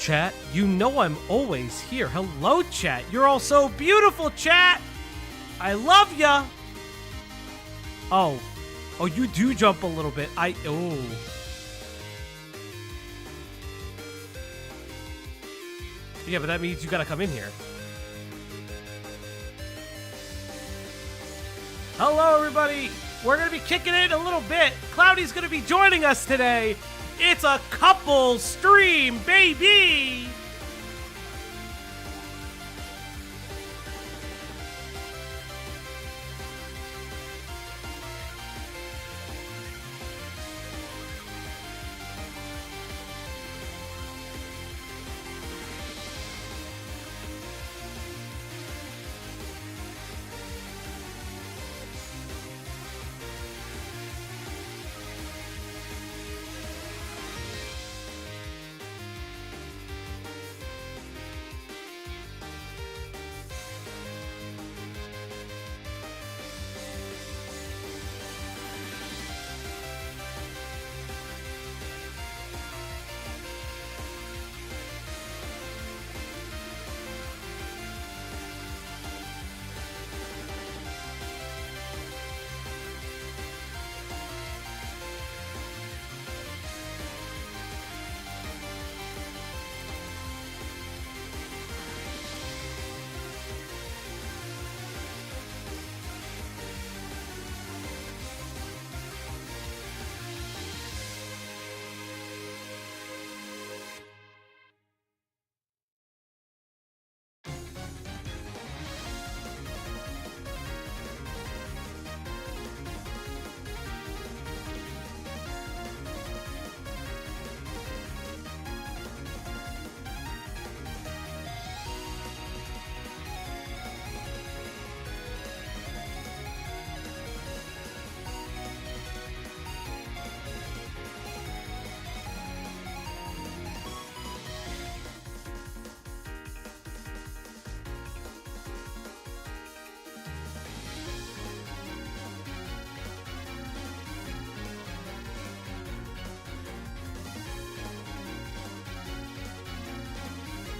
chat. You know I'm always here. Hello, chat. You're all so beautiful, chat. I love ya. Oh, you do jump a little bit. Oh. Yeah, but that means you gotta come in here. Hello, everybody. We're gonna be kicking it a little bit. Cloudy's gonna be joining us today. It's a couple stream, baby.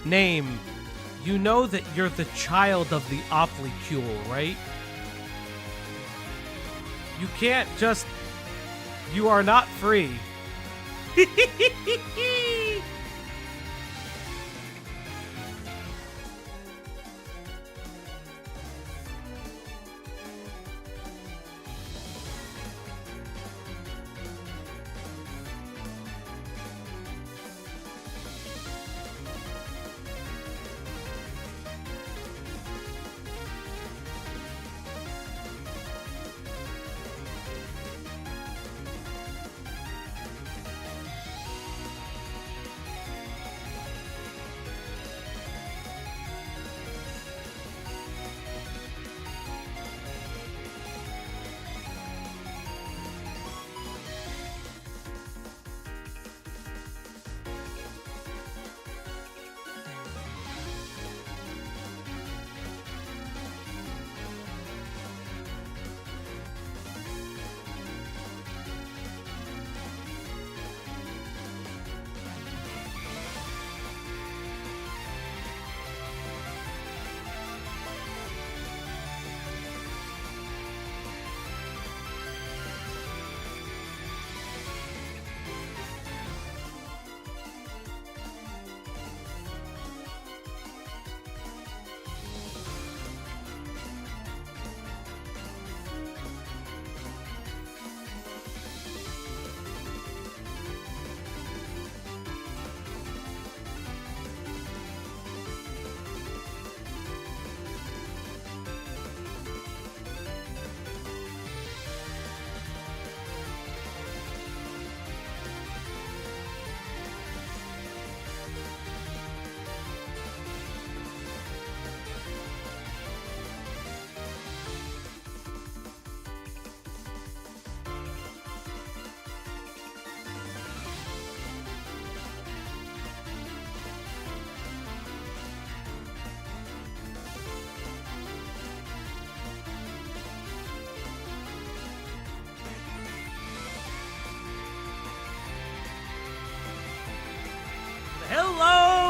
Name, you know that you're the child of the Oplicule, right? You can't just... You are not free.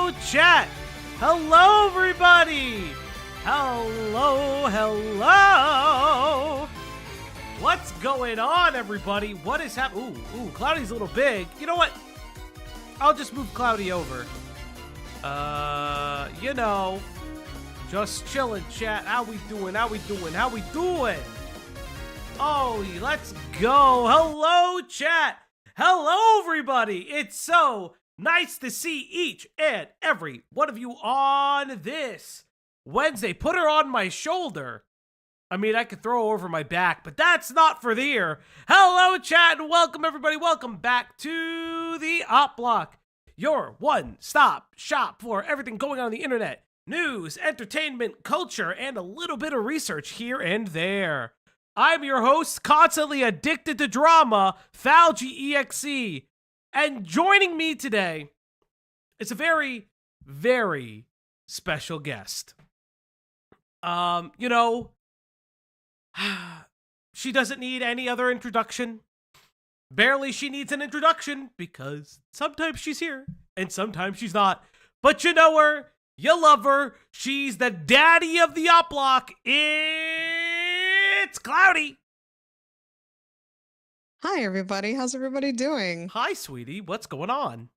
hello, chat. Hello, everybody. Hello, hello. What's going on, everybody? What is happening? Ooh, Cloudy's a little big. You know what? I'll just move Cloudy over. Just chilling, chat. How we doing? Oh, let's go. Hello, chat. Hello, everybody. It's so nice to see each and every one of you on this Wednesday. Put her on my shoulder. I mean, I could throw her over my back, but that's not for the ear. Hello, chat, and welcome, everybody. Welcome back to the Op Block, your one-stop shop for everything going on the internet. News, entertainment, culture, and a little bit of research here and there. I'm your host, constantly addicted to drama, Falgy EXE. And joining me today is a very, very special guest. She doesn't need any other introduction. Barely she needs an introduction because sometimes she's here and sometimes she's not. But you know her. You love her. She's the daddy of the Op Block. It's Cloudy. Hi, everybody. How's everybody doing? Hi, sweetie. What's going on?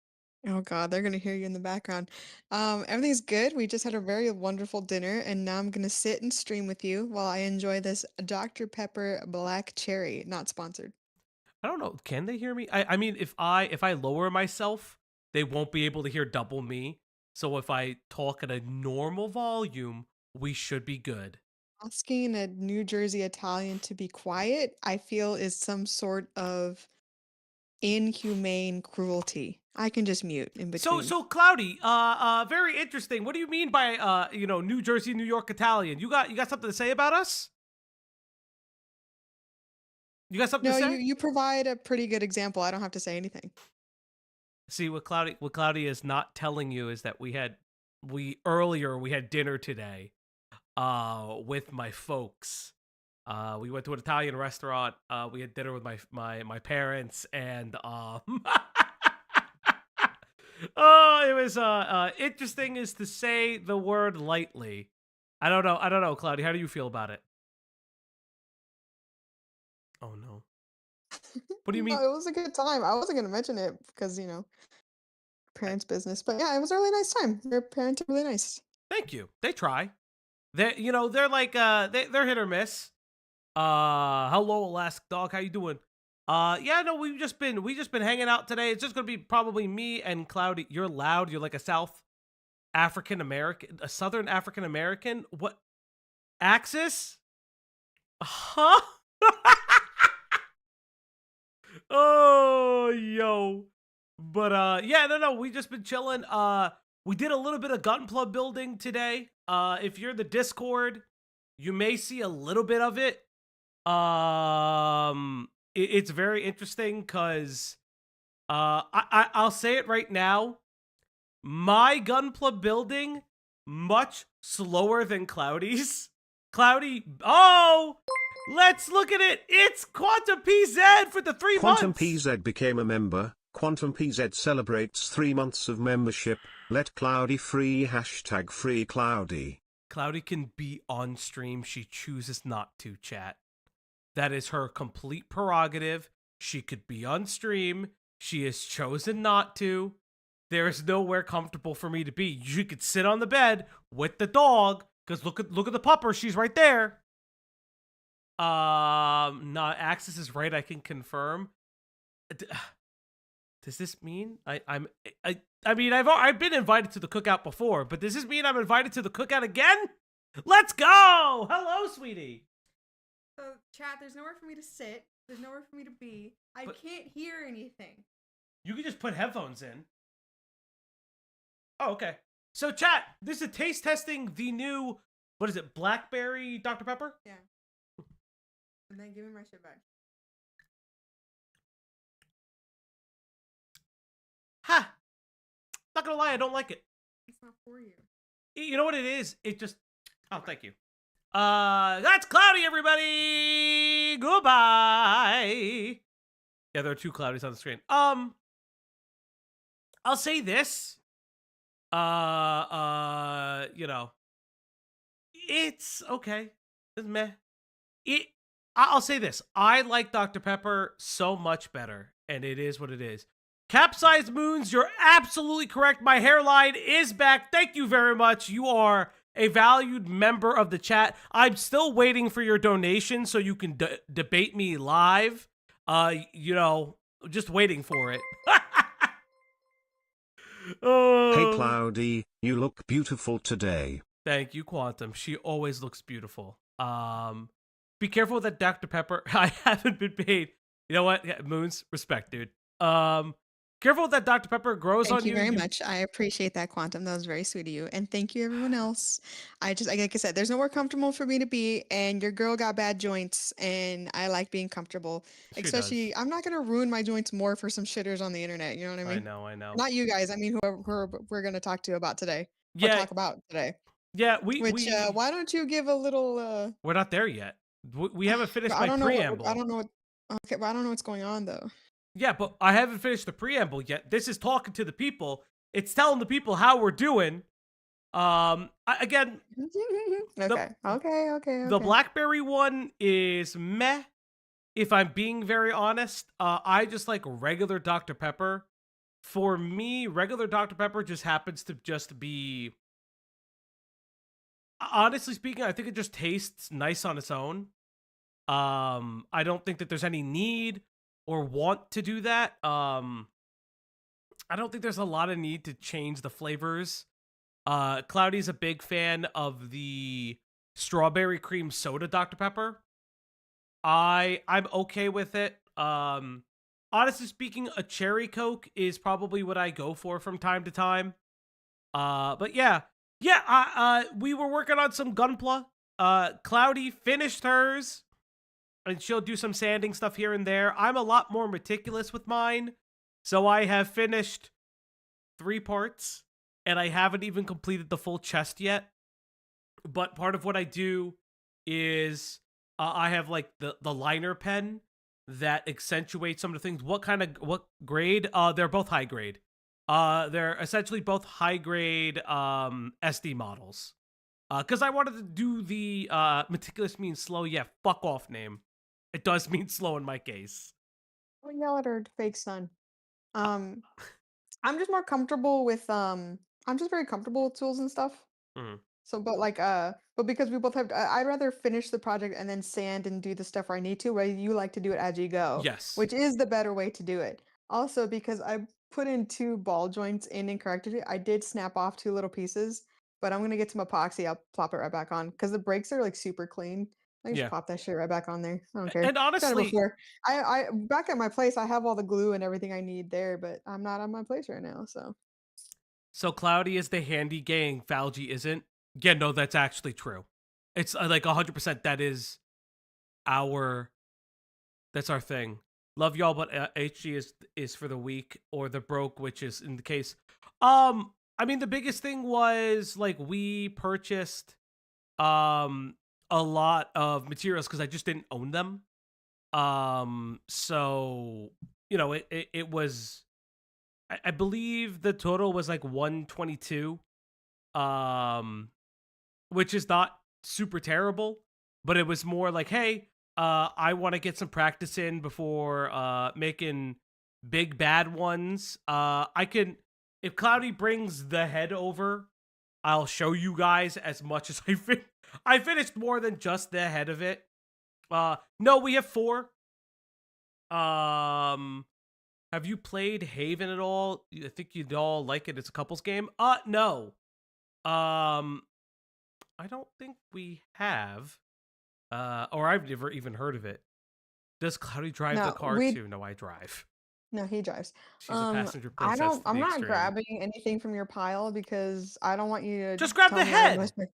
Oh, God, they're going to hear you in the background. Everything's good. We just had a very wonderful dinner, and now I'm going to sit and stream with you while I enjoy this Dr. Pepper Black Cherry. Not sponsored. I don't know. Can they hear me? I mean, if I lower myself, they won't be able to hear double me. So if I talk at a normal volume, we should be good. Asking a New Jersey Italian to be quiet, I feel, is some sort of inhumane cruelty. I can just mute in between. So Cloudy, very interesting. What do you mean by New Jersey, New York Italian? You got something to say about us? You got something to say? No, you provide a pretty good example. I don't have to say anything. See, what Cloudy is not telling you is that we had dinner today with my folks. We went to an Italian restaurant. We had dinner with my parents, and oh, it was interesting is to say the word lightly. I don't know, Cloudy. How do you feel about it? Oh no. What do you mean? No, it was a good time. I wasn't going to mention it because, parents' business. But yeah, it was a really nice time. Your parents are really nice. Thank you. They try. They're like they're hit or miss. Hello, Alaska Dog. How you doing? Yeah, no, we just been hanging out today. It's just gonna be probably me and Cloudy. You're loud. You're like a Southern African American. What? Axis? Huh? Oh, yo. But yeah, no, we just been chilling. We did a little bit of Gunpla building today. If you're in the Discord, you may see a little bit of it. It's very interesting because I'll say it right now. My Gunpla building much slower than Cloudy's. Cloudy, let's look at it. It's Quantum PZ for the 3 months. Quantum PZ became a member. Quantum PZ celebrates 3 months of membership. Let Cloudy free. #free Cloudy. Cloudy can be on stream. She chooses not to, chat. That is her complete prerogative. She could be on stream. She has chosen not to. There is nowhere comfortable for me to be. You could sit on the bed with the dog. Because look at the pupper. She's right there. Not Axis is right. I can confirm. Does this mean I mean I've been invited to the cookout before, but does this mean I'm invited to the cookout again? Let's go. Hello, sweetie. So chat, there's nowhere for me to sit. There's nowhere for me to be. I can't hear anything. You can just put headphones in. Oh, okay. So chat, this is taste testing the new, what is it, Blackberry Dr. Pepper? Yeah. And then give me my shit back. Ha! Not gonna lie, I don't like it. It's not for you. You know what it is? It just, oh, thank you. That's Cloudy, everybody! Goodbye! Yeah, there are 2 Cloudys on the screen. I'll say this. You know, it's okay. It's meh. It. I'll say this: I like Dr. Pepper so much better, and it is what it is. Capsized Moons, you're absolutely correct. My hairline is back. Thank you very much. You are a valued member of the chat. I'm still waiting for your donation so you can debate me live. You know, just waiting for it. Hey Oh. Cloudy, you look beautiful today. Thank you, Quantum. She always looks beautiful. Be careful with that Dr. Pepper. I haven't been paid. You know what? Yeah, Moons, respect, dude. Careful with that Dr. Pepper grows Thank on you you. very much. I appreciate that, Quantum. That was very sweet of you. And thank you, everyone else. Like I said, there's nowhere comfortable for me to be. And your girl got bad joints, and I like being comfortable. She Especially, does. I'm not going to ruin my joints more for some shitters on the internet. You know what I I mean? know, I know. Not you guys. I mean, whoever we're going to talk to about today or Yeah, talk about today. yeah. Which, why don't you give a little, We're not there yet. We haven't finished my I preamble. don't know what, okay, but I don't know what's going on though. Yeah, but I haven't finished the preamble yet. This is talking to the people. It's telling the people how we're doing. Again, Okay, okay, the okay. BlackBerry one is meh. If I'm being very honest, I just like regular Dr. Pepper. For me, regular Dr. Pepper just happens to just be. Honestly speaking, I think it just tastes nice on its own. I don't think that there's any need or want to do that. I don't think there's a lot of need to change the flavors. Cloudy's a big fan of the strawberry cream soda Dr. Pepper. I'm okay with it. Honestly speaking, a cherry Coke is probably what I go for from time to time. But yeah. We were working on some Gunpla. Cloudy finished hers, and she'll do some sanding stuff here and there. I'm a lot more meticulous with mine, so I have finished 3 parts, and I haven't even completed the full chest yet. But part of what I do is I have like the liner pen that accentuates some of the things. What grade? They're both high grade. They're essentially both high grade SD models. Because I wanted to do the meticulous means slow. Yeah, fuck off name. It does mean slow in my case. Don't yell at her fake son. I'm just more comfortable with I'm just very comfortable with tools and stuff. Mhm. So, but like, but because we both have, I'd rather finish the project and then sand and do the stuff where I need to, where you like to do it as you go, Yes. which is the better way to do it. Also, because I put in 2 ball joints in incorrectly, I did snap off 2 little pieces, but I'm gonna get some epoxy. I'll plop it right back on because the brakes are like super clean. I can just Yeah. pop that shit right back on there. I don't care. And Done it honestly, before. I back at my place, I have all the glue and everything I need there, but I'm not at my place right now, so. so Cloudy is the handy gang, Falgi isn't. Yeah, no, that's actually true. It's like 100%. That's our thing. Love y'all, but HG is for the weak or the broke, which is in the case. I mean, the biggest thing was like we purchased a lot of materials because I just didn't own them. So you know, it was. I believe the total was like 122. Which is not super terrible, but it was more like, hey, I want to get some practice in before making big bad ones. I can, if Cloudy brings the head over, I'll show you guys as much as I finished more than just the head of it. No, we have 4. Have you played Haven at all? I think you'd all like it. It's a couples game. No. I don't think we have. Or I've never even heard of it. Does Cloudy drive the No, car too? No, I drive. no, he drives. She's a passenger I princess don't. to I'm the not extreme. grabbing anything from your pile because I don't want you to Just grab tell the me I head. missed my.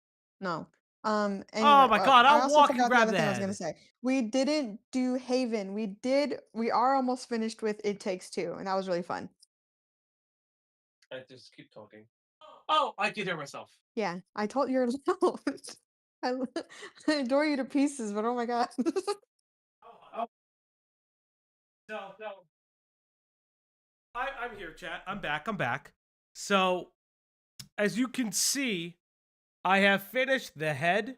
No. Oh Anyway, my god, I I'll also walk and forgot the grab other the thing I was gonna head. say. We didn't do Haven. We did. We are almost finished with It Takes Two, and that was really fun. I just keep talking. Oh, I can hear myself. Yeah, I told you you're loud. I, I adore you to pieces, but oh my god. Oh. No. I'm here, chat. I'm back. So, as you can see, I have finished the head. Let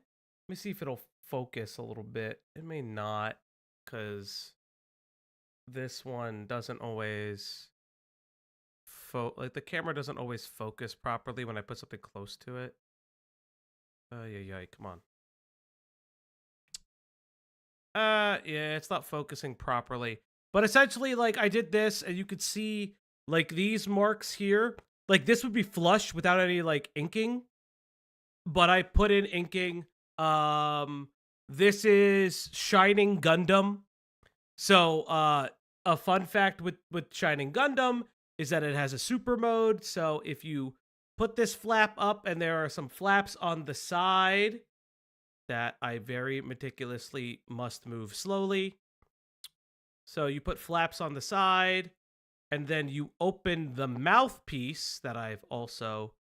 me see if it'll focus a little bit. It may not, because this one doesn't always like the camera doesn't always focus properly when I put something close to it. Yeah, come on. Yeah, it's not focusing properly. But essentially, like, I did this, and you could see, like, these marks here. Like, this would be flush without any, like, inking. But I put in inking. This is Shining Gundam. So, a fun fact with Shining Gundam is that it has a super mode. So if you put this flap up and there are some flaps on the side that I very meticulously must move slowly. So you put flaps on the side and then you open the mouthpiece that I've also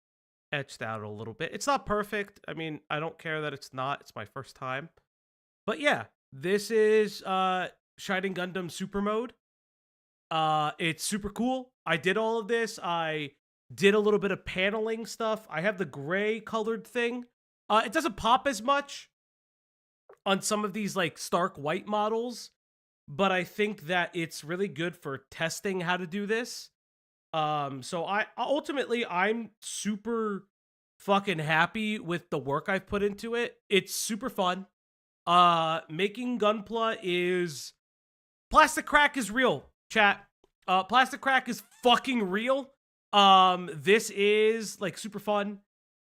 etched out a little bit. It's not perfect. I mean, I don't care that it's not. It's my first time. But yeah, this is Shining Gundam Super Mode. It's super cool. I did all of this. I did a little bit of paneling stuff. I have the gray colored thing. It doesn't pop as much on some of these like stark white models, but I think that it's really good for testing how to do this. So I'm super fucking happy with the work I've put into it. It's super fun. Making Gunpla is plastic crack is real, chat. Plastic crack is fucking real. This is like super fun.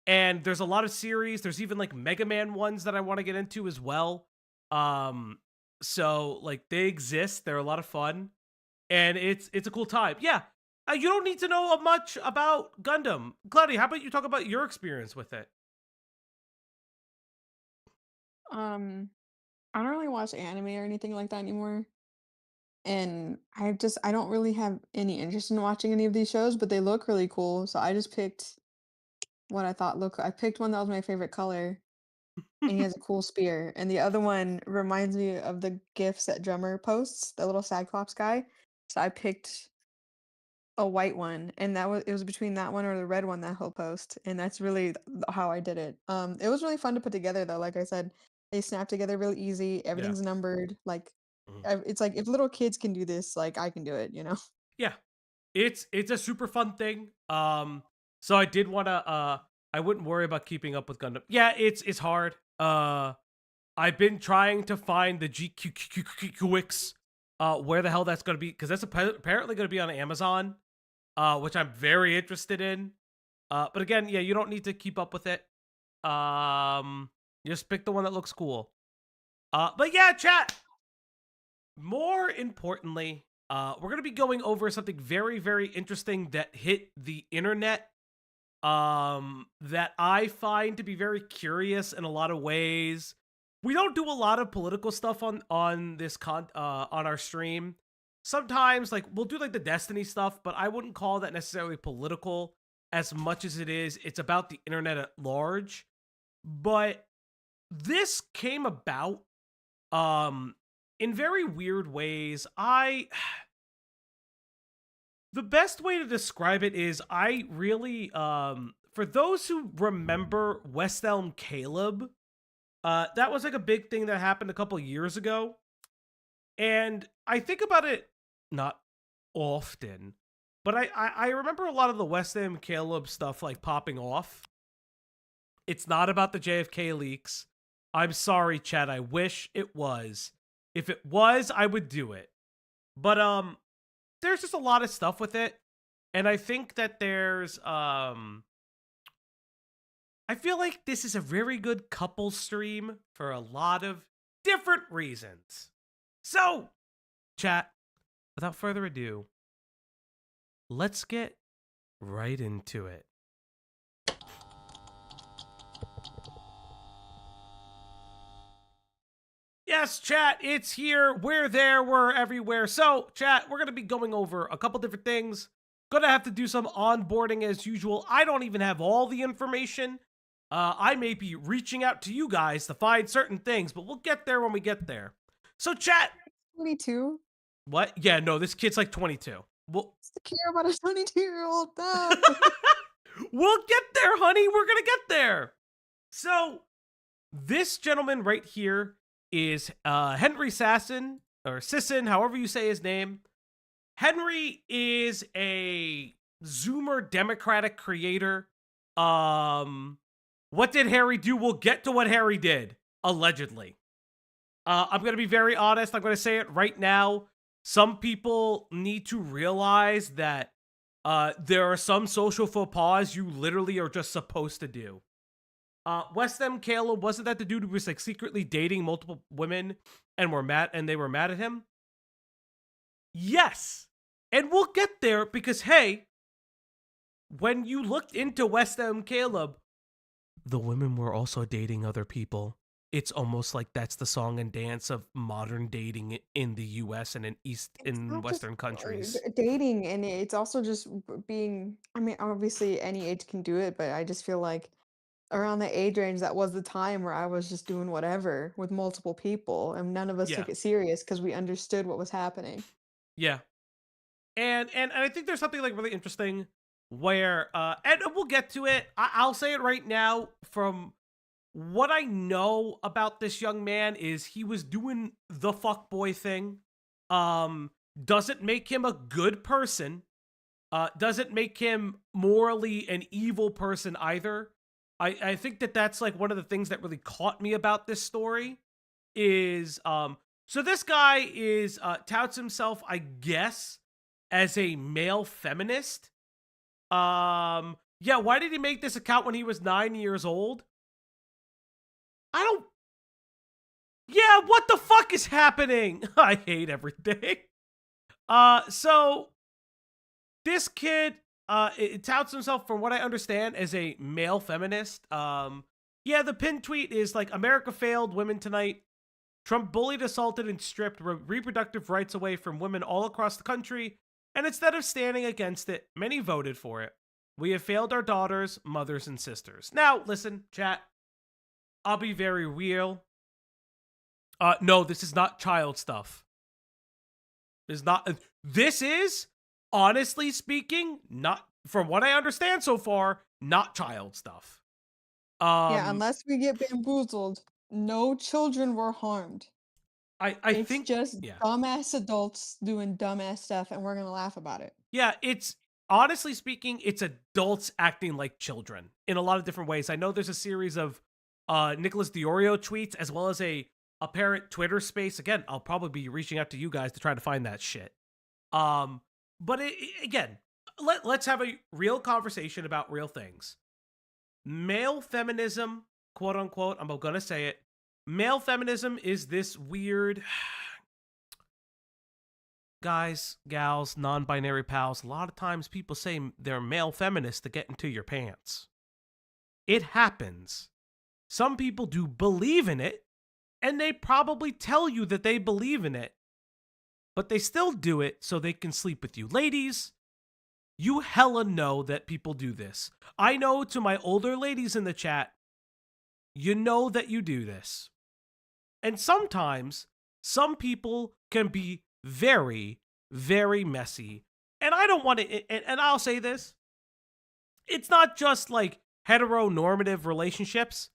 And there's a lot of series. There's even like Mega Man ones that I want to get into as well. So like they exist. They're a lot of fun. And it's a cool time. Yeah. You don't need to know much about Gundam. Claudia, how about you talk about your experience with it? I don't really watch anime or anything like that anymore. And I don't really have any interest in watching any of these shows, but they look really cool. So I just picked what I picked one that was my favorite color, and he has a cool spear. And the other one reminds me of the gifs that Drummer posts, the little Cyclops guy. So I picked a white one, and it was between that one or the red one that he'll post, and that's really how I did it. It was really fun to put together though. Like I said, they snap together really easy. Yeah. Everything's numbered. Like it's like if little kids can do this, like I can do it. You know? Yeah, it's a super fun thing. So I did want to. I wouldn't worry about keeping up with Gundam. Yeah, it's hard. I've been trying to find the GQQQQX. Where the hell that's gonna be? Because that's apparently gonna be on Amazon. Which I'm very interested in. But again, yeah, you don't need to keep up with it. Just pick the one that looks cool. But yeah, chat. More importantly, we're going to be going over something very, very interesting that hit the internet. That I find to be very curious in a lot of ways. We don't do a lot of political stuff on this on our stream. Sometimes, like, we'll do like the Destiny stuff, but I wouldn't call that necessarily political as much as it's about the internet at large. But this came about in very weird ways. The best way to describe it is I really for those who remember West Elm Caleb, that was like a big thing that happened a couple years ago. And I think about it not often, but I remember a lot of the West Elm Caleb stuff like popping off. It's not about the JFK leaks. I'm sorry, chat. I wish it was. If it was, I would do it. But there's just a lot of stuff with it. And I think that there's I feel like this is a very good couple stream for a lot of different reasons. So, chat, without further ado, let's get right into it. Yes, chat, it's here. We're there. We're everywhere. So, chat, we're going to be going over a couple different things. Gonna have to do some onboarding as usual. I don't even have all the information. I may be reaching out to you guys to find certain things, but we'll get there when we get there. So, chat. 22. What? Yeah, no, this kid's like 22. Well, What's to care about a 22-year-old? No. We'll get there, honey. We're gonna get there. So this gentleman right here is Henry Sison, or Sison, however you say his name. Henry is a Zoomer Democratic creator. What did Harry do? We'll get to what Harry did, allegedly. I'm going to be very honest. I'm going to say it right now. Some people need to realize that there are some social faux pas you literally are just supposed to do. West M. Caleb, wasn't that the dude who was like secretly dating multiple women and they were mad at him? Yes. And we'll get there because, hey, when you looked into West M. Caleb, the women were also dating other people. It's almost like that's the song and dance of modern dating in the U.S. and in Western countries. Dating, and it's also just being. I mean, obviously, any age can do it, but I just feel like around the age range, that was the time where I was just doing whatever with multiple people, and none of us Yeah. took it serious because we understood what was happening. Yeah. And I think there's something like really interesting where, and we'll get to it. I'll say it right now. From what I know about this young man is he was doing the fuckboy thing. Doesn't make him a good person. Doesn't make him morally an evil person either. I think that's like one of the things that really caught me about this story is, so this guy is, touts himself, I guess, as a male feminist. Yeah, why did he make this account when he was 9 years old? Yeah, what the fuck is happening? I hate everything. So this kid, it touts himself, from what I understand, as a male feminist. Yeah, the pinned tweet is like, America failed women tonight. Trump bullied, assaulted, and stripped reproductive rights away from women all across the country. And instead of standing against it, many voted for it. We have failed our daughters, mothers, and sisters. Now, listen, chat. I'll be very real. No, this is not child stuff. This is, honestly speaking, not, from what I understand so far, not child stuff. Yeah, unless we get bamboozled, no children were harmed. I think it's just yeah. dumbass adults doing dumbass stuff, and we're gonna laugh about it. Yeah, it's, honestly speaking, it's adults acting like children in a lot of different ways. I know there's a series of Nicholas Diorio tweets, as well as a apparent Twitter space. Again, I'll probably be reaching out to you guys to try to find that shit. But again, let's have a real conversation about real things. Male feminism, quote unquote, I'm gonna say it. Male feminism is this weird, guys, gals, non-binary pals, a lot of times people say they're male feminists to get into your pants. It happens. Some people do believe in it, and they probably tell you that they believe in it, but they still do it so they can sleep with you. Ladies, you hella know that people do this. I know, to my older ladies in the chat, you know that you do this. And sometimes, some people can be very, very messy. And I don't want to, and I'll say this, it's not just like heteronormative relationships.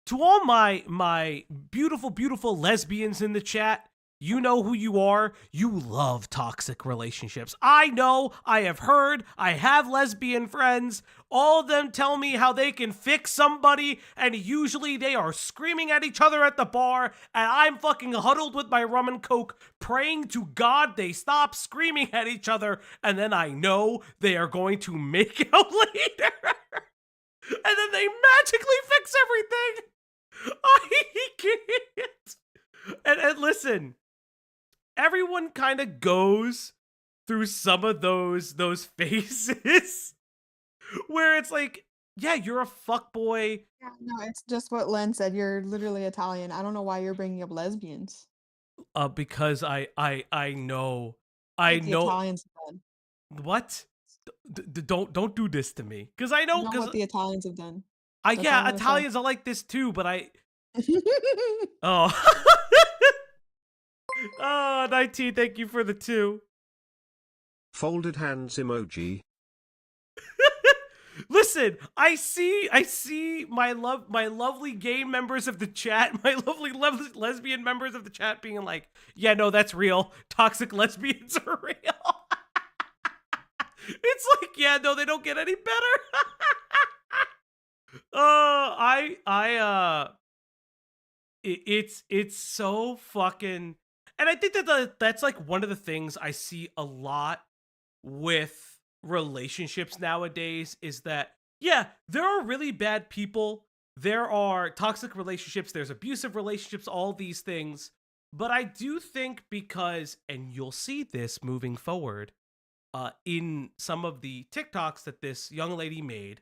To all my beautiful, beautiful lesbians in the chat, you know who you are. You love toxic relationships. I know, I have heard, I have lesbian friends. All of them tell me how they can fix somebody, and usually they are screaming at each other at the bar, and I'm fucking huddled with my rum and coke, praying to God they stop screaming at each other, and then I know they are going to make out later. And then they magically fix everything. I can't. And listen, everyone kind of goes through some of those phases where it's like, yeah, you're a fuckboy. Yeah, no, it's just what Len said. You're literally Italian. I don't know why you're bringing up lesbians. Because I know, What the Italians have done. What? Don't do this to me, because I know, What the Italians have done. Yeah, Italians are like this too, but oh. Oh, 19, thank you for the 2. Folded hands emoji. Listen, I see my lovely gay members of the chat, my lovely lesbian members of the chat being like, yeah, no, that's real. Toxic lesbians are real. It's like, yeah, no, they don't get any better. It's so fucking, and I think that's like one of the things I see a lot with relationships nowadays is that, yeah, there are really bad people, there are toxic relationships, there's abusive relationships, all these things. But I do think because, and you'll see this moving forward, in some of the TikToks that this young lady made,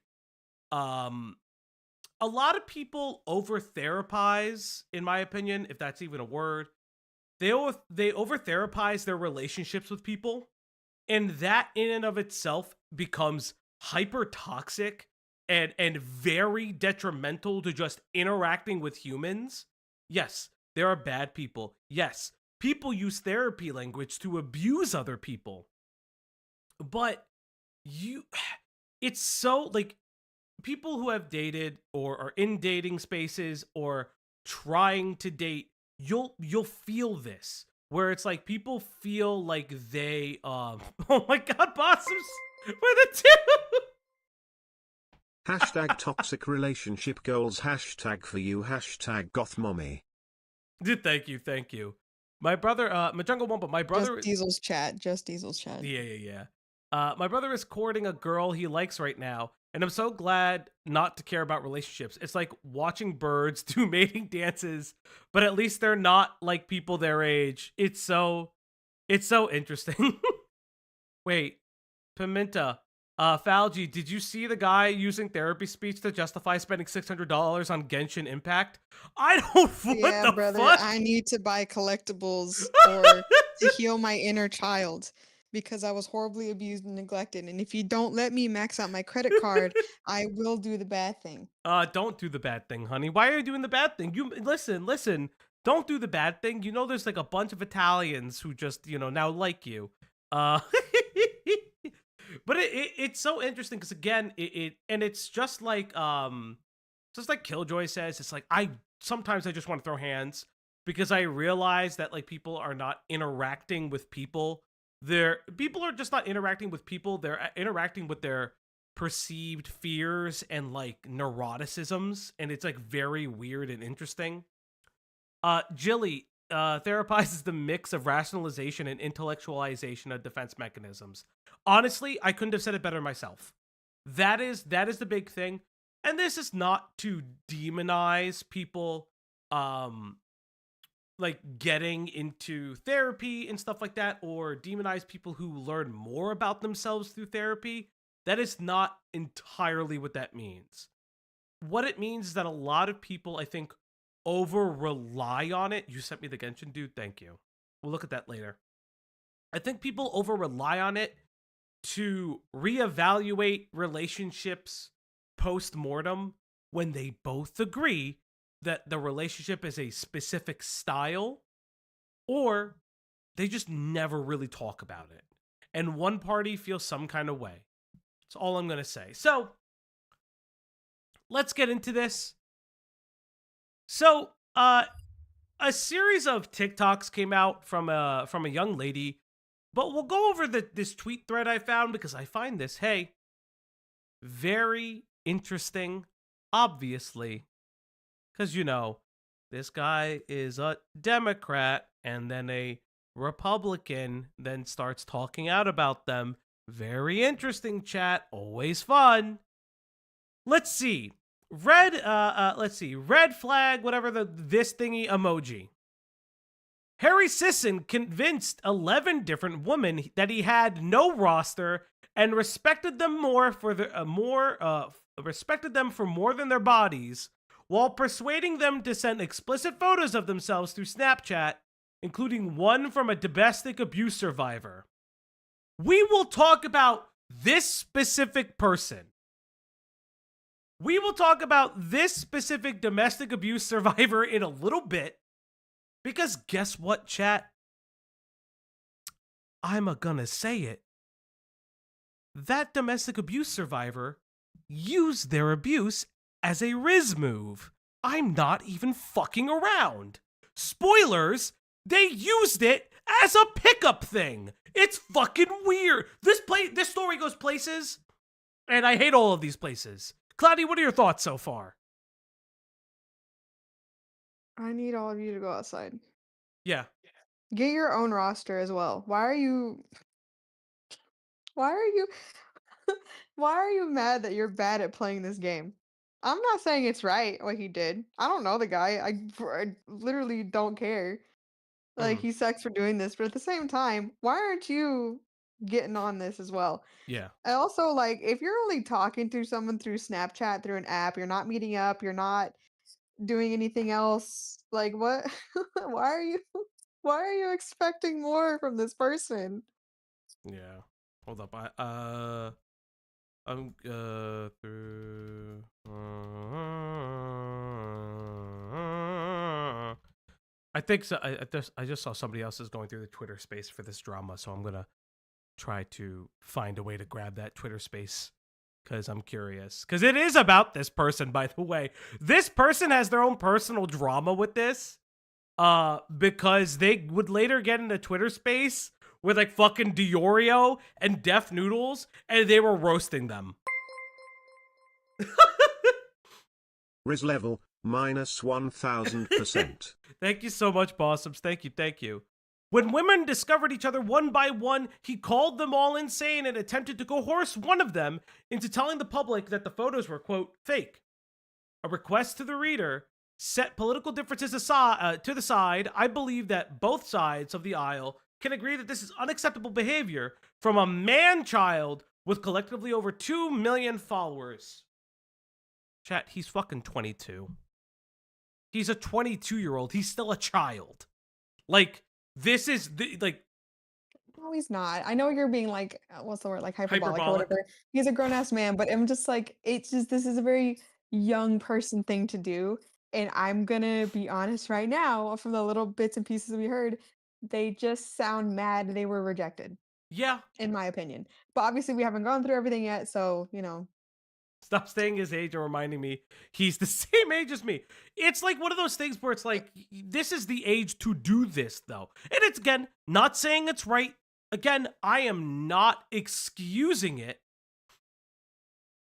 a lot of people over therapize, in my opinion, if that's even a word. They over therapize their relationships with people, and that in and of itself becomes hyper toxic and very detrimental to just interacting with humans. Yes, there are bad people. Yes, people use therapy language to abuse other people. But it's so, like, people who have dated or are in dating spaces or trying to date, you'll feel this, where it's like people feel like they oh my god, Blossoms for the two. Hashtag toxic relationship goals. Hashtag for you. Hashtag goth mommy. Dude, thank you. My brother, Majungle Wumpa, my brother. Just Diesel's chat. Yeah. My brother is courting a girl he likes right now, and I'm so glad not to care about relationships. It's like watching birds do mating dances, but at least they're not like people their age. It's so interesting. Wait, Pimenta, Falgi, did you see the guy using therapy speech to justify spending $600 on Genshin Impact? I don't. What the brother, fuck? I need to buy collectibles to heal my inner child, because I was horribly abused and neglected. And if you don't let me max out my credit card, I will do the bad thing. Don't do the bad thing, honey. Why are you doing the bad thing? You listen. Don't do the bad thing. You know, there's like a bunch of Italians who just, now like you. But it's so interesting because, again, it's just like Killjoy says, it's like sometimes I just want to throw hands because I realize that, like, people are not interacting with people. People are just not interacting with people. They're interacting with their perceived fears and, like, neuroticisms, and it's, like, very weird and interesting. Jilly therapizes the mix of rationalization and intellectualization of defense mechanisms. Honestly, I couldn't have said it better myself. That is the big thing. And this is not to demonize people, like, getting into therapy and stuff like that, or demonize people who learn more about themselves through therapy. That is not entirely what that means. What it means is that a lot of people, I think, over rely on it. You sent me the Genshin, dude. Thank you. We'll look at that later. I think people over rely on it to reevaluate relationships post-mortem when they both agree that the relationship is a specific style, or they just never really talk about it. And one party feels some kind of way. That's all I'm going to say. So, let's get into this. So, a series of TikToks came out from a young lady, but we'll go over this tweet thread I found because I find this, hey, very interesting, obviously, because, this guy is a Democrat and then a Republican, then starts talking out about them. Very interesting, chat, always fun. Let's see. Red flag, whatever this thingy emoji. Harry Sison convinced 11 different women that he had no roster and respected them for more than their bodies, while persuading them to send explicit photos of themselves through Snapchat, including one from a domestic abuse survivor. We will talk about this specific person. We will talk about this specific domestic abuse survivor in a little bit, because guess what, chat? I'm gonna say it. That domestic abuse survivor used their abuse as a Riz move. I'm not even fucking around. Spoilers, they used it as a pickup thing. It's fucking weird. This story goes places, and I hate all of these places. Cloudy, what are your thoughts so far? I need all of you to go outside. Yeah. Get your own roster as well. Why are you why are you why are you mad that you're bad at playing this game? I'm not saying it's right what he did. I don't know the guy. I literally don't care. Like Mhm. he sucks for doing this, but at the same time, why aren't you getting on this as well? Yeah. I also like if you're only talking to someone through Snapchat through an app, you're not meeting up, you're not doing anything else. Like what? why are you why are you expecting more from this person? Yeah. Hold up. I'm through. I think so. I just saw somebody else is going through the Twitter space for this drama, so I'm gonna try to find a way to grab that Twitter space because I'm curious. Because it is about this person, by the way. This person has their own personal drama with this. Because they would later get into Twitter space with like fucking Diorio and Def Noodles, and they were roasting them. Riz level, minus 1000%. Thank you so much, Bossoms. Thank you. When women discovered each other one by one, he called them all insane and attempted to coerce one of them into telling the public that the photos were, quote, fake. A request to the reader: set political differences aside, to the side. I believe that both sides of the aisle can agree that this is unacceptable behavior from a man-child with collectively over 2 million followers. Chat, he's fucking 22. He's a 22-year-old. He's still a child. Like, this is, like... No, he's not. I know you're being like, what's the word? Like hyperbolic or Hyperbolic. whatever. He's a grown-ass man, but I'm just like, it's just, this is a very young person thing to do. And I'm gonna be honest right now, from the little bits and pieces we heard, they just sound mad they were rejected, Yeah. in my opinion. But obviously we haven't gone through everything yet, so, you know. Stop saying his age and reminding me he's the same age as me. It's like one of those things where it's like, this is the age to do this, though. And it's, again, not saying it's right. Again, I am not excusing it.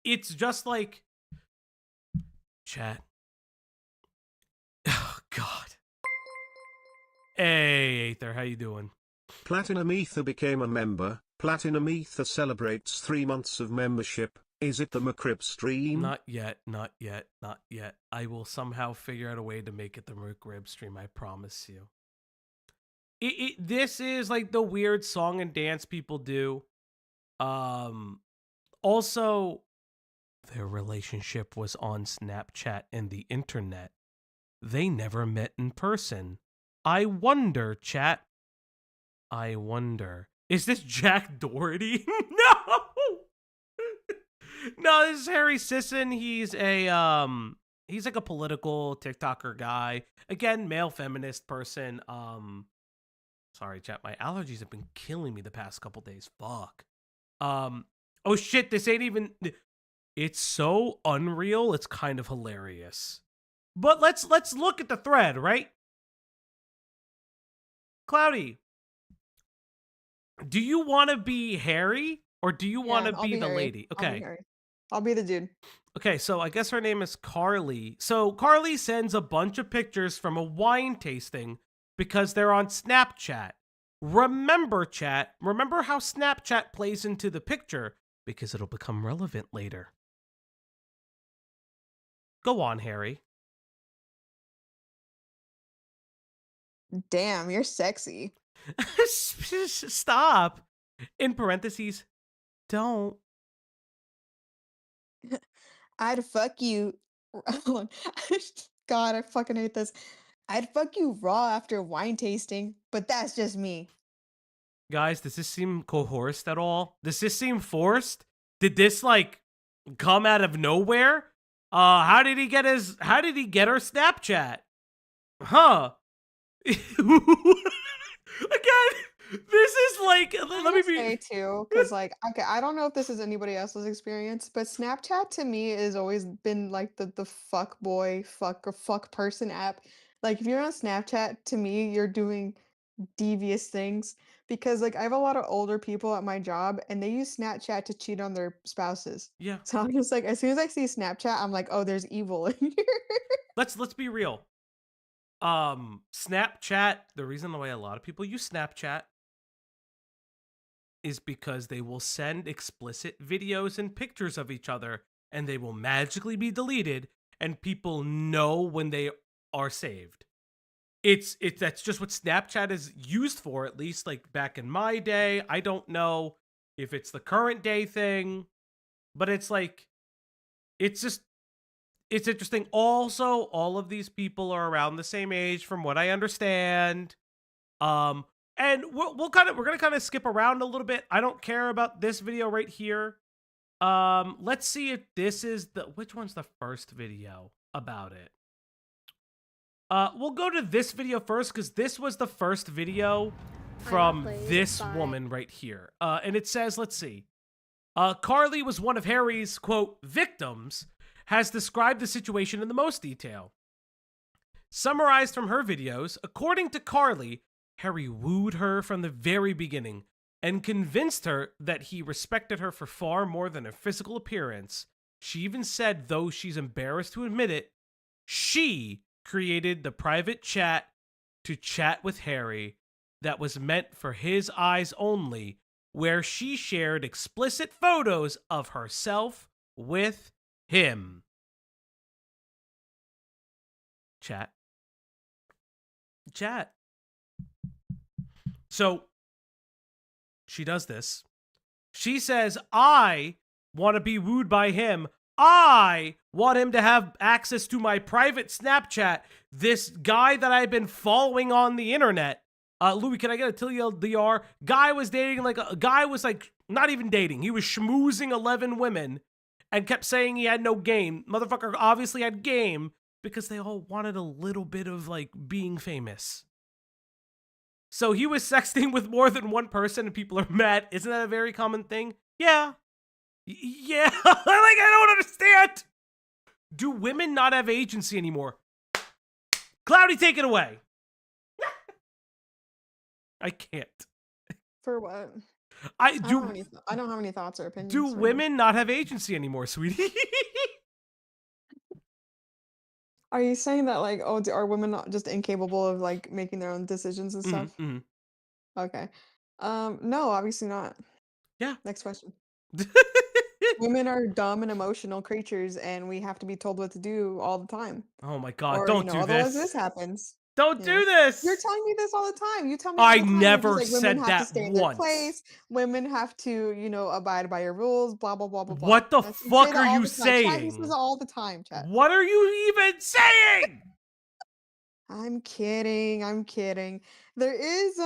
It's just like, chat. Oh, God. Hey, Aether, how you doing? Platinum Ether became a member. Platinum Ether celebrates 3 months of membership. Is it the McRib stream? Not yet. I will somehow figure out a way to make it the McRib stream, I promise you. This is like the weird song and dance people do. Also, their relationship was on Snapchat and the internet. They never met in person. I wonder, chat. I wonder. Is this Jack Doherty? No! No, this is Harry Sison. He's like a political TikToker guy. Again, male feminist person. Sorry, chat. My allergies have been killing me the past couple days. Fuck. Oh shit, this ain't even... It's so unreal, it's kind of hilarious. But let's look at the thread, right? Cloudy, do you want to be Harry or do you want to I'll be the Harry. lady? I'll be Okay. Harry. I'll be the dude. Okay, so I guess her name is Carly. So Carly sends a bunch of pictures from a wine tasting because they're on Snapchat. Remember, chat, remember how Snapchat plays into the picture because it'll become relevant later. Go on, Harry. Damn, you're sexy. Stop. In parentheses, don't. I'd fuck you. God, I fucking hate this. I'd fuck you raw after wine tasting, but that's just me. Guys, does this seem coerced at all? Does this seem forced? Did this like come out of nowhere? How did he get her Snapchat? Huh. Again, This is like, I let me will be. say too, because like, okay, I don't know if this is anybody else's experience, but Snapchat to me has always been like the fuck boy, fuck or fuck person app. Like if you're on Snapchat, to me, you're doing devious things because like I have a lot of older people at my job and they use Snapchat to cheat on their spouses. Yeah. So I'm just like, as soon as I see Snapchat, I'm like, oh, there's evil in here. Let's be real. Snapchat, the reason why a lot of people use Snapchat is because they will send explicit videos and pictures of each other and they will magically be deleted and people know when they are saved. It's that's just what Snapchat is used for, at least like back in my day. I don't know if it's the current day thing, but it's like it's just it's interesting. Also, all of these people are around the same age from what I understand. Um and we're gonna kind of skip around a little bit. I don't care about this video right here. Let's see if this is which one's the first video about it. We'll go to this video first because this was the first video from this woman right here. And it says, let's see. Carly was one of Harry's, quote, victims, has described the situation in the most detail. Summarized from her videos, according to Carly, Harry wooed her from the very beginning and convinced her that he respected her for far more than her physical appearance. She even said, though she's embarrassed to admit it, she created the private chat to chat with Harry that was meant for his eyes only, where she shared explicit photos of herself with him. Chat. So she does this. She says, I want to be wooed by him. I want him to have access to my private Snapchat. This guy that I've been following on the internet. Louis, can I get a TLDR? Guy was dating not even dating. He was schmoozing 11 women and kept saying he had no game. Motherfucker obviously had game because they all wanted a little bit of like being famous. So he was sexting with more than one person and people are mad. Isn't that a very common thing? Yeah. Yeah. I don't understand. Do women not have agency anymore? Cloudy, take it away. I can't. For what? I don't have any thoughts or opinions. Do right now. women not have agency anymore, sweetie? Are you saying that like, oh, are women not just incapable of like making their own decisions and stuff? Mm-hmm. Okay. No, obviously not. Yeah. Next question. Women are dumb and emotional creatures, and we have to be told what to do all the time. Oh my God! Or, Don't do otherwise this. this happens. Don't do this. You're telling me this all the time. You tell me. I all the time. never You're just like, said women have that to stay in once. their place. Women have to, abide by your rules. Blah blah blah blah blah. What the fuck say that are all you the time. Chat, he saying? says it all the time, chat. What are you even saying? I'm kidding. I'm kidding. There is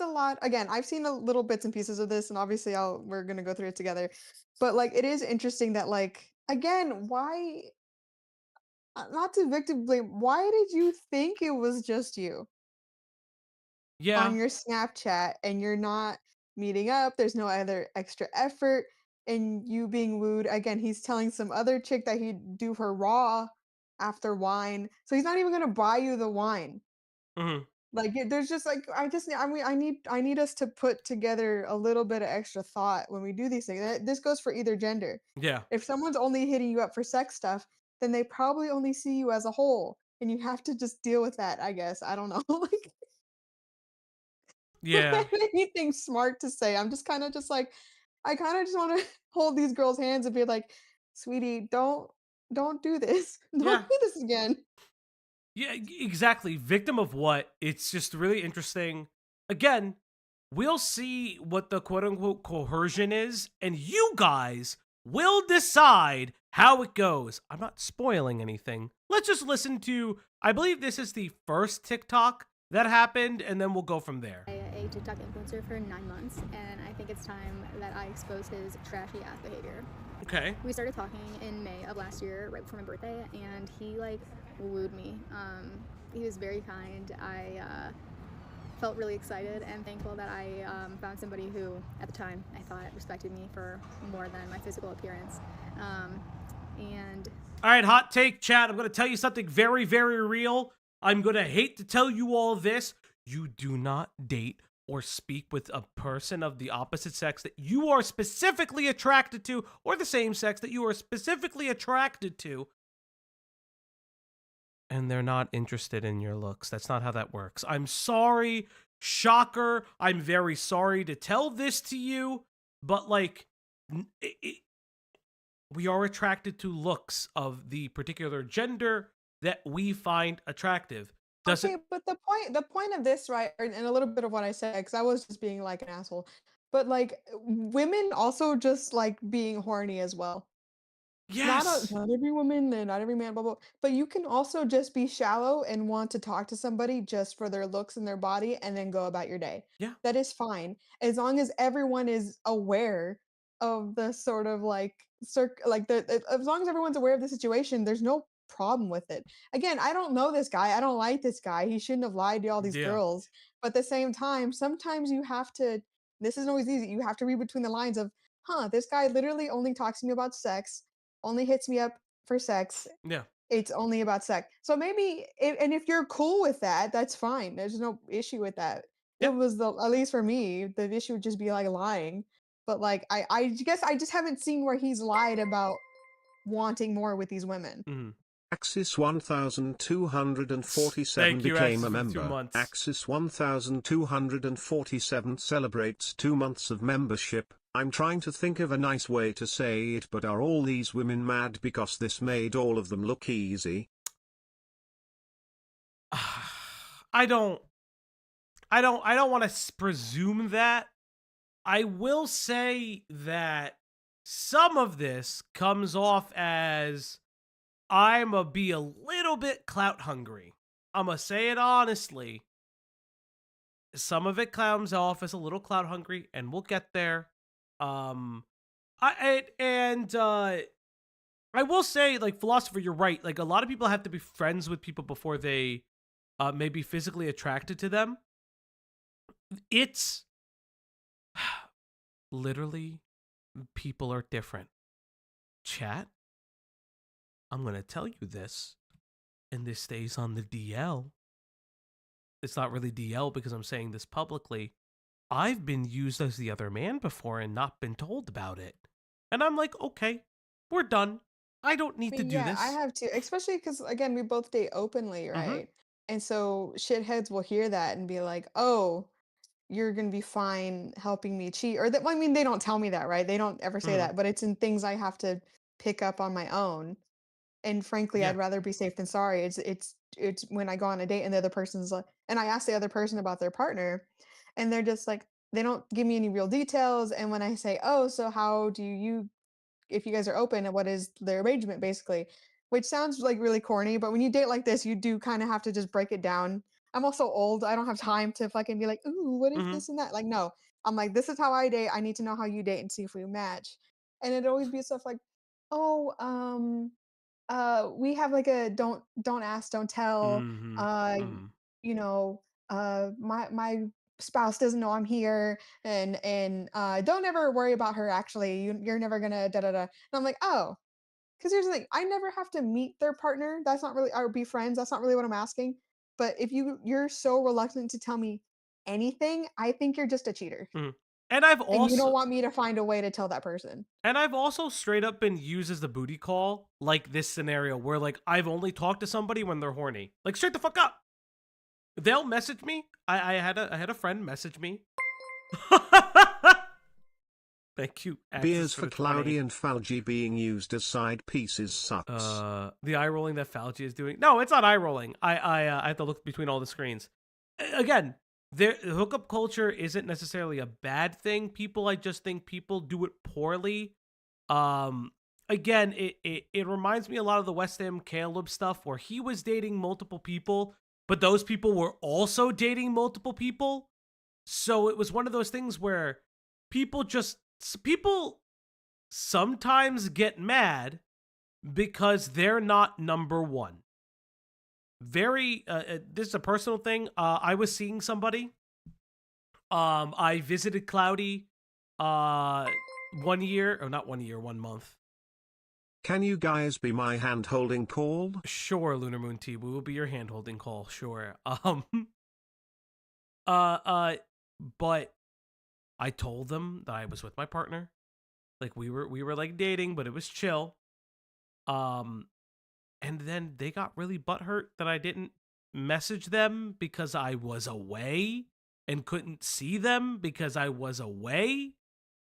a lot. Again, I've seen a little bits and pieces of this, and obviously we're gonna go through it together. But like, it is interesting that like, again, why? Not to victim blame. Why did you think it was just you Yeah. on your Snapchat and you're not meeting up? There's no other extra effort, and you being wooed. Again, he's telling some other chick that he'd do her raw after wine, so he's not even gonna buy you the wine. Mm-hmm. Like there's just like I need us to put together a little bit of extra thought when we do these things. This goes for either gender. Yeah. If someone's only hitting you up for sex stuff, then they probably only see you as a whole, and you have to just deal with that. I guess I don't know. Like, Yeah. I don't have anything smart to say. I'm just kind of just like, I kind of just want to hold these girls' hands and be like, sweetie, don't do this. Don't Yeah. do this again. Yeah, exactly. Victim of what? It's just really interesting. Again, we'll see what the quote-unquote coercion is, and you guys will decide how it goes. I'm not spoiling anything. Let's just listen to, I believe this is the first TikTok that happened, and then we'll go from there. A TikTok influencer for 9 months, and I think it's time that I expose his trashy ass behavior. Okay. We started talking in May of last year, right before my birthday, and he like wooed me. He was very kind. I felt really excited and thankful that I found somebody who, at the time, I thought respected me for more than my physical appearance. And all right, hot take, chat. I'm going to tell you something very, very real. I'm going to hate to tell you all this. You do not date or speak with a person of the opposite sex that you are specifically attracted to, or the same sex that you are specifically attracted to, and they're not interested in your looks. That's not how that works. I'm sorry. Shocker. I'm very sorry to tell this to you, but like, we are attracted to looks of the particular gender that we find attractive. Okay, but the point of this, right, and a little bit of what I said, because I was just being like an asshole, but like women also just like being horny as well. Yes. Not every woman and not every man, blah blah. But you can also just be shallow and want to talk to somebody just for their looks and their body, and then go about your day. Yeah. That is fine as long as everyone is aware of the sort of like as long as everyone's aware of the situation, there's no problem with it. Again, I don't know this guy. I don't like this guy. He shouldn't have lied to all these Yeah. girls. But at the same time, sometimes you have to. This isn't always easy. You have to read between the lines of, huh, this guy literally only talks to me about sex, only hits me up for sex. Yeah. It's only about sex. So maybe, and if you're cool with that, that's fine. There's no issue with that. Yep. It was at least for me, the issue would just be like lying. But like, I guess I just haven't seen where he's lied about wanting more with these women. Mm-hmm. Axis 1247 Thank you, became Axis, a for 2 member. months. Axis 1247 celebrates 2 months of membership. I'm trying to think of a nice way to say it, but are all these women mad because this made all of them look easy? I don't want to presume that. I will say that some of this comes off as I'ma be a little bit clout hungry. I'ma say it honestly. Some of it comes off as a little clout hungry, and we'll get there. I will say, like, philosopher, you're right. Like, a lot of people have to be friends with people before they may be physically attracted to them. It's literally, people are different. Chat, I'm going to tell you this, and this stays on the DL. It's not really DL because I'm saying this publicly. I've been used as the other man before and not been told about it. And I'm like, okay, we're done. I don't need to do Yeah, this. I have to, especially because again, we both date openly, right? And so shitheads will hear that and be like, "Oh, you're gonna be fine helping me cheat," or that. Well, I mean, they don't tell me that, right? They don't ever say that, but it's in things I have to pick up on my own. And frankly, Yeah. I'd rather be safe than sorry. It's when I go on a date and the other person's like, and I ask the other person about their partner, and they're just like, they don't give me any real details. And when I say, "Oh, so how do you, if you guys are open, and what is their arrangement basically," which sounds like really corny, but when you date like this, you do kind of have to just break it down. I'm also old. I don't have time to fucking be like, "Ooh, what is this and that?" Like, no, I'm like, this is how I date. I need to know how you date and see if we match. And it'd always be stuff like, "Oh, we have like a don't ask, don't tell. Uh, you know, my spouse doesn't know I'm here, and don't ever worry about her. Actually, you're never gonna da da da." And I'm like, oh, because here's the thing: I never have to meet their partner. That's not really, or be friends. That's not really what I'm asking. But if you're so reluctant to tell me anything, I think you're just a cheater, And I've and you don't also want me to find a way to tell that person. straight up been used as the booty call, like this scenario where like I've only talked to somebody when they're horny. Like, straight the fuck up. They'll message me. I had a friend message me. Thank you. Axis, Beers for the 20. Cloudy and Falgi being used as side pieces sucks. The eye rolling that Falgi is doing. No, it's not eye rolling. I have to look between all the screens. Again, the hookup culture isn't necessarily a bad thing. I just think people do it poorly. Again, it reminds me a lot of the West Ham Caleb stuff where he was dating multiple people, but those people were also dating multiple people. So it was one of those things where people sometimes get mad because they're not number one. This is a personal thing. I was seeing somebody I visited Cloudy 1 year, or not 1 year, 1 month. Can you guys be my hand-holding call? Sure, Lunar Moon T, we will be your hand-holding call, sure. But I told them that I was with my partner. Like we were like dating, but it was chill. And then they got really butthurt that I didn't message them because I was away and couldn't see them because I was away.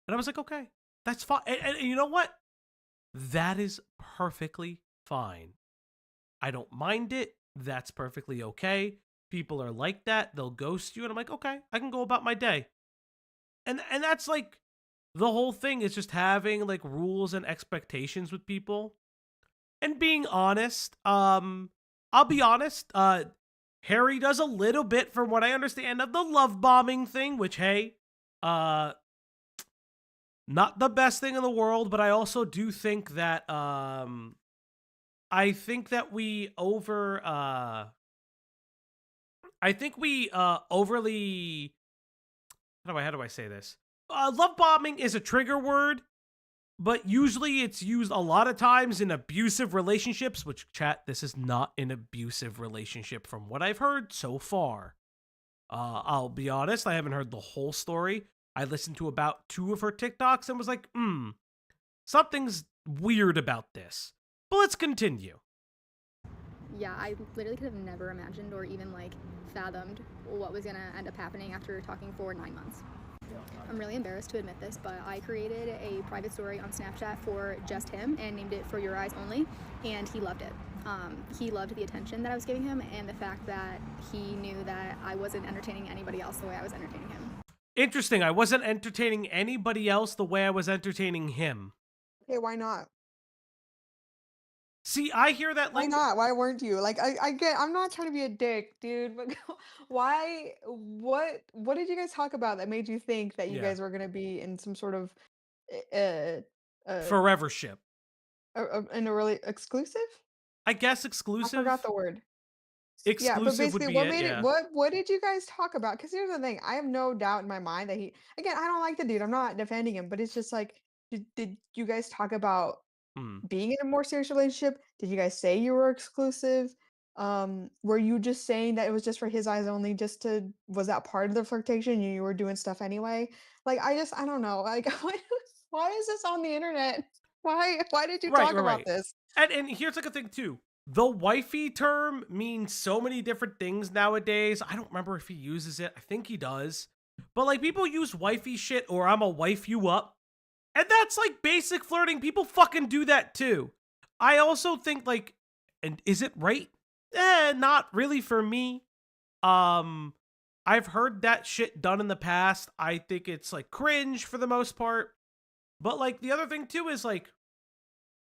And I was like, okay, that's fine. And you know what? That is perfectly fine. I don't mind it. That's perfectly okay. People are like that. They'll ghost you. And I'm like, okay, I can go about my day. And that's like the whole thing is just having like rules and expectations with people and being honest. I'll be honest. Harry does a little bit, from what I understand, of the love bombing thing, which, hey, not the best thing in the world, but I also do think that, I think that we overly, how do I say this? Love bombing is a trigger word, but usually it's used a lot of times in abusive relationships, which, chat, this is not an abusive relationship from what I've heard so far. I'll be honest, I haven't heard the whole story. I listened to about 2 of her TikToks and was like, something's weird about this. But let's continue. Yeah, I literally could have never imagined or even like fathomed what was gonna end up happening after talking for 9 months. I'm really embarrassed to admit this, but I created a private story on Snapchat for just him and named it For Your Eyes Only, and he loved it. He loved the attention that I was giving him and the fact that he knew that I wasn't entertaining anybody else the way I was entertaining him. Interesting. I wasn't entertaining anybody else the way I was entertaining him. Okay, why not? See, I hear that Why like not? Why weren't you? Like I get I'm not trying to be a dick, dude, but why what did you guys talk about that made you think that you Yeah. guys were gonna be in some sort of uh uh forever ship. in a really exclusive? I guess I exclusive. forgot the word. Yeah, but Exclusive would basically be what it, made yeah. it what did you guys talk about? Because here's the thing, I have no doubt in my mind that he again, I don't like the dude. I'm not defending him, but it's just like did you guys talk about being in a more serious relationship? Did you guys say you were exclusive? Were you just saying that it was just for his eyes only, just to was that part of the flirtation and you were doing stuff anyway? Like I don't know. Like why is this on the internet? Why did you talk about Right. this? And here's like a thing too. The wifey term means so many different things nowadays. I don't remember if he uses it. I think he does. But like people use wifey shit or I'm a wife you up. And that's like basic flirting. People fucking do that too. I also think like, and is it right? Not really for me. I've heard that shit done in the past. I think it's like cringe for the most part. But like the other thing too is like,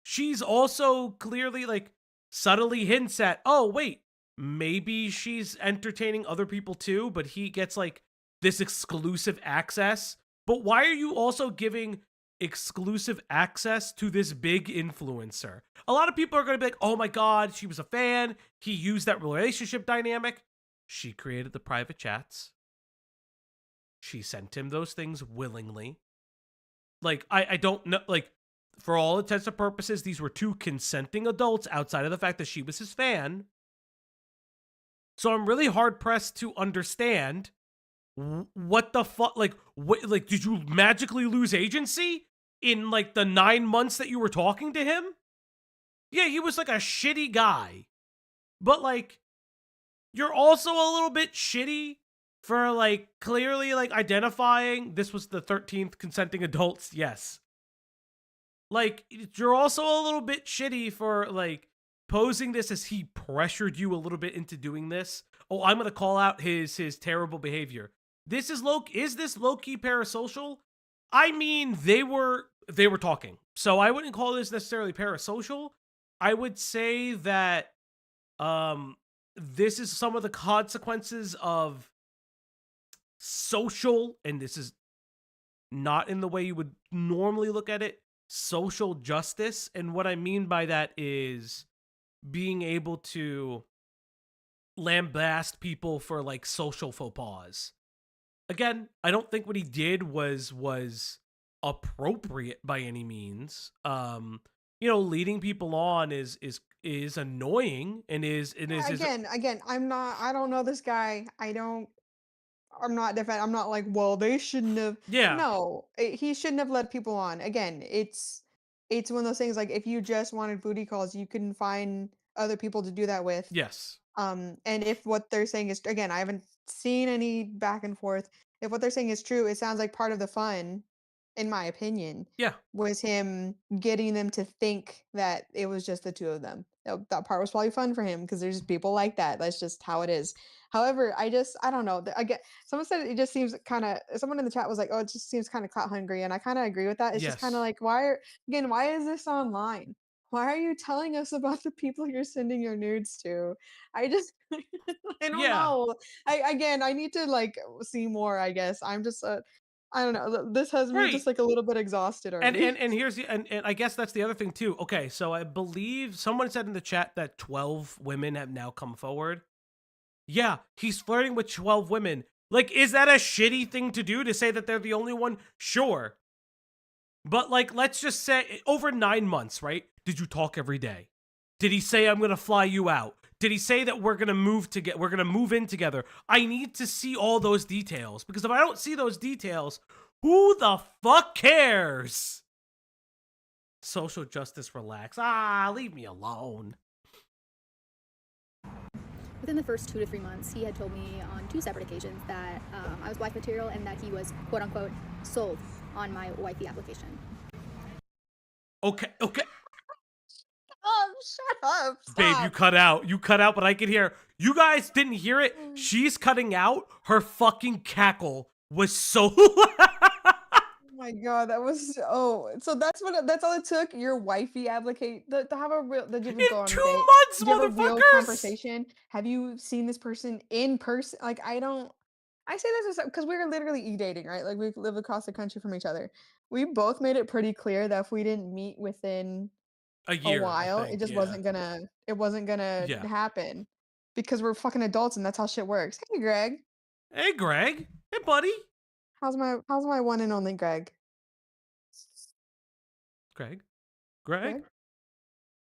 she's also clearly like subtly hints at, oh wait, maybe she's entertaining other people too, but he gets like this exclusive access. But why are you also giving exclusive access to this big influencer? A lot of people are going to be like, oh my God, she was a fan. He used that relationship dynamic. She created the private chats. She sent him those things willingly. Like, I don't know, like, for all intents and purposes, these were 2 consenting adults outside of the fact that she was his fan. So I'm really hard pressed to understand what the fuck, like, like, did you magically lose agency in like the 9 months that you were talking to him? Yeah, he was like a shitty guy, but like, you're also a little bit shitty for like clearly like identifying this was the 13th consenting adults. Yes. Like, you're also a little bit shitty for like posing this as he pressured you a little bit into doing this. Oh, I'm going to call out his terrible behavior. This is this low-key parasocial? I mean, they were talking. So I wouldn't call this necessarily parasocial. I would say that this is some of the consequences of social, and this is not in the way you would normally look at it, social justice. And what I mean by that is being able to lambast people for like social faux pas. Again, I don't think what he did was appropriate by any means. Leading people on is annoying and is Again, I don't know this guy. I'm not defend. I'm not like, well, they shouldn't have. yeah. No, he shouldn't have led people on. Again, it's one of those things like if you just wanted booty calls, you can find other people to do that with. Yes. And if what they're saying is, again, I haven't seen any back and forth. If what they're saying is true, it sounds like part of the fun, in my opinion, Yeah. was him getting them to think that it was just the two of them. That part was probably fun for him because there's people like that. That's just how it is. However, I don't know. I get someone said it just seems kind of. Someone in the chat was like, "Oh, it just seems kind of clout hungry," and I kind of agree with that. It's just kind of Yes. like, why is this online? Why are you telling us about the people you're sending your nudes to? I just I don't Yeah. know. I need to like see more, I guess. I'm just I don't know. This has me Right. just like a little bit exhausted And already. and here's the and I guess that's the other thing too. Okay, so I believe someone said in the chat that 12 women have now come forward. Yeah, he's flirting with 12 women. Like, is that a shitty thing to do to say that they're the only one? Sure. But like, let's just say over 9 months, right? Did you talk every day? Did he say, I'm going to fly you out? Did he say that we're going to move in together? I need to see all those details because if I don't see those details, who the fuck cares? Social justice, relax. Leave me alone. Within the first 2 to 3 months, he had told me on 2 separate occasions that I was wife material and that he was, quote unquote, sold on my wifey application. Okay. Oh, shut up. Stop. Babe, you cut out, but I could hear. You guys didn't hear it. She's cutting out. Her fucking cackle was so loud. Oh my god, that was so that's all it took. Your wifey applicate to have a real that you would In go on 2 a date. months, Did you have a real motherfuckers. conversation? Have you seen this person in person? Like I say this because we were literally e-dating, right? Like we live across the country from each other. We both made it pretty clear that if we didn't meet within A a year, while, I think. it just Yeah. wasn't gonna Yeah. happen because we're fucking adults and that's how shit works. Hey Greg. Hey, Greg. Hey, buddy. How's my one and only Greg? Greg, Greg?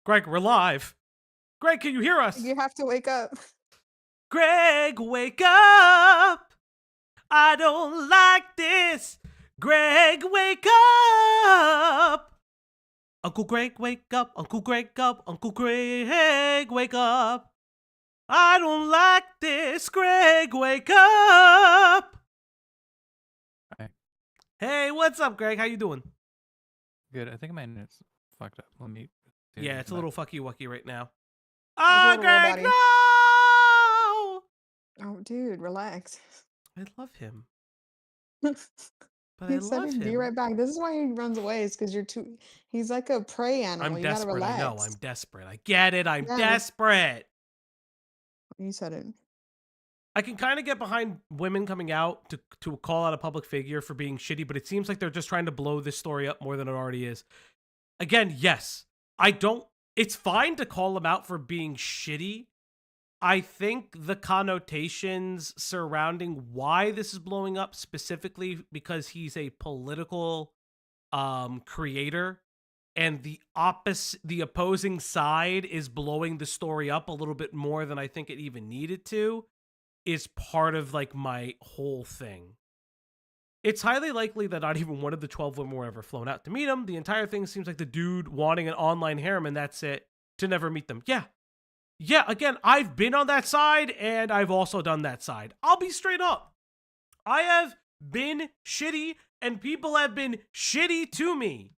we're live. Greg, can you hear us? You have to wake up. Greg, wake up. I don't like this. Greg, wake up. Uncle Greg, wake up. Uncle Greg, up. Uncle Greg, wake up. I don't like this. Greg, wake up. Hi. Hey, what's up, Greg? How you doing? Good. I think my internet's fucked up. Let me. see if Yeah, I it's a can little fucky wucky right now. a little Greg, robot-y. no! Oh, dude, relax. I love him. But He I said love he'd be him. right back. This is why he runs away, is because you're too. He's like a prey animal. I'm You gotta desperate. relax. I know. I'm desperate. I get it. I'm Yeah. desperate. You said it. I can kind of get behind women coming out to call out a public figure for being shitty, but it seems like they're just trying to blow this story up more than it already is. Again, yes, it's fine to call them out for being shitty. I think the connotations surrounding why this is blowing up, specifically because he's a political creator and the opposing side is blowing the story up a little bit more than I think it even needed to, is part of like my whole thing. It's highly likely that not even one of the 12 women were ever flown out to meet him. The entire thing seems like the dude wanting an online harem and that's it, to never meet them. Yeah, again, I've been on that side and I've also done that side. I'll be straight up. I have been shitty and people have been shitty to me.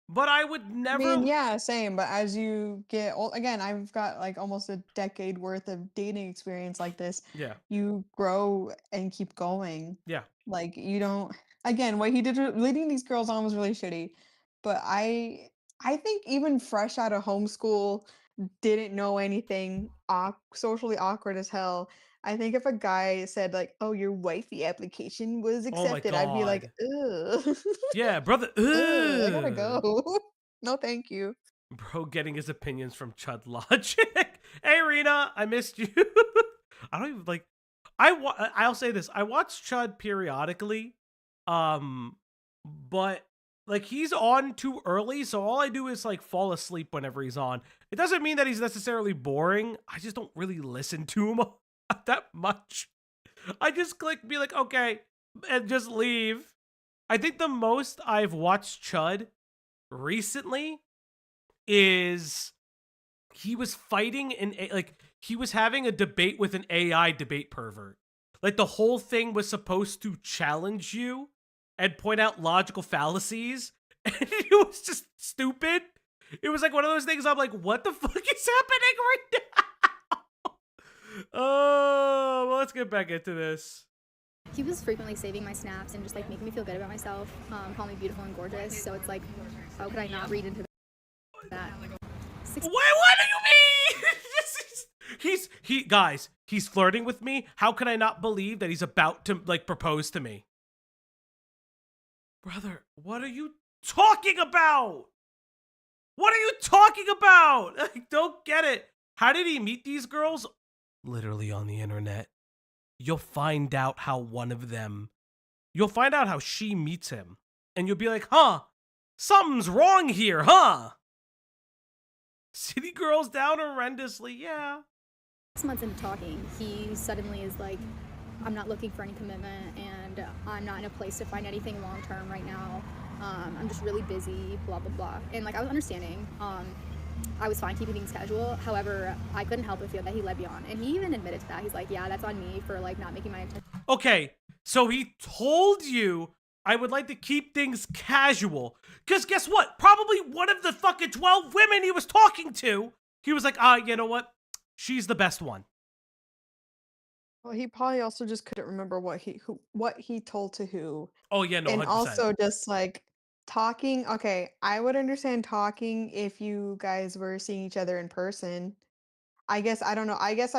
But I would never... I mean, yeah, same. But as you get old, again, I've got like almost a decade worth of dating experience like this. Yeah. You grow and keep going. Yeah. Like you don't. Again, what he did leading these girls on was really shitty. But I think even fresh out of homeschool, didn't know anything, socially awkward as hell. I think if a guy said like, "Oh, your wifey application was Oh my accepted," I'd be like, God. "Ugh." Yeah, brother. Ugh, I gotta go. No, thank you. Bro getting his opinions from Chud Logic. Hey, Rena, I missed you. I don't even like... I'll say this. I watch Chud periodically, but like he's on too early, so all I do is like fall asleep whenever he's on. It doesn't mean that he's necessarily boring. I just don't really listen to him that much. I just be like, okay, and just leave. I think the most I've watched Chud recently is he was fighting he was having a debate with an AI debate pervert. Like the whole thing was supposed to challenge you and point out logical fallacies, and it was just stupid. It was like one of those things I'm like, what the fuck is happening right now? Oh, well, let's get back into this. He was frequently saving my snaps and just like making me feel good about myself, call me beautiful and gorgeous. So it's like, how could I not read into that? Wait, what do you mean? Guys, he's flirting with me. How can I not believe that he's about to like propose to me? Brother, what are you talking about? What are you talking about? I don't get it. How did he meet these girls? Literally on the internet. You'll find out how you'll find out how she meets him. And you'll be like, huh, something's wrong here, huh? City girls down horrendously, yeah. 6 months into talking, he suddenly is like, I'm not looking for any commitment and I'm not in a place to find anything long term right now. I'm just really busy, blah, blah, blah. And like, I was understanding. I was fine keeping things casual. However, I couldn't help but feel that he led me on. And he even admitted to that. He's like, yeah, that's on me for like not making my intention. Okay, so he told you I would like to keep things casual. Because guess what? Probably one of the fucking 12 women he was talking to, he was like, you know what? She's the best one. Well, he probably also just couldn't remember what he told to who. Oh, yeah, no, And 100%. also just like talking. Okay, I would understand talking if you guys were seeing each other in person. I guess I don't know. I guess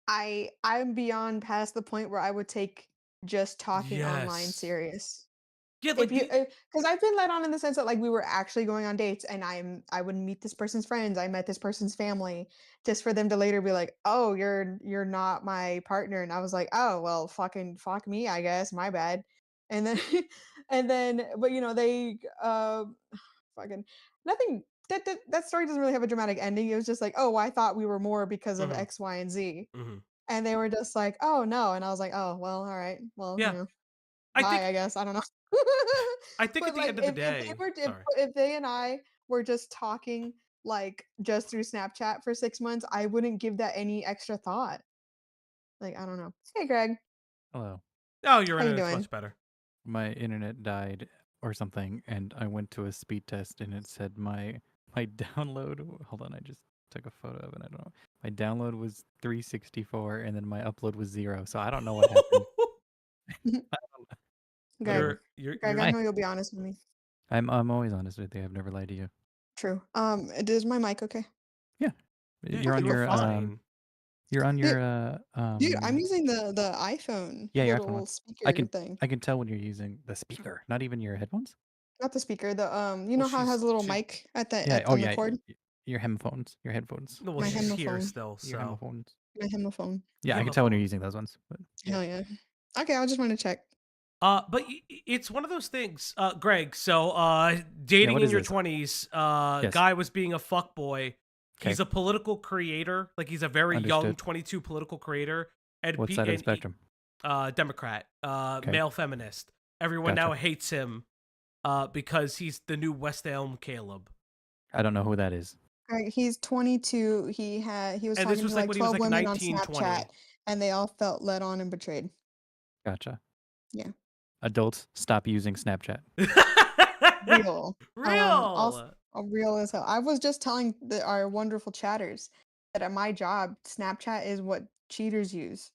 I'm beyond past the point where I would take just talking online Yes. serious. Yeah, If like, you, because I've been let on in the sense that like we were actually going on dates, and I would meet this person's friends. I met this person's family, just for them to later be like, "Oh, you're not my partner," and I was like, "Oh, well, fucking fuck me, I guess. My bad." And then, but they fucking nothing. That story doesn't really have a dramatic ending. It was just like, "Oh, well, I thought we were more because of Mhm. X, Y, and Z," Mhm. and they were just like, "Oh no," and I was like, "Oh, well, all right, well, Yeah. I bye, think I guess. I don't know." I think at But the like end of the if they day, were sorry. if they and I were just talking like just through Snapchat for 6 months, I wouldn't give that any extra thought. Like, I don't know. Hey Greg, Hello. Oh, your how you internet's doing? much better. My internet died or something, and I went to a speed test, and it said my download. Hold on, I just took a photo of it. I don't know. My download was 364, and then my upload was 0. So I don't know what happened. Greg, Greg, I You're Hi. know you'll be honest with me. I'm always honest with you. I've never lied to you. True. Is my mic okay? Yeah. yeah, You're on you were your fine. You're on Dude, your dude, I'm using the iPhone yeah, your iPhone little one. speaker thing. I can tell when you're using the speaker, not even your headphones. Not the speaker, the you Well, know how it has a little mic at the Yeah. Oh on the yeah. cord? Your headphones. Your headphones. No, well, My she's here hemophone. still, Your so. headphones. My hemophone. Yeah, I can tell when you're Hemophone. using those ones. But Hell yeah. Okay, I just wanted to check. But it's one of those things, Greg. So, dating what in is your this? 20s, Yes. guy was being a fuckboy. He's Okay. a political creator. Like, he's a very young Understood. 22 political creator. And What side of the spectrum? Democrat, Okay. male feminist. Everyone now Gotcha. hates him, because he's the new West Elm Caleb. I don't know who that is. Right, he's 22. He was And this talking was to like like when he was 12 like women on 19, 20. Snapchat, and they all felt led on and betrayed. Gotcha. Yeah. Adults, stop using Snapchat. Real. Real. Real as hell. I was just telling our wonderful chatters that at my job, Snapchat is what cheaters use.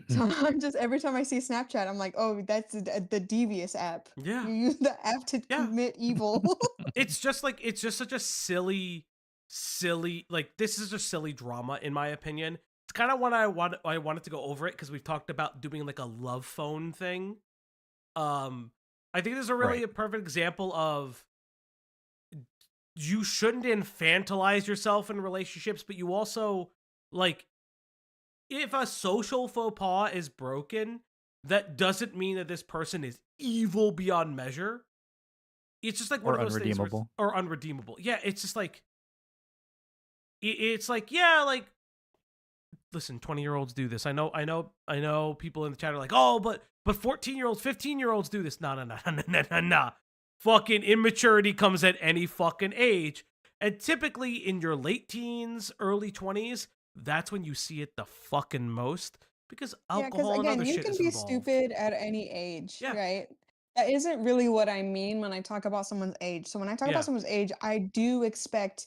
So I'm just every time I see Snapchat, I'm like, oh, that's the devious app. Yeah. You use the app to Yeah. commit evil. It's just such a silly, like, this is a silly drama, in my opinion. It's kind of when I wanted to go over it, because we've talked about doing like a love phone thing. I think this is a really Right. a perfect example of you shouldn't infantilize yourself in relationships, but you also, like, if a social faux pas is broken, that doesn't mean that this person is evil beyond measure. It's just like one Or of those things where unredeemable. or unredeemable. Yeah, it's just like it's like, yeah, like listen, 20-year-olds do this. I know people in the chat are like, "Oh, but 14-year-olds, 15-year-olds do this." No. Fucking immaturity comes at any fucking age. And typically in your late teens, early 20s, that's when you see it the fucking most because Yeah, because alcohol and again, other you shit can is be involved. stupid at any age, Yeah. right? That isn't really what I mean when I talk about someone's age. So when I talk Yeah. about someone's age, I do expect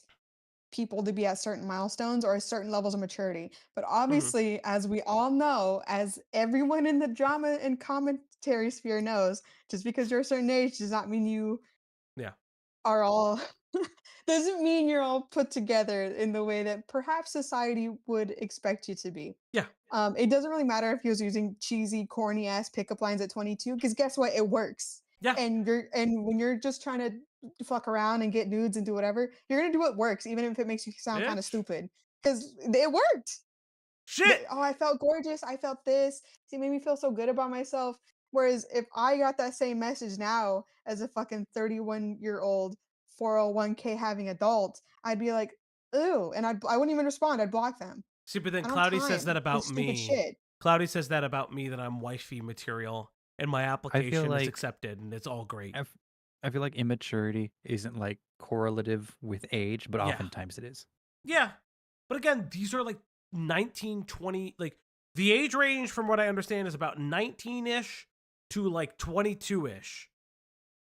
people to be at certain milestones or certain levels of maturity. But obviously, as we all know, as everyone in the drama and commentary sphere knows, just because you're a certain age does not mean you Yeah. are all doesn't mean you're all put together in the way that perhaps society would expect you to be. Yeah. It doesn't really matter if he was using cheesy, corny ass pickup lines at 22, because guess what? It works. Yeah. And when you're just trying to fuck around and get nudes and do whatever, you're gonna do what works, even if it makes you sound kind of Bitch. stupid. Because it worked. Shit. Oh, I felt gorgeous. I felt this. See, it made me feel so good about myself. Whereas if I got that same message now as a fucking 31-year-old 401k having adult, I'd be like, ooh, and I wouldn't even respond. I'd block them. See, but then I don't have Cloudy says that time for about stupid me. shit. Cloudy says that about me, that I'm wifey material and my I feel application is like accepted and it's all great. I feel like immaturity isn't like correlative with age, but Yeah. oftentimes it is. Yeah. But again, these are like 19, 20, like the age range from what I understand is about 19-ish to like 22-ish.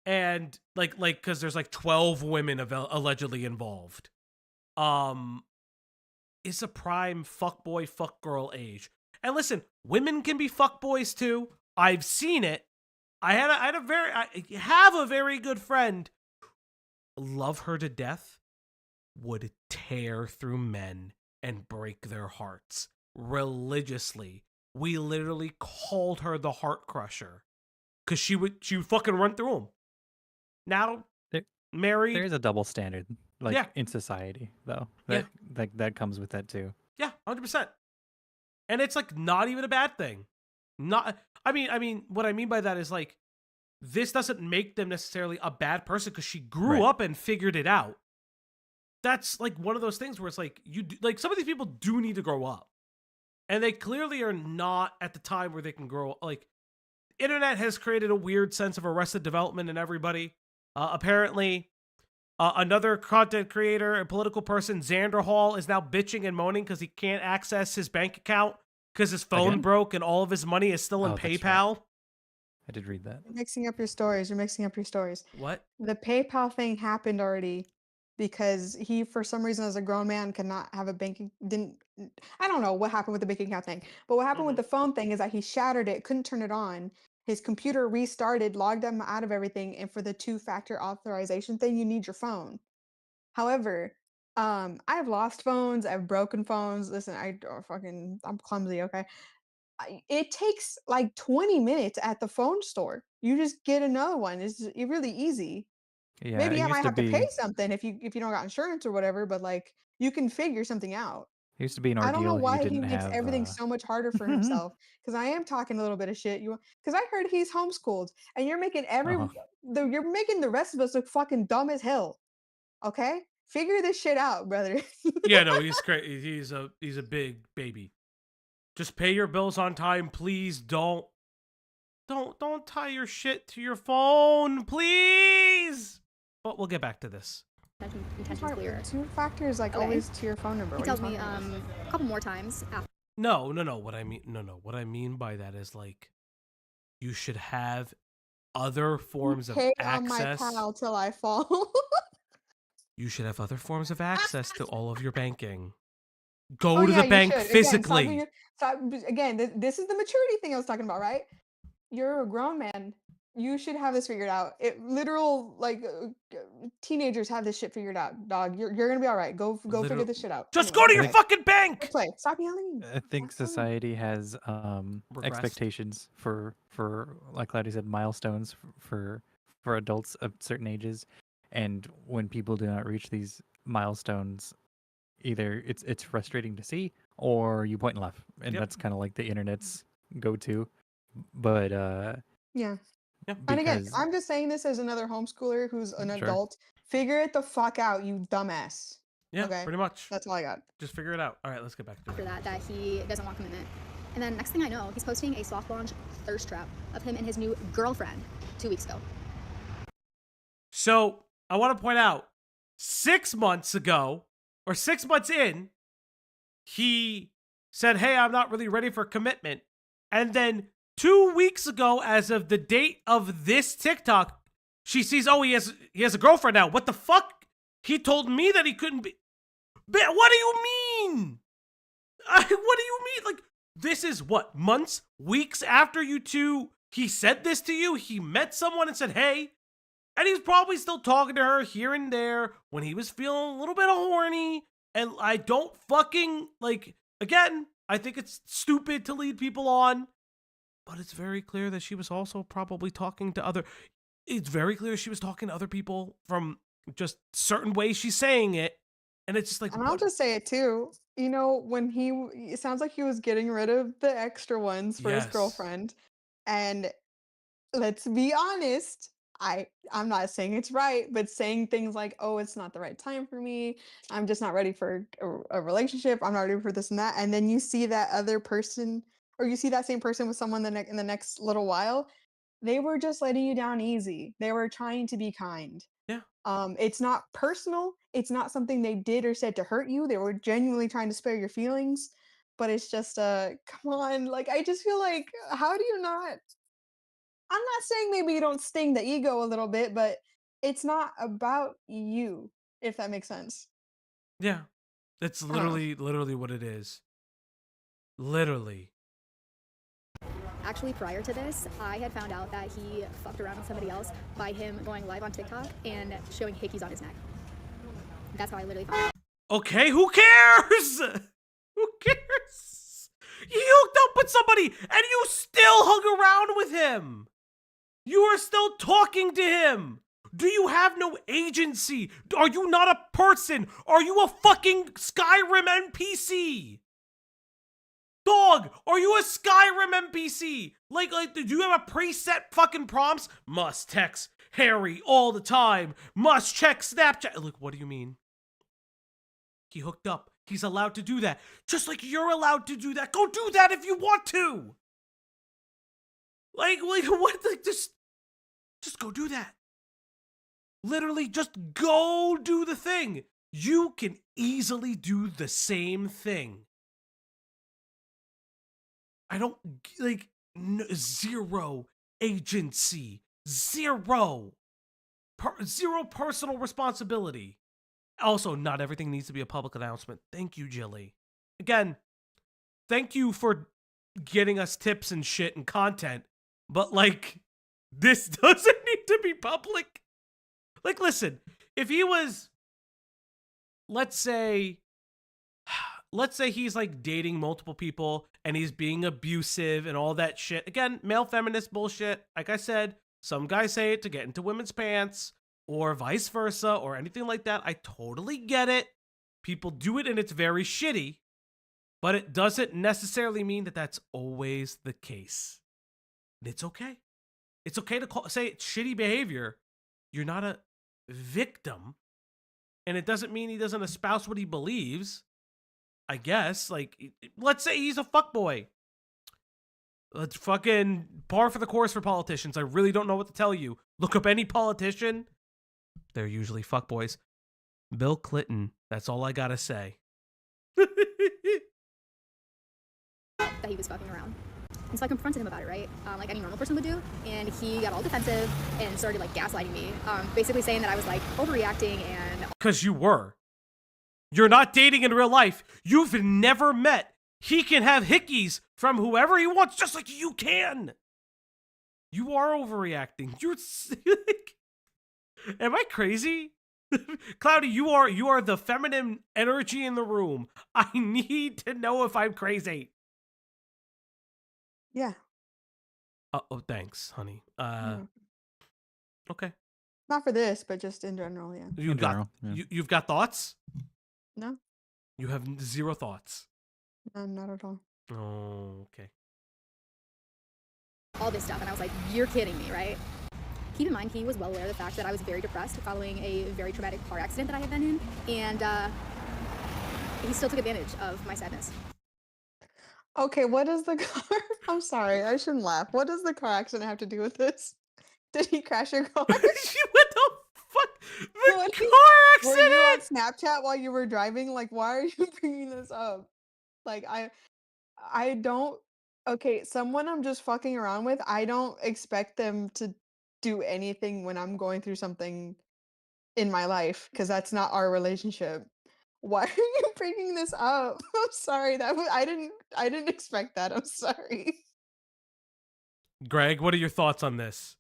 And like cuz there's like 12 women allegedly involved. It's a prime fuckboy fuckgirl age. And listen, women can be fuckboys too. I've seen it. I have a very good friend. Love her to death. Would tear through men and break their hearts religiously. We literally called her the heart crusher because she would fucking run through them. Now, married. There is a double standard, like Yeah. in society, though. Yeah. That comes with that too. Yeah, 100%. And it's like not even a bad thing. I mean, what I mean by that is like, this doesn't make them necessarily a bad person because she grew Right. up and figured it out. That's like one of those things where it's like, like some of these people do need to grow up. And they clearly are not at the time where they can grow. Like, internet has created a weird sense of arrested development in everybody. Apparently, another content creator and political person, Xander Hall, is now bitching and moaning because he can't access his bank account because his phone Again? broke and all of his money is still in Oh, that's right. PayPal. I did read that. You're mixing up your stories. You're mixing up your stories. What? The PayPal thing happened already because he, for some reason, as a grown man, could not have a banking. I don't know what happened with the banking account thing, but what happened with the phone thing is that he shattered it, couldn't turn it on. His computer restarted, logged him out of everything, and for the two-factor authorization thing, you need your phone. However, I've lost phones, I've broken phones. Listen, I'm clumsy, okay? It takes like 20 minutes at the phone store. You just get another one. It's really easy. Yeah, Maybe it I used might to have to be pay something if you don't got insurance or whatever, but like you can figure something out. it used to be an I don't know ordeal if you why he didn't makes have everything so much harder for himself. Because I am talking a little bit of shit. Because I heard he's homeschooled, and you're making you're making the rest of us look fucking dumb as hell. Okay, figure this shit out, brother. Yeah, no, he's great. He's a big baby. Just pay your bills on time, please. Don't tie your shit to your phone, please. But we'll get back to this. Intention clear. Two factors like Okay. always to your phone number. He What are you tells me talking about? a couple more times after. No. What I mean by that is like, you should have other forms of Pay access. on my pal till I fall. You should have other forms of access to all of your banking. Go Oh, to yeah, the you bank should. physically. Again, this is the maturity thing I was talking about, right? You're a grown man. You should have this figured out. Teenagers have this shit figured out, dog. You're gonna be all right. Go figure this shit out. Just Anyway, go to your Like- fucking bank. play. Stop yelling. I think society has Regressed. expectations for like Claudia said, milestones for adults of certain ages, and when people do not reach these milestones, either it's frustrating to see, or you point and laugh, and Yep. that's kind of like the internet's go-to. But Yeah. Yeah. And again, because I'm just saying this as another homeschooler who's an Sure. adult. Figure it the fuck out, you dumbass. Yeah, Okay. pretty much. That's all I got. Just figure it out. All right, let's get back to after it. that he doesn't want commitment. And then next thing I know, he's posting a soft launch thirst trap of him and his new girlfriend 2 weeks ago. So I want to point out 6 months ago, or 6 months in, he said, hey, I'm not really ready for commitment. And then 2 weeks ago, as of the date of this TikTok, she sees, oh, he has a girlfriend now. What the fuck? He told me that he couldn't be. But what do you mean? What do you mean? Like, this is what, months, weeks after you two, he said this to you? He met someone and said, hey. And he's probably still talking to her here and there when he was feeling a little bit horny. And I don't fucking, like, again, I think it's stupid to lead people on. But it's very clear that she was also probably talking to other... It's very clear she was talking to other people from just certain ways she's saying it. And it's just like... And I'll just say it too. You know, when it sounds like he was getting rid of the extra ones for his Yes. girlfriend. And let's be honest, I'm not saying it's right, but saying things like, oh, it's not the right time for me. I'm just not ready for a relationship. I'm not ready for this and that. And then you see that other person, or you see that same person with someone in the next little while. They were just letting you down easy. They were trying to be kind. Yeah. It's not personal. It's not something they did or said to hurt you. They were genuinely trying to spare your feelings. But it's just, come on. Like, I just feel like, how do you not? I'm not saying maybe you don't sting the ego a little bit, but it's not about you, if that makes sense. Yeah. That's literally what it is. Literally. Actually, prior to this, I had found out that he fucked around with somebody else by him going live on TikTok and showing hickeys on his neck. That's how I literally found out. Okay, who cares? Who cares? He hooked up with somebody and you still hung around with him. You are still talking to him. Do you have no agency? Are you not a person? Are you a fucking Skyrim NPC? Dog, are you a Skyrim NPC? Like, do you have a preset fucking prompts? Must text Harry all the time. Must check Snapchat. Like, what do you mean? He hooked up. He's allowed to do that. Just like you're allowed to do that. Go do that if you want to. Like what? Like, just go do that. Literally, just go do the thing. You can easily do the same thing. I don't, like, zero agency. Zero personal responsibility. Also, not everything needs to be a public announcement. Thank you, Jilly. Again, thank you for getting us tips and shit and content. But, like, this doesn't need to be public. Like, listen, if he was, let's say he's, like, dating multiple people and he's being abusive and all that shit. Again, male feminist bullshit. Like I said, some guys say it to get into women's pants or vice versa or anything like that. I totally get it. People do it and it's very shitty. But it doesn't necessarily mean that that's always the case. And it's okay. It's okay to say it's shitty behavior. You're not a victim. And it doesn't mean he doesn't espouse what he believes. I guess, like, let's say he's a fuckboy. Let's fucking par for the course for politicians. I really don't know what to tell you. Look up any politician. They're usually fuckboys. Bill Clinton. That's all I gotta say. That he was fucking around. And so I confronted him about it, right? Like any normal person would do. And he got all defensive and started like gaslighting me. Basically saying that I was like overreacting and... Because you were. You're not dating in real life. You've never met. He can have hickeys from whoever he wants, just like you can. You are overreacting. You're like, am I crazy? Cloudy, you are the feminine energy in the room. I need to know if I'm crazy. Yeah. Oh, thanks, honey. Okay. Not for this, but just in general, yeah. You've got thoughts? No. You have zero thoughts. No, not at all. Oh, okay. all this stuff. And I was like, you're kidding me, right? Keep in mind, he was well aware of the fact that I was very depressed following a very traumatic car accident that I had been in. And he still took advantage of my sadness. Okay, what does the car? I'm sorry, I shouldn't laugh. What does the car accident have to do with this? Did he crash your car? What the fuck? The What car Were you on accident? Snapchat while you were driving? Like, why are you bringing this up? Like, I don't. Okay, someone I'm just fucking around with, I don't expect them to do anything when I'm going through something in my life because that's not our relationship. Why are you bringing this up? I'm sorry. I didn't expect that. I'm sorry. Greg, what are your thoughts on this?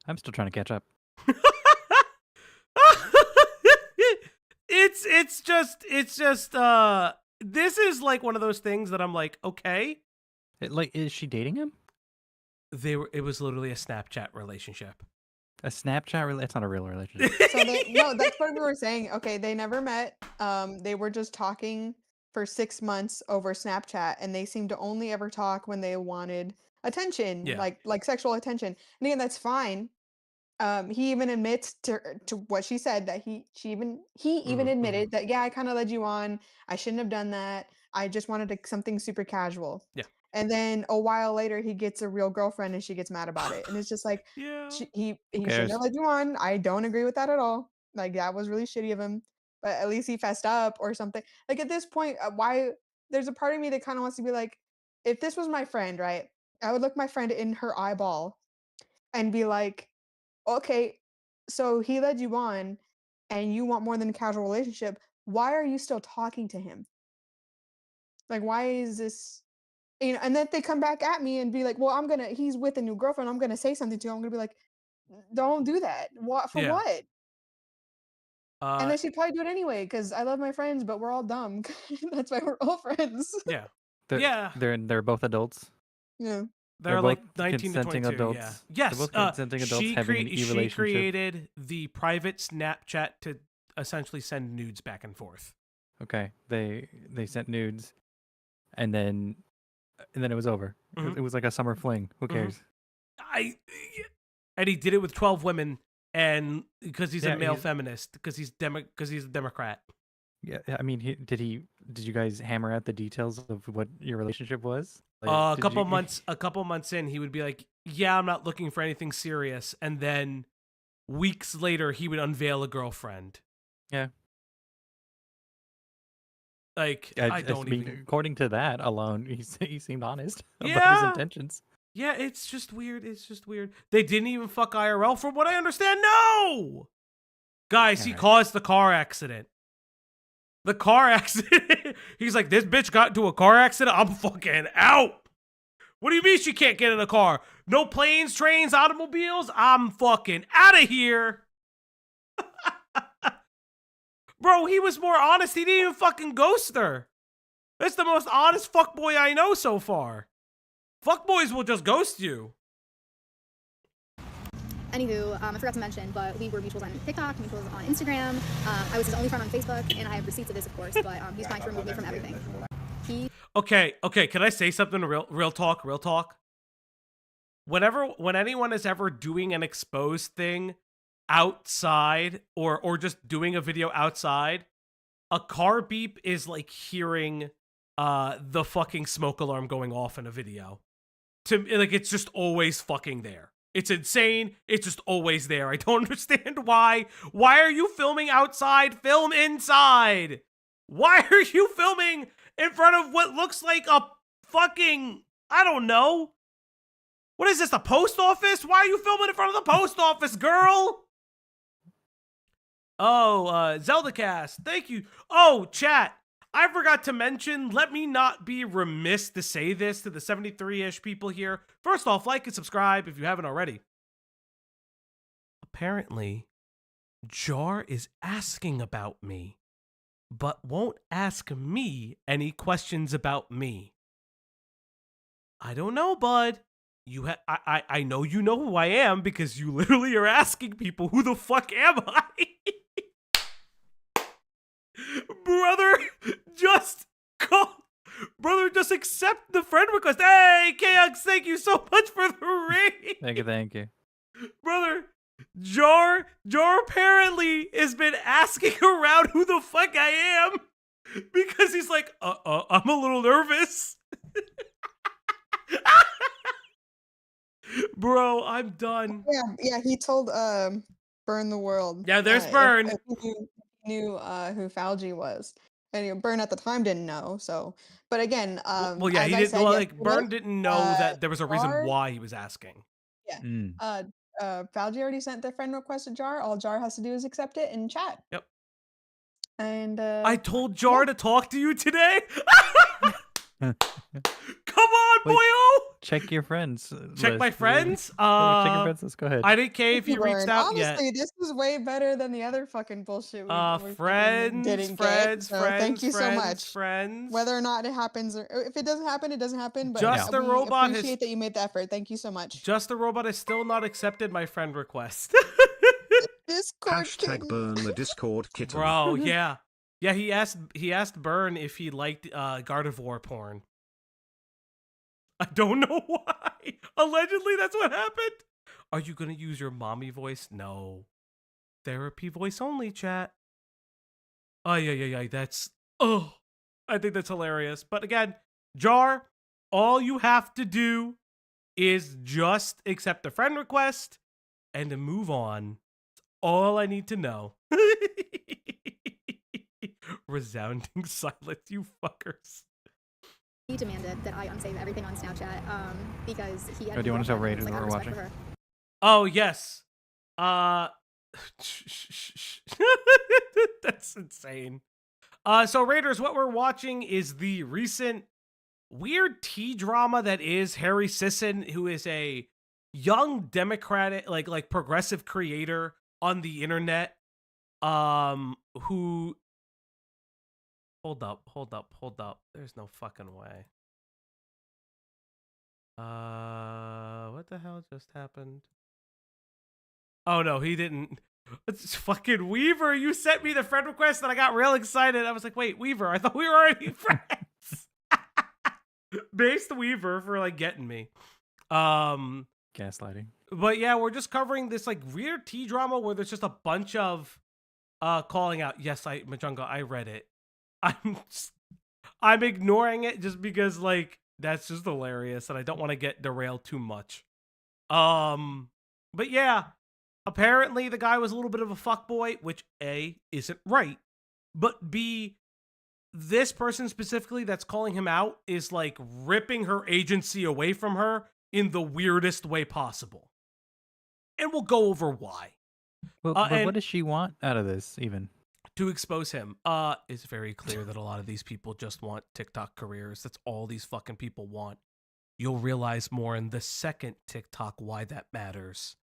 I'm still trying to catch up. It's just this is like one of those things that I'm like, okay. Is she dating him? It was literally a Snapchat relationship. A Snapchat? It's not a real relationship. So no, that's what we were saying. Okay, they never met. They were just talking for 6 months over Snapchat, and they seemed to only ever talk when they wanted attention, Yeah. like sexual attention. And again, that's fine. He even admits to what she said that he even admitted that, yeah, I kind of led you on. I shouldn't have done that. I just wanted something super casual. Yeah. And then a while later, he gets a real girlfriend, and she gets mad about it. And it's just like, Yeah. he shouldn't cares? have led you on. I don't agree with that at all. Like, that was really shitty of him. But at least he fessed up or something. Like, at this point, why? There's a part of me that kind of wants to be like, if this was my friend, right? I would look my friend in her eyeball and be like, okay, so he led you on and you want more than a casual relationship. Why are you still talking to him? Like, why is this? And then they come back at me and be like, well, he's with a new girlfriend. I'm going to say something to him. I'm going to be like, don't do that. What? For Yeah. what? And then she'd probably do it anyway because I love my friends, but we're all dumb. That's why we're all friends. Yeah. Yeah. They're both adults. Yeah. They're both like 19 to consenting 22. adults. Yeah. They're Yes. both consenting adults having an She relationship. created the private Snapchat to essentially send nudes back and forth. Okay, they sent nudes, and then it was over. Mhm. It was like a summer fling. Who cares? And he did it with 12 women, and because he's a male he's- feminist, because he's a Democrat. Yeah, I mean, did you guys hammer out the details of what your relationship was? A couple months in, he would be like, "Yeah, I'm not looking for anything serious," and then weeks later, he would unveil a girlfriend. Yeah. Like, I don't even. According to that alone, he seemed honest about his Yeah. intentions. Yeah, it's just weird. It's just weird. They didn't even fuck IRL, from what I understand. No, guys, he Alright. caused the car accident. The car accident. He's like, this bitch got into a car accident. I'm fucking out. What do you mean she can't get in a car? No planes, trains, automobiles? I'm fucking out of here. Bro, he was more honest. He didn't even fucking ghost her. That's the most honest fuckboy I know so far. Fuckboys will just ghost you. Anywho, I forgot to mention, but we were mutuals on TikTok, mutuals on Instagram. I was his only friend on Facebook, and I have receipts of this, of course, but he's trying to remove me from everything. Okay, can I say something real talk? When anyone is ever doing an exposed thing outside or just doing a video outside, a car beep is like hearing the fucking smoke alarm going off in a video. It's just always fucking there. It's insane. It's just always there. I don't understand why. Why are you filming outside? Film inside. Why are you filming in front of what looks like a fucking, I don't know. What is this, the post office? Why are you filming in front of the post office, girl? Oh, ZeldaCast, thank you. Oh, chat, I forgot to mention, let me not be remiss to say this to the 73-ish people here. First off, like and subscribe if you haven't already. Apparently, Jar is asking about me, but won't ask me any questions about me. I don't know, bud. I know you know who I am because you literally are asking people, who the fuck am I? Brother, just accept the friend request. Hey, Kx, thank you so much for the ring. Thank you. Brother, Jar apparently has been asking around who the fuck I am because he's like, I'm a little nervous. Bro, I'm done. Yeah, he told Burn the World. Yeah, there's Burn. If he knew who Falgi was. And Burn at the time didn't know, so but again, Well, yeah, as he I didn't. said Well, like yesterday, Burn didn't know that there was a reason Jar- why he was asking. Yeah. Mm. Falgi already sent the friend request to Jar. All Jar has to do is accept it and chat. Yep. And I told Jar to talk to you today. Come on, Wait, boyo. Check your friends. Check my list. friends. Yeah, check your friends list. Go ahead. I didn't care if you reached out yet. Honestly, this is way better than the other fucking bullshit we Friends, didn't friends, get. So friends, thank you so friends, much. friends. Whether or not it happens, or if it doesn't happen, it doesn't happen. But Just the we robot has- appreciate that you made the effort. Thank you so much. Just the robot has still not accepted my friend request. Discord Hashtag kitten. burn the Discord kitten. Bro, yeah. Yeah, he asked Burn if he liked Gardevoir porn. I don't know why. Allegedly, that's what happened. Are you gonna use your mommy voice? No. Therapy voice only, chat. Oh, yeah. That's... Oh, I think that's hilarious. But again, Jar, all you have to do is just accept the friend request and to move on. That's all I need to know. Resounding silence, you fuckers. He demanded that I unsave everything on Snapchat because he had. Oh, do you want to tell girlfriend, Raiders like, what out we're of respect watching? for her. Oh, yes. That's insane. So Raiders, what we're watching is the recent weird tea drama that is Harry Sison, who is a young democratic, like progressive creator on the internet. Who... Hold up. There's no fucking way. What the hell just happened? Oh no, he didn't. It's fucking Weaver. You sent me the friend request and I got real excited. I was like, wait, Weaver, I thought we were already friends. Based Weaver for like getting me. Gaslighting. But yeah, we're just covering this like weird tea drama where there's just a bunch of calling out. Yes, Majunga, I read it. I'm ignoring it just because like that's just hilarious and I don't want to get derailed too much. But yeah, apparently the guy was a little bit of a fuckboy, which A, isn't right, but B, this person specifically that's calling him out is like ripping her agency away from her in the weirdest way possible. And we'll go over why. Well, but what does she want out of this even? To expose him. It's very clear that a lot of these people just want TikTok careers. That's all these fucking people want. You'll realize more in the second TikTok why that matters.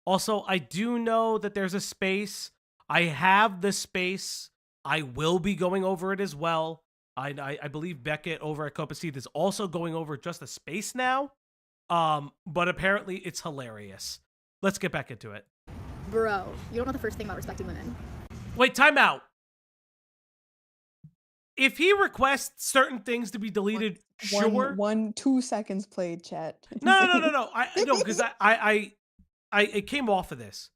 Also, I do know that there's a space. I have the space. I will be going over it as well. I believe Beckett over at Copaceed is also going over just the space now. But apparently it's hilarious. Let's get back into it. Bro, you don't know the first thing about respecting women. Wait, time out. If he requests certain things to be deleted, sure. 2 seconds played, chat. No. I no, because I it came off of this.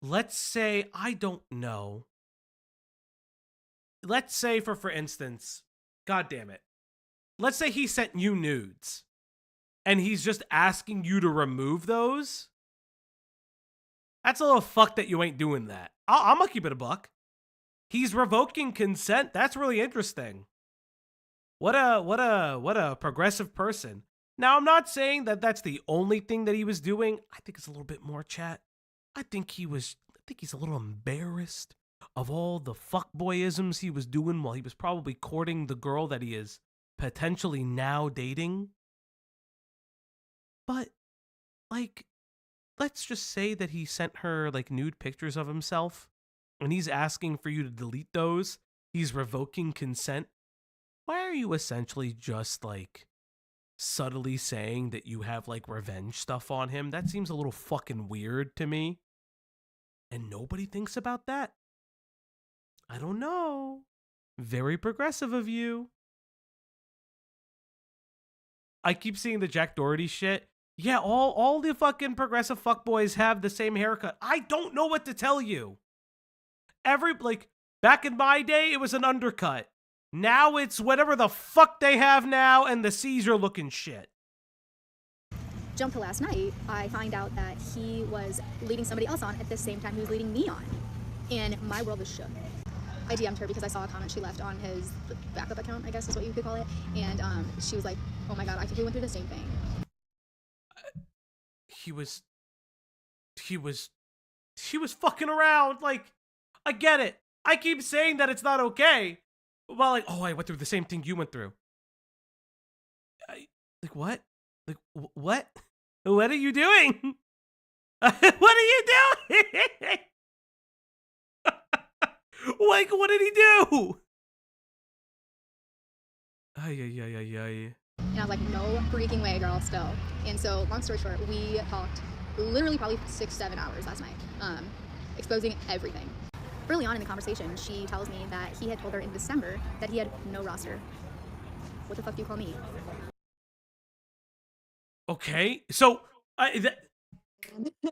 Let's say I don't know. Let's say for instance, God damn it. Let's say he sent you nudes, and he's just asking you to remove those. That's a little fuck that you ain't doing that. I'm gonna keep it a buck. He's revoking consent. That's really interesting. What a progressive person. Now, I'm not saying that that's the only thing that he was doing. I think it's a little bit more, chat. I think he's a little embarrassed of all the fuckboyisms he was doing while he was probably courting the girl that he is potentially now dating. But, like, let's just say that he sent her, like, nude pictures of himself, and he's asking for you to delete those. He's revoking consent. Why are you essentially just, like, subtly saying that you have, like, revenge stuff on him? That seems a little fucking weird to me. And nobody thinks about that. I don't know. Very progressive of you. I keep seeing the Jack Doherty shit. Yeah, all the fucking progressive fuckboys have the same haircut. I don't know what to tell you. Back in my day, it was an undercut. Now it's whatever the fuck they have now, and the Caesar looking shit. Jump to last night, I find out that he was leading somebody else on at the same time he was leading me on. And my world was shook. I DM'd her because I saw a comment she left on his backup account, I guess is what you could call it. And she was like, oh my God, I think we went through the same thing. He was fucking around. Like, I get it. I keep saying that it's not okay. Well, like, oh, I went through the same thing you went through. Like, what? Like, what? What are you doing? What are you doing? Like, what did he do? Ay. And I was like, no freaking way, girl, still. And so, long story short, we talked literally probably 6-7 hours last night, exposing everything. Early on in the conversation, she tells me that he had told her in December that he had no roster. What the fuck do you call me? Okay, so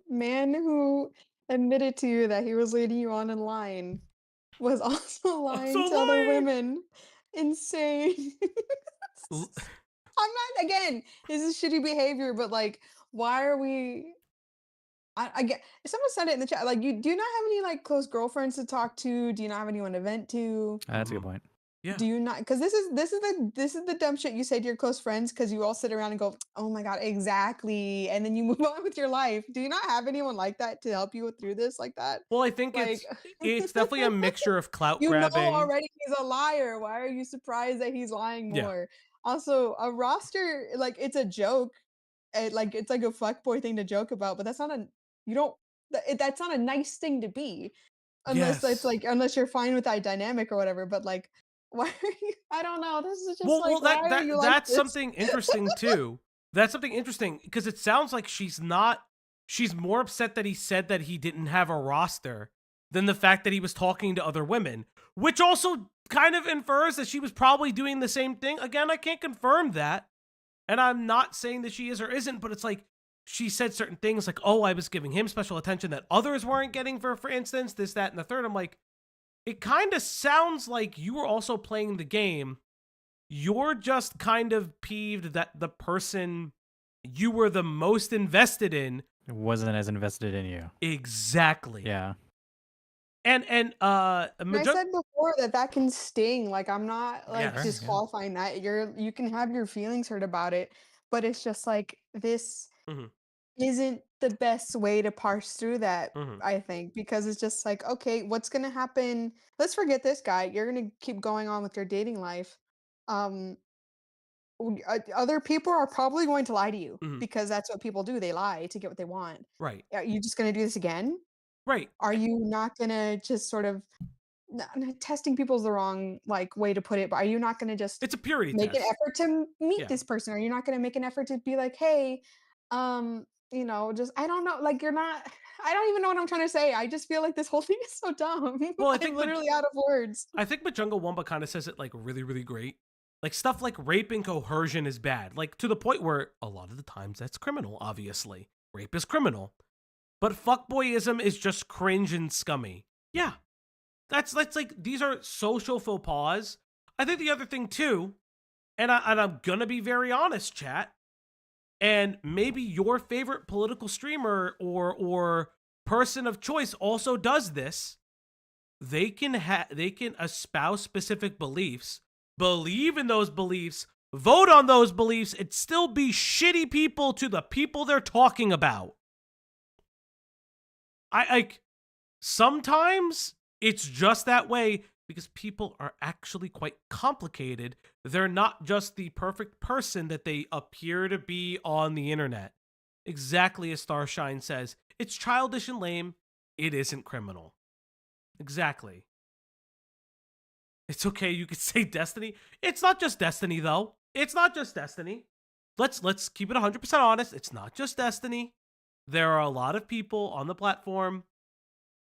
Man who admitted to you that he was leading you on in line was also lying to other women. Insane. I'm not, again, this is shitty behavior, but like, why are we... I get, someone said it in the chat, like, do you not have any like close girlfriends to talk to? Do you not have anyone to vent to? That's a good point. Yeah. Do you not? Because this is the dumb shit you say to your close friends, because you all sit around and go, oh my God, exactly, and then you move on with your life. Do you not have anyone like that to help you through this like that? Well, I think Like, it's definitely a mixture of clout you grabbing. know already he's a liar. Why are you surprised that he's lying more? Also, a roster, like, it's a joke. Like, it's like a fuckboy thing to joke about, but that's not that's not a nice thing to be. Unless it's like, unless you're fine with that dynamic or whatever, but like, why are you, I don't know. This is just why are you like that's this? something interesting too. That's something interesting because it sounds like she's more upset that he said that he didn't have a roster than the fact that he was talking to other women, which also kind of infers that she was probably doing the same thing. Again, I can't confirm that, and I'm not saying that she is or isn't, but it's like, she said certain things like, oh, I was giving him special attention that others weren't getting, for instance, this, that, and the third. I'm like, it kind of sounds like you were also playing the game. You're just kind of peeved that the person you were the most invested in wasn't as invested in you. Exactly. Yeah. And I said before that can sting. Like, I'm not like disqualifying that. You can have your feelings hurt about it, but it's just like, this isn't the best way to parse through that, I think, because it's just like, okay, what's gonna happen? Let's forget this guy. You're gonna keep going on with your dating life. Other people are probably going to lie to you because that's what people do. They lie to get what they want. Right. Are you just gonna do this again? Right. Are you not gonna just sort of... testing people's the wrong like way to put it, but are you not gonna just... It's a purity make test. an effort to meet this person? Are you not gonna make an effort to be like, hey, you know, just, I don't know, like, you're not... I don't even know what I'm trying to say. I just feel like this whole thing is so dumb. Well, I think I'm literally out of words. I think Majunga Wumba kind of says it like really, really great. Like, stuff like rape and coercion is bad. Like, to the point where a lot of the times that's criminal, obviously. Rape is criminal. But fuckboyism is just cringe and scummy. Yeah. That's like, these are social faux pas. I think the other thing too, and I'm gonna be very honest, chat, and maybe your favorite political streamer or person of choice also does this. They can espouse specific beliefs, believe in those beliefs, vote on those beliefs, and still be shitty people to the people they're talking about. Sometimes it's just that way because people are actually quite complicated. They're not just the perfect person that they appear to be on the internet. Exactly as Starshine says, it's childish and lame. It isn't criminal. Exactly. It's okay, you could say Destiny. It's not just Destiny, though. It's not just Destiny. Let's keep it 100% honest. It's not just Destiny. There are a lot of people on the platform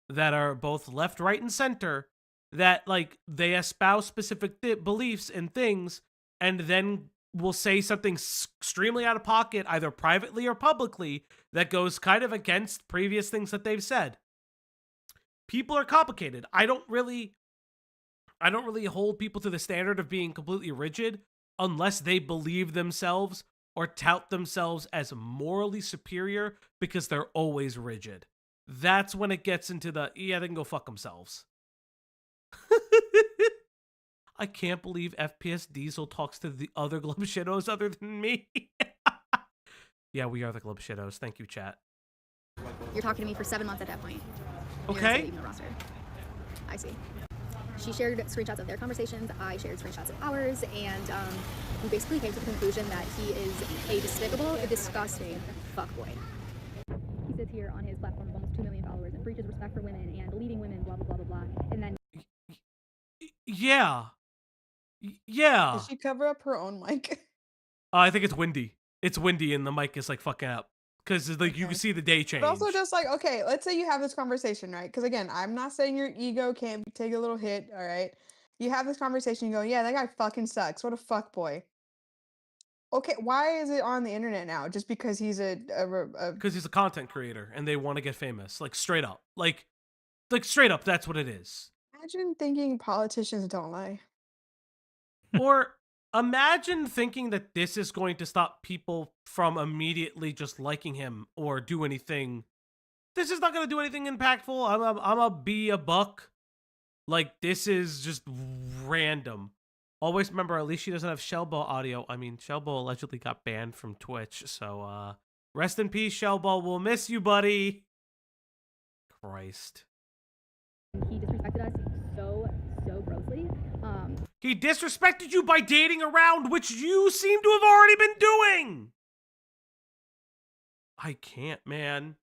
that are both left, right, and center that, like, they espouse specific beliefs and things and then will say something extremely out of pocket, either privately or publicly, that goes kind of against previous things that they've said. People are complicated. I don't really hold people to the standard of being completely rigid unless they believe themselves or tout themselves as morally superior because they're always rigid. That's when it gets into the, yeah, they can go fuck themselves. I can't believe FPS Diesel talks to the other Glub Shittos other than me. Yeah, we are the Glub Shittos. Thank you, chat. You're talking to me for 7 months at that point. Okay. Leaving the roster. I see. She shared screenshots of their conversations. I shared screenshots of ours, and we basically came to the conclusion that he is a despicable, disgusting fuckboy. He sits here on his platform of almost 2 million followers and preaches respect for women and leading women, blah, blah, blah, blah, blah. And then... Yeah. Yeah. Did she cover up her own mic? I think it's windy. It's windy and the mic is like fucking up. Because like you can see the day change. But also just like, okay, let's say you have this conversation, right? Because again, I'm not saying your ego can't take a little hit, all right? You have this conversation, you go, yeah, that guy fucking sucks. What a fuck boy. Okay, why is it on the internet now? Just because he's because he's a content creator and they want to get famous. Like straight up. Like straight up, that's what it is. Imagine thinking politicians don't lie. Or imagine thinking that this is going to stop people from immediately just liking him or do anything. This is not going to do anything impactful. I'm a be a buck. Like, this is just random. Always remember, at least she doesn't have Shellbo audio. I mean, Shellbo allegedly got banned from Twitch. So, rest in peace, Shellbo. We'll miss you, buddy. Christ. He disrespected us so grossly. He disrespected you by dating around, which you seem to have already been doing. I can't, man.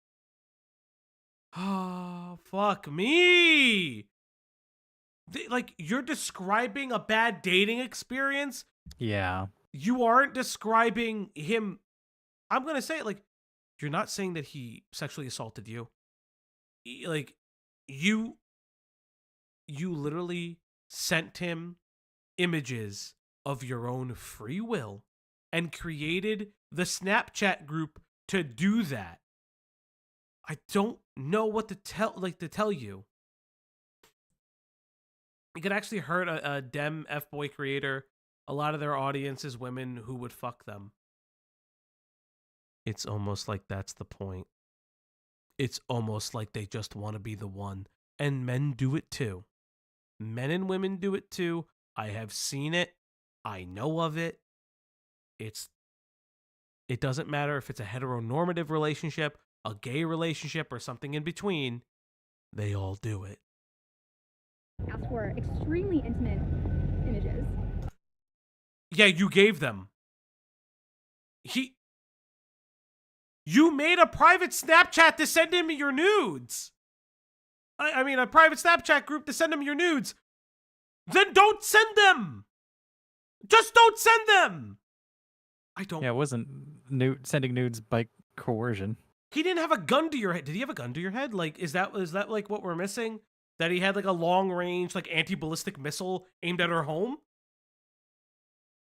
Oh, fuck me. Like, you're describing a bad dating experience. Yeah. You aren't describing him. I'm going to say it, like, you're not saying that he sexually assaulted you. Like, you literally sent him images of your own free will and created the Snapchat group to do that. I don't know what to tell you. It could actually hurt a dem F-boy creator. A lot of their audience is women who would fuck them. It's almost like that's the point. It's almost like they just want to be the one. And men do it too. Men and women do it too. I have seen it. I know of it. It doesn't matter if it's a heteronormative relationship, a gay relationship, or something in between. They all do it. Asked for extremely intimate images. Yeah, you gave them. You made a private Snapchat to send him your nudes. I mean, a private Snapchat group to send him your nudes. Then don't send them. Just don't send them. I don't. Yeah, it wasn't sending nudes by coercion. He didn't have a gun to your head. Did he have a gun to your head? Like, is that like what we're missing? That he had like a long range, like anti-ballistic missile aimed at her home?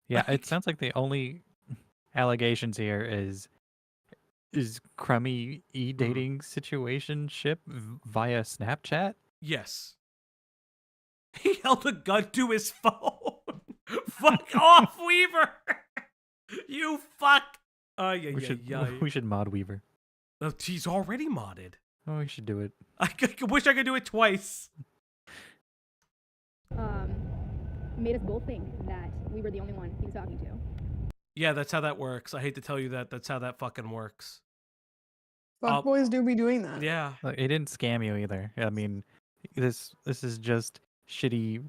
Yeah, it sounds like the only allegations here is crummy e-dating situationship via Snapchat. Yes. He held a gun to his phone. Fuck off, Weaver. You fuck. We should mod Weaver. Oh, he's already modded. Oh, we should do it. I wish I could do it twice. Made us both think that we were the only one he was talking to. Yeah, that's how that works. I hate to tell you that. That's how that fucking works. Fuckboys do be doing that. Yeah. It didn't scam you either. I mean, this is just shitty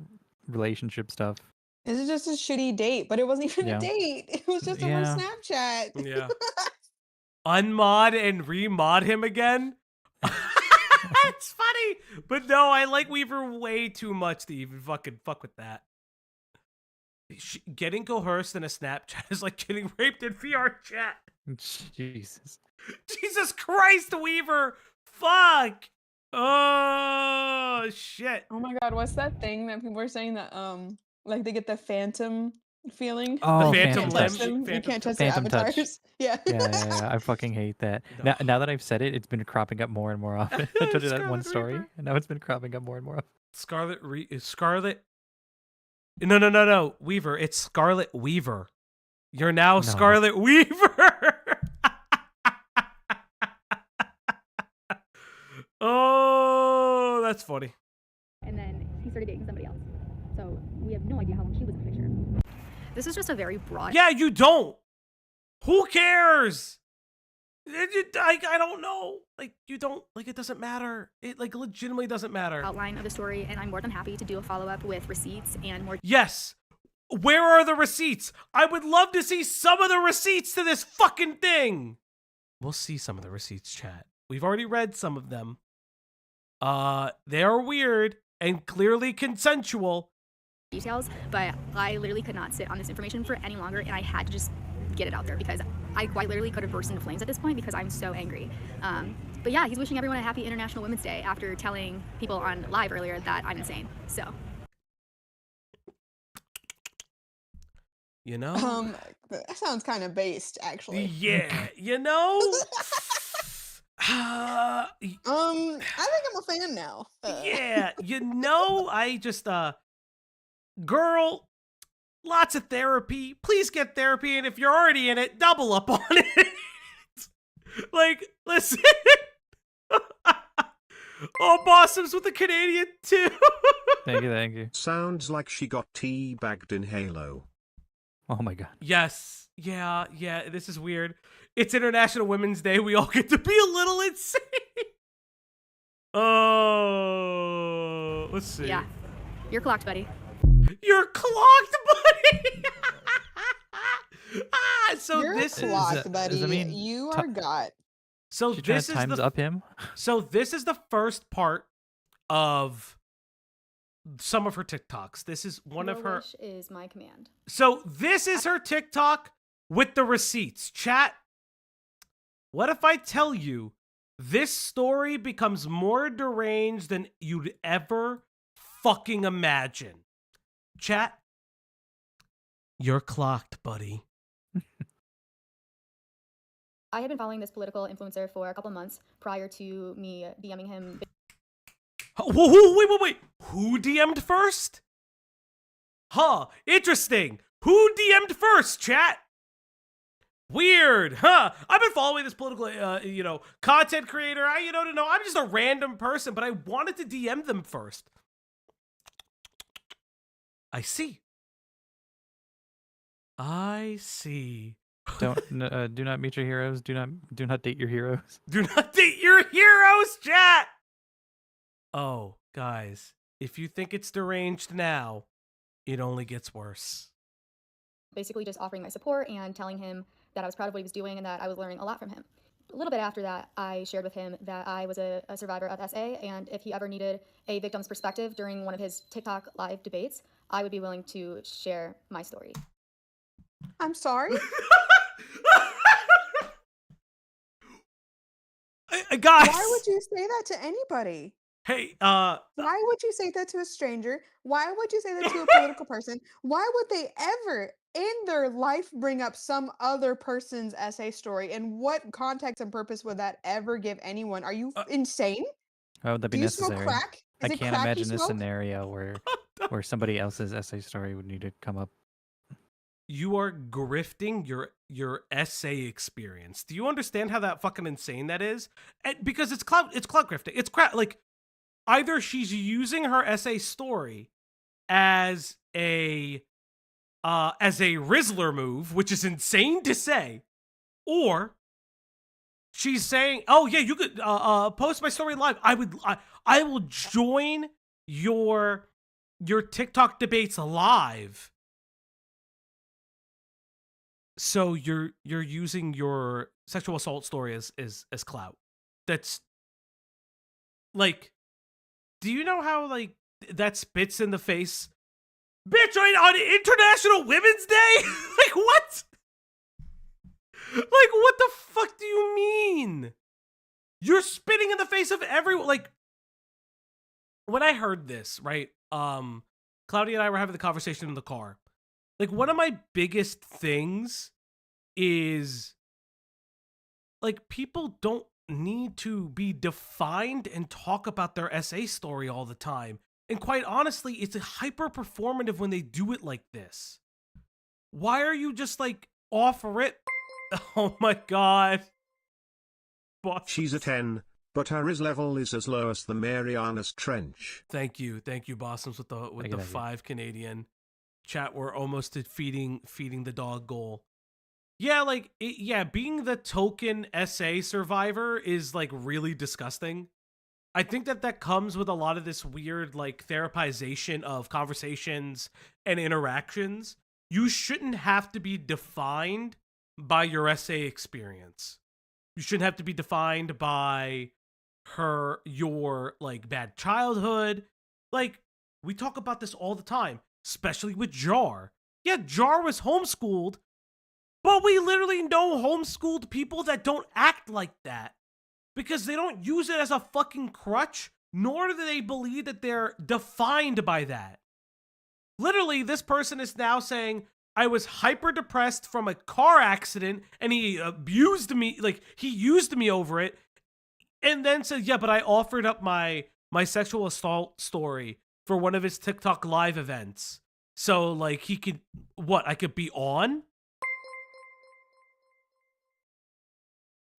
relationship stuff. This is just a shitty date, but it wasn't even a date. It was just over Snapchat. Yeah. Unmod and remod him again? It's funny. But no, I like Weaver way too much to even fucking fuck with that. Getting coerced in a Snapchat is like getting raped in VR chat. Jesus. Jesus Christ, Weaver. Fuck. Oh, shit. Oh my god, what's that thing that people are saying that, like they get the phantom feeling. Oh, The You phantom can't Phantom touch Touch. limb. them. You Phantom can't touch. touch their Phantom Touch. avatars. Yeah. Yeah. I fucking hate that. No. Now that I've said it, it's been cropping up more and more often. I told you that one Scarlet story, Reaper. and now it's been cropping up more and more often. Scarlet. No, Weaver. It's Scarlet Weaver. You're now No. Scarlet Weaver. Oh, that's funny. And then he started dating somebody else. So we have no idea how long she was in the picture. This is just a very broad Yeah, you don't. Who cares? I don't know. Like, you don't, like, it doesn't matter. It, like, legitimately doesn't matter. outline of the story, and I'm more than happy to do a follow-up with receipts and more Yes. Where are the receipts? I would love to see some of the receipts to this fucking thing. We'll see some of the receipts, chat. We've already read some of them. They are weird and clearly consensual. details, but I literally could not sit on this information for any longer, and I had to just get it out there because I quite literally could have burst into flames at this point because I'm so angry. But yeah, he's wishing everyone a happy International Women's Day after telling people on live earlier that I'm insane. So You know? That sounds kind of based, actually. Yeah, you know? I think I'm a fan now. Yeah, you know, I just, girl, lots of therapy. Please get therapy, and if you're already in it, double up on it. Like, listen. Oh, Bossoms with the Canadian, too. Thank you. Sounds like she got teabagged in Halo. Oh my god. Yes. Yeah, this is weird. It's International Women's Day. We all get to be a little insane. Oh, let's see. yeah, you're clocked, buddy. You're clocked, buddy. So You're this is clocked, buddy. does that mean You are got. so She trying this to is times the up him? so this is the first part of some of her TikToks. This is one Your of her. wish is my command. So this is her TikTok with the receipts. Chat, what if I tell you this story becomes more deranged than you'd ever fucking imagine? Chat, you're clocked, buddy. I had been following this political influencer for a couple months prior to me DMing him. Wait. Who DM'd first? Huh, interesting. Who DM'd first, chat? Weird, huh? I've been following this political, content creator. I don't know. I'm just a random person, but I wanted to DM them first. I see. Do not meet your heroes. Do not date your heroes. Do not date your heroes, chat. Oh, guys, if you think it's deranged now, it only gets worse. Basically just offering my support and telling him that I was proud of what he was doing and that I was learning a lot from him. A little bit after that, I shared with him that I was a survivor of SA, and if he ever needed a victim's perspective during one of his TikTok live debates, I would be willing to share my story. I'm sorry. Guys, Why would you say that to anybody? hey, Why would you say that to a stranger? Why would you say that to a political person? Why would they ever in their life bring up some other person's essay story? And what context and purpose would that ever give anyone? Are you insane? Why would that be Do you necessary? smoke crack? I Is it can't crack you imagine this smoke? scenario where somebody else's essay story would need to come up. you are grifting your essay experience. Do you understand how that fucking insane that is? Because it's cloud grifting. It's crap. Like, either she's using her essay story as a Rizzler move, which is insane to say, or she's saying, "Oh yeah, you could post my story live. I will join your TikTok debates live." So you're using your sexual assault story as clout. That's like, do you know how like that spits in the face? Bitch, on International Women's Day? Like what? Like what the fuck do you mean? You're spitting in the face of everyone. Like, when I heard this, right? Claudia and I were having the conversation in the car. Like, one of my biggest things is, like, people don't need to be defined and talk about their SA story all the time. And quite honestly, it's hyper performative when they do it like this. Why are you just like offer it? Oh my god. She's a 10, but her riz level is as low as the Marianas Trench. Thank you, Bossoms, with the 5 Canadian. Chat, we're almost at feeding the dog goal. Yeah, like, being the token SA survivor is, like, really disgusting. I think that comes with a lot of this weird, like, therapization of conversations and interactions. You shouldn't have to be defined by your SA experience. You shouldn't have to be defined by your, like, bad childhood. Like, we talk about this all the time, especially with Jar. Yeah, Jar was homeschooled, but we literally know homeschooled people that don't act like that because they don't use it as a fucking crutch, nor do they believe that they're defined by that. Literally, this person is now saying, I was hyper depressed from a car accident and he abused me, like, he used me over it, and then said, yeah, but I offered up my sexual assault story for one of his TikTok live events. So, like, he could, I could be on?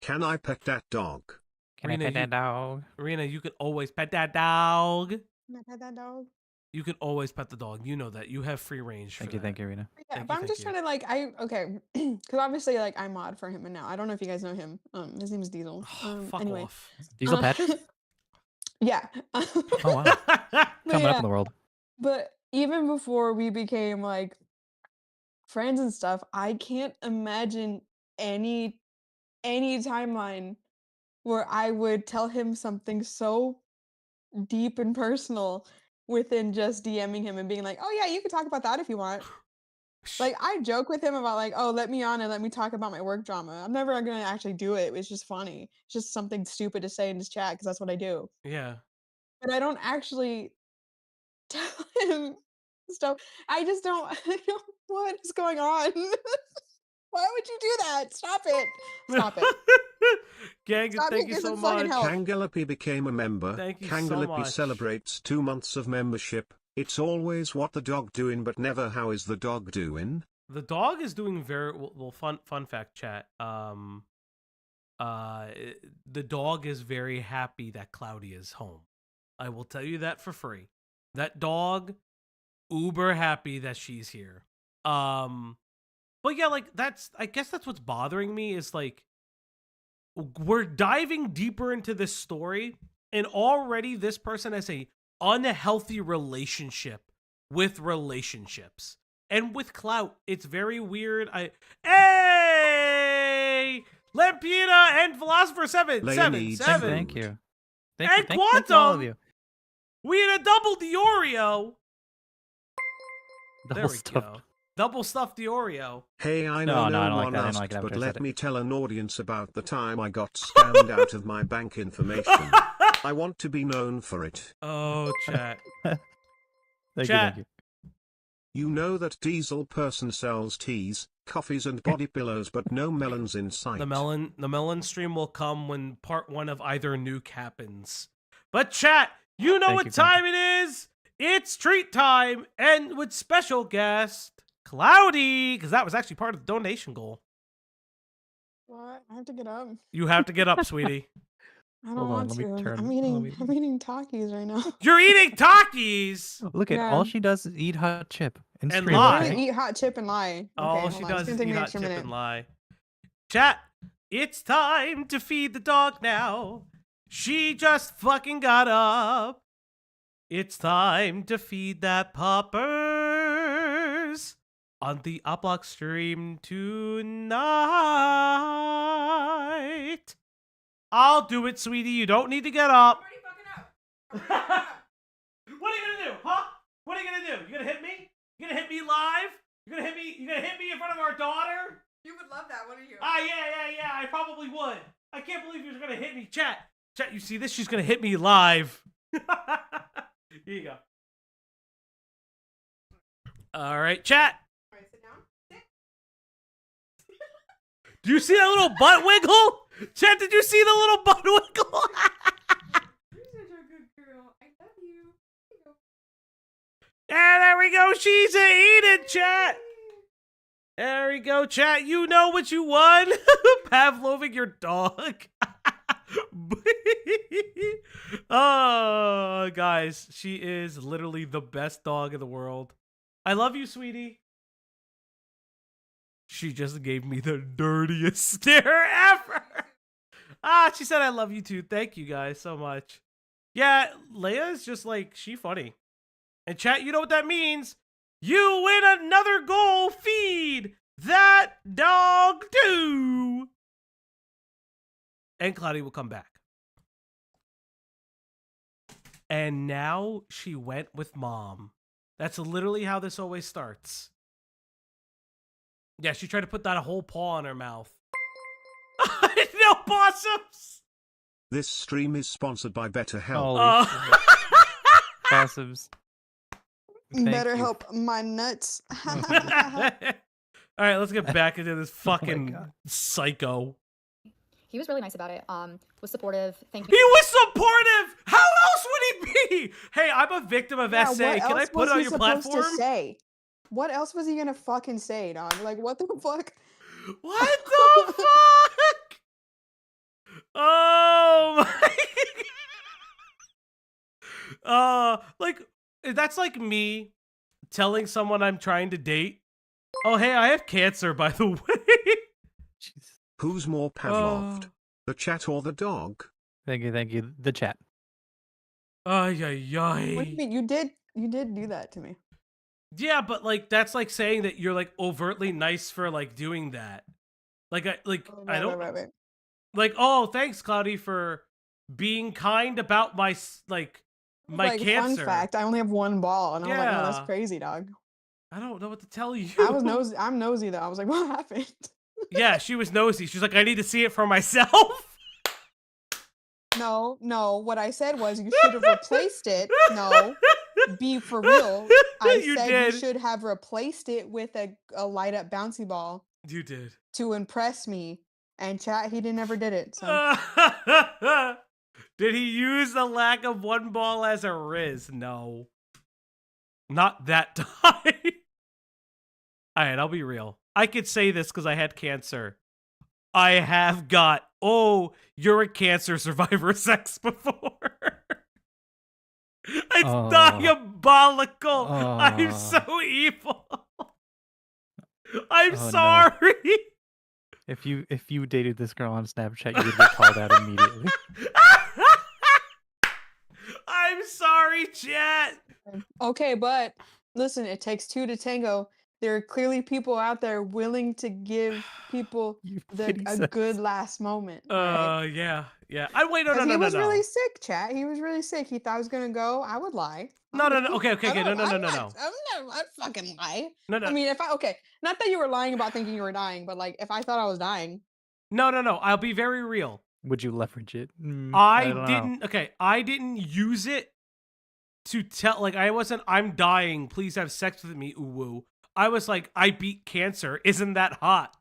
Can I pet that dog? Can I pet that dog? Rena, you can always pet that dog. Can I pet that dog? You can always pet the dog. You know that. You have free range. Thank you, Rena. Yeah, but I'm just trying to, like, okay, because obviously, like, I mod for him, and now I don't know if you guys know him. His name is Diesel. Fuck anyway. off. Diesel Patches? Yeah. Oh, wow. Coming up in the world. But even before we became, like, friends and stuff, I can't imagine any timeline where I would tell him something so deep and personal within just DMing him and being like, oh yeah, you can talk about that if you want. Like, I joke with him about, like, oh, let me on and let me talk about my work drama. I'm never gonna actually do it. It's just funny. It's just something stupid to say in this chat because that's what I do. Yeah. But I don't actually tell him stuff. I just don't. What is going on? Why would you do that? Stop it. Stop it. Gang, Stop thank it, you this so is fucking much. hell. Kangalapi became a member. Thank you so Kangalapi much. celebrates 2 months of membership. It's always what the dog doing, but never how is the dog doing. The dog is doing very well. Fun fact, chat. The dog is very happy that Cloudy is home. I will tell you that for free. That dog, uber happy that she's here. But yeah, like, I guess that's what's bothering me is, like, we're diving deeper into this story, and already this person has a unhealthy relationship with relationships. And with clout, it's very weird. Hey! Lampina and Philosopher 777. Thank you. And Thank all of Quantum! you. We had a double Diorio. There Double we stuffed. go. Double stuffed Diorio. Hey, I No, know I no don't like one that. I asked, don't like that but after I let said me tell an audience about the time I got scammed out of my bank information. I want to be known for it. Oh, chat. Thank you. You know that Diesel person sells teas, coffees and body pillows, but no melons in sight. The melon stream will come when part 1 of either nuke happens. But chat, you know what time it is? It's treat time, and with special guest Cloudy, because that was actually part of the donation goal. What? I have to get up. You have to get up, sweetie. I don't Hold on, want let me to. turn- I'm let eating. me- I'm eating Takis right now. You're eating Takis! Look at Yeah. all she does is eat hot chip and And stream. lie. I'm okay? gonna eat hot chip and lie. All Okay, she hold on. does It's is gonna take eat me an hot extra chip minute. and lie. Chat, it's time to feed the dog now. She just fucking got up. It's time to feed that puppers on the Uplock stream tonight. I'll do it, sweetie. You don't need to get up. I'm already fucking up. I'm already fucking up. What are you gonna do, huh? What are you gonna do? You gonna hit me? You gonna hit me live? You gonna hit me? You gonna hit me in front of our daughter? You would love that, wouldn't you? Yeah. I probably would. I can't believe you're gonna hit me. Chat, you see this? She's gonna hit me live. Here you go. All right, chat. Alright, sit Do you see that little butt wiggle? Chat, did you see the little butt wiggle? You're such a good girl. I love you. Here you go. Yeah, there we go. She's eating, chat. There we go, chat. You know what you won. Pavloving your dog. Oh, guys, she is literally the best dog in the world. I love you, sweetie. She just gave me the dirtiest stare ever. She said I love you too. Thank you guys so much. Yeah, Leia is just like, she funny. And chat, you know what that means? You win another goal. Feed that dog too. And Cloudy will come back. And now she went with mom. That's literally how this always starts. Yeah, she tried to put that whole paw in her mouth. No possums! This stream is sponsored by BetterHelp. Holy shit. Possums. Thank Better you. help my nuts. All right, let's get back into this fucking God. psycho. He was really nice about it. Was supportive. Thanked He me. was supportive! How else would he be? Hey, I'm a victim of Yeah, SA. what Can I else put was it on he your supposed platform? to say? What else was he gonna fucking say, dog? Like, what the fuck? What the fuck? Oh my. Like, that's like me telling someone I'm trying to date. Oh, hey, I have cancer, by the way. Jeez. Who's more Pavloved? Oh. The chat or the dog? Thank you, thank you. The chat. Ay, ay, ay. What do you mean? You did do that to me. Yeah, but like that's like saying that you're like overtly nice for like doing that. Like I I don't Right. like. Oh, thanks, Cloudy, for being kind about my my Like, cancer. fun fact, I only have one ball, and I was like, oh, that's Yeah. crazy, dog. I don't know what to tell you. I was nosy. I'm nosy though. I was like, what happened? Yeah, she was nosy. She's like, I need to see it for myself. No. What I said was you should have replaced it. No, be for real. I You said did. you should have replaced it with a light up bouncy ball You did. to impress me. And chat, he never did it. So Did he use the lack of one ball as a riz? No. Not that time. All right, I'll be real. I could say this because I had cancer. I have got, oh, you're a cancer survivor sex before. It's Oh. diabolical. I'm Oh. so evil. I'm Oh, no. sorry. If you dated this girl on Snapchat, you would get called out immediately. I'm sorry, chat. okay, but listen, it takes two to tango. There are clearly people out there willing to give people You a pity good last moment. right? Yeah. I wait. No. 'Cause he was No. really sick, chat. He was really sick. He thought I was gonna go. I would lie. No. Okay. I No. don't- I'm No. not- I'd fucking lie. No. I mean, not that you were lying about thinking you were dying, but like if I thought I was dying. No. I'll be very real. Would you leverage it? I don't know. didn't. Okay, I didn't use it to tell. Like, I wasn't. I'm dying. Please have sex with me. Ooh woo. I was like, I beat cancer. Isn't that hot?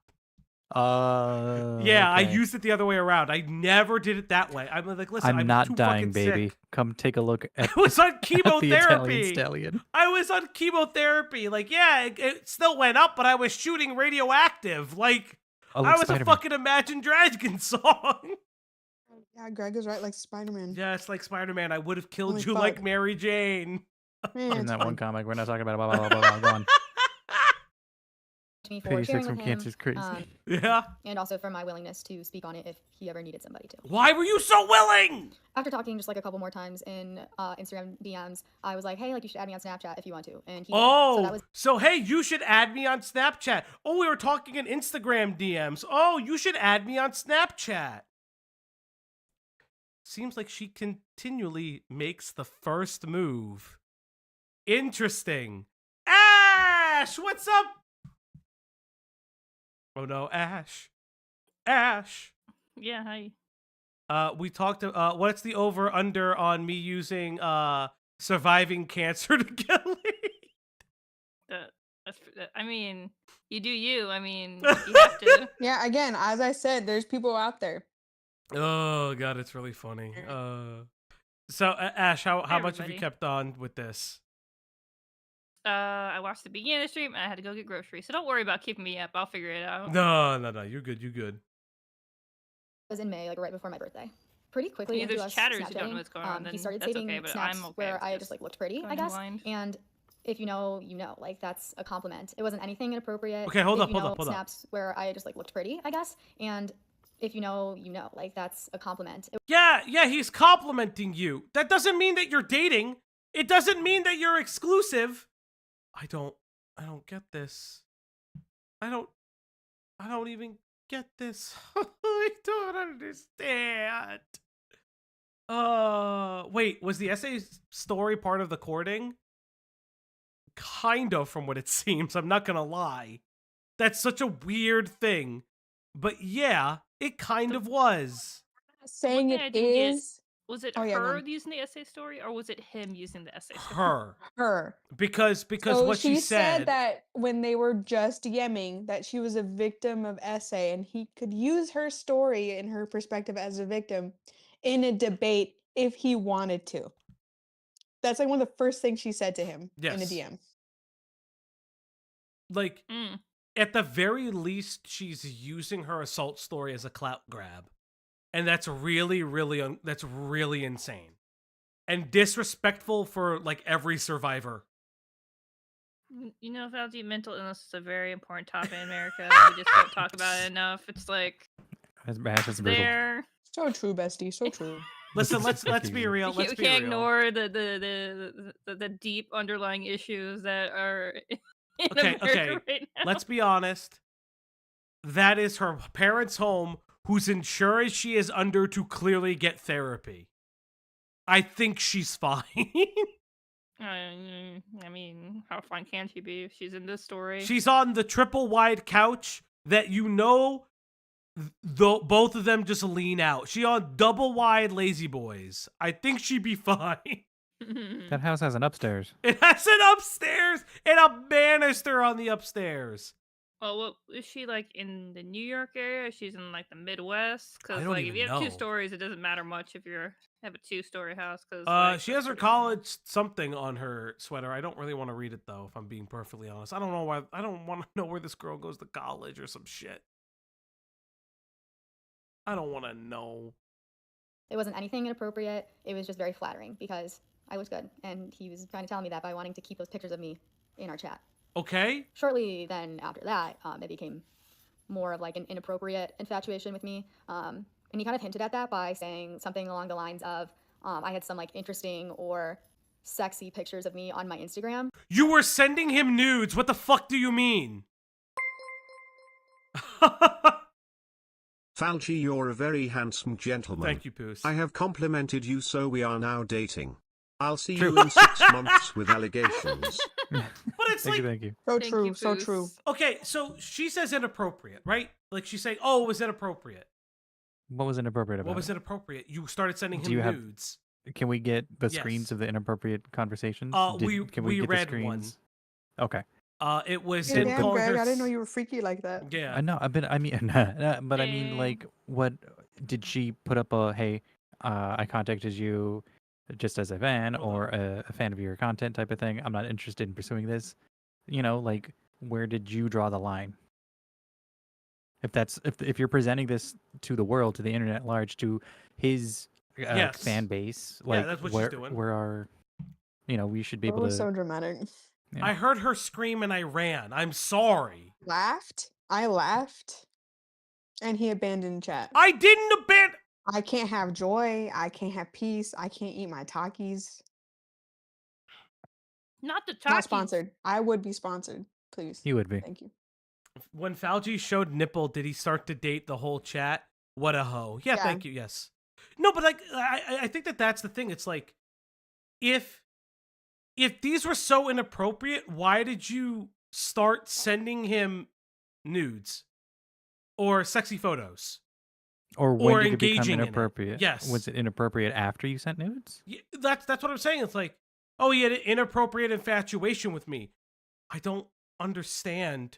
Yeah, I okay. used it the other way around. I never did it that way. I'm like, listen, I'm not too dying, fucking baby. sick. Come take a look at, I was on at the Italian chemotherapy. stallion. I was on chemotherapy. Like, yeah, it still went up, but I was shooting radioactive. Like, Oh, I like was Spider-Man. a fucking Imagine Dragons song. Yeah, Greg is right. Like Spider-Man. Yeah, it's like Spider-Man. I would have killed Holy you like fuck. Mary Jane. Man, In it's that fine. one comic, we're not talking about it. Blah, blah, blah, blah, blah. Go on. To me for Pity sharing sex with from him, cancer is crazy. Yeah. and also for my willingness to speak on it if he ever needed somebody to. Why were you so willing? After talking just like a couple more times in Instagram DMs, I was like, hey, like you should add me on Snapchat if you want to, and he did. So that was So hey, you should add me on Snapchat. Oh, we were talking in Instagram DMs. Oh, you should add me on Snapchat. Seems like she continually makes the first move. Interesting. Ash, what's up? Oh no, Ash. Ash. Yeah, hi. We talked. What's the over under on me using surviving cancer to get laid? I mean, You do you. I mean, you have to. Yeah, again, as I said, there's people out there. Oh god, it's really funny. So Ash, how much have you Everybody. kept on with this? I watched the beginning of the stream and I had to go get groceries. So don't worry about keeping me up. I'll figure it out. No, you're good. You good. It was in May, like right before my birthday. Pretty quickly Yeah, into there's us chatters who don't Snapchatting, know what's going on. he Then started that's saving okay, but snaps I'm okay where with I just like looked pretty, going I guess. blind. And if you know, you know. Like that's a compliment. It wasn't anything inappropriate. Okay, hold If up, you hold know, up. Snaps where I just like looked pretty, I guess. And if you know, you know. Like that's a compliment. Yeah, he's complimenting you. That doesn't mean that you're dating. It doesn't mean that you're exclusive. I don't get this. I don't even get this. I don't understand. Wait, was the essay story part of the courting? Kind of, from what it seems. I'm not gonna lie. That's such a weird thing. But yeah, it kind of was. Saying One thing I it didn't get- is Was it Oh, yeah, go her on. using the essay story, or was it him using the essay story? Her. her. Because So what she said that when they were just DMing that she was a victim of essay and he could use her story and her perspective as a victim in a debate if he wanted to. That's like one of the first things she said to him in a Yes. DM. like Mm. at the very least she's using her assault story as a clout grab. And that's really that's really insane. And disrespectful for like every survivor. You know, Fauci, mental illness is a very important topic in America. We just don't talk about it enough. It's like That's brutal. there. So true, bestie. So true. Listen, let's be real. We Let's can't, be we can't real. ignore the deep underlying issues that are in Okay, America right now. Let's be honest. That is her parents' home, whose insurance she is under to clearly get therapy. I think she's fine. I mean, how fine can she be if she's in this story? She's on the triple wide couch that both of them just lean out. She on double wide lazy boys. I think she'd be fine. That house has an upstairs. It has an upstairs and a banister on the upstairs. Well, what is she like in the New York area? She's in like the Midwest. I Because don't like if you even have know. 2 stories, it doesn't matter much if you have a 2-story house. Because She has her college something on her sweater. I don't really want to read it though, if I'm being perfectly honest. I don't know why. I don't want to know where this girl goes to college or some shit. I don't want to know. It wasn't anything inappropriate. It was just very flattering because I was good, and he was trying to tell me that by wanting to keep those pictures of me in our chat. Okay. Shortly then after that, it became more of like an inappropriate infatuation with me. And he kind of hinted at that by saying something along the lines of, I had some like interesting or sexy pictures of me on my Instagram. You were sending him nudes. What the fuck do you mean? Fauci, you're a very handsome gentleman. Thank you, Poos. I have complimented you, so we are now dating. I'll see True. you in 6 months with allegations. But it's Thank like, you, thank you. So Thank true. you, So Foos. true. okay, so she says inappropriate, right? Like she's saying, oh, it was inappropriate. What was inappropriate about What was it? inappropriate? You started sending Do him you have- nudes. Can we get the Yes. screens of the inappropriate conversations? Can we get the read one. screens? Okay. It was Hey, him damn, calling Greg, her I didn't know you were freaky like that. Yeah. I know. I mean, but I mean, like, what did she put up? Hey, I contacted you just as a fan Hold or a fan of your content type of thing. I'm not interested in pursuing this. You know, like, where did you draw the line? If you're presenting this to the world, to the internet at large, to his Yes. fan base, Yeah, like, that's what she's where doing. where are, we should be It able was to. so dramatic. Yeah. I heard her scream and I ran. I'm sorry. Laughed. I laughed. And he abandoned chat. I didn't abandon. I can't have joy. I can't have peace. I can't eat my Takis. Not the Not Takis. sponsored. I would be sponsored. Please. He would be. Thank you. When Fauci showed nipple, did he start to date the whole chat? What a hoe. Yeah, Yeah. thank you. Yes. No, but like, I think that's the thing. It's like, if these were so inappropriate, why did you start sending him nudes or sexy photos? Or when Or did it become engaging in it. inappropriate? Yes. Was it inappropriate after you sent nudes? Yeah, that's what I'm saying. It's like, oh, he had an inappropriate infatuation with me. I don't understand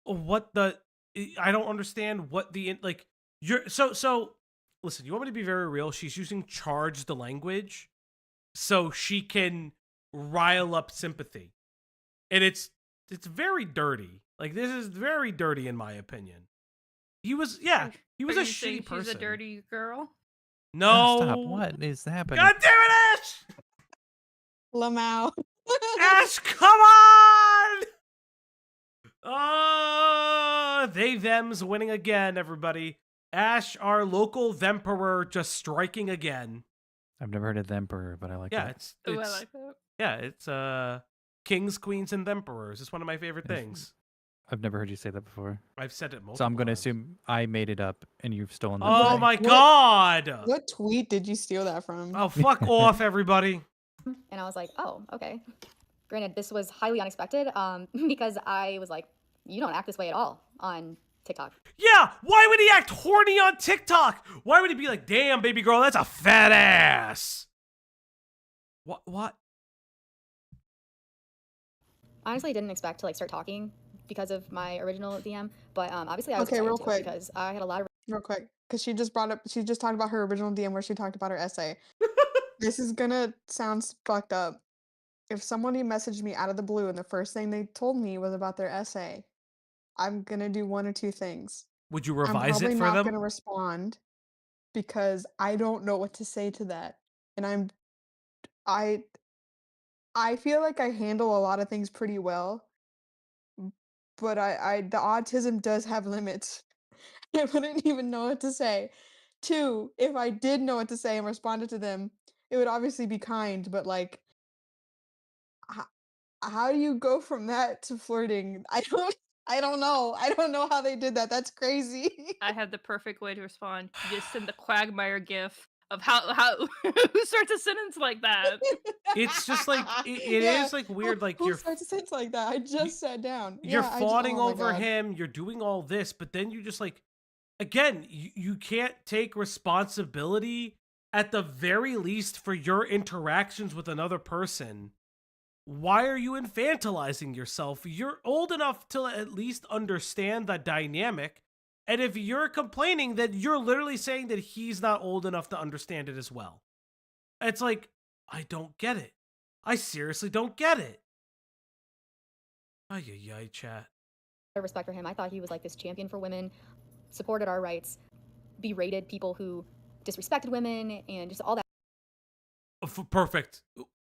what the I don't understand what the like you're so listen, you want me to be very real? She's using charged language so she can rile up sympathy. And it's very dirty. Like, this is very dirty in my opinion. He was Are a you saying shitty person. she's a dirty girl? No. Stop. What is happening? God damn it, Ash! Lamau. Ash, come on! They thems winning again, everybody. Ash, our local Themperor, just striking again. I've never heard of the Emperor, but I like Yeah, it. Oh, I like that. yeah, it's kings, queens, and Themperors. It's one of my favorite things. I've never heard you say that before. I've said it multiple So I'm going to times. assume I made it up and you've stolen that. Oh from me. my god! What tweet did you steal that from? Oh, fuck off, everybody. And I was like, oh, okay. Granted, this was highly unexpected because I was like, you don't act this way at all on TikTok. Yeah, why would he act horny on TikTok? Why would he be like, damn, baby girl, that's a fat ass? What? Honestly, I didn't expect to like start talking because of my original DM, but obviously I was Okay, excited real to quick. because I had a lot of Real quick, because she just talked about her original DM where she talked about her essay. This is gonna sound fucked up. If somebody messaged me out of the blue and the first thing they told me was about their essay, I'm gonna do one or two things. Would you I'm revise probably it for not them? gonna respond because I don't know what to say to that. And I feel like I handle a lot of things pretty well, but I the autism does have limits. I wouldn't even know what to say. Two, if I did know what to say and responded to them, it would obviously be kind, but like, how do you go from that to flirting? I don't know. I don't know how they did that. That's crazy. I have the perfect way to respond. You just send the Quagmire gif of how who starts a sentence like that. It's just like, it Yeah. is like weird, like Who you're starts a sentence like that? I just sat down. you're Yeah, fawning oh my over God. him, you're doing all this, but then you just like, again, you can't take responsibility at the very least for your interactions with another person. Why are you infantilizing yourself? You're old enough to at least understand the dynamic. And if you're complaining, then you're literally saying that he's not old enough to understand it as well. It's like, I don't get it. I seriously don't get it. Ay, chat. respect for him. I thought he was like this champion for women, supported our rights, berated people who disrespected women, and just all that Perfect.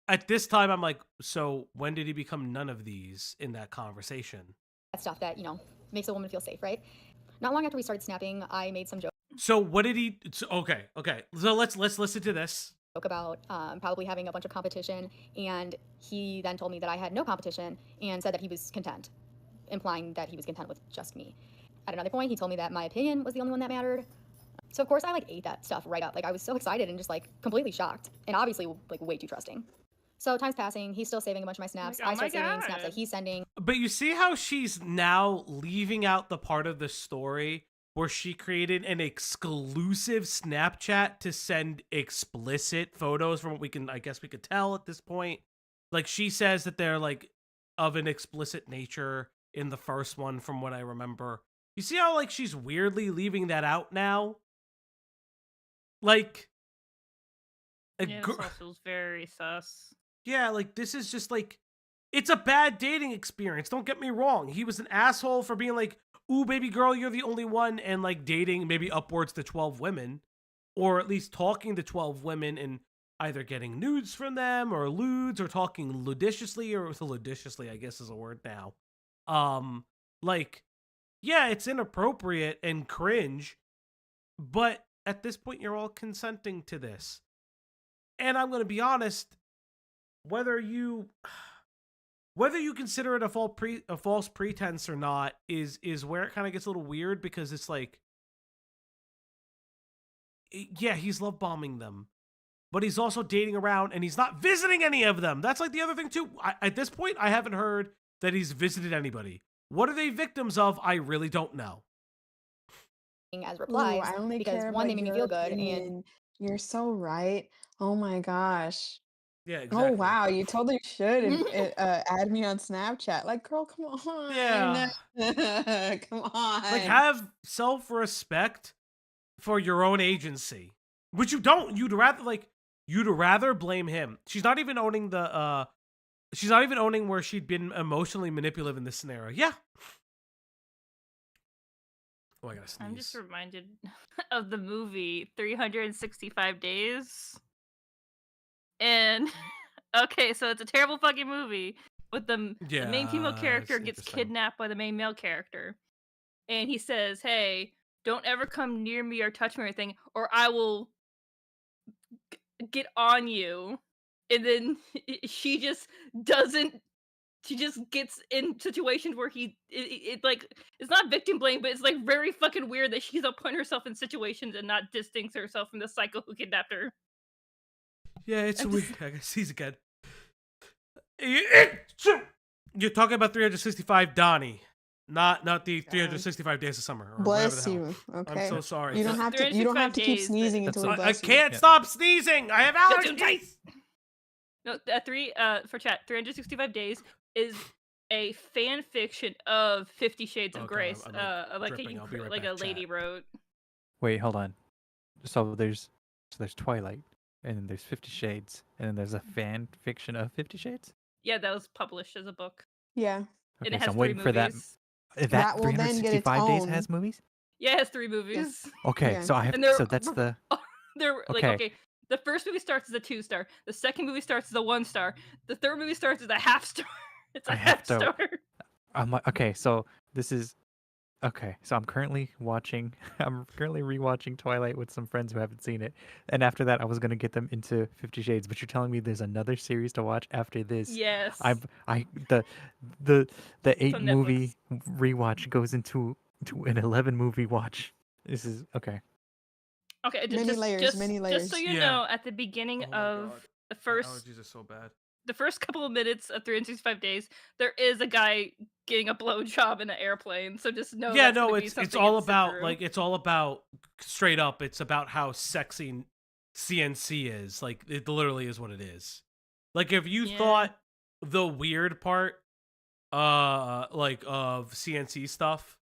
At this time, I'm like, so when did he become none of these in that conversation? stuff that, makes a woman feel safe, right? Not long after we started snapping, I made some joke So what did he? Okay. So let's listen to this. about probably having a bunch of competition, and he then told me that I had no competition and said that he was content, implying that he was content with just me. At another point, he told me that my opinion was the only one that mattered. So of course I ate that stuff right up. Like, I was so excited and just completely shocked, and obviously way too trusting. So time's passing, he's still saving a bunch of my snaps. Like, oh I start my saving snaps God. that he's sending. But you see how she's now leaving out the part of the story where she created an exclusive Snapchat to send explicit photos from what I guess we could tell at this point. Like, she says that they're like of an explicit nature in the first one from what I remember. You see how she's weirdly leaving that out now? Like, Yeah, this all feels very sus. yeah, this is just it's a bad dating experience. Don't get me wrong. He was an asshole for being like, ooh, baby girl, you're the only one, and dating maybe upwards to 12 women, or at least talking to 12 women and either getting nudes from them or lewds or talking ludicrously, or ludicrously, I guess is a word now. Yeah, it's inappropriate and cringe, but at this point, you're all consenting to this. And I'm going to be honest, whether you consider it a false pretense or not is where it kind of gets a little weird, because it's yeah, he's love bombing them, but he's also dating around and he's not visiting any of them. That's the other thing too. At this point, I haven't heard that he's visited anybody. What are they victims of? I really don't know. As replies, I only because care one, they about made me your feel good, and opinion. You're so right. Oh my gosh. Yeah, Oh exactly. wow, you totally should add me on Snapchat. Like, girl, come on. Yeah. Come Like, on. have self-respect for your own agency, which you don't. You'd rather blame him. She's not even owning she's not even owning where she'd been emotionally manipulative in this scenario. Yeah. Oh, I gotta sneeze. I'm just reminded of the movie 365 Days. And okay, so it's a terrible fucking movie. With the main female character it's gets interesting. kidnapped by the main male character. And he says, "Hey, don't ever come near me or touch me or anything, or I will get on you." And then she just doesn't. She just gets in situations where it like it's not victim blame, but it's like very fucking weird that she's putting herself in situations and not distance herself from the psycho who kidnapped her. Yeah, it's weird. I guess he's again. You're talking about 365 Donnie, not the 365 days of summer or whatever Bless the hell. you. Okay. I'm so sorry. You don't have to. You don't have to keep 365 days, sneezing That's until we I bless you. can't stop sneezing. I have allergies. No, for chat, 365 Days is a fan fiction of 50 Shades of Oh, God, Grey. I'm, Like dripping. I'll be right like back, a lady chat. wrote. Wait, hold on. So there's Twilight, and then there's 50 Shades, and then there's a fan fiction of 50 Shades. Yeah, that was published as a book. Yeah. And Okay, it so has I'm 3 waiting movies. for that. That will then get its 365 days own- has movies. Yeah, it has 3 movies. Okay, Yeah. so I have. And they're- So that's the. They're like, Okay. okay, the first movie starts as a 2-star. The second movie starts as a 1-star. The third movie starts as a half-star. It's a I have to- half-star. I'm like, okay, so this is. Okay, so I'm currently rewatching Twilight with some friends who haven't seen it, and after that, I was gonna get them into 50 Shades. But you're telling me there's another series to watch after this? Yes. The 8 on movie rewatch goes into an 11 movie watch. This is okay. Okay, Many layers, many Just layers. so you Yeah. know, at the beginning Oh my of God. the My first allergies are so bad. the first couple of minutes of 365 Days, there is a guy getting a blowjob in an airplane. So just know Yeah, that's no, gonna be it's something all to sit about through. like it's all about straight up. It's about how sexy CNC is. Like it literally is what it is. Like if you Yeah. thought the weird part, like of CNC stuff,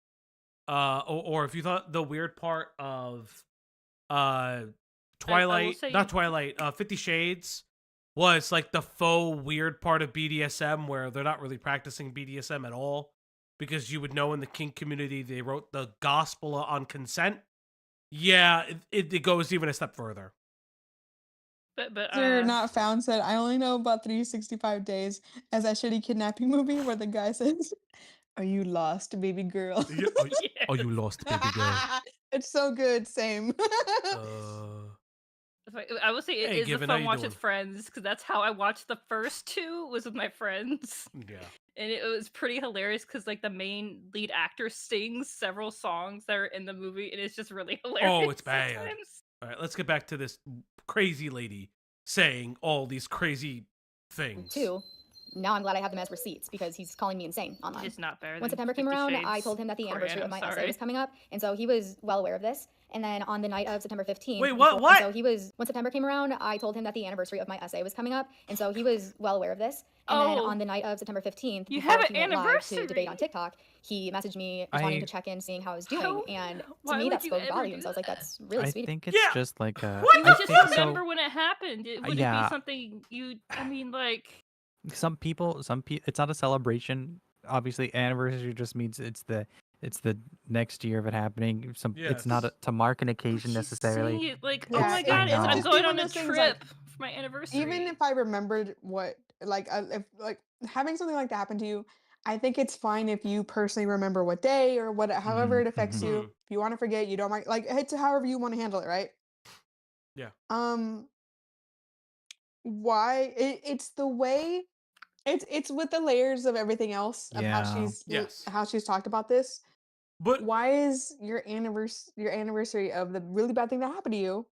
or if you thought the weird part of Twilight, say- not Twilight, 50 Shades was like the faux weird part of BDSM where they're not really practicing BDSM at all because you would know in the kink community they wrote the gospel on consent. Yeah, it goes even a step further. But Mr. Not Found said, I only know about 365 Days as that shitty kidnapping movie where the guy says, "Are you lost, baby girl?" Yeah, oh, you lost, baby girl. It's so good. Same. I will say it Hey, is a Given, how fun you watch doing? with friends because that's how I watched the first 2 was with my friends. Yeah. And it was pretty hilarious because like the main lead actor sings several songs that are in the movie and it's just really hilarious. Oh, it's bad. sometimes. All right, let's get back to this crazy lady saying all these crazy things. 2. Now I'm glad I have them as receipts because he's calling me insane online. It's not better. When than September came 50 around, Shades I told him that the anniversary of my Korean, essay was coming up, and so he was well aware of this. And then on the night of September 15th, Wait, what? What? So when September came around, I told him that the anniversary of my essay was coming up, and so he was well aware of this. And then on the night of September 15th, You before have an he went live to debate on anniversary. TikTok, he messaged me just wanting to check in, seeing how I was doing, How- and to why me would that you spoke ever volumes. do I was like, that? that's really I sweet. think it's Yeah. just like a. What? You I would just think remember so. when it happened. It wouldn't Yeah. be something you. I mean, like. Some people, it's not a celebration. Obviously, anniversary just means it's the next year of it happening. It's not Yes. to mark an occasion She's necessarily. saying it like, Yeah, oh my it- god, it would I'm just going be on one a of those things, trip like, for my anniversary. Even if I remembered what, if like having something like that happen to you, I think it's fine if you personally remember what day or what, however it affects you. Mhm. If you want to forget, you don't mind, like it's however you want to handle it, right? Yeah. Why it's the way it's with the layers of everything else of how Yeah. she's talked about this. But Why is your anniversary of the really bad thing that happened to you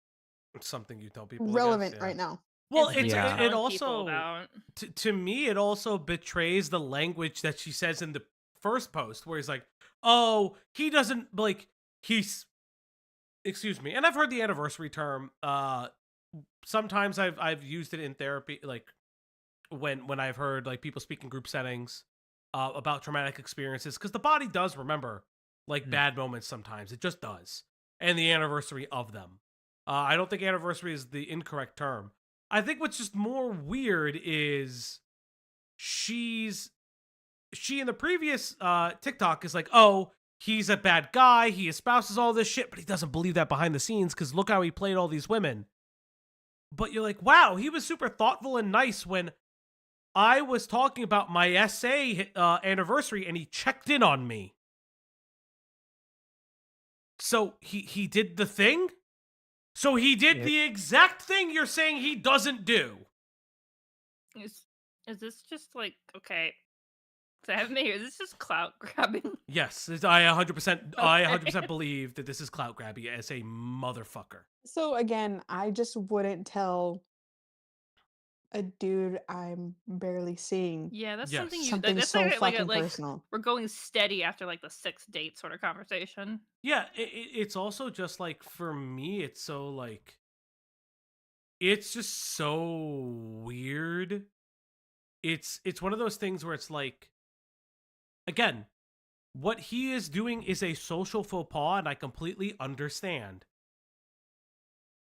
it's something you tell people I guess, relevant yeah. right now? Well, It's Yeah. it telling people also about. to me it also betrays the language that she says in the first post where he's like, "Oh, he doesn't like he's excuse me." And I've heard the anniversary term sometimes I've used it in therapy, like when I've heard like people speak in group settings about traumatic experiences, because the body does remember like bad moments sometimes. It just does, and the anniversary of them. I don't think anniversary is the incorrect term. I think what's just more weird is she in the previous TikTok is like, oh, he's a bad guy, he espouses all this shit, but he doesn't believe that behind the scenes because look how he played all these women. But you're like, wow, he was super thoughtful and nice when I was talking about my essay anniversary and he checked in on me. So he did the thing? So he did the exact thing you're saying he doesn't do. Is this just like, okay, so I haven't been here, is this just clout grabbing? Yes, I 100%, I 100% believe that this is clout grabbing as a motherfucker. So again, I just wouldn't tell a dude I'm barely seeing Yeah, that's Yes. something you. something That's so like fucking like personal. we're going steady after like the 6th date sort of conversation. Yeah, it's also just like, for me, it's so like, it's just so weird. It's one of those things where it's like, again, what he is doing is a social faux pas, and I completely understand.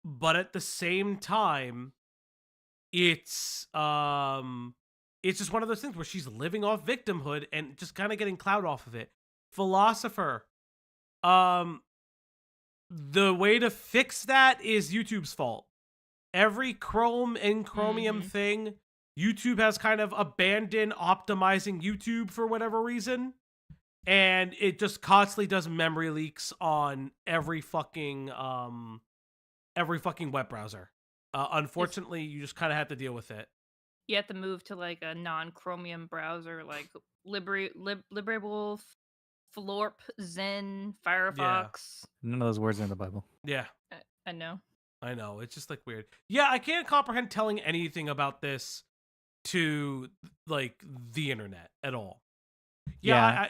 But at the same time, it's just one of those things where she's living off victimhood and just kind of getting clout off of it. Philosopher, the way to fix that is YouTube's fault. Every Chrome and Chromium thing, YouTube has kind of abandoned optimizing YouTube for whatever reason. And it just constantly does memory leaks on every fucking web browser. Unfortunately, you just kind of have to deal with it. You have to move to like a non-Chromium browser, like Liberable, Florp, Zen, Firefox. None of those words are in the Bible. Yeah. I know. I know. It's just like weird. Yeah, I can't comprehend telling anything about this to like the internet at all. Yeah.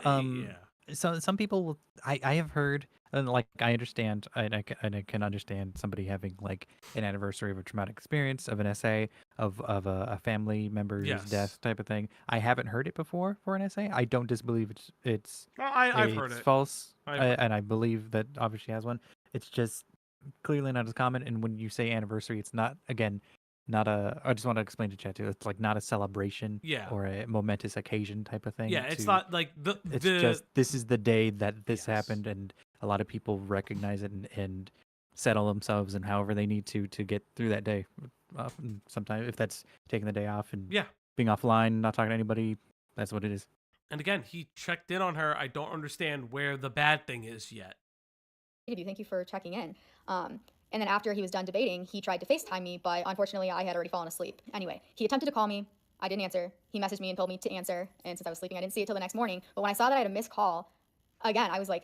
So some people will, I have heard, and like I understand, and I can understand somebody having like an anniversary of a traumatic experience, of an essay, of a family member's death type of thing. I haven't heard it before for an essay. I don't disbelieve it's I've heard it. false, I've heard and I believe that obviously she has one. It's just clearly not as common. And when you say anniversary, it's not, again, not a, I just want to explain to chat too, it's like not a celebration or a momentous occasion type of thing. Yeah, it's not like it's just, this is the day that this happened, and a lot of people recognize it and settle themselves and however they need to get through that day. Sometimes if that's taking the day off and being offline, not talking to anybody, that's what it is. And again, he checked in on her. I don't understand where the bad thing is yet. Thank you for checking in. And then after he was done debating, he tried to FaceTime me, but unfortunately I had already fallen asleep. Anyway, he attempted to call me. I didn't answer. He messaged me and told me to answer. And since I was sleeping, I didn't see it till the next morning. But when I saw that I had a missed call, again, I was like,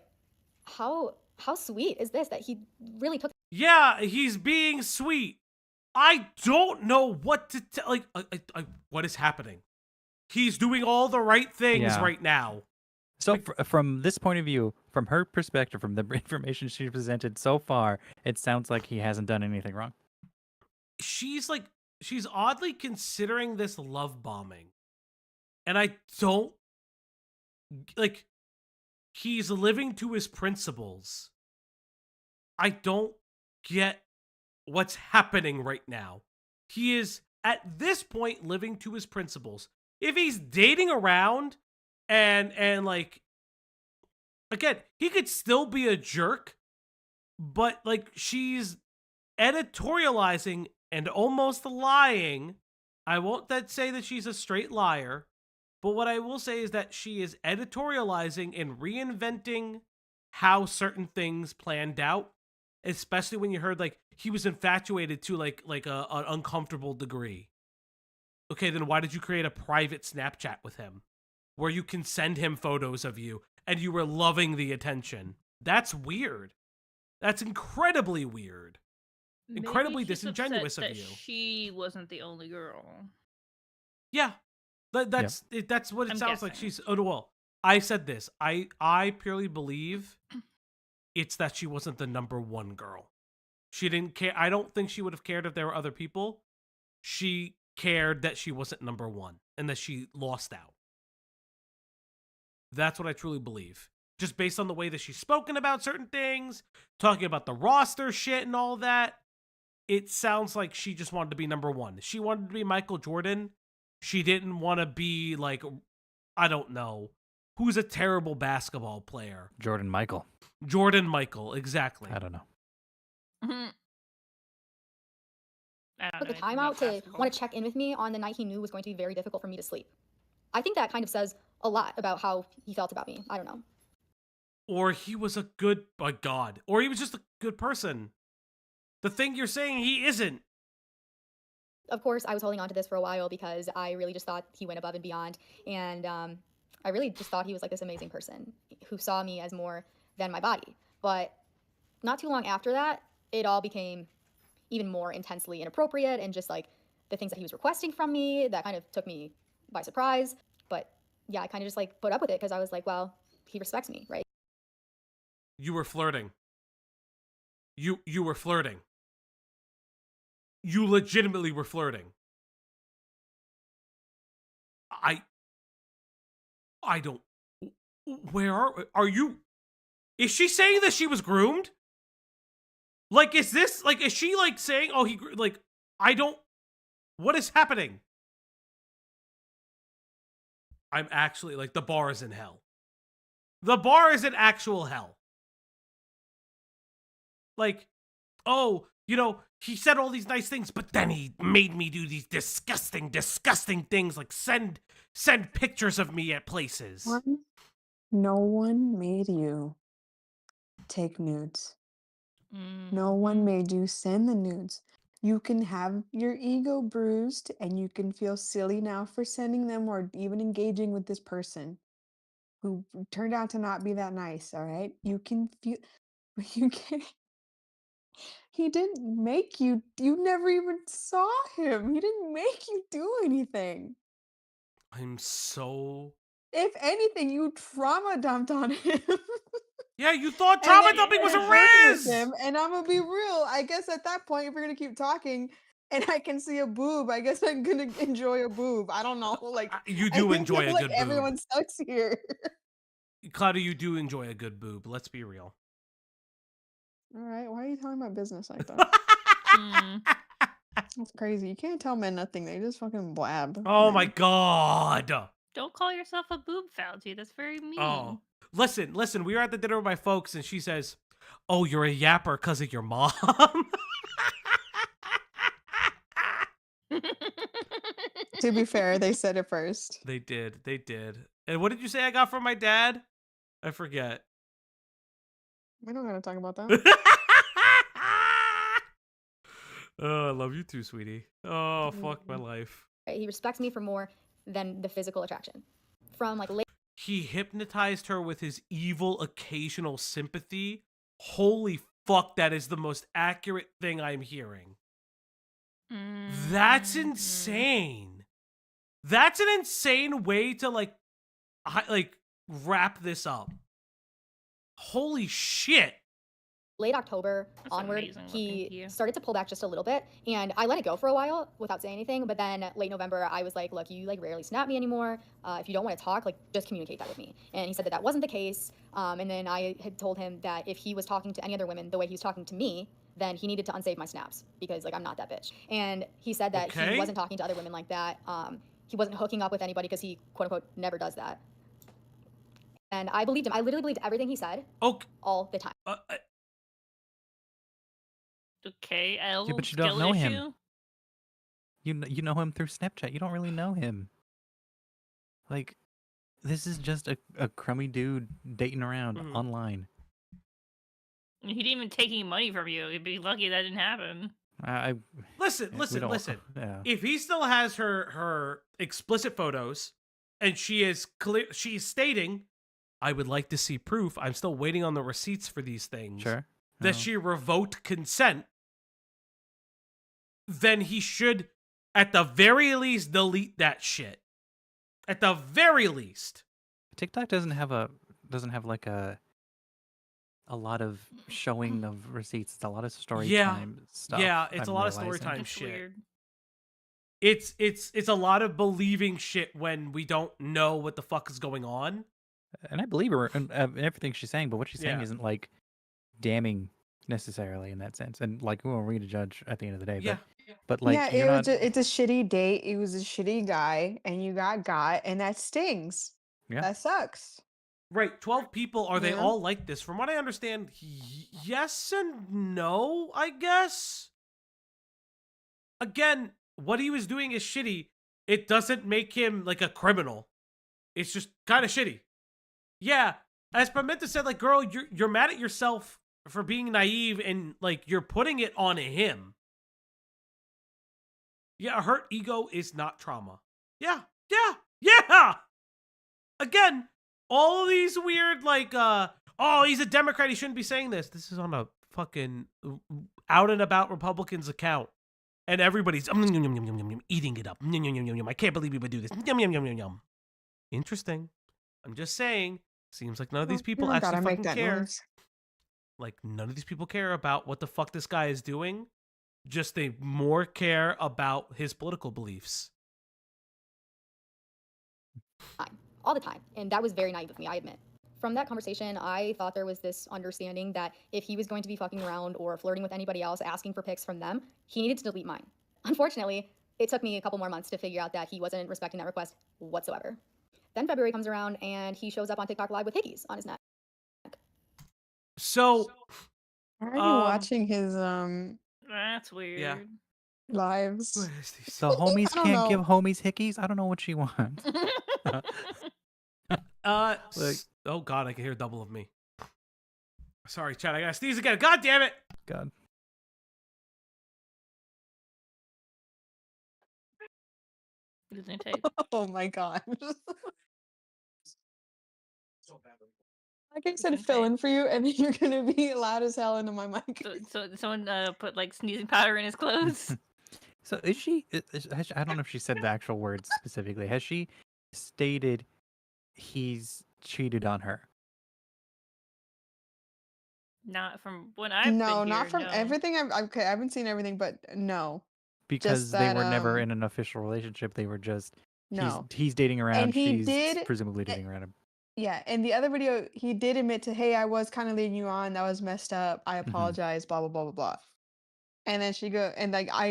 how sweet is this that he really took. Yeah, he's being sweet. I don't know what to tell. Like, what is happening? He's doing all the right things right now. So from this point of view, from her perspective, from the information she presented so far, it sounds like he hasn't done anything wrong. She's oddly considering this love bombing. And I don't, like, he's living to his principles. I don't get what's happening right now. He is, at this point, living to his principles. If he's dating around and like, again, he could still be a jerk, but like, she's editorializing and almost lying. I won't say that she's a straight liar, but what I will say is that she is editorializing and reinventing how certain things planned out, especially when you heard like he was infatuated to like an uncomfortable degree. Okay, then why did you create a private Snapchat with him where you can send him photos of you and you were loving the attention? That's weird. That's incredibly weird. Incredibly disingenuous of you. She wasn't the only girl. Yeah. That's what it sounds like. She's, oh, well, I said this. I purely believe it's that she wasn't the number one girl. She didn't care. I don't think she would have cared if there were other people. She cared that she wasn't number one and that she lost out. That's what I truly believe. Just based on the way that she's spoken about certain things, talking about the roster shit and all that, it sounds like she just wanted to be number one. She wanted to be Michael Jordan. She didn't want to be like, I don't know, who's a terrible basketball player. Jordan Michael. Jordan Michael, exactly. I don't know. Mhm. I don't Took know the time anything out about to basketball. want to check in with me on the night he knew was going to be very difficult for me to sleep. I think that kind of says a lot about how he felt about me. I don't know. Or he was a good, my God. Or he was just a good person. The thing you're saying he isn't. Of course, I was holding on to this for a while because I really just thought he went above and beyond. And I really just thought he was like this amazing person who saw me as more than my body. But not too long after that, it all became even more intensely inappropriate, and just like the things that he was requesting from me, that kind of took me by surprise. But yeah, I kind of just like put up with it because I was like, well, he respects me, right? You were flirting. You were flirting. You legitimately were flirting. I don't. Where are you? Is she saying that she was groomed? Like, is this like? Is she like saying, "Oh, he like"? I don't. What is happening? I'm actually like, the bar is in hell. The bar is in actual hell. Like, oh, you know, he said all these nice things, but then he made me do these disgusting, disgusting things, like send pictures of me at places. No one made you take nudes. No one made you send the nudes. You can have your ego bruised and you can feel silly now for sending them or even engaging with this person who turned out to not be that nice, all right? You can feel, you can. He didn't make you, you never even saw him. He didn't make you do anything. I'm so. If anything, you trauma dumped on him. Yeah, you thought And trauma then dumping was a you're flirting with riz. him, and I'm gonna be real. I guess at that point, if we're gonna keep talking, and I can see a boob, I guess I'm gonna enjoy a boob. I don't know, like You I do feel enjoy a like good boob. everyone sucks here. Cloudy, you do enjoy a good boob. Let's be real. All right, why are you talking about business like that? That's crazy. You can't tell men nothing. They just fucking blab. Oh my man. God. Don't call yourself a boob Fauci. That's very mean. Oh. Listen, we were at the dinner with my folks and she says, "Oh, you're a yapper because of your mom." To be fair, they said it first. They did. And what did you say I got from my dad? I forget. We don't gotta talk about that. Oh, I love you too, sweetie. Oh, fuck my life. He respects me for more than the physical attraction. From like He hypnotized her with his evil occasional sympathy. Holy fuck, that is the most accurate thing I'm hearing. That's insane. That's an insane way to like wrap this up. Holy shit. late October That's onward, amazing looking to he you. started to pull back just a little bit, and I let it go for a while without saying anything. But then late November, I was like, "Look, you like rarely snap me anymore. If you don't want to talk, like just communicate that with me." And he said that that wasn't the case. And then I had told him that if he was talking to any other women the way he was talking to me, then he needed to unsave my snaps because like I'm not that bitch. And he said that Okay. he wasn't talking to other women like that. He wasn't hooking up with anybody because he quote unquote never does that. And I believed him. I literally believed everything he said Okay. all the time. Okay, L. Yeah, but you don't know him. issue? You know him through Snapchat. You don't really know him. Like, this is just a crummy dude dating around Mhm. online. He didn't even take any money from you. You'd be lucky that didn't happen. Listen. we don't- Listen. Yeah. If he still has her explicit photos, and she is stating, "I would like to see proof. I'm still waiting on the receipts for these things." Sure. That No. she revoked consent, then he should, at the very least, delete that shit. At the very least. TikTok doesn't have like a a lot of showing of receipts. It's a lot of story Yeah. time stuff. Yeah, it's a I'm lot of story realizing. time It's shit. weird. It's a lot of believing shit when we don't know what the fuck is going on. And I believe her in everything she's saying, but what she's saying Yeah. isn't like damning necessarily in that sense. And like, who are we to judge at the end of the day? Yeah. But like, yeah, you're not. it's a shitty date. It was a shitty guy, and you got, and that stings. Yeah. That sucks. Right, 12 people, are they Yeah. all like this? From what I understand, yes and no, I guess. Again, what he was doing is shitty. It doesn't make him like a criminal. It's just kind of shitty. Yeah, as Pimenta said, like, girl, you're mad at yourself for being naive and like you're putting it on him. Yeah, a hurt ego is not trauma. Yeah. Again, all of these weird, like, oh, he's a Democrat, he shouldn't be saying this. This is on a fucking out and about Republicans account. And everybody's eating it up. I can't believe you would do this. Interesting. I'm just saying, seems like none of these people actually fucking care. Like, none of these people care about what the fuck this guy is doing. Just they more care about his political beliefs. All the time. And that was very naive of me, I admit. From that conversation, I thought there was this understanding that if he was going to be fucking around or flirting with anybody else, asking for pics from them, he needed to delete mine. Unfortunately, it took me a couple more months to figure out that he wasn't respecting that request whatsoever. Then February comes around and he shows up on TikTok Live with hickeys on his neck. So, Why are you watching his That's weird. Yeah. lives? What is these? The homies I don't can't know. give homies hickeys. I don't know what she wants. Oh god, I can hear double of me. Sorry, chat, I gotta sneeze again. God damn it! God. Doesn't take. Oh my god. Like I said, fill in for you, and then you're gonna be loud as hell into my mic. So someone put like sneezing powder in his clothes. So is she? I don't know if she said the actual words specifically. Has she stated he's cheated on her? Not from when I've No, been not here, from no. everything. Okay, I haven't seen everything, but no. Because that, they were never in an official relationship. They were just No. he's dating around. And he She's did- presumably dating around him. Yeah, in the other video, he did admit to, hey, I was kind of leading you on. That was messed up. I apologize. Blah blah blah blah blah. And then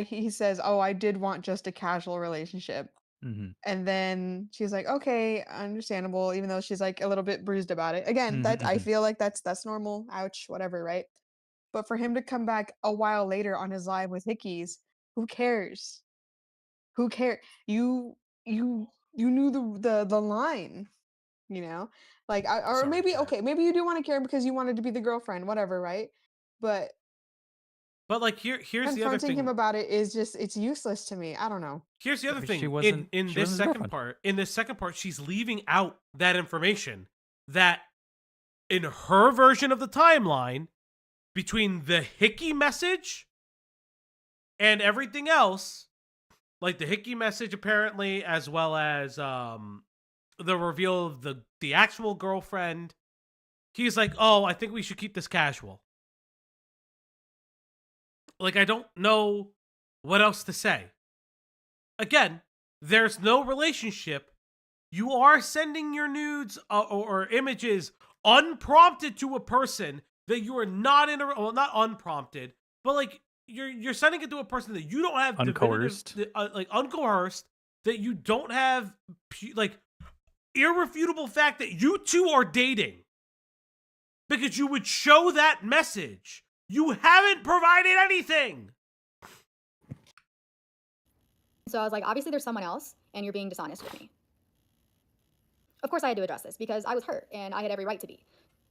he says, oh, I did want just a casual relationship. Mm-hmm. And then she's like, okay, understandable, even though she's like a little bit bruised about it. Again, I feel like that's normal. Ouch, whatever, right? But for him to come back a while later on his live with hickeys, who cares? Who cares? You knew the line, you know? Like or Sorry, maybe chat. okay, maybe you do want to care because you wanted to be the girlfriend, whatever, right? But like here's the other confronting thing. him about it is just it's useless to me. I don't know. Here's the other thing. She wasn't- in she this wasn't his second girlfriend. part, she's leaving out that information that in her version of the timeline, between the hickey message and everything else, like the hickey message apparently, as well as the reveal of the actual girlfriend, he's like, oh, I think we should keep this casual. Like, I don't know what else to say. Again, there's no relationship. You are sending your nudes or images unprompted to a person that you are not not unprompted, but like you're sending it to a person that you don't have Uncoerced. like uncoerced, that you don't have like irrefutable fact that you two are dating, because you would show that message. You haven't provided anything. So I was like, obviously there's someone else, and you're being dishonest with me. Of course I had to address this because I was hurt, and I had every right to be.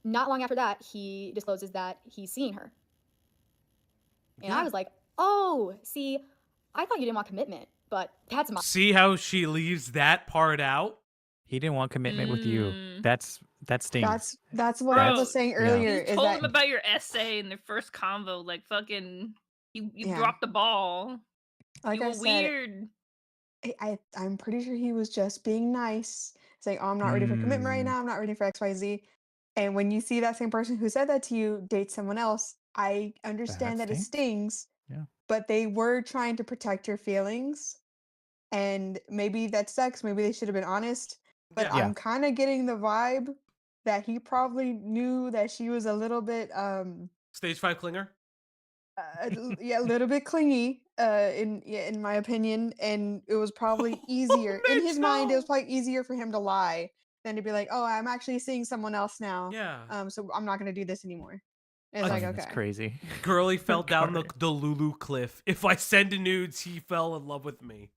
Not long after that, he discloses that he's seeing her. And I was like, oh, see, I thought you didn't want commitment, but that's my... See how she leaves that part out? He didn't want commitment with you. That stings. That's what I Bro, was saying earlier. You told him about your essay in their first convo, like fucking, you dropped the ball. Like you I were said, weird. I'm pretty sure he was just being nice, saying, "Oh, I'm not ready for commitment right now. I'm not ready for XYZ." And when you see that same person who said that to you date someone else, I understand that it stings, Yeah. but they were trying to protect your feelings. And maybe that sucks. Maybe they should have been honest. But Yeah. I'm kind of getting the vibe that he probably knew that she was a little bit Stage 5 clinger. yeah, a little bit clingy, in my opinion, and it was probably easier in Mitch, his mind. It was no. probably easier for him to lie than to be like, "Oh, I'm actually seeing someone else now. Yeah. So I'm not gonna do this anymore." And it's I like, mean, that's okay, crazy. Girly fell down the Regardless. Lulu cliff. If I send nudes, he fell in love with me.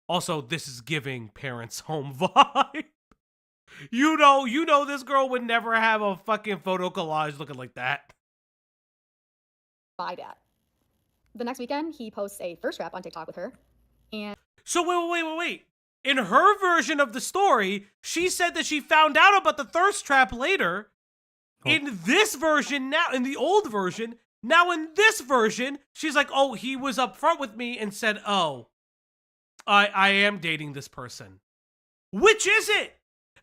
Also, this is giving parents home vibe. You know this girl would never have a fucking photo collage looking like that. My dad. The next weekend, he posts a thirst trap on TikTok with her. And So wait. In her version of the story, she said that she found out about the thirst trap later. Oh. In this version now, in the old version, now in this version, she's like, oh, he was upfront with me and said, oh, I am dating this person. Which is it?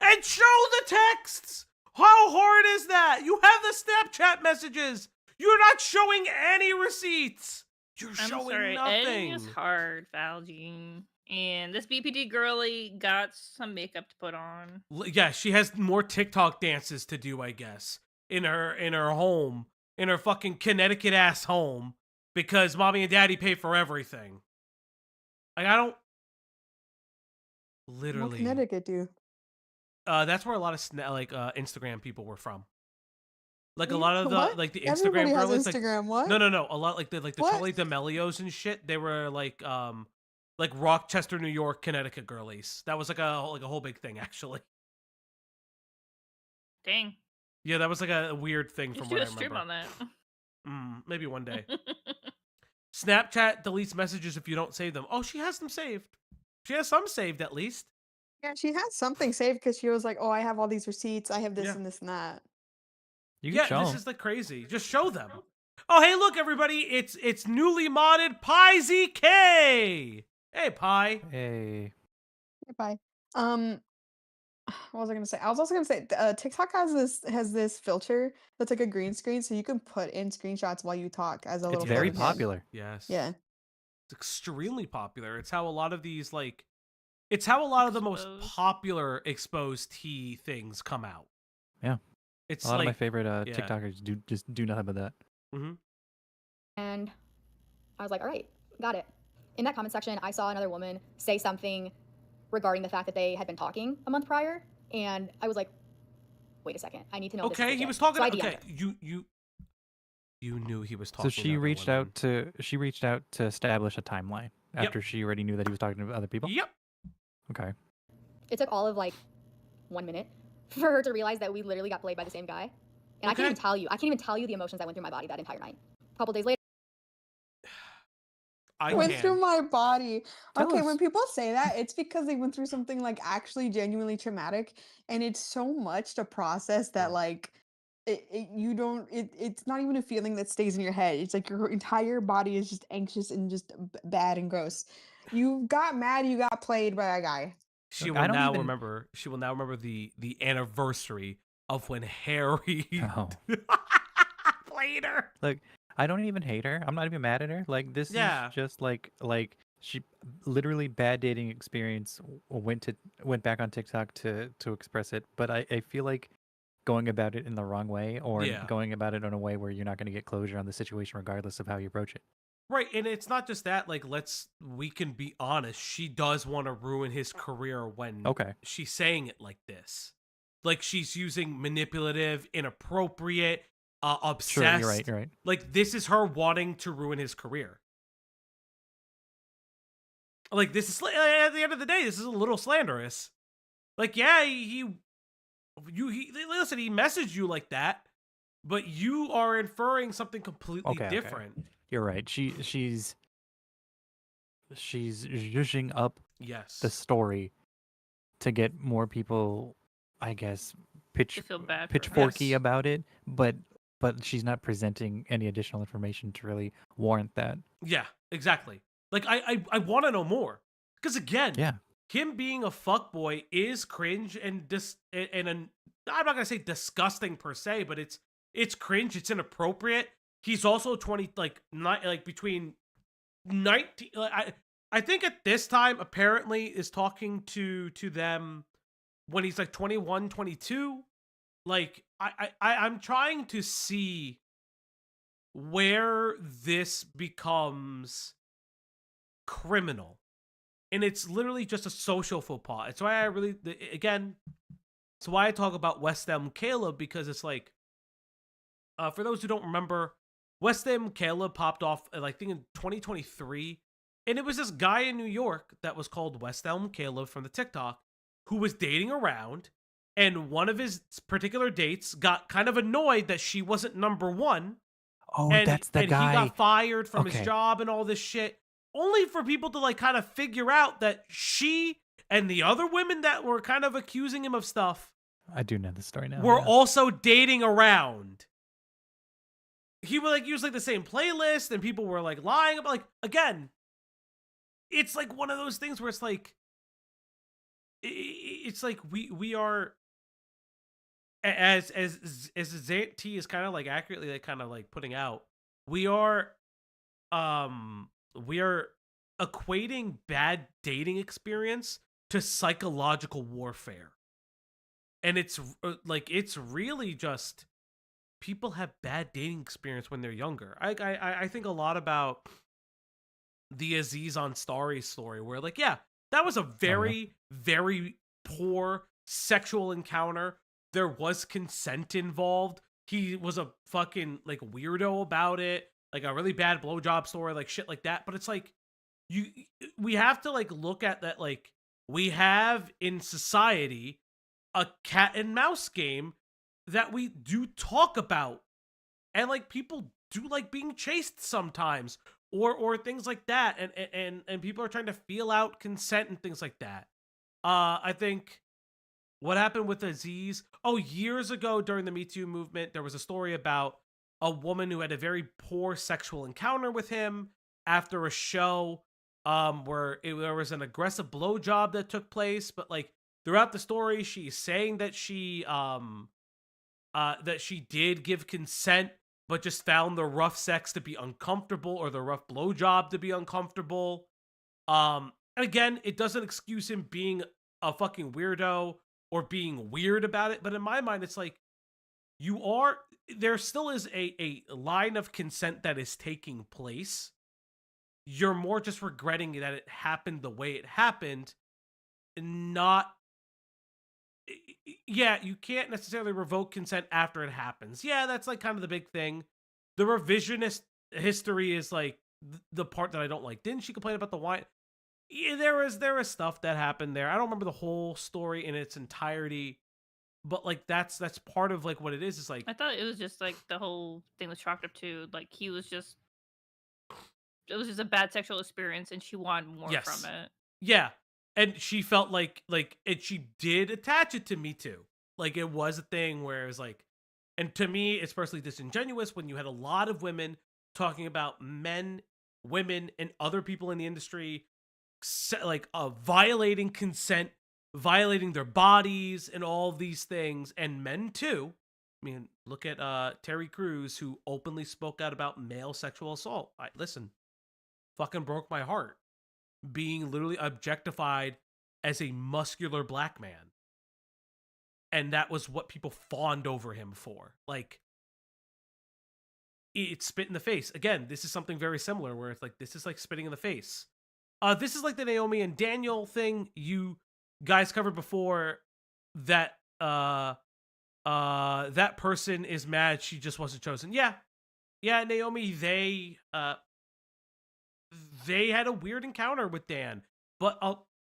And show the texts. How hard is that? You have the Snapchat messages. You're not showing any receipts. You're I'm showing sorry, nothing. editing is hard, Valjean. And this BPD girly got some makeup to put on. Yeah, she has more TikTok dances to do, I guess, in her home, in her fucking Connecticut ass home, because mommy and daddy pay for everything. Like, I don't. what Literally, Connecticut do? that's where a lot of Instagram people were from. Like a Yeah, lot of the what? the Everybody Instagram has girlies, Instagram. What? no, a lot like the What? Charlie D'Amelios and shit. They were like Rochester, New York, Connecticut girlies. That was like a whole big thing, actually. Dang. Yeah, that was like a weird thing You from should do what a I stream remember. on that. Maybe one day. Snapchat deletes messages if you don't save them. Oh, she has them saved. She has some saved at least. Yeah, she had something saved because she was like, "Oh, I have all these receipts. I have this Yeah. and this and that." You can show this 'em. is like crazy. Just show them. Oh, hey, look, everybody! It's newly modded PieZK. Hey, Pie. Hey. Bye. What was I gonna say? I was also gonna say TikTok has this filter that's like a green screen, so you can put in screenshots while you talk as a It's little very floating head. popular. Yes. Yeah. It's extremely popular. It's how a lot of these it's how a lot of the most Exposed. popular exposed tea things come out. Yeah. It's A lot of my like favorite yeah. TikTokers do nothing but that. And I was like, all right, got it. In that comment section, I saw another woman say something regarding the fact that they had been talking a month prior. And I was like, wait a second, I need to know. This Okay, is he legit. was talking. So I DM'd Okay, her. you knew he was talking. So she to other reached women. she reached out to establish a timeline after she already knew that he was talking to other people. Yep. Okay. It took all of like 1 minute for her to realize that we literally got played by the same guy. And I can't even tell you. I can't even tell you the emotions that went through my body that entire night. A couple days later. I Went can. through my body. Tell Okay, us. when people say that, it's because they went through something like actually genuinely traumatic, and it's so much to process that like it's not even a feeling that stays in your head. It's like your entire body is just anxious and just bad and gross. You got mad, you got played by a guy. She Look, will I don't now even- remember. She will now remember the anniversary of when Harry Oh. played her. Look, I don't even hate her. I'm not even mad at her. Like this Yeah. is just like she literally bad dating experience went back on TikTok to express it. But I feel like going about it in the wrong way or Yeah. going about it in a way where you're not going to get closure on the situation regardless of how you approach it. Right, and it's not just that. Like, we can be honest. She does want to ruin his career when Okay. she's saying it like this. Like, she's using manipulative, inappropriate, obsessed. Sure, you're right. Like, this is her wanting to ruin his career. Like, this is at the end of the day, this is a little slanderous. Like, yeah, listen, he messaged you like that, but you are inferring something completely Okay. different. You're right. She's zhuzhing up Yes. the story to get more people, I guess, To feel bad. for her. pitchforky Yes. about it, but she's not presenting any additional information to really warrant that. Yeah, exactly. Like, I want to know more. Because, again, Yeah. him being a fuckboy is cringe and I'm not gonna say disgusting per se, but it's cringe. It's inappropriate. He's also 20, like not like between 19. I think at this time apparently is talking to them when he's like 21, 22. Like I'm trying to see where this becomes criminal, and it's literally just a social faux pas. It's why it's why I talk about West M Caleb, because it's like, for those who don't remember, West M Caleb popped off, I think, in 2023, and it was this guy in New York that was called West Elm Caleb from the TikTok, who was dating around, and one of his particular dates got kind of annoyed that she wasn't number one. Oh, and, that's the and guy. he got fired from his Okay. job and all this shit, only for people to like kind of figure out that she and the other women that were kind of accusing him of stuff I do know the story now. were yeah. also dating around. He would like use like the same playlist, and people were like lying about, like, again, it's like one of those things where it's like, it's like we are, as T is kind of like accurately like kind of like putting out, we are equating bad dating experience to psychological warfare. And it's like, it's really just, people have bad dating experience when they're younger. I think a lot about the Aziz Ansari story, where like, yeah, that was a very, very poor sexual encounter. There was consent involved. He was a fucking like weirdo about it, like a really bad blowjob story, like shit like that. But it's like, we have to like look at that, like, we have in society a cat and mouse game that we do talk about, and like people do like being chased sometimes, or things like that, and people are trying to feel out consent and things like that. I think what happened with Aziz, years ago during the Me Too movement, there was a story about a woman who had a very poor sexual encounter with him after a show, where there was an aggressive blowjob that took place, but like throughout the story, she's saying that she did give consent, but just found the rough sex to be uncomfortable, or the rough blowjob to be uncomfortable. And again, it doesn't excuse him being a fucking weirdo or being weird about it, but in my mind, it's like, there still is a line of consent that is taking place. You're more just regretting that it happened the way it happened, not... Yeah, you can't necessarily revoke consent after it happens. Yeah, that's like kind of the big thing. The revisionist history is like the part that I don't like. Didn't she complain about the wine? Yeah, there was stuff that happened there. I don't remember the whole story in its entirety, but like that's part of like what it is. It's like, I thought it was just like the whole thing was chalked up to like it was just a bad sexual experience, and she wanted more Yes. from it. Yeah. And she felt like, and she did attach it to Me Too. Like, it was a thing where it was like, and to me, it's personally disingenuous when you had a lot of women talking about men, women, and other people in the industry, like, violating consent, violating their bodies, and all of these things, and men too. I mean, look at Terry Crews, who openly spoke out about male sexual assault. Listen, fucking broke my heart. Being literally objectified as a muscular black man. And that was what people fawned over him for. Like, it's spit in the face. Again, this is something very similar where it's like, this is like spitting in the face. This is like the Naomi and Daniel thing you guys covered before, that that person is mad she just wasn't chosen. Yeah, Naomi, they had a weird encounter with Dan, but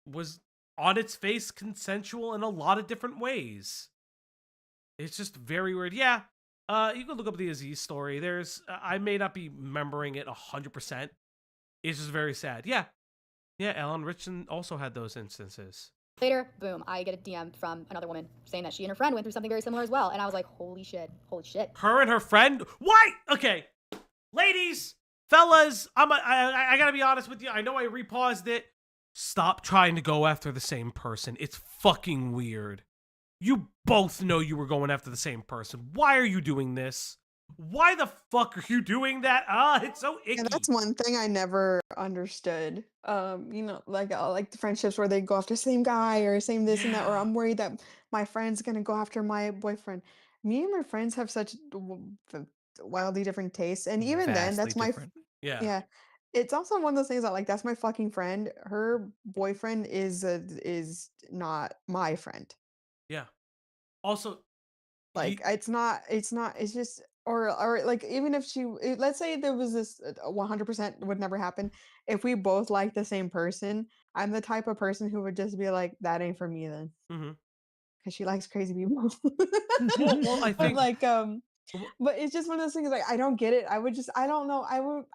was on its face consensual in a lot of different ways. It's just very weird. Yeah, you can look up the Aziz story. I may not be remembering it 100%. It's just very sad. Yeah, Ellen Richardson also had those instances. Later, boom, I get a DM from another woman saying that she and her friend went through something very similar as well. And I was like, holy shit. Her and her friend? What? Okay. Ladies, fellas, I gotta be honest with you. I know I repaused it. Stop trying to go after the same person. It's fucking weird. You both know you were going after the same person. Why are you doing this? Why the fuck are you doing that? It's so icky. Yeah, that's one thing I never understood. Like the friendships where they go after the same guy or same this and that, or Yeah. I'm worried that my friend's gonna go after my boyfriend. Me and my friends have such wildly different tastes, and even then, Vastly that's my different. Yeah. yeah. It's also one of those things that like that's my fucking friend. Her boyfriend is not my friend. Yeah. Also, Like he, it's just or like even if let's say there was this 100% would never happen. If we both like the same person, I'm the type of person who would just be like, that ain't for me then. Mhm. Because she likes crazy people. Well, I But think like w- but it's just one of those things like I don't get it. I don't know.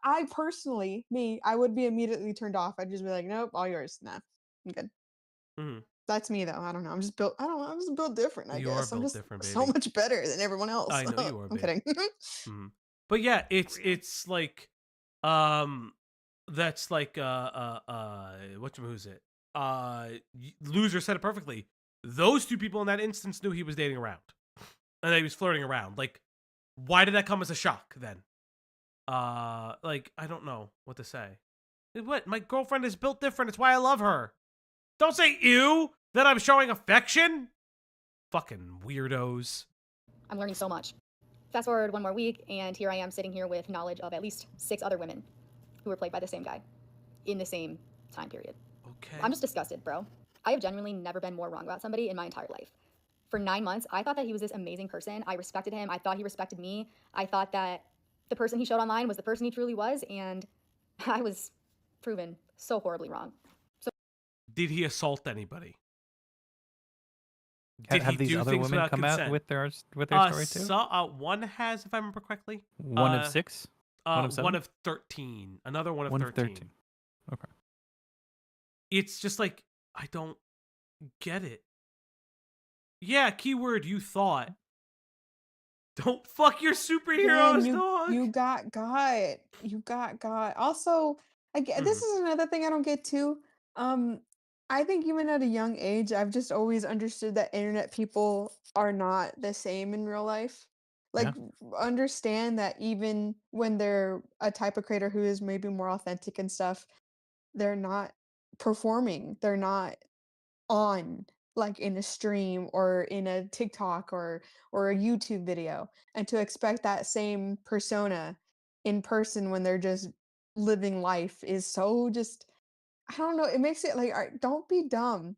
I personally, I would be immediately turned off. I'd just be like, nope, all yours. Nah. I'm good. mhm. That's me though. I don't know. I don't know. I'm just built different, I You are guess. I'm built just different, so baby. much better than everyone else. I know you are, I'm babe. kidding. Mhm. But yeah, it's like um that's like who's it? Loser said it perfectly. Those two people in that instance knew he was dating around. And that he was flirting around. Like, why did that come as a shock then? Like, I don't know what to say. What? My girlfriend is built different. It's why I love her. Don't say ew that I'm showing affection. Fucking weirdos. I'm learning so much. Fast forward one more week, and here I am sitting here with knowledge of at least 6 other women who were played by the same guy in the same time period. Okay. I'm just disgusted, bro. I have genuinely never been more wrong about somebody in my entire life. For 9 months, I thought that he was this amazing person. I respected him. I thought he respected me. I thought that the person he showed online was the person he truly was, and I was proven so horribly wrong. Did he assault anybody? Did Have he these do other things women without come consent? out with their story too? One has, if I remember correctly. One of 6? One of 7? One of 13. Another one of One 13. of 13. Okay. It's just like, I don't get it. Yeah, keyword you thought. Don't fuck your superheroes, Man, dog. you got got. You got. Also, this is another thing I don't get too. I think even at a young age, I've just always understood that internet people are not the same in real life. Like, understand that even when they're a type of creator who is maybe more authentic and stuff, they're not performing. They're not on like in a stream or in a TikTok or a YouTube video, and to expect that same persona in person when they're just living life is so just I don't know, it makes it like don't be dumb.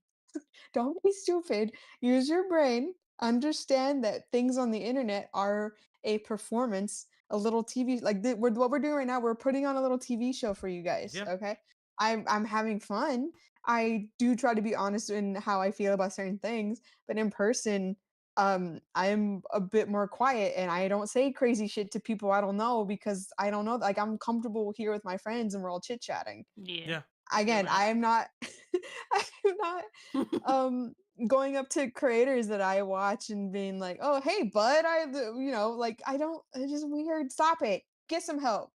Don't be stupid. Use your brain. Understand that things on the internet are a performance, a little TV like what we're doing right now. We're putting on a little TV show for you guys. Yeah. Okay, I'm having fun. I do try to be honest in how I feel about certain things, but in person, I'm a bit more quiet and I don't say crazy shit to people I don't know because I don't know. Like I'm comfortable here with my friends and we're all chit chatting. Yeah. Again, I am not. I'm not going up to creators that I watch and being like, "Oh, hey, bud, like I don't it's just weird. Stop it. Get some help.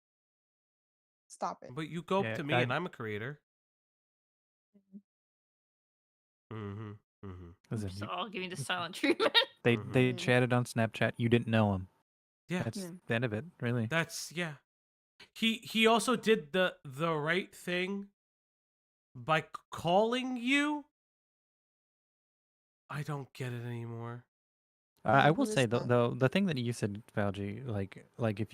Stop it." But you go up Yeah, to me and I'm a creator. Mm-hmm. Mm-hmm. Listen, Just all giving the silent treatment. they chatted on Snapchat. You didn't know him. Yeah. That's the end of it, really. That's yeah. He also did the right thing by calling you. I don't get it anymore. I will What say is that? though, the thing that you said, Valji, like if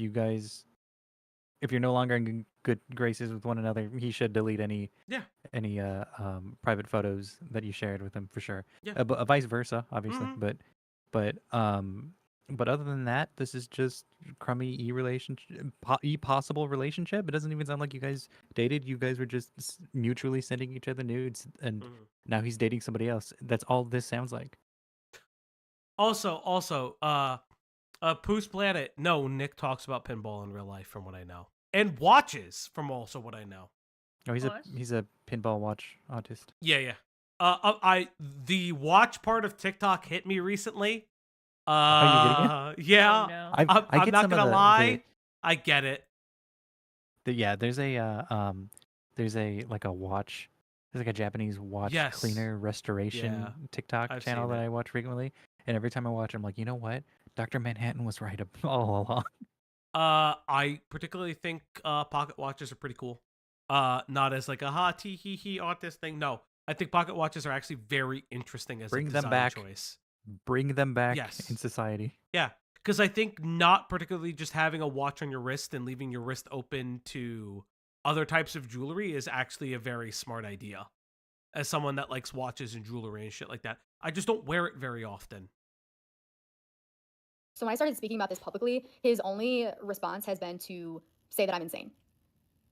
you're no longer in good graces with one another, he should delete any private photos that you shared with him for sure. Yeah. But vice versa, obviously. Mhm. But other than that, this is just crummy possible relationship. It doesn't even sound like you guys dated. You guys were just mutually sending each other nudes, and now he's dating somebody else. That's all this sounds like. Also, Poos Planet. No, Nick talks about pinball in real life, from what I know, and watches, from also what I know. Oh, he's a pinball watch artist. Yeah. The watch part of TikTok hit me recently. Are you getting it? Yeah. Oh, no. I'm not gonna lie. I get it. There's a like a watch. There's like a Japanese watch Yes. cleaner restoration Yeah, TikTok I've channel seen that it. I watch frequently, and every time I watch, I'm like, you know what? Dr. Manhattan was right all along. I particularly think pocket watches are pretty cool. Not as like a ha tee hee hee artist thing. No, I think pocket watches are actually very interesting as Bring a them design back. choice. Bring them back Yes. in society. Yeah, because I think not particularly just having a watch on your wrist and leaving your wrist open to other types of jewelry is actually a very smart idea. As someone that likes watches and jewelry and shit like that, I just don't wear it very often. So when I started speaking about this publicly, his only response has been to say that I'm insane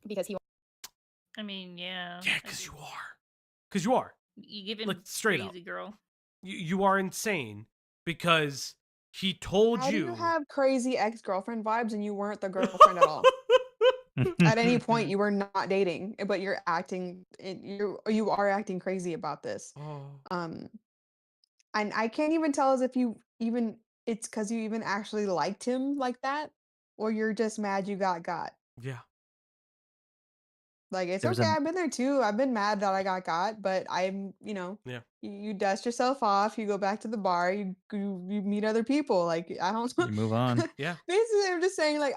because he I mean, yeah. Yeah, because you are. Because you are. You give him Like, straight up. crazy girl. You are insane because he told How do you. you have crazy ex-girlfriend vibes and you weren't the girlfriend at all? At any point, you were not dating, but you're acting. You are acting crazy about this. Oh. And I can't even tell as if you even it's because you even actually liked him like that, or you're just mad you got. Yeah. Like, it's There was okay, a I've been there too. I've been mad that I got, but I'm, Yeah. you dust yourself off, you go back to the bar, you meet other people. Like, I don't you move on. Yeah. Basically, I'm just saying, like,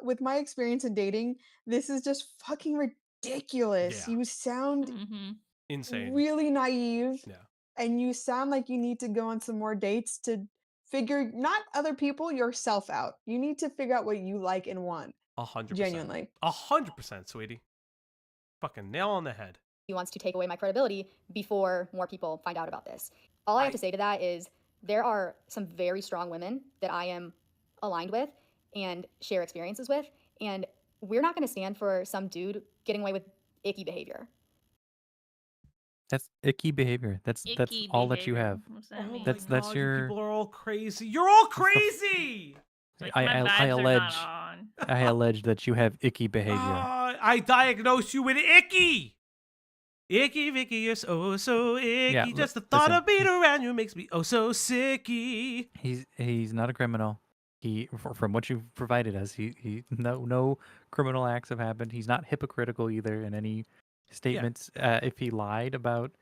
with my experience in dating, this is just fucking ridiculous. Yeah. You sound Mm-hmm. Insane. really naive, Yeah. and you sound like you need to go on some more dates to figure not other people, yourself out. You need to figure out what you like and want. 100%. Genuinely. 100%, sweetie. Fucking nail on the head. wants to take away my credibility before more people find out about this. All I have to say to that is there are some very strong women that I am aligned with and share experiences with, and we're not going to stand for some dude getting away with icky behavior. That's icky behavior. That's Icky all that you have. What's that mean? That's God, you your. people are all crazy. You're all crazy. Like, I my vibes are allege. not on. I allege that you have icky behavior. I diagnose you with icky. Icky Vicky, you're so icky. Yeah, Just the thought listen. of being around you makes me so sicky. He's not a criminal. From what you've provided us, he no criminal acts have happened. He's not hypocritical either in any statements. If he lied about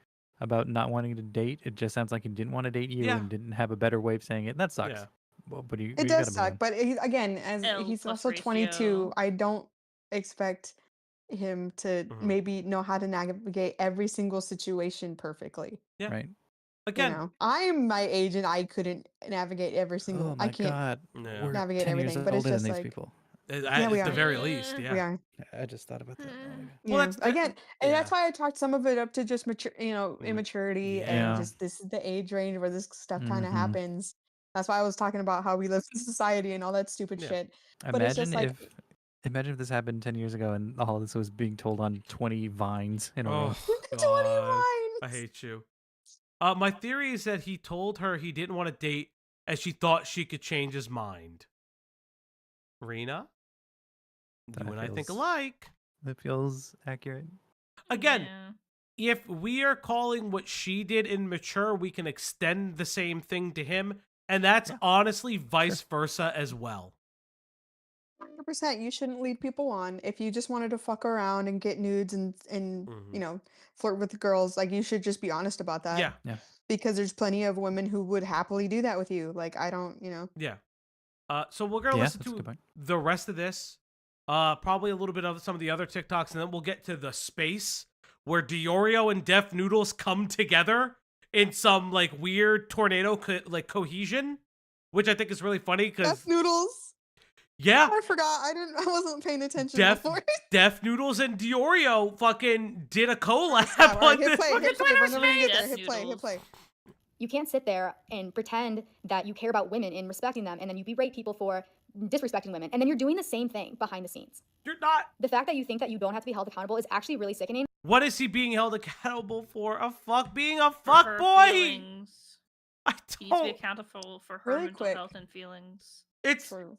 not wanting to date, it just sounds like he didn't want to date you Yeah. and didn't have a better way of saying it. That sucks. Yeah. Well, but you It gotta does move suck, on. but again, as L he's plus also ratio. 22, I don't expect him to Mhm. maybe know how to navigate every single situation perfectly. Yeah. Right. Again, I'm my age and I couldn't navigate every single. Oh my I can't. god. Yeah. We're navigate 10 years everything, but it's older than just these like- people. Yeah, we at the are. very least, yeah. We are. I just thought about that. Oh my god. Well, Yeah. that's Again, and that's yeah. why I talked some of it up to just Mhm. immaturity Yeah. and just this is the age range where this stuff kind of Mhm. happens. That's why I was talking about how we live in society and all that stupid Yeah. shit. But it's just like, Imagine if this happened 10 years ago and all this was being told on 20 vines in a row. Oh, 20 God. I lines. hate you. My theory is that he told her he didn't want to date as she thought she could change his mind. Rena? That You and I think feels- alike. That feels accurate. Again, Yeah. if we are calling what she did immature, we can extend the same thing to him. And that's Yeah. honestly vice versa as well. 100%, you shouldn't lead people on. If you just wanted to fuck around and get nudes and Mhm. flirt with girls, like, you should just be honest about that. Yeah. Because there's plenty of women who would happily do that with you. Like, I don't, Yeah. So we're gonna Yeah, listen that's a to good point. the rest of this. Probably a little bit of some of the other TikToks, and then we'll get to the space where Diorio and Def Noodles come together in some like weird tornado cohesion, which I think is really funny because Def Noodles. yeah, I forgot. I wasn't paying attention Def before. Def Noodles and Diorio fucking did a collab Stop, all on right, hit this. play, hit play. Twitter's Whenever you get there, made. hit play, hit Noodles. play. You can't sit there and pretend that you care about women and respecting them, and then you berate people for disrespecting women, and then you're doing the same thing behind the scenes. You're not. The fact that you think that you don't have to be held accountable is actually really sickening. What is he being held accountable for? Being a For fuck her boy? feelings. I He needs to be don't. accountable for her Really mental quick. health and feelings. It's True.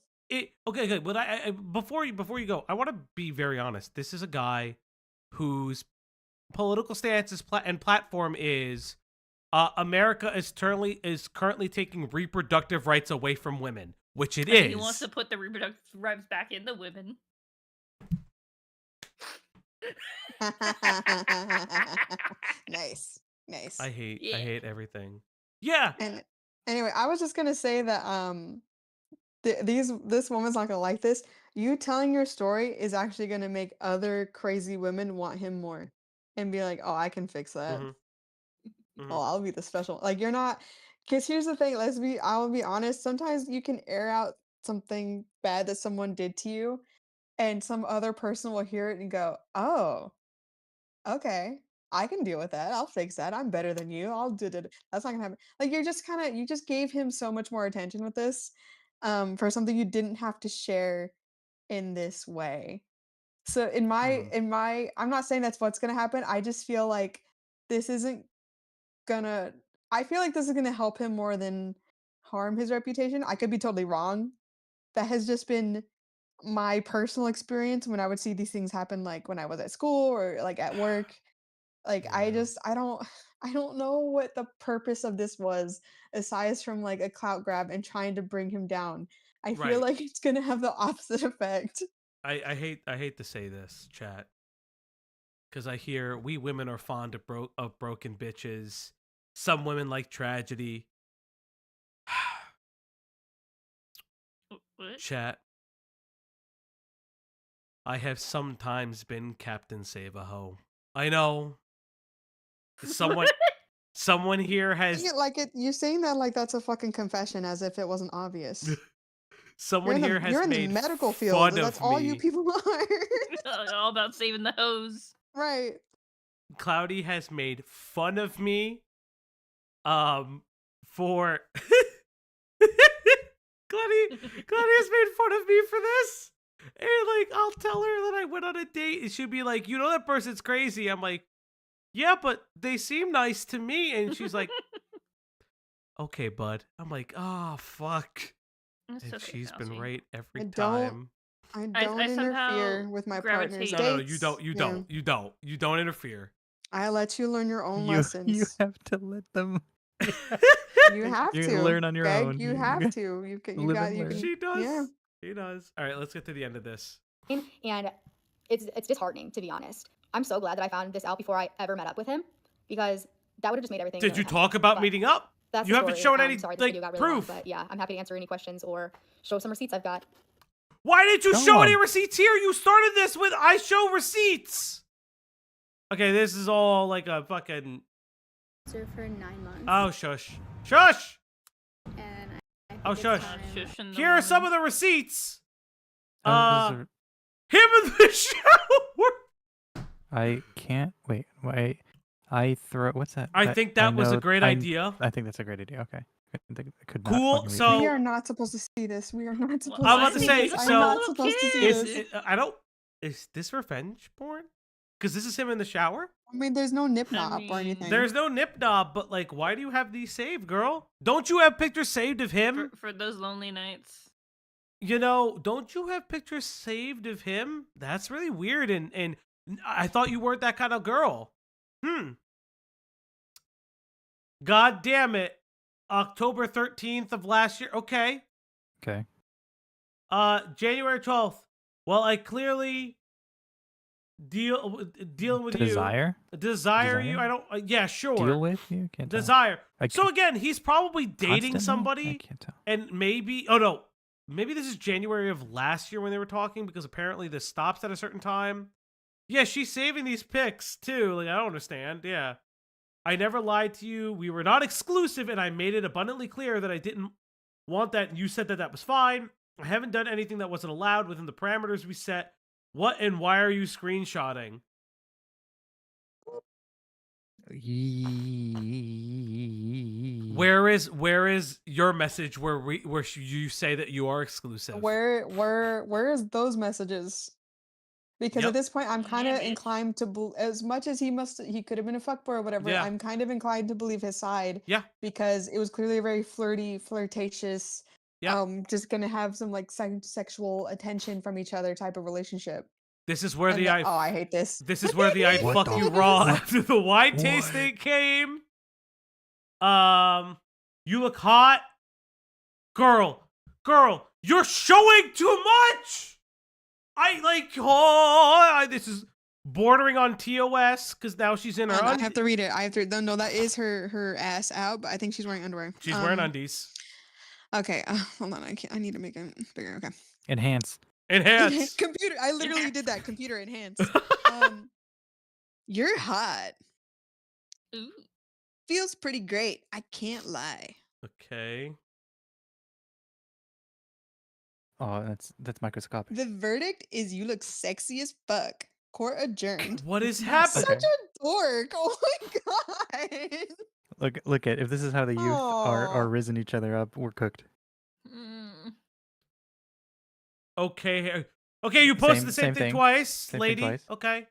okay. Good. But I before you go, I want to be very honest. This is a guy whose political stance and platform is America is currently taking reproductive rights away from women, which it is. He wants to put the reproductive rights back in the women. Nice. Nice. I hate Yeah. everything. Yeah. And anyway, I was just gonna say that this woman's not gonna like this. You telling your story is actually gonna make other crazy women want him more, and be like, "Oh, I can fix that. Mhm. Oh, Mhm. I'll be the special." Like you're not. Because here's the thing. I will be honest. Sometimes you can air out something bad that someone did to you, and some other person will hear it and go, "Oh, okay. I can deal with that. I'll fix that. I'm better than you. I'll do it." That's not gonna happen. Like you just gave him so much more attention with this, for something you didn't have to share in this way. So Mhm. I'm not saying that's what's gonna happen. I just feel like this isn't gonna I feel like this is gonna help him more than harm his reputation. I could be totally wrong. That has just been my personal experience when I would see these things happen, like when I was at school or like at work. Like Yeah. I don't know what the purpose of this was aside from like a clout grab and trying to bring him down. I feel Right. like it's gonna have the opposite effect. I hate to say this, chat, because I hear we women are fond of broken bitches. Some women like tragedy. What? Chat. I have sometimes been Captain Save-A-Ho. I know. Someone someone here has You're saying that like that's a fucking confession as if it wasn't obvious. someone here You're has in the made medical field. fun That's of all you me. people are. All about saving the hose. Right. Cloudy has made fun of me for Cloudy has made fun of me for this. And like I'll tell her that I went on a date and she'll be like, "You know that person's crazy." I'm like, "Yeah, but they seem nice to me." And she's like, "Okay, bud." I'm like, "Oh, fuck." It's And okay, she's been Kelsey. right every I don't time. I I don't somehow interfere with my partner's gravitate. No, you dates. don't. You Yeah. don't. You don't. You don't interfere. I let you learn your own You lessons. have to let them. You have You to. learn on your Greg, own. you have to. You Live got and you learn. can She does. yeah. She does. All right, let's get to the end of this. And it's disheartening, to be honest. I'm so glad that I found this out before I ever met up with him, because that would have just made everything Did really you messy. talk about But meeting up? that's You the haven't story. shown any Sorry, this like video got really long, proof. but yeah, I'm happy to answer any questions or show some receipts I've got. Why didn't you Go show any on. receipts here? You started this with "I show receipts." Okay, this is all like a fucking. For 9 months. Oh, shush, shush. And I think Oh, it's shush. time- Shush in the Here are some of morning. the receipts. Those are- Him in the shower. I can't wait. I throw. What's that? I think that was a know- great idea. I think that's a great idea. Okay. I could not Cool, fucking read so- that. We are not supposed to see this. We are not supposed I'm to about to see say, this. so- I'm not supposed to see Is this. I don't. Is this revenge porn? Because this is him in the shower. I mean, there's no nip I nop or mean, anything. There's no nip knob, but like, why do you have these saved, girl? Don't you have pictures saved of him? for those lonely nights. You know, don't you have pictures saved of him? That's really weird, and I thought you weren't that kind of girl. God damn it. October 13th of last year. Okay. Okay. January 12th. Well, I clearly deal with Desire? you. Desire you. Desire? I don't. Yeah, sure. Deal with you? Can't tell. Desire. I So again, he's probably dating Constantly? I somebody, can't tell. and maybe. Oh no, maybe this is January of last year when they were talking, because apparently this stops at a certain time. Yeah, she's saving these pics too. Like, I don't understand. Yeah. I never lied to you. We were not exclusive, and I made it abundantly clear that I didn't want that, and you said that that was fine. I haven't done anything that wasn't allowed within the parameters we set. What and why are you screenshotting? Where is your message where you say that you are exclusive? Where is those messages? Because Yep. at this point, I'm kind of Yeah, bitch. inclined to as much as he could have been a fuckboy or whatever. Yeah. I'm kind of inclined to believe his side. Yeah. Because it was clearly a very flirtatious, Yeah. just gonna have some like sexual attention from each other type of relationship. This is where And the then- I oh, I hate this. This is where the I What fuck the you raw what? after the wine tasting came. You look hot. Girl, you're showing too much. This is bordering on TOS because now she's in her. I have to read it. I have to. No, that is her ass out, but I think she's wearing underwear. She's wearing undies. Okay, hold on. I need to make it bigger. Okay. Enhance. Computer. I literally did that. Computer enhance. You're hot. Ooh. Feels pretty great. I can't lie. Okay. Oh, that's microscopic. The verdict is you look sexy as fuck. Court adjourned. What is happening? Such a dork. Oh my god. Look at if this is how the youth are risen each other up, we're cooked. Okay. Okay, you posted the same thing twice, lady. Thing twice. Okay.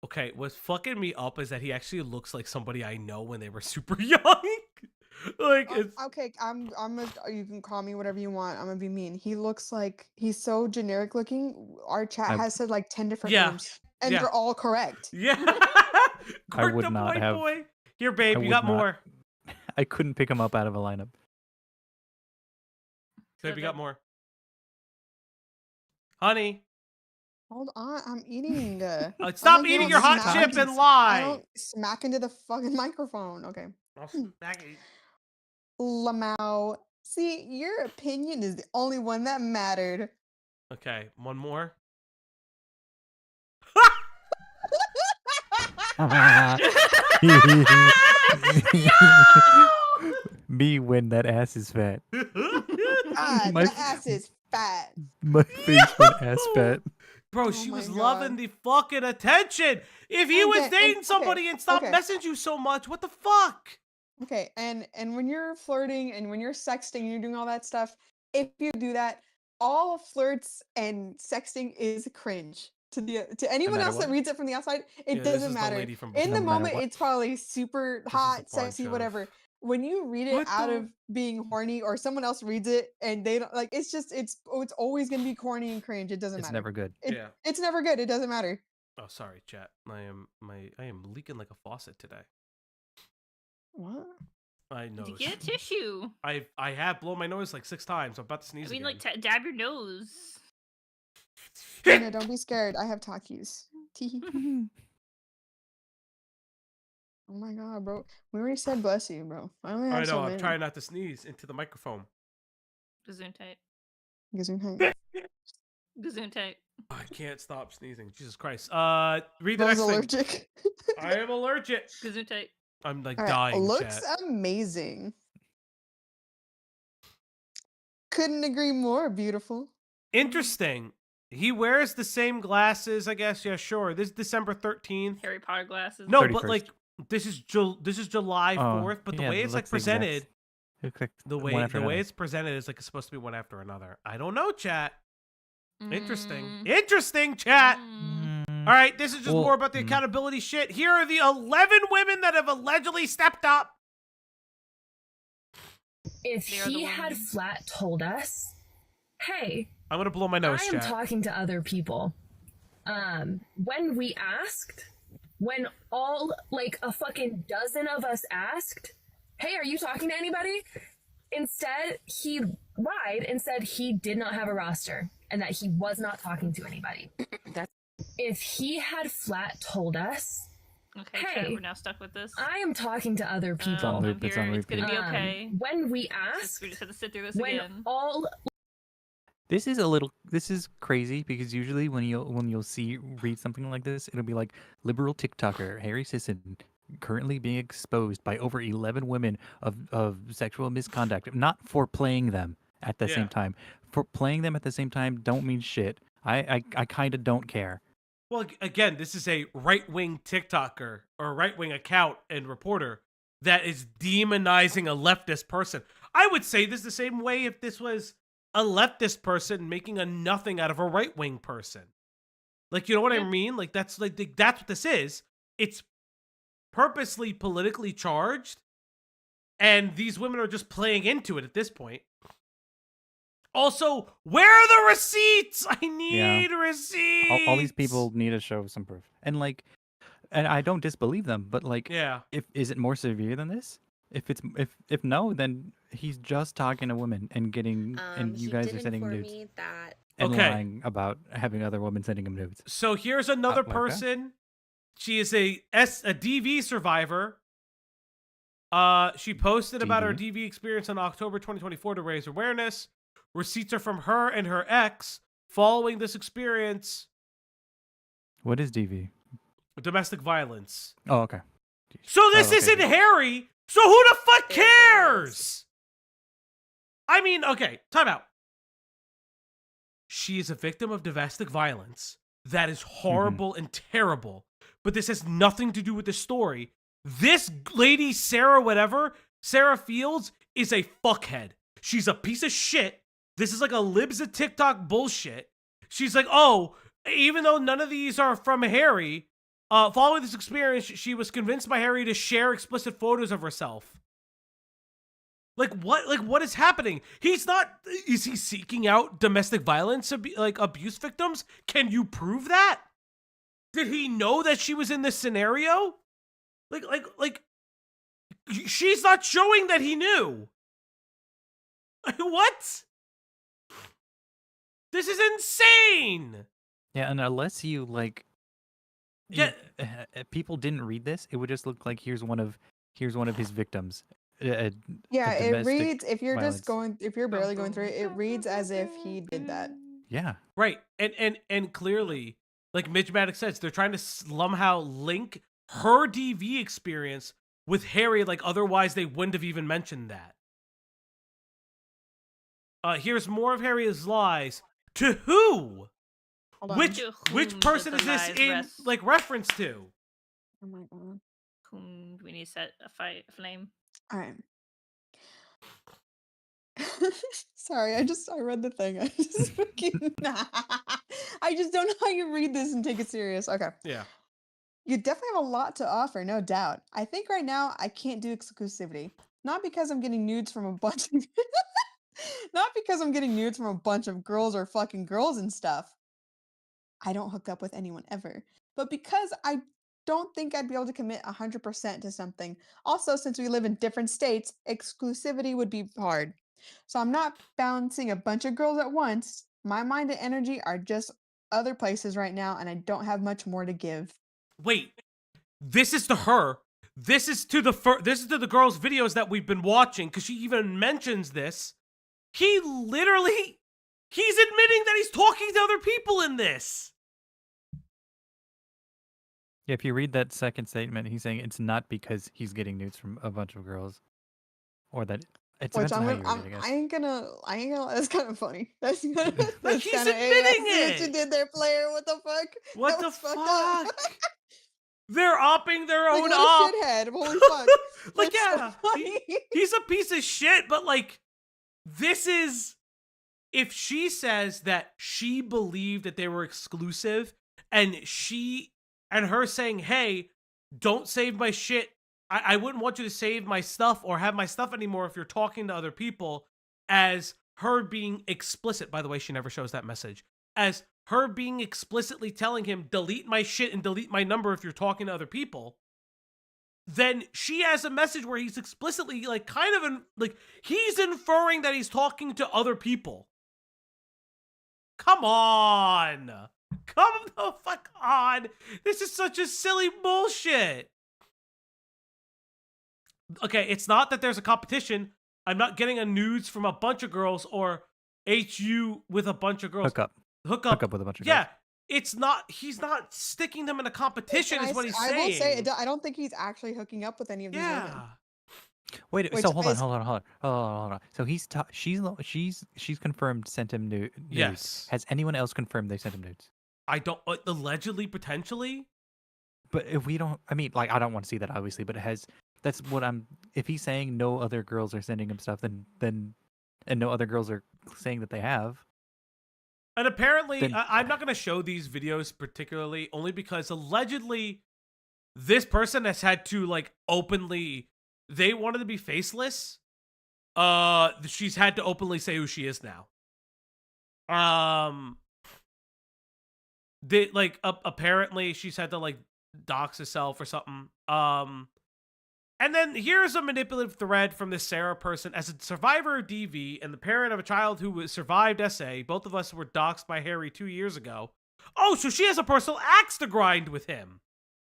Okay, what's fucking me up is that he actually looks like somebody I know when they were super young. Like it's okay, you can call me whatever you want. I'm gonna be mean. He looks like he's so generic looking. Our chat has said like 10 different names, and they're all correct. Yeah. I would not have. Boy. Here, babe, you got more. I couldn't pick him up out of a lineup. Babe, you got more. Honey. Hold on, I'm eating. Stop eating your hot chip and lie. I don't smack into the fucking microphone. Okay. I'll smack it. Lamau. See, your opinion is the only one that mattered. Okay, one more. Me when that ass is fat. God, my ass is fat. My face when ass fat. Bro, she was loving the fucking attention. If he was dating somebody and stopped messaging you so much, what the fuck? Okay, and when you're flirting and when you're sexting and you're doing all that stuff, if you do that, all flirts and sexting is cringe. To anyone else that reads it from the outside, it doesn't matter. In the moment, it's probably super hot, sexy, whatever. When you read it out of being horny or someone else reads it and they don't like, it's always gonna be corny and cringe. It doesn't matter. It's never good. It's never good. It doesn't matter. Oh, sorry, chat. I am leaking like a faucet today. What? I know. Get a tissue. I have blown my nose like 6 times. I'm about to sneeze. I mean, like dab your nose. No, don't be scared. I have Takis. Oh my god, bro. We already said bless you, bro. I know. I'm trying not to sneeze into the microphone. Gesundheit. Gesundheit. Gesundheit. I can't stop sneezing. Jesus Christ. Read the next allergic. thing. I am allergic. Gesundheit. I'm like dying. Looks amazing. Couldn't agree more. Beautiful. Interesting. He wears the same glasses, I guess. Yeah, sure. This is December 13th. Harry Potter glasses. No, 31st. but like this is July 4th. But the way it's like presented, the way it's presented is like it's supposed to be one after another. I don't know, chat. Interesting. Interesting, chat. All right, this is just more about the accountability shit. Here are the 11 women that have allegedly stepped up. If he had flat told us, hey, I'm going to blow my nose, I am talking to other people. When we asked, when all, like, a fucking dozen of us asked, hey, are you talking to anybody? Instead, he lied and said he did not have a roster and that he was not talking to anybody. If he had flat told us, okay, hey, we're now stuck with this. I am talking to other people. It's gonna be okay. When we asked, we just have to sit through this again. This is crazy because usually when you'll read something like this, it'll be like liberal TikToker Harry Sison currently being exposed by over 11 women of sexual misconduct, not for playing them at the same time. For playing them at the same time don't mean shit. I kind of don't care. Well, again, this is a right-wing TikToker or a right-wing account and reporter that is demonizing a leftist person. I would say this the same way if this was a leftist person making a nothing out of a right-wing person. Like, you know what I mean? Like, that's what this is. It's purposely politically charged, and these women are just playing into it at this point. Also, where are the receipts? I need receipts. All these people need to show some proof. And like, and I don't disbelieve them, but like, is it more severe than this? If no, then he's just talking to women and getting, and you guys are setting me nudes. That and Okay. lying about having other women sending him nudes. So here's another Okay. person. She is a DV survivor. She posted about her DV experience in October 2024 to raise awareness. Receipts are from her and her ex following this experience. What is DV? Domestic violence. Oh, okay. So this isn't Harry. So who the fuck cares? I mean, okay, time out. She is a victim of domestic violence. That is horrible and terrible. But this has nothing to do with the story. This lady, Sarah Fields, is a fuckhead. She's a piece of shit. This is like a libs of TikTok bullshit. She's like, oh, even though none of these are from Harry, following this experience, she was convinced by Harry to share explicit photos of herself. Like what is happening? Is he seeking out domestic violence, abuse victims? Can you prove that? Did he know that she was in this scenario? Like, she's not showing that he knew. What? This is insane. Yeah, and unless you people didn't read this, it would just look like here's one of his victims. Yeah, it reads, if you're barely going through it, it reads as if he did that. Yeah. Right. And clearly, like Mitch Maddox says, they're trying to somehow link her DV experience with Harry, like otherwise they wouldn't have even mentioned that. Here's more of Harry's lies. To who? Which person is this in reference to? Oh my god. Whom do we need to set a flame? All right. Sorry, I read the thing. I just don't know how you read this and take it serious. Okay. Yeah. You definitely have a lot to offer, no doubt. I think right now I can't do exclusivity. Not because I'm getting nudes from a bunch of not because I'm getting nudes from a bunch of girls or fucking girls and stuff. I don't hook up with anyone ever. But because I don't think I'd be able to commit 100% to something. Also, since we live in different states, exclusivity would be hard. So I'm not bouncing a bunch of girls at once. My mind and energy are just other places right now, and I don't have much more to give. Wait, this is to her. This is to the girl's videos that we've been watching, because she even mentions this. He's admitting that he's talking to other people in this. Yeah, if you read that second statement, he's saying it's not because he's getting nudes from a bunch of girls, or that it depends on how you read it, I guess. I ain't gonna. That's kind of funny. That's kind of. Like he's admitting it. What you did there, player? What the fuck? What the fuck? They're opping their own what op. A shithead! Holy fuck! Like yeah, he's a piece of shit. But like, this is if she says that she believed that they were exclusive, and her saying, hey, don't save my shit. I wouldn't want you to save my stuff or have my stuff anymore if you're talking to other people, as her being explicit. By the way, she never shows that message. As her being explicitly telling him, delete my shit and delete my number if you're talking to other people. Then she has a message where he's explicitly he's inferring that he's talking to other people. Come on. Come the fuck on. This is such a silly bullshit. Okay, it's not that there's a competition. I'm not getting a nudes from a bunch of girls or HU with a bunch of girls. Hook up with a bunch of girls. Yeah, it's not. He's not sticking them in a competition is what he's saying. I will say, I don't think he's actually hooking up with any of these women. Wait, so hold on. So she's confirmed sent him nudes. Yes. Has anyone else confirmed they sent him nudes? I don't, allegedly, potentially. But if we don't, I mean, I don't want to see that, obviously, but that's what if he's saying no other girls are sending him stuff, then and no other girls are saying that they have. And apparently, I'm not going to show these videos particularly, only because allegedly, this person has had to, openly, they wanted to be faceless. She's had to openly say who she is now. Apparently she's had to dox herself or something. And then here's a manipulative thread from this Sarah person. As a survivor of DV and the parent of a child who survived SA, both of us were doxxed by Harry 2 years ago. Oh, so she has a personal axe to grind with him.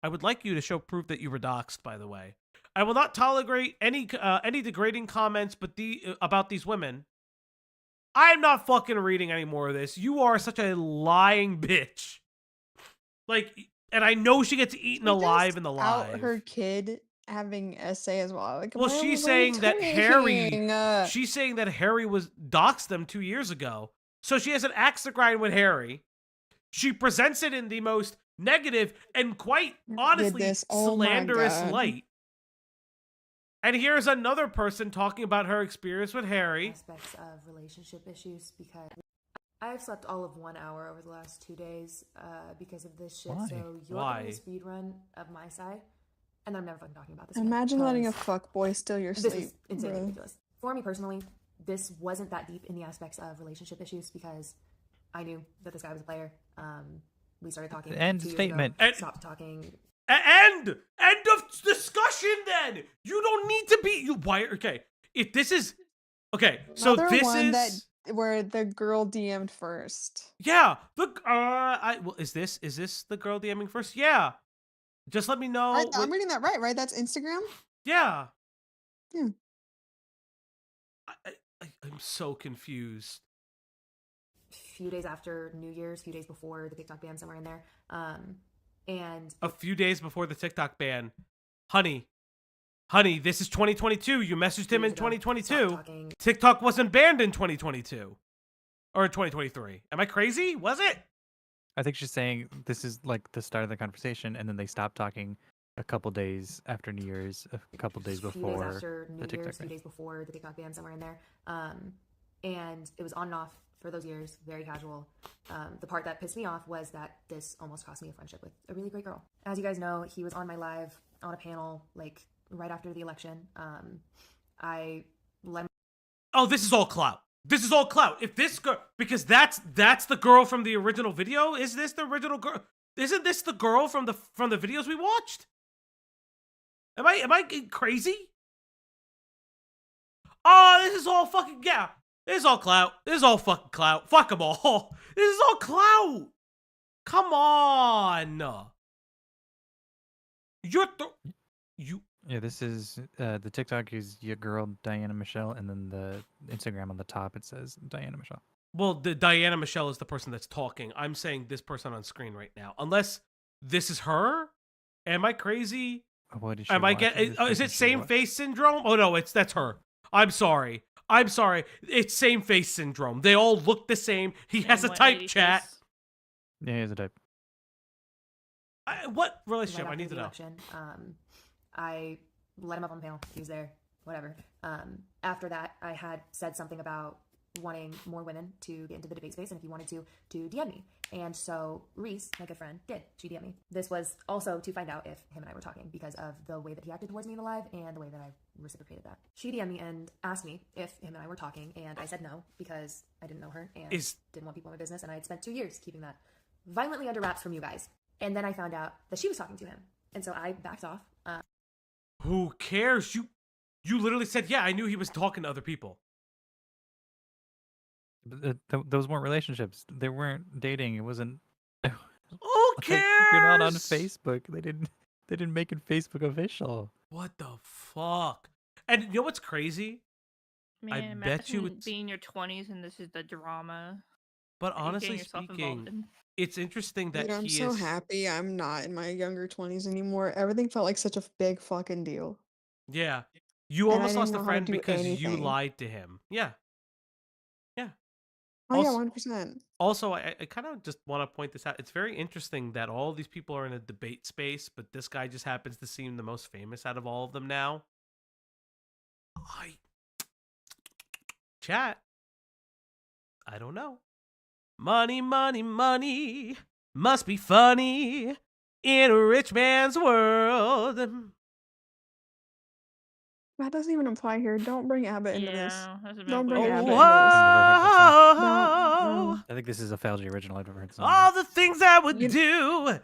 I would like you to show proof that you were doxxed, by the way. I will not tolerate any degrading comments about these women. I'm not fucking reading any more of this. You are such a lying bitch. Like, and I know she gets eaten alive in the live. Out her kid having SA as well. Like, well, what she's are saying you that Harry. doing? She's saying that Harry was doxed them 2 years ago. So she has an axe to grind with Harry. She presents it in the most negative and quite honestly slanderous light. And here's another person talking about her experience with Harry. Aspects of relationship issues, because I've slept all of 1 hour over the last 2 days because of this shit. Why? So you're getting a speed run of my side, and I'm never fucking talking about this. Imagine again, letting a fuckboy steal your sleep. This is insanely ridiculous. For me personally, this wasn't that deep in the aspects of relationship issues because I knew that this guy was a player. We started talking. End 2 years statement. Ago, stopped talking. End of discussion. Then you don't need to be you. Why? Okay, if this is okay, so Another this one is where the girl DM'd first. yeah. Look, is this the girl DMing first? Yeah. Just let me know. I'm reading that right? That's Instagram. Yeah. Yeah. I'm so confused. Few days after New Year's, few days before the TikTok ban, somewhere in there. And a few days before the TikTok ban, honey, this is 2022. You messaged him in 2022. TikTok wasn't banned in 2022 or in 2023. Am I crazy? Was it? I think she's saying this is like the start of the conversation, and then they stopped talking a couple days after New Year's, a couple days before few days after New the TikTok Year's, ban. few days before the TikTok ban, somewhere in there. And it was on and off for those years, very casual. The part that pissed me off was that this almost cost me a friendship with a really great girl. As you guys know, he was on my live on a panel like right after the election. I let him. Oh, this is all clout. This is all clout. If this girl, because that's the girl from the original video. Is this the original girl? Isn't this the girl from the videos we watched? Am I crazy? Oh, this is all fucking yeah. This is all clout. This is all fucking clout. Fuck them all. This is all clout. Come on. Yeah, this is the TikTok is your girl Diana Michelle, and then the Instagram on the top it says Diana Michelle. Well, the Diana Michelle is the person that's talking. I'm saying this person on screen right now. Unless this is her. Am I crazy? What is she Am I getting? Is it same face syndrome? Oh no, that's her. I'm sorry. It's same face syndrome. They all look the same. He has a type chat. Yeah, he has a type. What relationship? Right I need to know. Election, I let him up on the panel. He was there. Whatever. After that, I had said something about wanting more women to get into the debate space, and if you wanted to DM me. And so Reese, my good friend, did. She DM'd me. This was also to find out if him and I were talking because of the way that he acted towards me in the live and the way that I reciprocated that. She DM'd me and asked me if him and I were talking, and I said no because I didn't know her and didn't want people in my business, and I had spent 2 years keeping that violently under wraps from you guys. And then I found out that she was talking to him, and so I backed off. Who cares? You literally said, yeah, I knew he was talking to other people. Those weren't relationships. They weren't dating. It wasn't. Who cares? You're not on Facebook. They didn't make it Facebook official. What the fuck? And you know what's crazy? Man, I bet you it's being in your 20s and this is the drama. But honestly speaking, it's interesting that Dude, I'm so happy I'm not in my younger 20s anymore. Everything felt like such a big fucking deal. Yeah. You And I almost didn't lost know a how to friend do because you anything. lied to him. Yeah. Oh Also- yeah, 100%. Also, I kind of just want to point this out. It's very interesting that all these people are in a debate space, but this guy just happens to seem the most famous out of all of them now. Chat. I don't know. Money, money, money must be funny in a rich man's world. That doesn't even apply here. Don't bring Abbott into this. Don't bring Abbott into Whoa. this. I think this is a Falgi original. I've never heard song. All the things I would do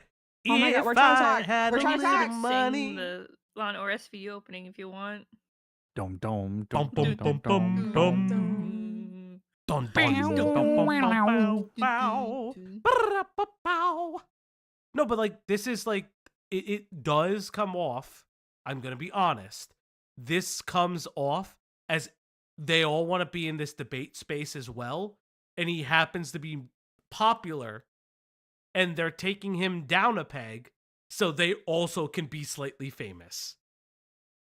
Oh my God, if we're trying to I talk. had We're a trying to little talk. money. on OSVU opening if you want. Dum dum Bum, dum bum, dum bum, dum bum, dum. Dun, dun, dun, bum, bum, bow, bow. Ba-da-da-ba-bow. No, but like this is like it does come off. I'm gonna be honest. This comes off as they all want to be in this debate space as well, and he happens to be popular, and they're taking him down a peg so they also can be slightly famous.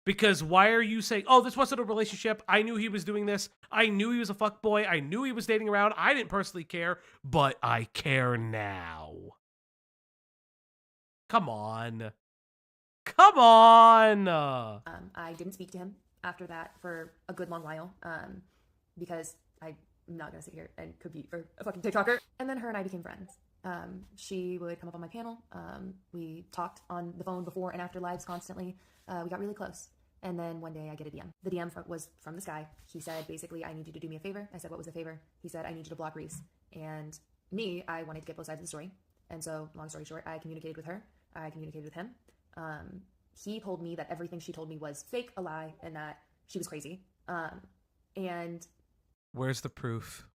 Because why are you saying, oh, this wasn't a relationship. I knew he was doing this. I knew he was a fuckboy. I knew he was dating around. I didn't personally care, but I care now. Come on. Come on. I didn't speak to him after that for a good long while because I'm not going to sit here and compete for a fucking TikToker. And then her and I became friends. She would come up on my panel. We talked on the phone before and after lives constantly. We got really close. And then one day I get a DM. The DM was from this guy. He said, basically, I need you to do me a favor. I said, what was the favor? He said, I need you to block Reese. And me, I wanted to get both sides of the story. And so, long story short, I communicated with her. I communicated with him. He told me that everything she told me was fake, a lie, and that she was crazy. And where's the proof?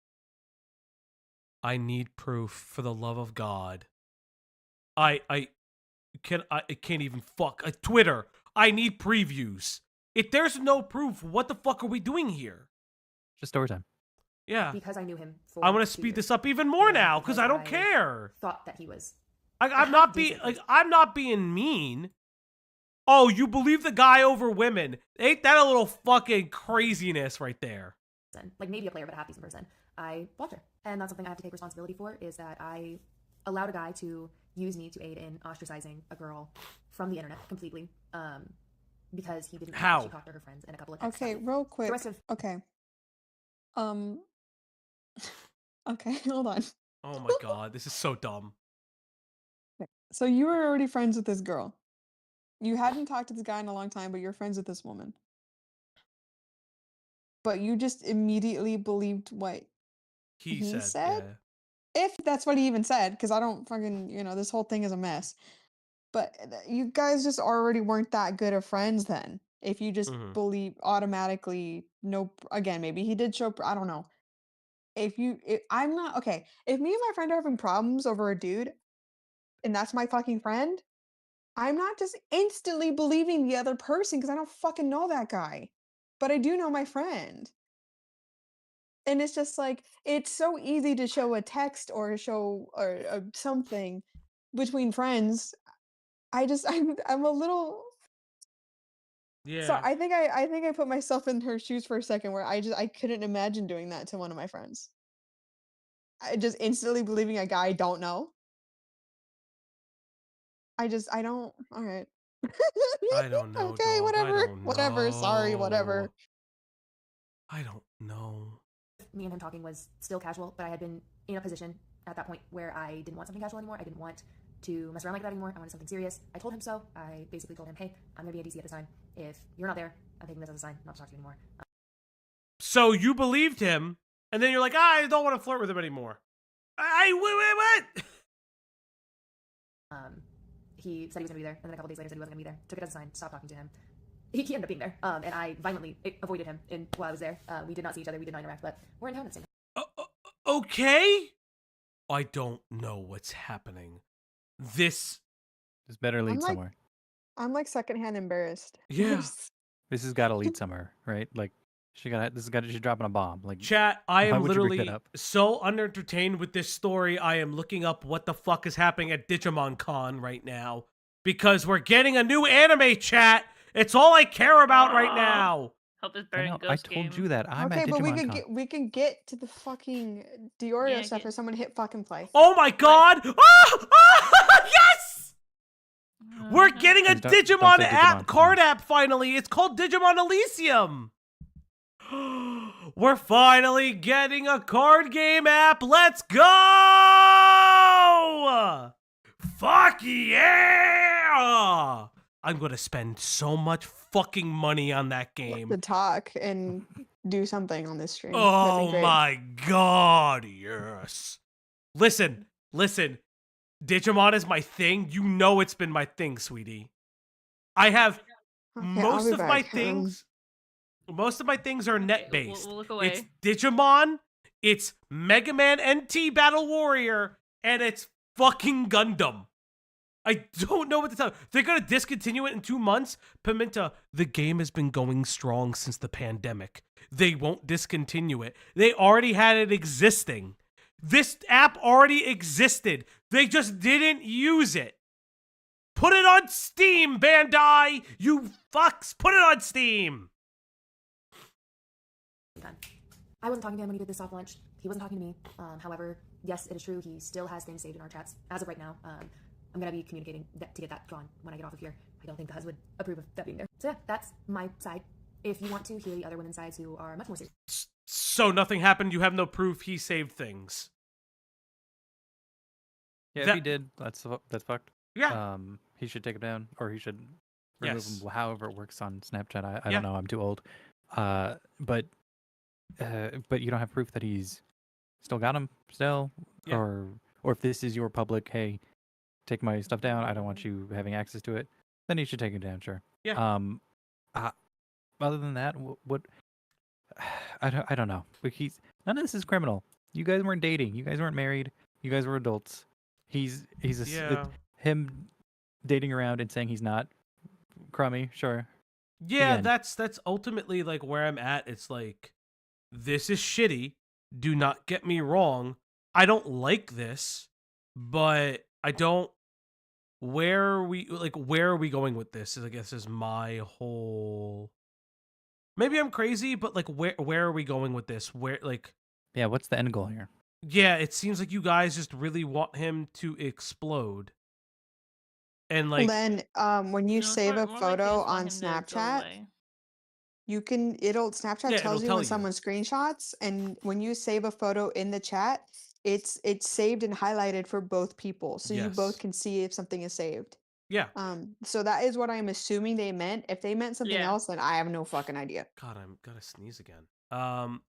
I need proof for the love of God. I can't even fuck. Twitter. I need previews. If there's no proof, what the fuck are we doing here? Just story time. Yeah. because I knew him for I'm gonna 2 speed years, this up even more and now because I don't I care. thought that he was I'm not being I'm not being mean. Oh, you believe the guy over women? Ain't that a little fucking craziness right there? like maybe a player, but a half decent person. I blocked her, and that's something I have to take responsibility for. Is that I allowed a guy to use me to aid in ostracizing a girl from the internet completely, because he didn't. How? She talked to her friends and a couple of texts. Okay, real quick. The rest of Okay. Okay, hold on. Oh my god, this is so dumb. So you were already friends with this girl. You hadn't talked to this guy in a long time, but you're friends with this woman. But you just immediately believed what He he said, said? If that's what he even said, because I don't fucking, this whole thing is a mess. But you guys just already weren't that good of friends then. If you just Mhm. believe automatically, again, maybe he did show, I don't know. I'm not, okay, if me and my friend are having problems over a dude, and that's my fucking friend, I'm not just instantly believing the other person because I don't fucking know that guy. But I do know my friend. And it's just like, it's so easy to show a text or show or something between friends. I'm a little. So Yeah. I think I put myself in her shoes for a second where I couldn't imagine doing that to one of my friends. I just instantly believing a guy I don't know. I don't. All right. I don't know, Okay, dog. I whatever. don't Whatever. Sorry, whatever. know. I don't know. me and him talking was still casual, but I had been in a position at that point where I didn't want something casual anymore. I didn't want to mess around like that anymore. I wanted something serious. I told him so. I basically told him, hey, I'm going to be in DC at the time. If you're not there, I'm taking this as a sign not to talk to you anymore. So you believed him, and then you're like, I don't want to flirt with him anymore. What? He said he was going to be there, and then a couple days later said he wasn't going to be there. Took it as a sign, stopped talking to him. He ended up being there, and I violently avoided him while I was there. We did not see each other, we did not interact, but we're in town at the same time. Okay? I don't know what's happening. This better lead I'm like- somewhere. I'm like secondhand embarrassed. Yeah. This has got to lead somewhere, right? Like she's dropping a bomb. Like Chat, I why am would you bring literally that up? so unentertained with this story. I am looking up what the fuck is happening at Digimon Con right now because we're getting a new anime, chat. It's all I care about right now. Hope it's I better know. than I Ghost told Game. you that. I'm Okay, at but Digimon we can get to the fucking Diorio Yeah, stuff get- or someone hit fucking play. Oh my god! Yes! We're getting a Please don't Digimon say app, Digimon, card please. app finally. It's called Digimon Elysium. We're finally getting a card game app. Let's go! Fuck yeah! I'm gonna spend so much fucking money on that game. To talk and do something on this stream. Oh That'd be great. my god, yes. Listen. Digimon is my thing. You know it's been my thing, sweetie. I have Okay, I'll most be of my back. things, most of my things are net We'll, based. we'll look away. It's Digimon, it's Mega Man NT Battle Warrior, and it's fucking Gundam. I don't know what to tell you. They're gonna discontinue it in 2 months. Pimenta, the game has been going strong since the pandemic. They won't discontinue it. They already had it existing. This app already existed. They just didn't use it. Put it on Steam, Bandai! You fucks! Put it on Steam! Done. I wasn't talking to him when he did this soft launch. He wasn't talking to me. However, yes, it is true. He still has things saved in our chats as of right now. I'm gonna be communicating to get that gone when I get off of here. I don't think the husband would approve of that being there. So yeah, that's my side. If you want to hear the other women's sides who are much more serious. So nothing happened. You have no proof he saved things. Yeah, That- if he did, that's fucked. Yeah. He should take him down, or he should remove Yes. him. However it works on Snapchat, I Yeah. don't know. I'm too old. But you don't have proof that he's still got him still, Yeah. or if this is your public, hey, take my stuff down. I don't want you having access to it. Then you should take it down, sure. Yeah. Other than that, what? I don't know. But none of this is criminal. You guys weren't dating. You guys weren't married. You guys were adults. Him dating around and saying he's not crummy, sure. Yeah, Again. that's ultimately like where I'm at. It's like, this is shitty. Do not get me wrong. I don't like this, but I don't. Where are we going with this? I guess is my whole. Maybe I'm crazy, but like, where are we going with this? Where Yeah, what's the end goal here? yeah, it seems like you guys just really want him to explode. And Well, like, then, when you No, it's save more- a more like they photo just want on him to go Snapchat, away. Snapchat Yeah, tells it'll you tell when you. someone screenshots, and when you save a photo in the chat, it's saved and highlighted for both people, so you Yes. both can see if something is saved. yeah. So that is what I'm assuming they meant. If they meant something Yeah. else, then I have no fucking idea. God, I'm gonna sneeze again.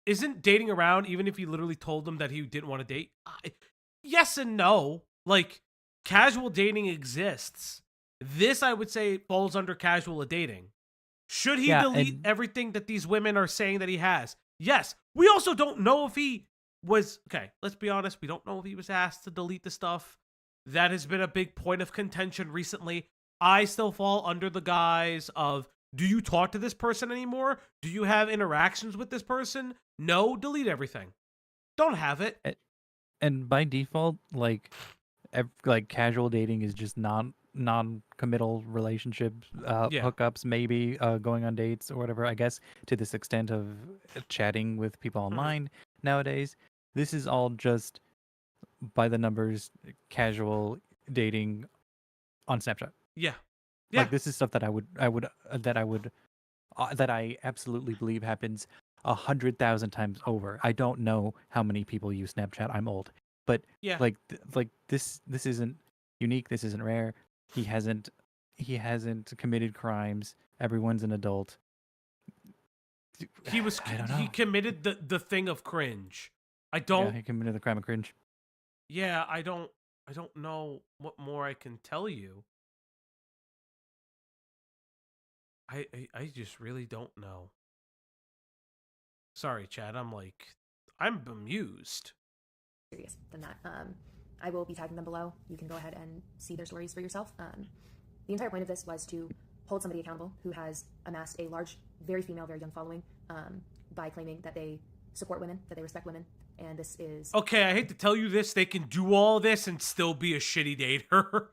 Isn't dating around, even if he literally told them that he didn't want to date? Yes and no. Like, casual dating exists. This, I would say, falls under casual dating. Should he Yeah, delete and- everything that these women are saying that he has? Yes. We also don't know if he was... Okay, let's be honest. We don't know if he was asked to delete the stuff. That has been a big point of contention recently. I still fall under the guise of, do you talk to this person anymore? Do you have interactions with this person? No, delete everything. Don't have it. And by default, like casual dating is just non-committal relationships, Yeah. hookups, maybe going on dates or whatever. I guess to this extent of chatting with people online nowadays, this is all just by the numbers, casual dating on Snapchat. Yeah. Yeah. Like this is stuff that I absolutely believe happens 100,000 times over. I don't know how many people use Snapchat. I'm old, but Yeah. this isn't unique. This isn't rare. He hasn't committed crimes. Everyone's an adult. He was I don't he know. committed the thing of cringe. I don't Yeah, he committed the crime of cringe. Yeah, I don't know what more I can tell you. I just really don't know. Sorry, Chad. I'm bemused. Serious than that. I will be tagging them below. You can go ahead and see their stories for yourself. The entire point of this was to hold somebody accountable who has amassed a large, very female, very young following by claiming that they support women, that they respect women, and this is... Okay, I hate to tell you this. They can do all this and still be a shitty dater.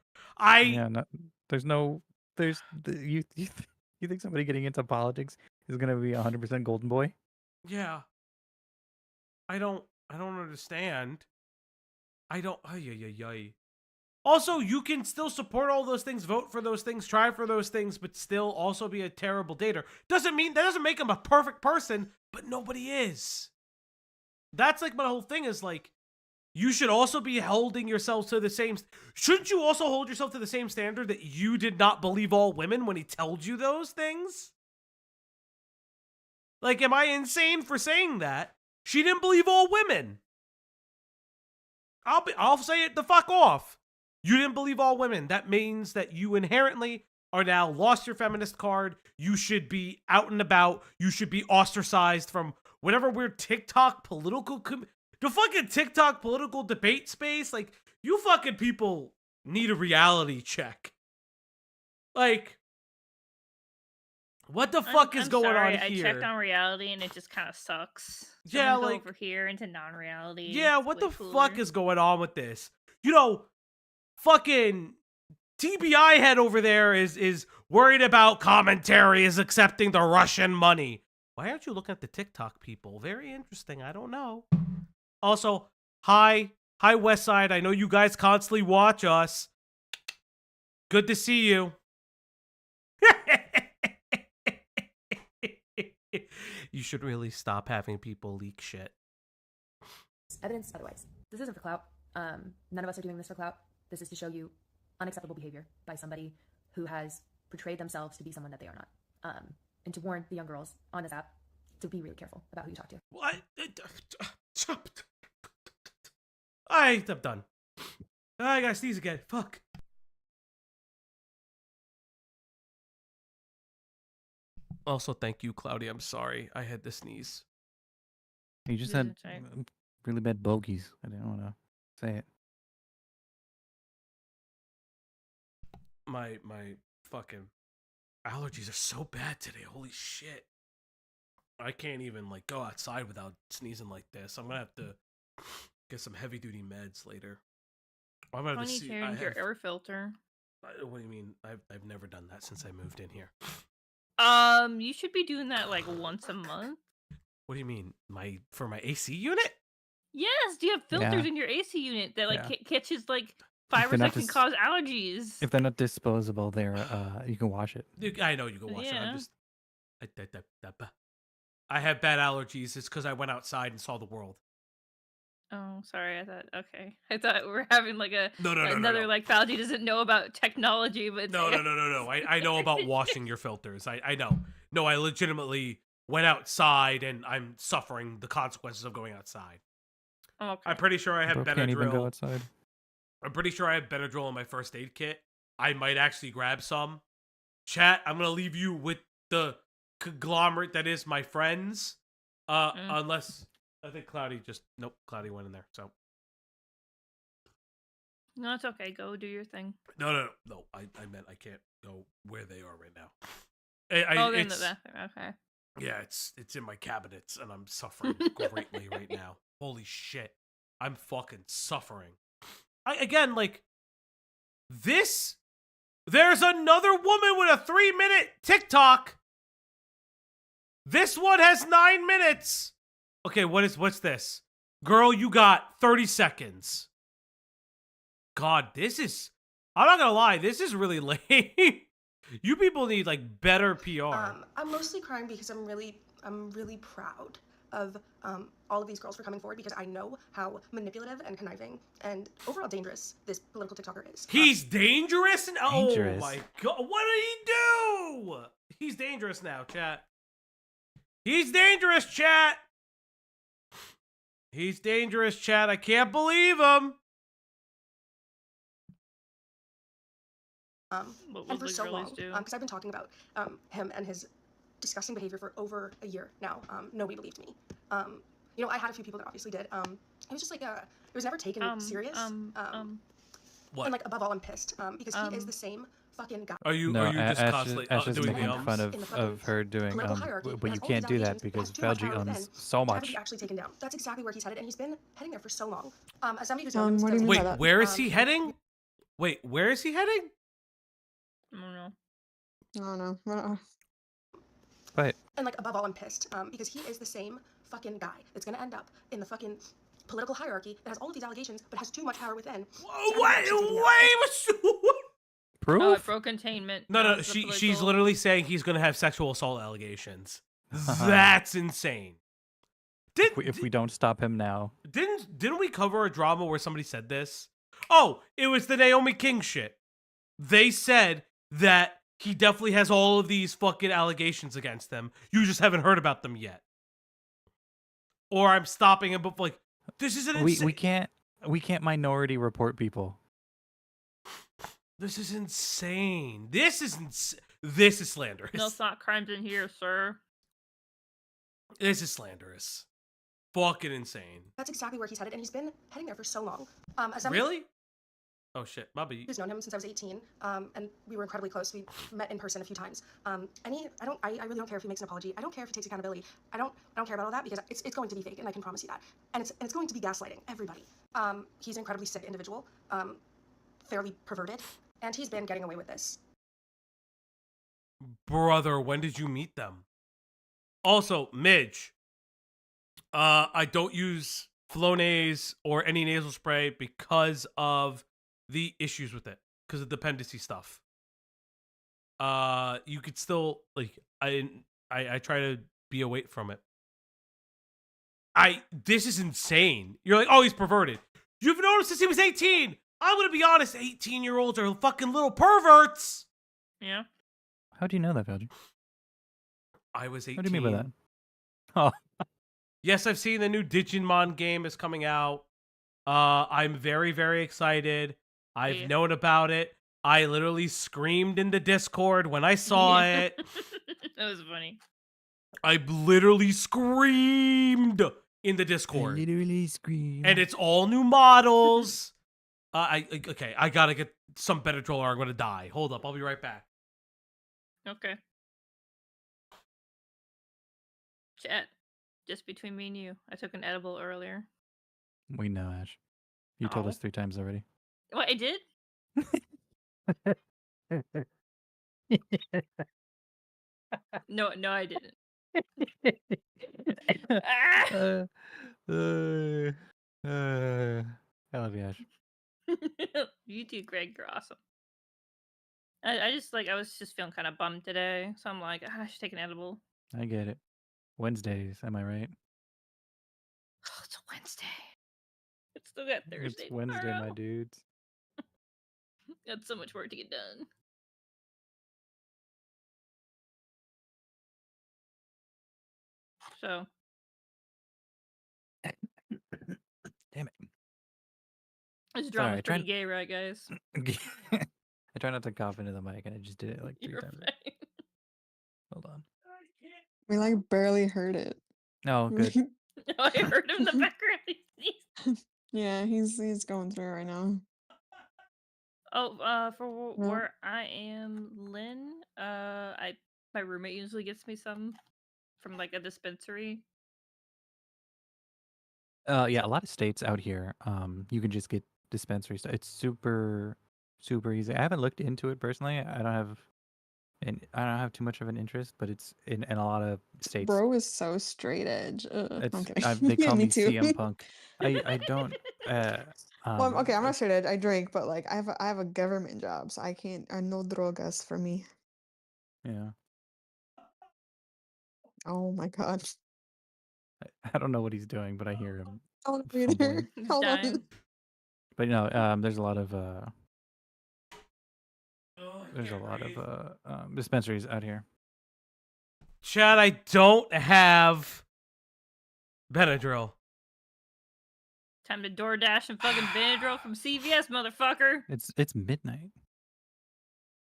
You think somebody getting into politics is gonna be 100% golden boy? Yeah. I don't understand. Ay. Also, you can still support all those things, vote for those things, try for those things, but still also be a terrible dater. That doesn't make him a perfect person, but nobody is. That's like my whole thing is like, you should also be holding yourself to the same... Shouldn't you also hold yourself to the same standard that you did not believe all women when he told you those things? Like, am I insane for saying that? She didn't believe all women. I'll say it the fuck off. You didn't believe all women. That means that you inherently are now lost your feminist card. You should be out and about. You should be ostracized from whatever weird TikTok political the fucking TikTok political debate space. Like, you fucking people need a reality check. Like, what the fuck is going on here? I checked on reality and it just kind of sucks. So Yeah, I'm gonna like, go over here into non-reality. yeah, It's what way the cooler. fuck is going on with this? You know, fucking TBI head over there is worried about commentary, is accepting the Russian money. Why aren't you looking at the TikTok people? Very interesting. I don't know. Also, hi Westside. I know you guys constantly watch us. Good to see you. You should really stop having people leak shit. Evidence otherwise. This isn't for clout. None of us are doing this for clout. This is to show you unacceptable behavior by somebody who has portrayed themselves to be someone that they are not. And to warn the young girls on this app to be really careful about who you talk to. What? I'm done. I gotta sneeze again. Fuck. Also, thank you, Cloudy. I'm sorry. I had to sneeze. You just Yeah, had that's right. really bad bogeys. I didn't want to say it. My fucking allergies are so bad today. Holy shit. I can't even like go outside without sneezing like this. I'm gonna have to get some heavy duty meds later. I'm gonna I have to need see. to change your air filter. What do you mean? I've never done that since I moved in here. You should be doing that like once a month. What do you mean? For my AC unit? Yes, do you have filters Yeah. in your AC unit that like Yeah. catches like they're fibers not that can dis- cause allergies? If they're not disposable, they're you can wash it. I know you can wash it. Yeah. I'm just. I have bad allergies. It's because I went outside and saw the world. Oh, sorry. I thought we were having like No. another like Fauci doesn't know about technology, but No. I know about washing your filters. I know. No, I legitimately went outside and I'm suffering the consequences of going outside. Oh, okay. I'm pretty sure I have Bro can't even go Benadryl. outside. I'm pretty sure I have Benadryl in my first aid kit. I might actually grab some. Chat, I'm gonna leave you with the conglomerate that is my friends. Unless I think Cloudy Cloudy went in there. So No, it's okay. Go do your thing. no. I meant I can't go where they are right now. They're in the It's, bathroom. Okay. yeah, it's in my cabinets and I'm suffering greatly right now. Holy shit, I'm fucking suffering. Again, like this. There's another woman with a 3-minute TikTok. This one has 9 minutes. Okay, what's this? Girl, you got 30 seconds. God, I'm not gonna lie, this is really lame. You people need like better PR. I'm mostly crying because I'm really proud of all of these girls for coming forward, because I know how manipulative and conniving and overall dangerous this political TikToker is. He's dangerous? Dangerous. Oh my god, what did he do? He's dangerous now, chat. He's dangerous, chat. He's dangerous, chat. I can't believe him. And for so long, because I've been talking about him and his disgusting behavior for over a year now. Nobody believed me. You know, I had a few people that obviously did. It was just like it was never taken serious. What? And like above all, I'm pissed because he is the same fucking guy. Are you just constantly Ash is doing making the fun of her doing political hierarchy but that you has all can't these do that allegations, because has too much Felgi power owns within so to have it much. be actually taken down. That's exactly where he's headed, and he's been heading there for so long. As somebody who's What do you mean by Wait, that? where is he heading? Wait, where is he heading? I don't know. I don't know. But And like above all, I'm pissed because he is the same fucking guy that's gonna end up in the fucking political hierarchy that has all of these allegations but has too much power within. proof? Oh, it broke containment. No, she's literally saying he's gonna have sexual assault allegations. That's insane. If we don't stop him now. Didn't we cover a drama where somebody said this? Oh, it was the Naomi King shit. They said that he definitely has all of these fucking allegations against him. You just haven't heard about them yet. Or I'm stopping him, but like, this is an insane... We can't minority report people. This is insane. This is slanderous. No thought crimes in here, sir. This is slanderous. Fucking insane. That's exactly where he's headed, and he's been heading there for so long. Really? Oh shit, Bobby. I've known him since I was 18, and we were incredibly close. We met in person a few times. I really don't care if he makes an apology. I don't care if he takes accountability. I don't care about all that because it's going to be fake, and I can promise you that. And it's going to be gaslighting everybody. He's an incredibly sick individual, fairly perverted, and he's been getting away with this. Brother, when did you meet them? Also, Midge, I don't use Flonase or any nasal spray because of the issues with it, because of dependency stuff. You could still, like, I try to be away from it. This is insane. You're like, oh, he's perverted. You've noticed since he was 18. I'm gonna be honest, 18-year-olds are fucking little perverts. Yeah. How do you know that, Belgium? I was 18. What do you mean by that? Oh. Yes, I've seen the new Digimon game is coming out. I'm very, very excited. I've known about it. I literally screamed in the Discord when I saw it. That was funny. I literally screamed in the Discord. I literally screamed. And it's all new models. I gotta get some Benadryl or I'm gonna die. Hold up, I'll be right back. Okay. Chat. Just between me and you. I took an edible earlier. We know, Ash. You told us 3 times already. What, I did? No, I didn't. I love you, Ash. You too, Greg. You're awesome. I just, like, I was just feeling kind of bummed today. So I'm like, I should take an edible. I get it. Wednesdays, am I right? Oh, it's a Wednesday. It's still got Thursday. It's Wednesday, tomorrow. my dudes. Got so much work to get done. So. Damn it. This drama's pretty gay, right, guys? I try not to cough into the mic, and I just did it like 3 You're times. fine. Hold on. We like barely heard it. Oh, good. I heard him in the background. Yeah, he's going through it right now. Oh, for where I am, Lynn, my roommate usually gets me some from like a dispensary. Yeah, a lot of states out here, you can just get dispensary stuff. It's super easy. I haven't looked into it personally. I don't have too much of an interest, but it's in a lot of states. Bro is so straight edge. I'm kidding. They call me me too. CM Punk. I don't. Well, okay, I'm not straight edge. I drink, but like I have a government job, so I can't. No drogas for me. Yeah. Oh my god. I don't know what he's doing, but I hear him. Hold on. Hold on. But there's a lot of dispensaries out here. Chad, I don't have Benadryl. Time to DoorDash and fucking Benadryl from CVS, motherfucker. It's midnight.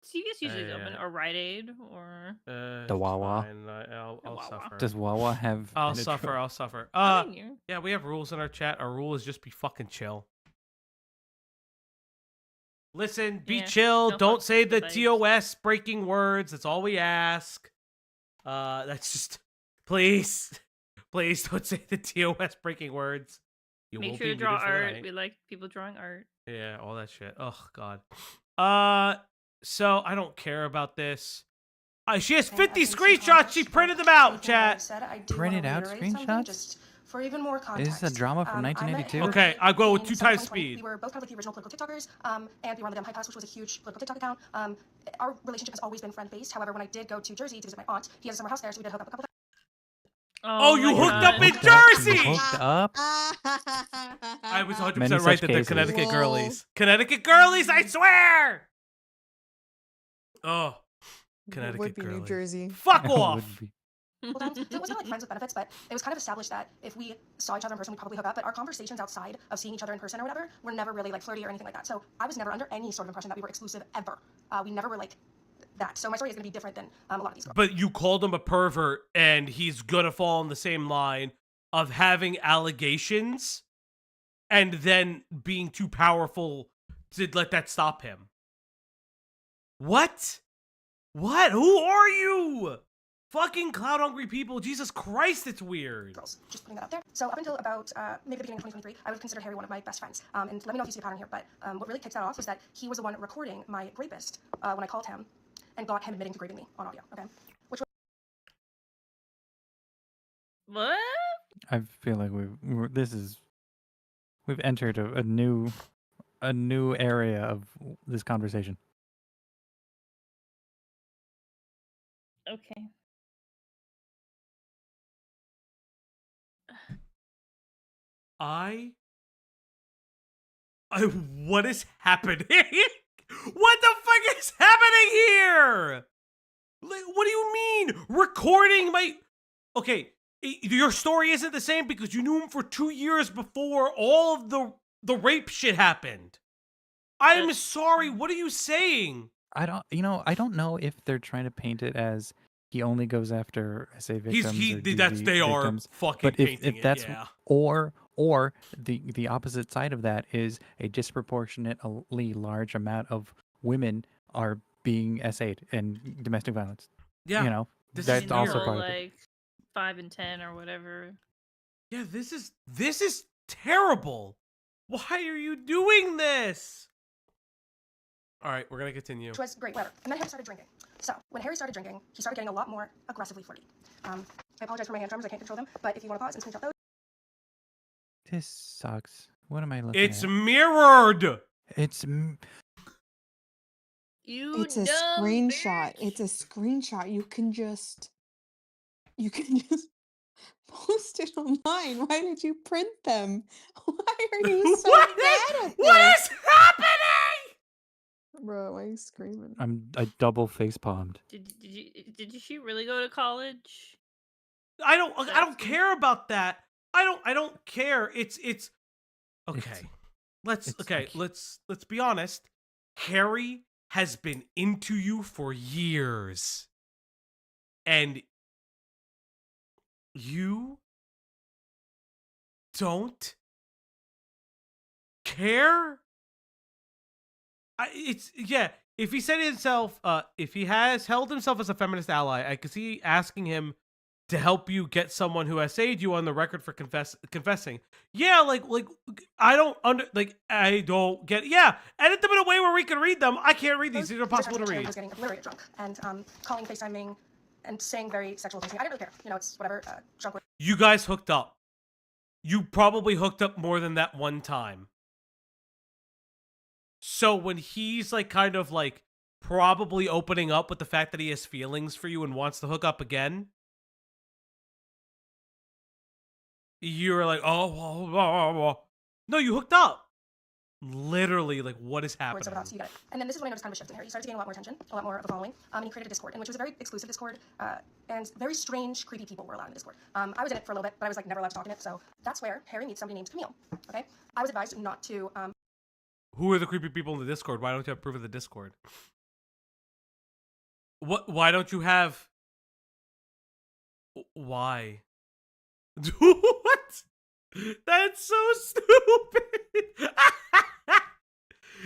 CVS usually is open, or Rite Aid, or the Wawa. Fine. I'll suffer. Does Wawa have? I'll Benadryl? suffer. I'm in here. Yeah, we have rules in our chat. Our rule is just be fucking chill. Listen, be chill. Don't say the TOS breaking words. That's all we ask. That's just, please don't say the TOS breaking words. You Make won't sure be to draw muted for the art. night. We like people drawing art. Yeah, all that shit. Oh god. So I don't care about this. She has 50 screenshots. She printed them out, chat. Printed out screenshots? Just for even more context. Is this a drama from 1982? Okay, I go with 2 times speed. We were both kind of like the original political TikTokers, and we were on the Dumb High Pass, which was a huge political TikTok account. Our relationship has always been friend-based. However, when I did go to Jersey to visit my aunt, he has a summer house there, so we did hook up a couple times. Oh, you hooked up in Jersey! Hooked up? I was 100% Many right such that they're cases. Connecticut girlies. Connecticut girlies, I swear! Oh, Connecticut Would be girlies. New Jersey. Fuck off! times. So it wasn't like friends with benefits, but it was kind of established that if we saw each other in person, we'd probably hook up. But our conversations outside of seeing each other in person or whatever were never really like flirty or anything like that. So I was never under any sort of impression that we were exclusive ever. We never were like that. So my story is going to be different than a lot of these girls. But you called him a pervert, and he's gonna fall in the same line of having allegations and then being too powerful to let that stop him. What? What? Who are you? Fucking cloud hungry people. Jesus Christ, it's weird. Girls, just putting that out there. So up until about maybe the beginning of 2023, I would consider Harry one of my best friends. And let me know if you see a pattern here, but what really kicked that off was that he was the one recording my rapist when I called him and got him admitting to raping me on audio, okay? Which was What? I feel like we've entered a new area of this conversation. Okay. What is happening? What the fuck is happening here? Like, what do you mean? Recording my... Okay, your story isn't the same because you knew him for 2 years before all of the rape shit happened. I'm sorry, what are you saying? I don't know if they're trying to paint it as he only goes after SA victims or DV they are victims. fucking But painting if that's it, yeah. or the opposite side of that is a disproportionately large amount of women are being SA'd in domestic violence. Yeah, you know, this that's is also weird. part of it. Like 5 and 10 or whatever. Yeah, this is terrible. Why are you doing this? All right, we're gonna continue. which was great, whatever. And then Harry started drinking. So when Harry started drinking, he started getting a lot more aggressively flirty. I apologize for my hand tremors, I can't control them, but if you want to pause and screenshot those. This sucks. What am I looking It's at? mirrored. It's It's a screenshot. It's a screenshot. You can just post it online. Why did you print them? Why are you so bad at What this? is happening? Bro, why are you screaming? I double face palmed. Did she really go to college? I don't care about that. I don't care. It's okay. Let's be honest. Harry has been into you for years. And you don't care? If he said himself, if he has held himself as a feminist ally, I could see asking him to help you get someone who has saved you on the record for confessing. Yeah, like I don't get. Yeah, edit them in a way where we can read them. I can't read these. These are impossible to Harry read. was getting obliterated drunk and calling, FaceTiming, and saying very sexual things. I didn't really care. You know, it's whatever. Drunk. You guys hooked up. You probably hooked up more than that one time. So when he's like kind of like probably opening up with the fact that he has feelings for you and wants to hook up again, you're like, oh. No, you hooked up. Literally, like, what is happening? So you got it. And then this is when I noticed kind of a shift in Harry. He started to gain a lot more attention, a lot more of a following, and he created a Discord, in which was a very exclusive Discord, and very strange, creepy people were allowed in the Discord. I was in it for a little bit, but I was like never allowed to talk in it, so that's where Harry meets somebody named Camille, okay? I was advised not to... Who are the creepy people in the Discord? Why don't you have proof of the Discord? Why don't you have... Why? What? That's so stupid.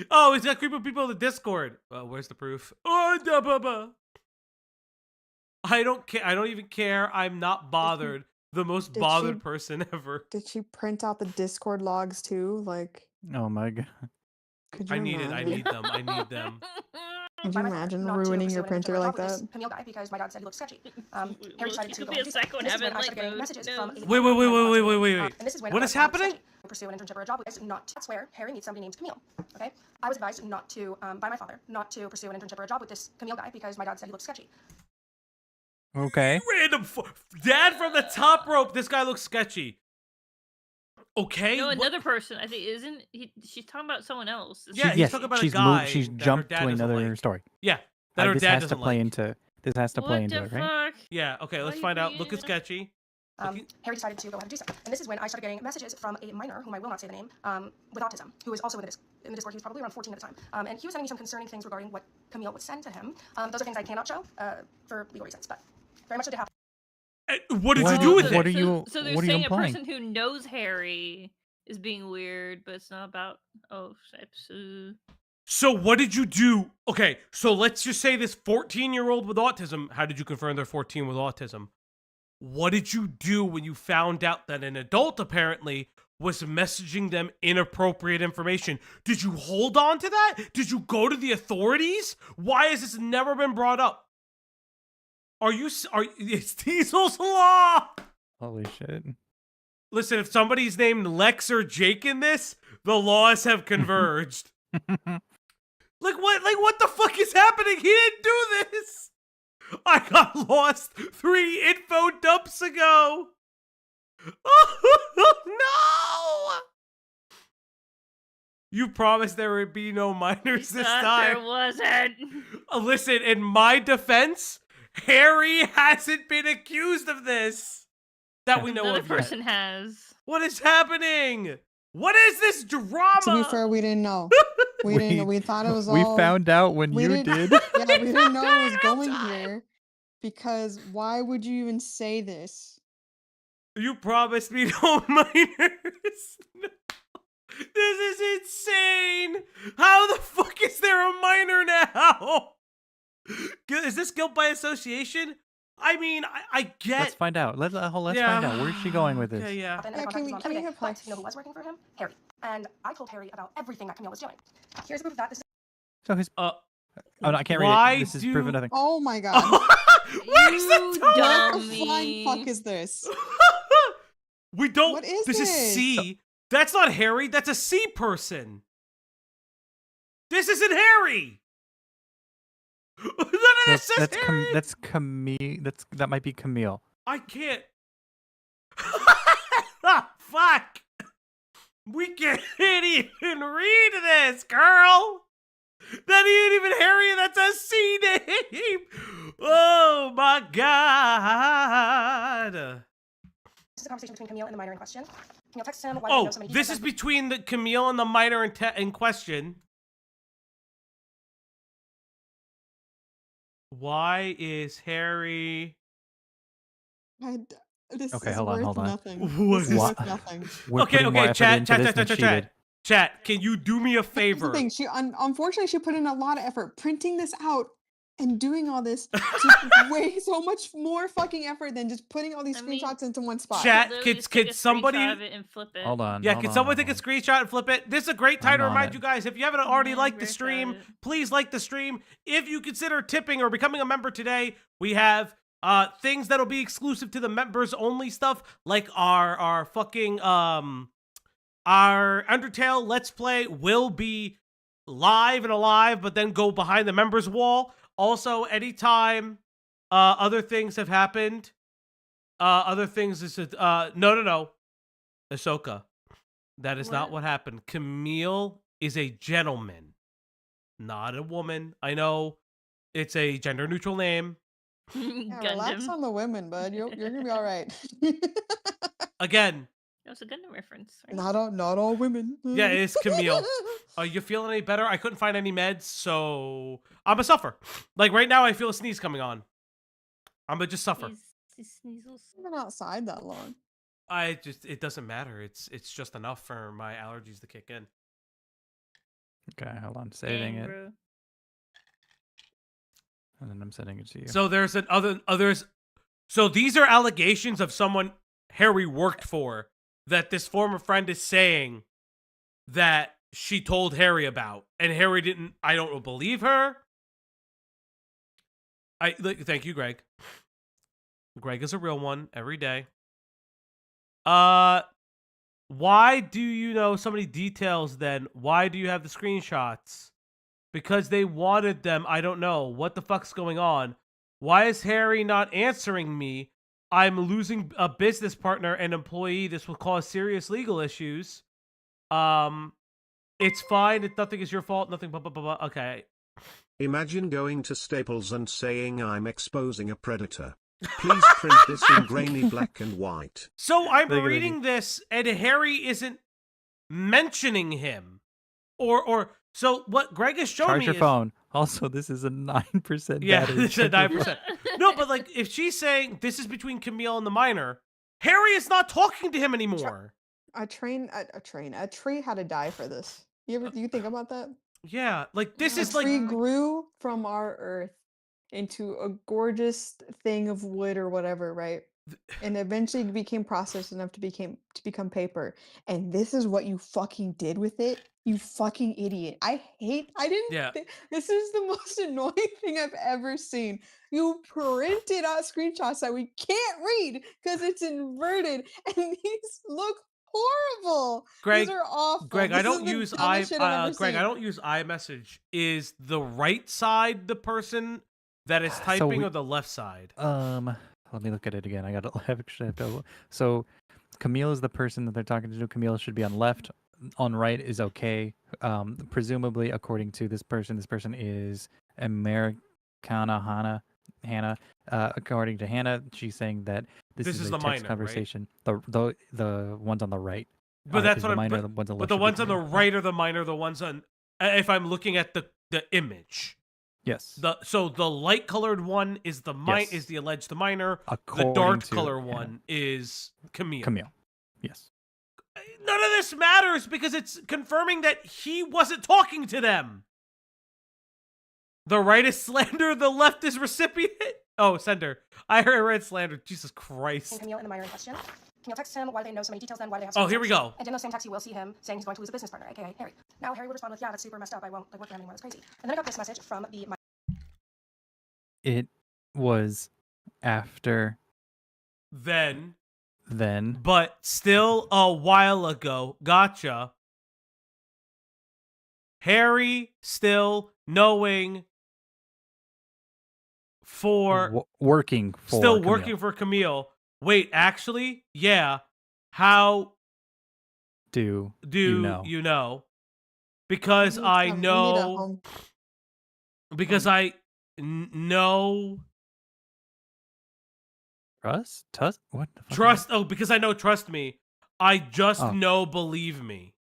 Oh, he's got creepy people in the Discord. Where's the proof? Oh, I don't care. I don't even care. I'm not bothered. The most bothered person ever. Did she print out the Discord logs too? Like, oh my god. Could you I need them. I need them. Could you imagine ruining your printer like that? Camille guy, because my dad said he looked sketchy. Harry started to be a psycho and have it like messages from Wait. and this is when What is happening? Pursue an internship or a job. That's where Harry meets somebody named Camille. Okay, I was advised not to, by my father, not to pursue an internship or a job with this Camille guy because my dad said he looked sketchy. Okay. Random dad from the top rope. This guy looks sketchy. Okay. No, another person. I think isn't he? She's talking about someone else. Yeah, he's talking about a guy. She's jumped to another story. Yeah, that her this dad has to doesn't play like. into This has to play What into the it, right? fuck? Yeah, okay, let's you find out. putting Look it at in sketchy. Harry decided to go ahead and do so. And this is when I started getting messages from a minor, whom I will not say the name, with autism, who was also in the Discord. He was probably around 14 at the time. And he was sending me some concerning things regarding what Camille would send to him. Those are things I cannot show for legal reasons, but very much did happen. What did you do with it? What are you? So they're what are you saying a implying? person who knows Harry is being weird, but it's not about. Oh, So what did you do? Okay, so let's just say this 14-year-old with autism. How did you confirm they're 14 with autism? What did you do when you found out that an adult apparently was messaging them inappropriate information? Did you hold on to that? Did you go to the authorities? Why has this never been brought up? It's Diesel's Law! Holy shit. Listen, if somebody's named Lex or Jake in this, the laws have converged. What the fuck is happening? He didn't do this! I got lost 3 info dumps ago! Oh, no! You promised there would be no minors this time. There wasn't. Listen, in my defense, Harry hasn't been accused of this. That we know Another of yet. person has. What is happening? What is this drama? To be fair, we didn't know. We didn't know. We thought it was all. We found out when we you didn't- did. Yeah, we didn't know it was going here. Because why would you even say this? You promised me no minors. No. This is insane. How the fuck is there a minor now? Is this guilt by association? I mean, I get. Let's find out. Let's find out. Where's she going with this? Okay, yeah. Can we have but you know who was working for him? Harry. And I told Harry about everything that Camille was doing. Here's proof of that. This is So his. Oh, no, I can't why read it. This is proof of nothing. Oh my god. Where's the You tone? What the flying fuck is this? We don't. What is this? Is this? C. That's not Harry. That's a C person. This isn't Harry. None of this says Harry. That's Camille. That might be Camille. I can't. Ah, fuck. We can't even read this, girl. That ain't even Harry. That's a C name. Oh my god. This is a conversation between Camille and the minor in question. Camille texts him. Why do you know so many this details is between the Camille and the minor in question. Why is Harry? This Okay, is hold on, worth hold on. nothing. What This is is- worth nothing. We're putting more effort into this than she did. Chat, can you do me a Here's the favor? thing, unfortunately she put in a lot of effort printing this out and doing all this. Way so much more fucking effort than just putting all these screenshots into one spot. Chat, Literally just can take a somebody? screenshot of it and flip it. Hold on. Yeah, hold can on, someone hold take a on. screenshot and flip it? This is a great time to I'm on remind it. you guys, if you haven't already Yeah, liked the very stream, excited. please like the stream. If you consider tipping or becoming a member today, we have things that'll be exclusive to the members only stuff, like our fucking our Undertale Let's Play will be live and alive, but then go behind the members wall. Also, anytime other things have happened, other things is no. Ahsoka. That is not what happened. Camille is a gentleman, not a woman. I know it's a gender neutral name. Yeah, relax on the women, bud. You're gonna be all right. Again, That was a Gundam reference. Right? not all women. yeah, it's Camille. Are you feeling any better? I couldn't find any meds, so I'm a suffer. Like right now, I feel a sneeze coming on. I'm gonna just suffer. I've been outside that long. It doesn't matter. It's just enough for my allergies to kick in. Okay, hold on. Saving Dang, it. bro. And then I'm sending it to you. So there's others. So these are allegations of someone Harry worked for that this former friend is saying that she told Harry about, and Harry didn't. I don't believe her. Thank you, Greg. Greg is a real one every day. Why do you know so many details then? Why do you have the screenshots? Because they wanted them. I don't know. What the fuck's going on? Why is Harry not answering me? I'm losing a business partner and employee. This will cause serious legal issues. It's fine. Nothing is your fault. Nothing. Blah, blah, blah, blah. Okay. Imagine going to Staples and saying I'm exposing a predator. Please print this in grainy black and white. So I'm reading this, and Harry isn't mentioning him, or so what Greg has shown Charge me your is, phone. Also, this is a 9% yeah, battery. it's a 9%. No, but like if she's saying this is between Camille and the minor, Harry is not talking to him anymore. A tree had to die for this. Do you think about that? Yeah, like this is A tree like grew from our earth into a gorgeous thing of wood or whatever, right? And eventually became processed enough to become paper. And this is what you fucking did with it? You fucking idiot. Yeah. This is the most annoying thing I've ever seen. You printed out screenshots that we can't read because it's inverted and these look horrible. Greg, These are awful. Greg, This I is don't the use dumbest shit I've ever Greg, I seen. don't use iMessage. Is the right side the person that is typing or the left side? Let me look at it again. I got to have extra. So, Camille is the person that they're talking to. Camille should be on left. On right is okay. Presumably, according to this person is Americana Hannah. According to Hannah, she's saying that this is is a the text minor, conversation. Right? The ones on the right. But that's what I'm. But the ones on the right are the minor. The ones on, if I'm looking at the image. Yes. So the light colored one is the is the alleged minor. The dark color one is Camille. Camille. Yes. None of this matters because it's confirming that he wasn't talking to them. The right is slander, the left is recipient. Oh, sender. I read slander. Jesus Christ. And Camille in the minor in question. Camille texts him, why do they know so many details then? Why do they have so here we go. And in those same texts, you will see him saying he's going to lose a business partner, aka Harry. Now Harry would respond with, yeah, that's super messed up. I won't work with him anymore. That's crazy. And then I got this message from the minor. It was after then, but still a while ago. Gotcha. Harry still knowing for working for still Camille. Working for Camille. Wait, actually, yeah. How do you know? Because I know. Because I know. Trust? What the fuck? Trust. Oh, because I know. Trust me. I just know. Believe me.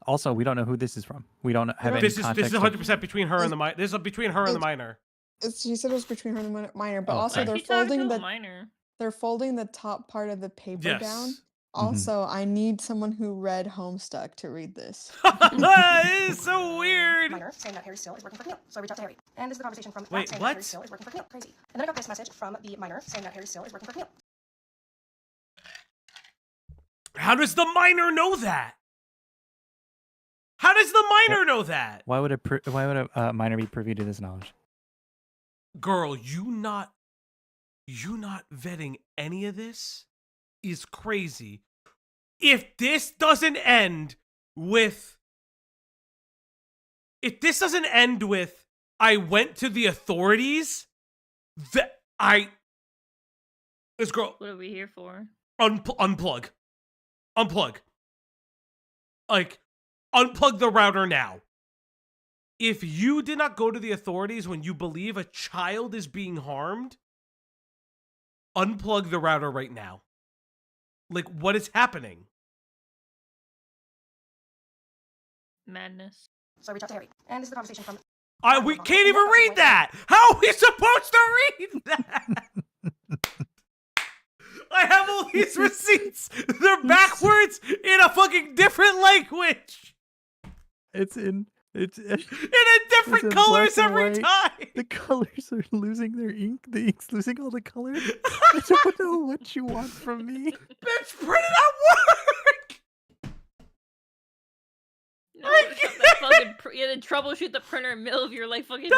Also, we don't know who this is from. We don't have any context. This is 100% between her and the minor. This is between her and the minor. She said it was between her and the minor, but also they're folding the minor. They're folding the top part of the paper down. Mm-hmm. Also, I need someone who read Homestuck to read this. It is so weird. Minor saying that Harry still is working for Camille. So I reach out to Harry. And this is the conversation from Wait, saying that Harry still is working for Camille. Crazy. And then I got this message from the minor saying that Harry still is working for Camille. How does the minor know that? How does the minor know that? Why would a minor be privy to this knowledge? Girl, you not vetting any of this is crazy. If this doesn't end with I went to the authorities, this girl. What are we here for? Unplug. Like, unplug the router now. If you did not go to the authorities when you believe a child is being harmed, unplug the router right now. Like, what is happening? Madness. So I reach out to Harry. And this is the conversation from... We can't even read that! How are we supposed to read that? I have all these receipts. They're backwards in a fucking different language. It's in a different colors every time. The colors are losing their ink. The ink's losing all the color. I don't know what you want from me. Bitch, print it at work. No, you had to troubleshoot the printer in the middle of your like fucking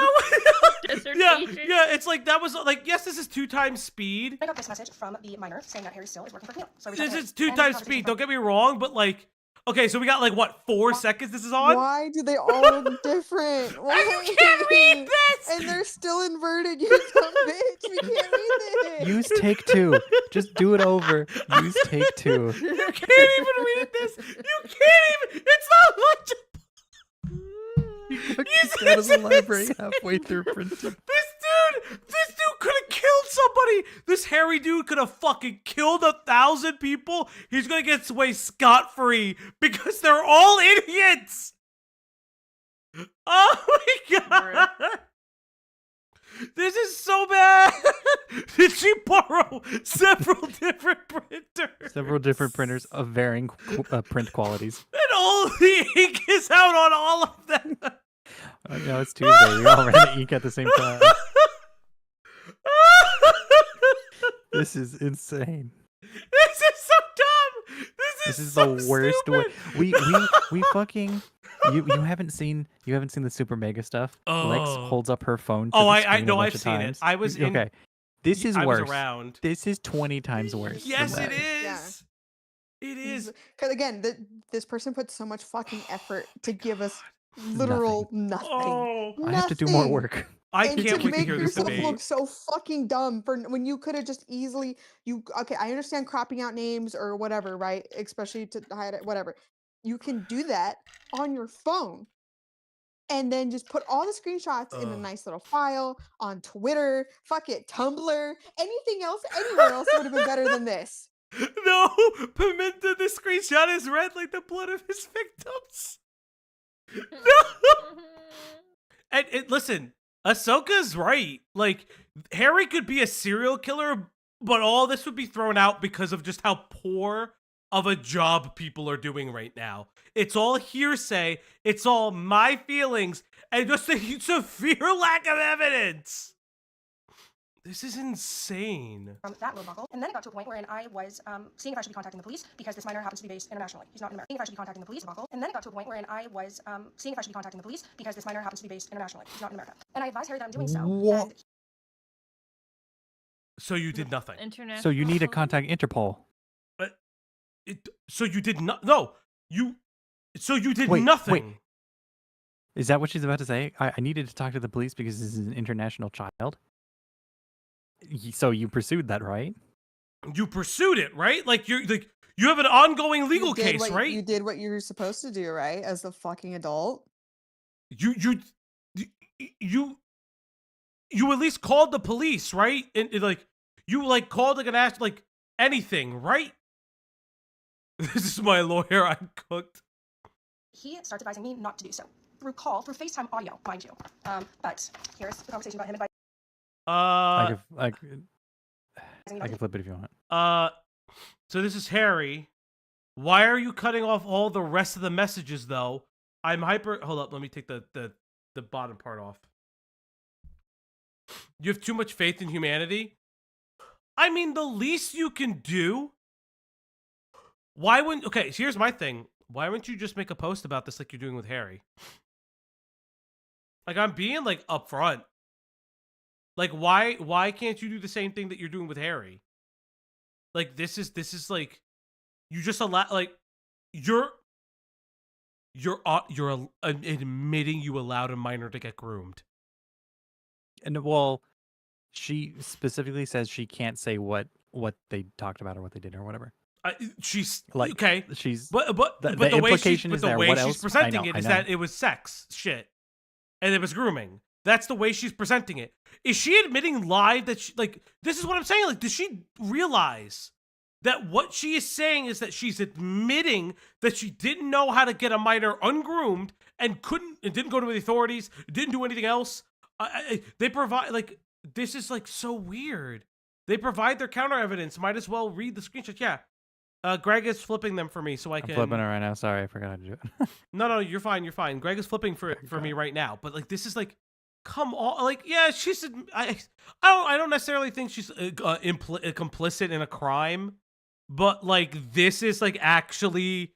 dissertation. Yeah, it's like that was like, yes, this is 2 times speed. I got this message from the minor saying that Harry still is working for Camille. So this is 2 times speed. Don't get me wrong, but like, okay, so we got like what, 4 seconds this is on? Why do they all look different? Why? You can't read this! And they're still inverted, you dumb bitch. We can't read this. Use take 2. Just do it over. Use take 2. You can't even read this. You can't even. It's not legible. He got kicked out of the library halfway through printing. This dude could have killed somebody. This hairy dude could have fucking killed 1,000 people. He's gonna get away scot-free because they're all idiots. Oh my god. This is so bad. Did she borrow several different printers? Several different printers of varying print qualities. And all the ink is out on all of them. No, it's Tuesday. We all ran the ink at the same time. This is insane. This is so dumb. This is so the worst stupid. way. We fucking. You haven't seen the super mega stuff. Lex holds up her phone. To I know, I've seen it. I was in. Okay, this is I worse. Was around. This is 20 times worse. Yes, than it that. is. Yeah. It is. Because again, this person put so much fucking effort to give us literal nothing. Oh, I have to do more work. I and can't to wait to make hear this yourself debate. look so fucking dumb for when you could have just easily okay, I understand cropping out names or whatever, right? Especially to hide it, whatever. You can do that on your phone. And then just put all the screenshots in a nice little file on Twitter, fuck it, Tumblr, anything else, anywhere else would have been better than this. No, Pimenta, the screenshot is red like the blood of his victims. No. And listen, Ahsoka's right. Like, Harry could be a serial killer, but all this would be thrown out because of just how poor of a job people are doing right now. It's all hearsay. It's all my feelings and just a severe lack of evidence. This is insane. That little buckle. And then it got to a point wherein I was seeing if I should be contacting the police because this minor happens to be based internationally. He's not in America. Seeing if I should be contacting the police buckle. And then it got to a point wherein I was seeing if I should be contacting the police because this minor happens to be based internationally. He's not in America. And I advised Harry that I'm doing so. What? And So you did nothing. International. So you need to contact Interpol. So you did not. No, you. So you did Wait, nothing. wait. Is that what she's about to say? I needed to talk to the police because this is an international child. So you pursued that, right? You pursued it, right? Like you have an ongoing legal case, right? You did what you were supposed to do, right? As the fucking adult. You at least called the police, right? And like you like called like an ass like anything, right? This is my lawyer. I'm cooked. he starts advising me not to do so through through FaceTime audio, mind you. But here's the conversation about him advising. I can flip it if you want. So this is Harry. Why are you cutting off all the rest of the messages though? I'm hyper. Hold up, let me take the bottom part off. You have too much faith in humanity. I mean, the least you can do. Why wouldn't? Okay, so here's my thing. Why wouldn't you just make a post about this like you're doing with Harry? Like I'm being like upfront. Like why can't you do the same thing that you're doing with Harry? Like this is like you just allow like you're admitting you allowed a minor to get groomed. And well, she specifically says she can't say what they talked about or what they did or whatever. She's like okay. She's but the implication is there. Way what she's else? presenting it is that it was sex shit, and it was grooming. That's the way she's presenting it. Is she admitting live that she like? This is what I'm saying. Like, does she realize that what she is saying is that she's admitting that she didn't know how to get a minor ungroomed and didn't go to the authorities, didn't do anything else. They provide like this is like so weird. They provide their counter evidence. Might as well read the screenshots. Yeah. Greg is flipping them for me so I'm flipping it right now. Sorry, I forgot to do it. No, you're fine. You're fine. Greg is flipping for me right now. But like, this is like, come on. Like, yeah, she's. I don't necessarily think she's complicit in a crime, but like, this is like actually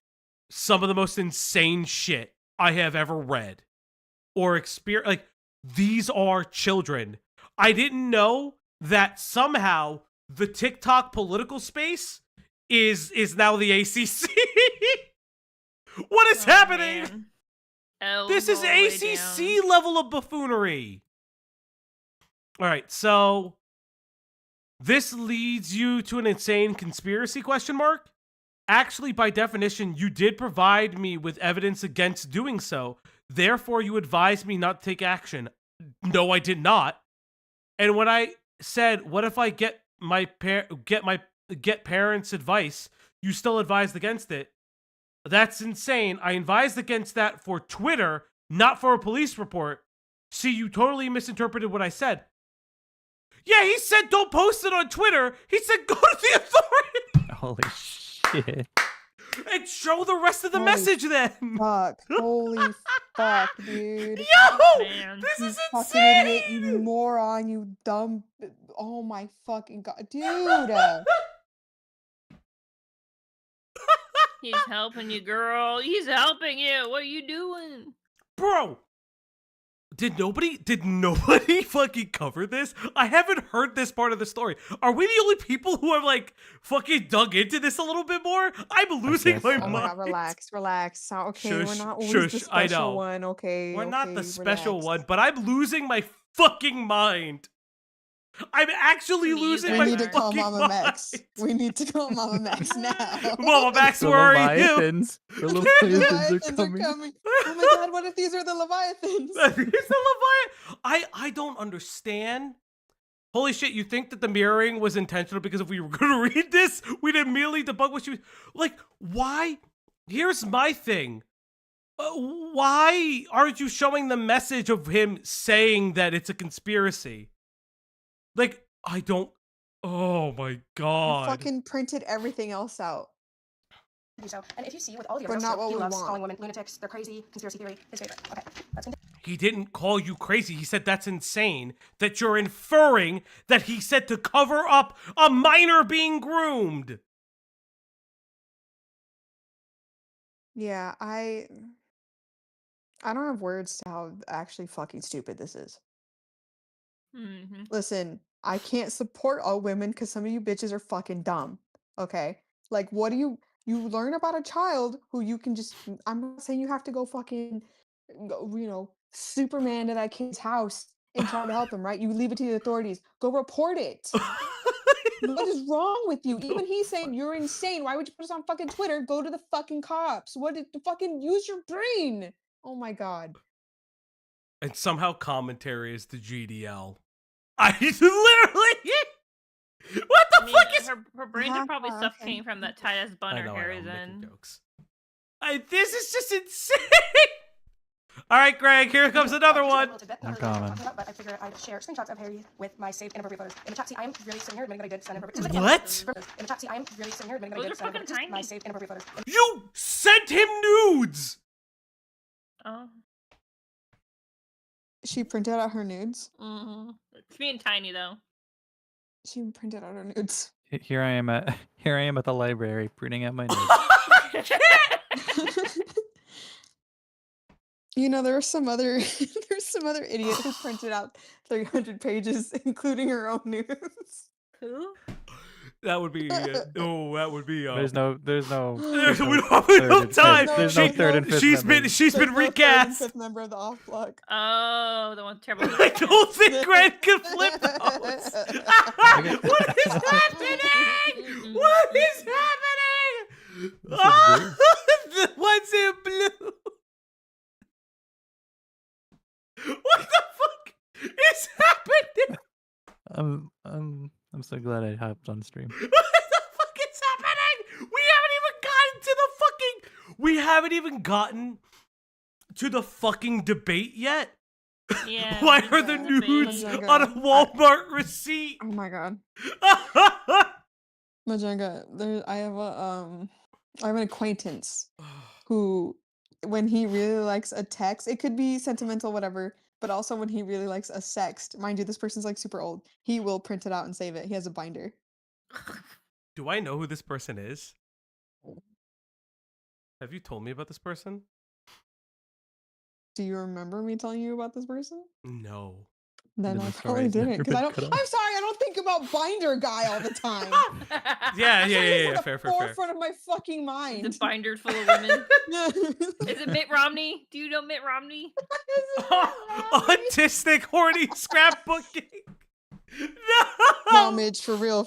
some of the most insane shit I have ever read or experienced. Like, these are children. I didn't know that somehow the TikTok political space is now the ACC. What is happening? This is ACC level of buffoonery. All right, so this leads you to an insane conspiracy question mark? Actually, by definition, you did provide me with evidence against doing so. Therefore, you advised me not to take action. No, I did not. And when I said, what if I get parents' advice, you still advised against it. That's insane. I advised against that for Twitter, not for a police report. See, you totally misinterpreted what I said. Yeah, he said don't post it on Twitter. He said go to the authority. Holy shit. And show the rest of the Holy message then. Fuck. Holy fuck, dude. Yo! Man. This You is fucking idiot, insane! you moron, you dumb. Oh my fucking god. Dude. He's helping you, girl. He's helping you. What are you doing? Bro! Did nobody fucking cover this? I haven't heard this part of the story. Are we the only people who have like fucking dug into this a little bit more? I'm losing my Oh mind. my god, relax. Okay, we're Shush, not always shush, the I know. special one, okay? We're not the okay, special relax. one, but I'm losing my fucking mind. I'm actually losing We my need to call fucking Mama mind. Max. We need to call Mama Max now. Mama Max, The where are you? Leviathans. The Leviathans are coming. Oh my god, what if these are the Leviathans? It's the Leviathan. I don't understand. Holy shit, you think that the mirroring was intentional because if we were going to read this, we'd immediately debug what she was... Like, why? Here's my thing. Why aren't you showing the message of him saying that it's a conspiracy? Like, I don't... Oh my god. You fucking printed everything else out. Do so. And if you see with all the But other not stuff, what he we loves want. calling women lunatics, they're crazy, conspiracy theory, his favorite. Okay, let's continue. He didn't call you crazy. He said that's insane. That you're inferring that he said to cover up a minor being groomed. Yeah, I don't have words to how actually fucking stupid this is. Mm-hmm. Listen, I can't support all women because some of you bitches are fucking dumb. Okay? Like, what do you learn about a child who you can just, I'm not saying you have to go fucking, Superman to that kid's house and try to help him, right? You leave it to the authorities. Go report it. What is wrong with you? Even he's saying you're insane. Why would you put us on fucking Twitter? Go to the fucking cops. Fucking use your brain. Oh my god. And somehow commentary is the GDL. I literally... What the fuck is... Her brains are probably suffocating from that tight-ass bun her hair is making in. jokes. This is just insane. All right, Greg, here comes another one. I'm coming. But I figured I'd share screenshots of Harry with my saved inappropriate photos. In the chat, see, I am really sitting here admitting that I did send inappropriate. What? In the chat, see, I am really sitting here admitting that I did send my saved inappropriate photos. You sent him nudes. Oh. She printed out her nudes. Mm-hmm. It's being tiny though. She printed out her nudes. Here I am at the library printing out my notes. There's some other idiot who printed out 300 pages, including her own nudes. Who? That would be. That would be. There's no. We don't have enough time. There's no third and fifth. She's been recast. Fifth member of the off block. Oh, the one terrible. I don't think Grant can flip those. What is happening? What is happening? The one's in blue. What the fuck is happening? I'm so glad I hopped on stream. What the fuck is happening? We haven't even gotten to the fucking debate yet. Yeah. Why are the nudes on a Walmart receipt? Oh my god. Majenga, I have an acquaintance who, when he really likes a text, it could be sentimental, whatever, but also when he really likes a sext, mind you, this person's like super old, he will print it out and save it. He has a binder. Do I know who this person is? Have you told me about this person? Do you remember me telling you about this person? No. Then The I story's probably didn't, never because been I'm cut sorry, off. I don't think about binder guy all the time. Yeah. Fair. Forefront of my fucking Is mind. it binder full of women? Is it Mitt Romney? Do you know Mitt Romney? Autistic, horny scrapbooking. No, Midge, for real.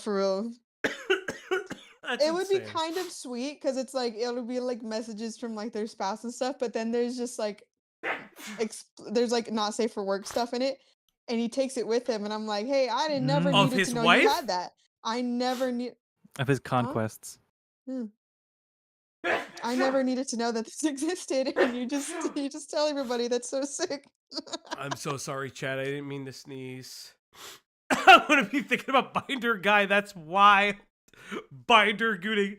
That's It would be insane. kind of sweet because it's like it'll be like messages from like their spouse and stuff, but then there's just like there's like not safe for work stuff in it, and he takes it with him, and I'm like, hey, I didn't never Of needed his to know wife? you had that. I never need. Of his conquests. I never needed to know that this existed, and you just tell everybody. That's so sick. I'm so sorry, Chad. I didn't mean to sneeze. I'm gonna be thinking about Binder Guy. That's why. Binder Gooning.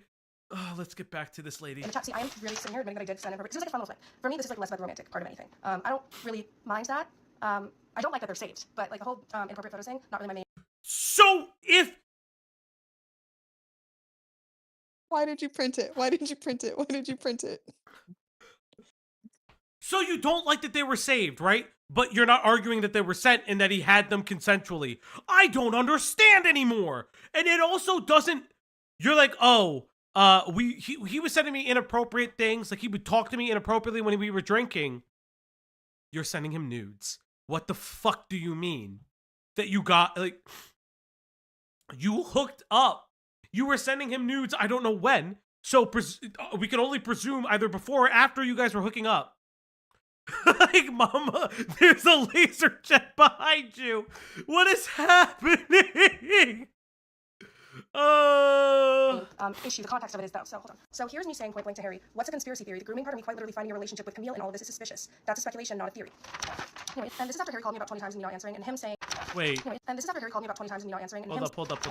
Oh, let's get back to this lady. See, I am really sitting here admitting that I did send it. This is like a fun little thing. For me, this is like less about the romantic part of anything. I don't really mind that. I don't like that they're saved, but like the whole inappropriate photos thing, not really my main. So if Why did you print it? Why did you print it? Why did you print it? So you don't like that they were saved, right? But you're not arguing that they were sent and that he had them consensually. I don't understand anymore. And it also doesn't. You're like, oh, he was sending me inappropriate things. Like he would talk to me inappropriately when we were drinking. You're sending him nudes. What the fuck do you mean? That you got, like, you hooked up. You were sending him nudes, I don't know when. So we can only presume either before or after you guys were hooking up. Like, mama, there's a laser jet behind you. What is happening? Issue. The context of it is though. So hold on. So here's me saying point blank to Harry, "What's a conspiracy theory? The grooming part of me quite literally finding a relationship with Camille, and all of this is suspicious. That's a speculation, not a theory." Anyway, and this is after Harry called me about 20 times and me not answering, and him saying, Wait. Anyway, and this is after Harry called me about 20 times and me not answering, and Hold up.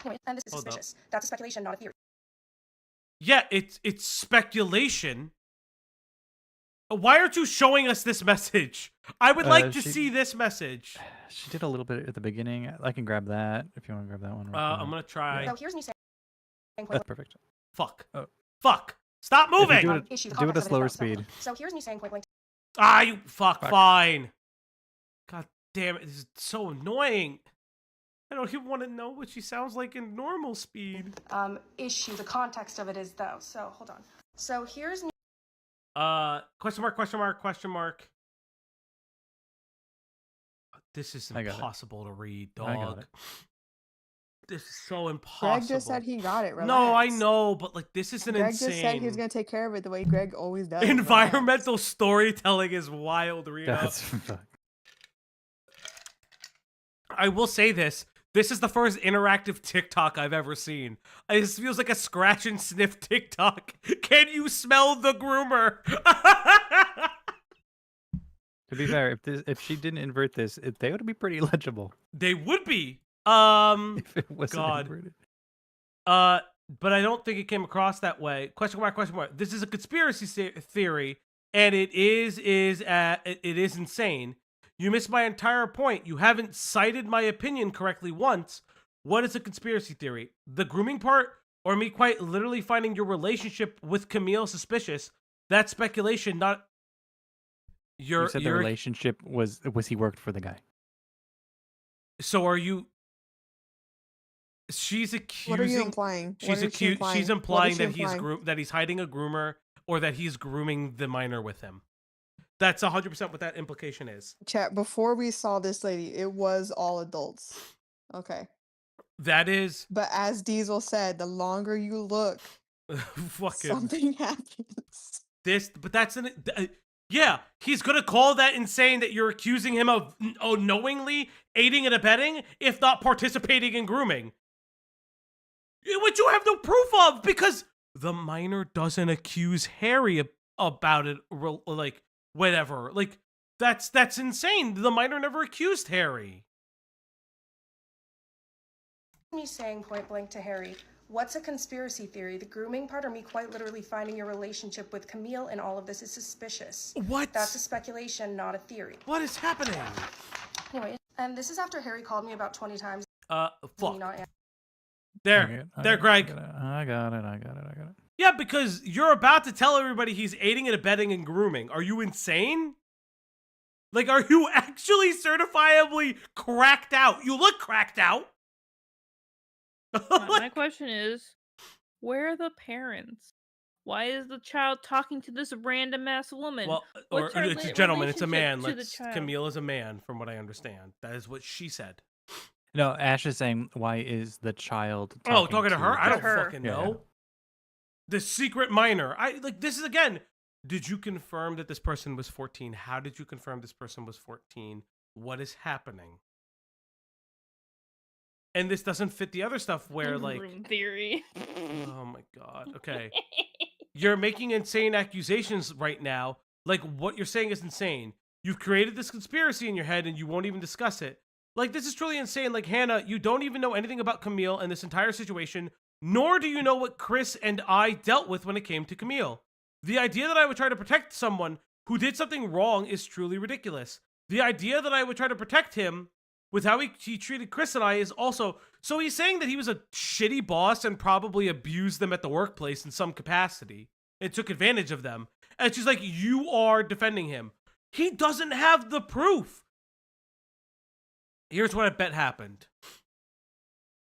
Anyway, and this is suspicious. That's a speculation, not a theory. Yeah, it's speculation. Why aren't you showing us this message? I would like to see this message. She did a little bit at the beginning. I can grab that if you want to grab that one. I'm gonna try. So here's me saying. That's perfect. Fuck. Fuck. Stop moving. Do it at a slower speed. So here's me saying point blank. You fuck. Fine. God damn it! This is so annoying. I don't even want to know what she sounds like in normal speed. Issue. The context of it is though. So hold on. So here's me. Question mark. This is impossible to read, dog. I got it. This is so impossible. Greg just said he got it. Relax. No, I know, but like this is Greg insane. just said he was gonna take care of it the way Greg always does. Environmental storytelling is wild, Rita. That's I will say this. This is the first interactive TikTok I've ever seen. This feels like a scratch and sniff TikTok. Can you smell the groomer? To be fair, if she didn't invert this, they would be pretty legible. They would be. If it wasn't inverted. But I don't think it came across that way. Question mark. This is a conspiracy theory, and it is insane. You missed my entire point. You haven't cited my opinion correctly once. What is a conspiracy theory? The grooming part, or me quite literally finding your relationship with Camille suspicious? That's speculation, not. You said the relationship was he worked for the guy. So are you? She's accusing. What are you implying? She's implying that he's hiding a groomer, or that he's grooming the minor with him. That's 100% what that implication is. Chat, before we saw this lady, it was all adults. Okay. That is. But as Diesel said, the longer you look, something happens. But that's yeah, he's gonna call that insane that you're accusing him of knowingly aiding and abetting, if not participating in grooming. Which you have no proof of, because the minor doesn't accuse Harry about it, like, whatever. Like, that's insane. The minor never accused Harry. Me saying point blank to Harry, "What's a conspiracy theory? The grooming part, or me quite literally finding your relationship with Camille, and all of this is suspicious." What? That's a speculation, not a theory. What is happening? Anyway, and this is after Harry called me about 20 times. Fuck. There, Greg. I got it. Yeah, because you're about to tell everybody he's aiding and abetting and grooming. Are you insane? Like, are you actually certifiably cracked out? You look cracked out. My question is, where are the parents? Why is the child talking to this random ass woman? Well, or it's a gentleman, it's a man. Camille is a man, from what I understand. That is what she said. No, Ash is saying, why is the child talking to her? I don't fucking know. The secret minor. This is, again, Did you confirm that this person was 14? How did you confirm this person was 14? What is happening? And this doesn't fit the other stuff where, like... Room theory. Oh, my God. Okay. You're making insane accusations right now. Like, what you're saying is insane. You've created this conspiracy in your head, and you won't even discuss it. Like, this is truly insane. Like, Hannah, you don't even know anything about Camille and this entire situation, nor do you know what Chris and I dealt with when it came to Camille. The idea that I would try to protect someone who did something wrong is truly ridiculous. The idea that I would try to protect him with how he treated Chris and I is also... So he's saying that he was a shitty boss and probably abused them at the workplace in some capacity and took advantage of them. And she's like, you are defending him. He doesn't have the proof. Here's what I bet happened.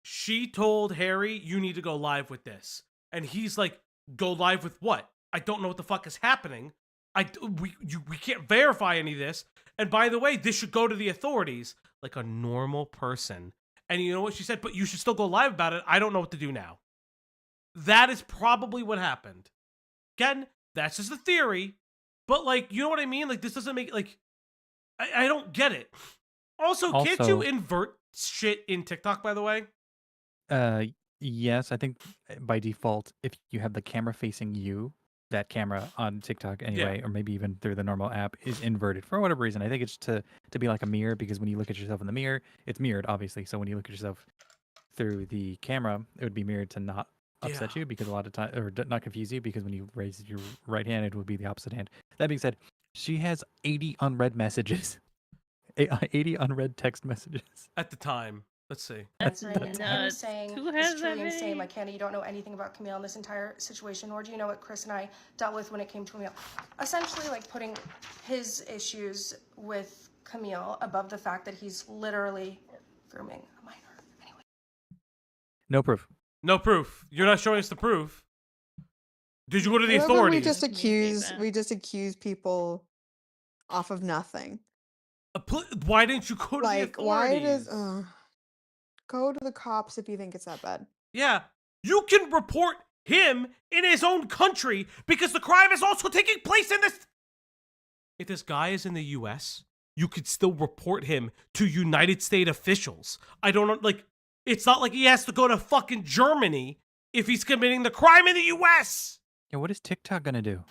She told Harry, you need to go live with this. And he's like, go live with what? I don't know what the fuck is happening. We can't verify any of this. And by the way, this should go to the authorities like a normal person. And you know what she said? But you should still go live about it. I don't know what to do now. That is probably what happened. Again, that's just a theory. But like, you know what I mean? Like, this doesn't make, like, I don't get it. Also, can't you invert shit in TikTok, by the way? Yes, I think by default, if you have the camera facing you, that camera on TikTok anyway, or maybe even through the normal app, is inverted for whatever reason. I think it's to be like a mirror, because when you look at yourself in the mirror, it's mirrored, obviously. So when you look at yourself through the camera, it would be mirrored to not upset you, because a lot of time, or not confuse you, because when you raise your right hand, it would be the opposite hand. That being said, she has 80 unread messages. 80 unread text messages. At the time. Let's see. That's nuts. Saying Who it's has truly that insane. many? Like, Hannah, you don't know anything about Camille in this entire situation, nor do you know what Chris and I dealt with when it came to Camille. Essentially, like, putting his issues with Camille above the fact that he's literally grooming a minor. Anyway. No proof. No proof. You're not showing us the proof. Did you go to the authorities? We just accuse people off of nothing. Why didn't you go to the authorities? Why does go to the cops if you think it's that bad? Yeah, you can report him in his own country because the crime is also taking place in this. If this guy is in the U.S., you could still report him to United States officials. I don't know, like, it's not like he has to go to fucking Germany if he's committing the crime in the U.S. Yeah, what is TikTok gonna do?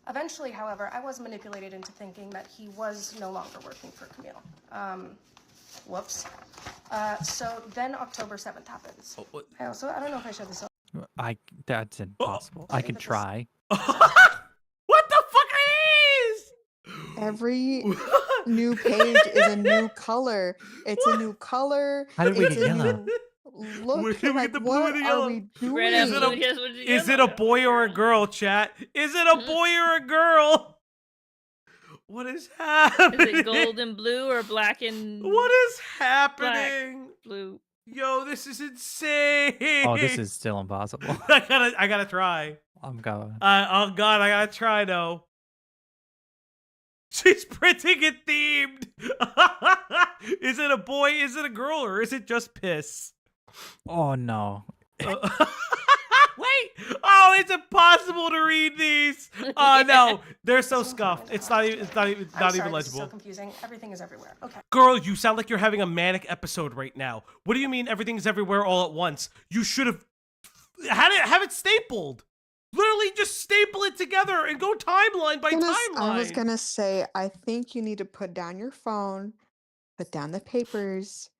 Eventually, however, I was manipulated into thinking that he was no longer working for Camille. Whoops. So then October 7th happens. I don't know if I showed this. That's impossible. I can try. What the fuck are these? Every new page is a new color. It's a new color. How did we get yellow? Look, Where like, the blue what and the are yellow? we doing? Is it a boy or a girl, chat? Is it a boy or a girl? What is happening? Is it gold and blue or black and What is happening? black, blue? Yo, this is insane. Oh, this is still impossible. I gotta try. I'm going. Oh god, I gotta try though. She's printing it themed. Is it a boy? Is it a girl? Or is it just piss? Oh no. Wait! Oh, it's impossible to read these. Oh no, they're so scuffed. It's not even This legible. is so confusing. Everything is everywhere. Okay. Girl, you sound like you're having a manic episode right now. What do you mean everything is everywhere all at once? You should have have it stapled. Literally just staple it together and go timeline by timeline. I was gonna say, I think you need to put down your phone, put down the papers,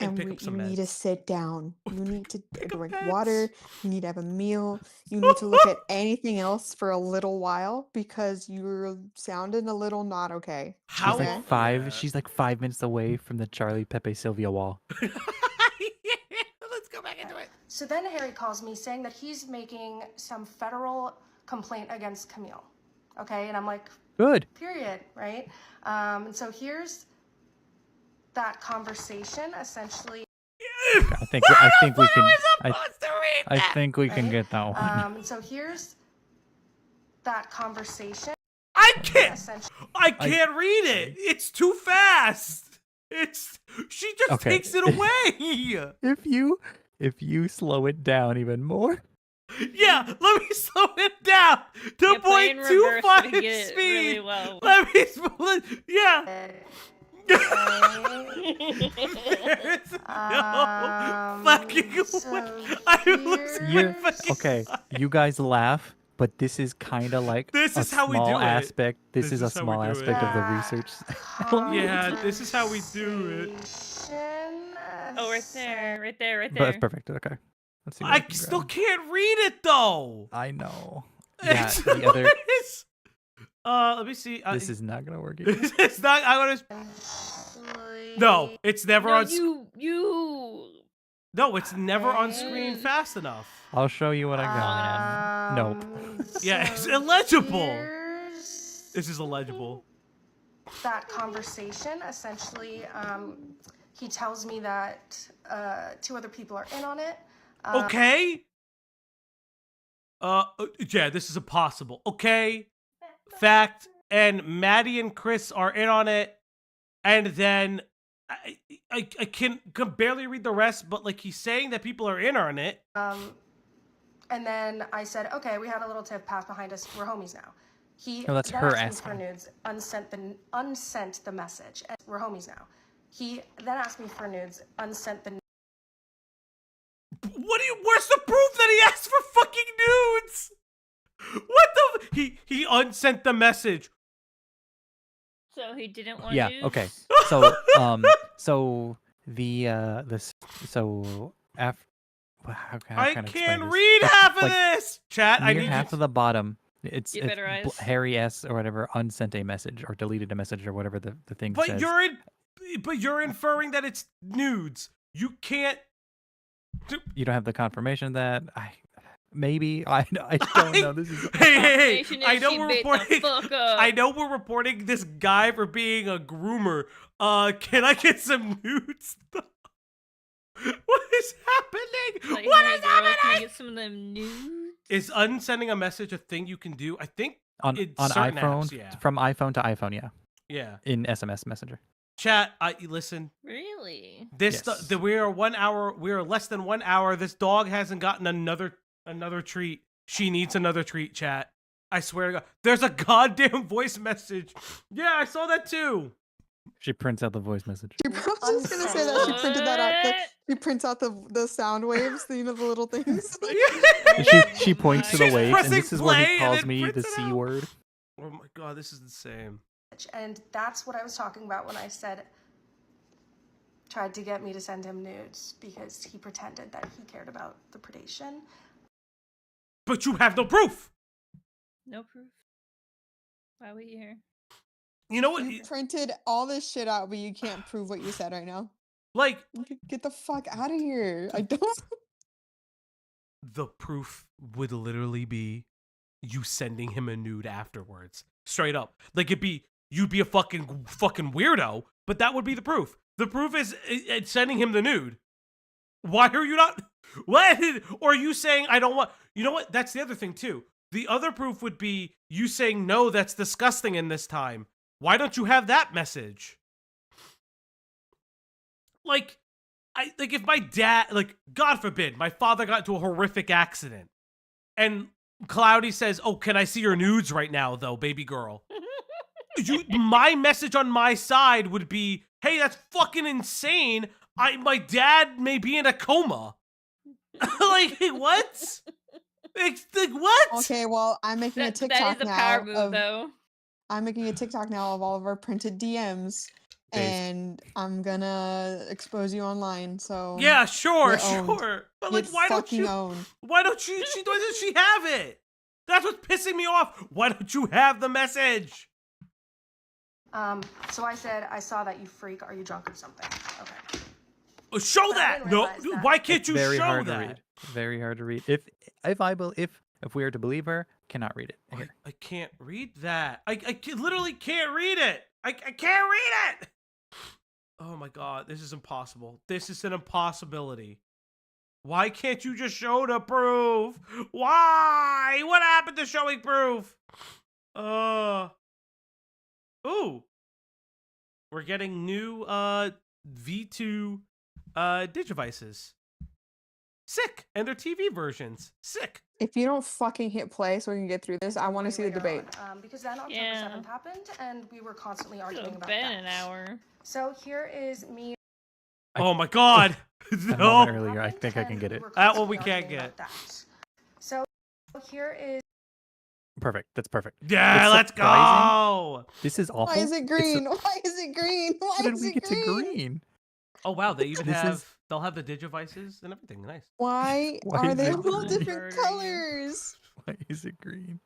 and pick up some you need to meds. sit down. You need to drink meds. water. You need to have a meal. You need to look at anything else for a little while because you're sounding a little not okay. How She's like long? five. She's like 5 minutes away from the Charlie Pepe Sylvia wall. Let's go back into it. So then Harry calls me saying that he's making some federal complaint against Camille. Okay, and I'm like, Good. period, right? And so here's that conversation, essentially. I think we can. I think we can get that one. And so here's that conversation. I can't read it. It's too fast. She just Okay. takes it away. If you slow it down even more. Yeah, let me slow it down. Yeah, Yeah, play in reverse so we 2.25 get it speed. really well. Let me split. Yeah. There's no fucking way. I lose my fucking Okay, mind. you guys laugh, but this is kind of like This a is how we small do it. aspect. This is a is how we small do aspect it. of the research. Yeah, this is how we do it. Oh, right there, right there, right But that's there. perfect. Okay. Let's see. What I I can still grab. can't read it though. I know. Yeah, It's, the other. it's- let me see. This is not gonna work. Either. It's not. I want to. No, it's never No, on. you. No, it's never on screen fast enough. I'll show you what I got. Nope. Yeah, it's illegible. This is illegible. That conversation, essentially, he tells me that 2 other people are in on it. Okay. Yeah, this is impossible. Okay. Fact. And Maddie and Chris are in on it. And then I can barely read the rest, but like he's saying that people are in on it. And then I said, okay, we had a little tiff pass behind us. We're homies now. He Oh, that's then her asked me for asking. nudes, unsent the message. And we're homies now. He then asked me for nudes, unsent the. Where's the proof that he asked for fucking nudes? What the? He unsent the message. So he didn't want. Yeah. Nudes? Okay. So so so after. I can't read half of this. Chat, I near need half you. of the bottom. It's Get better eyes. Harry S or whatever unsent a message or deleted a message or whatever the thing But says. you're inferring that it's nudes. You can't. You don't have the confirmation of that. Maybe I don't know. This is Hey! Confirmation I is know she we're bit the reporting. fuck up. I know we're reporting this guy for being a groomer. Can I get some nudes? What is happening? Like, What hey, is girl, Can I happening? get some of them nudes? Is unsending a message a thing you can do? I think on certain iPhone. apps, yeah. From iPhone to iPhone. Yeah. Yeah. In SMS Messenger. Chat. Listen. Really? This Yes. we are 1 hour. We are less than 1 hour. This dog hasn't gotten another treat. She needs another treat. Chat. I swear to God. There's a goddamn voice message. Yeah, I saw that too. She prints out the voice message. I was just gonna say that she printed that out. She prints out the sound waves, you know, the little things. She points to the She's waves, and pressing this is where play he and calls then me the prints it C out. word. Oh my God, this is insane. And that's what I was talking about when I said, tried to get me to send him nudes because he pretended that he cared about the predation. But you have no proof. No proof. Why are we here? You know what? You printed all this shit out, but you can't prove what you said right now. Like, get the fuck out of here. I don't. The proof would literally be you sending him a nude afterwards. Straight up. Like you'd be a fucking weirdo, but that would be the proof. The proof is it's sending him the nude. Why are you not? What? Or are you saying I don't want? You know what? That's the other thing too. The other proof would be you saying no, that's disgusting in this time. Why don't you have that message? Like if my dad, like, God forbid, my father got into a horrific accident and Cloudy says, "Oh, can I see your nudes right now, though, baby girl?" My message on my side would be, "Hey, that's fucking insane. My dad may be in a coma." Like, what? Like, what? Okay, well, I'm making a TikTok That is a now. power move, though. I'm making a TikTok now of all of our printed DMs. And I'm gonna expose you online, so yeah, sure. But like, Get why don't fucking you? owned. Why don't you? Why doesn't she have it? That's what's pissing me off. Why don't you have the message? So I said, I saw that, you freak. Are you drunk or something? Okay. Show But I that. didn't No, realize that. why can't you Very show hard that? to read. Very hard to read. If we are to believe her, cannot read it. Here. I can't read that. I literally can't read it. I can't read it. Oh my God, this is impossible. This is an impossibility. Why can't you just show the proof? Why? What happened to showing proof? Ooh. We're getting new V2 digivices. Sick. And their TV versions. Sick. If you don't fucking hit play so we can get through this, I want to see the debate. Because then October 7th happened, and we were constantly arguing about been that. an hour. So here is me. Oh my god. No. Earlier, I think I can get it. That one we can't get. So here is. Perfect. That's perfect. Yeah, It's let's go. This is awful. Why is it green? Why is it green? Why How did is we it get to green? green? Oh wow, they even This have is- they'll have the digivices and everything. Nice. Why Why are is they it all green? different colors? Why is it green?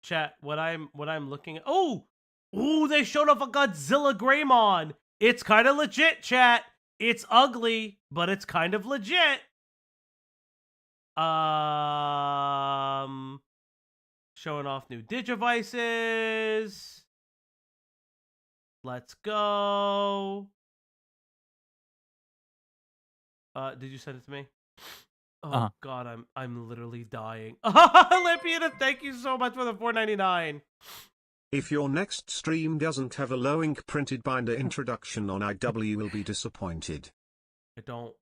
Chat, what I'm looking at. Oh, they showed off a Godzilla Greymon. It's kind of legit, chat. It's ugly, but it's kind of legit. Showing off new digivices. Let's go. Did you send it to me? Oh god, I'm literally dying. Olympian, thank you so much for the $4.99. If your next stream doesn't have a low ink printed binder introduction on IW, will be disappointed. I don't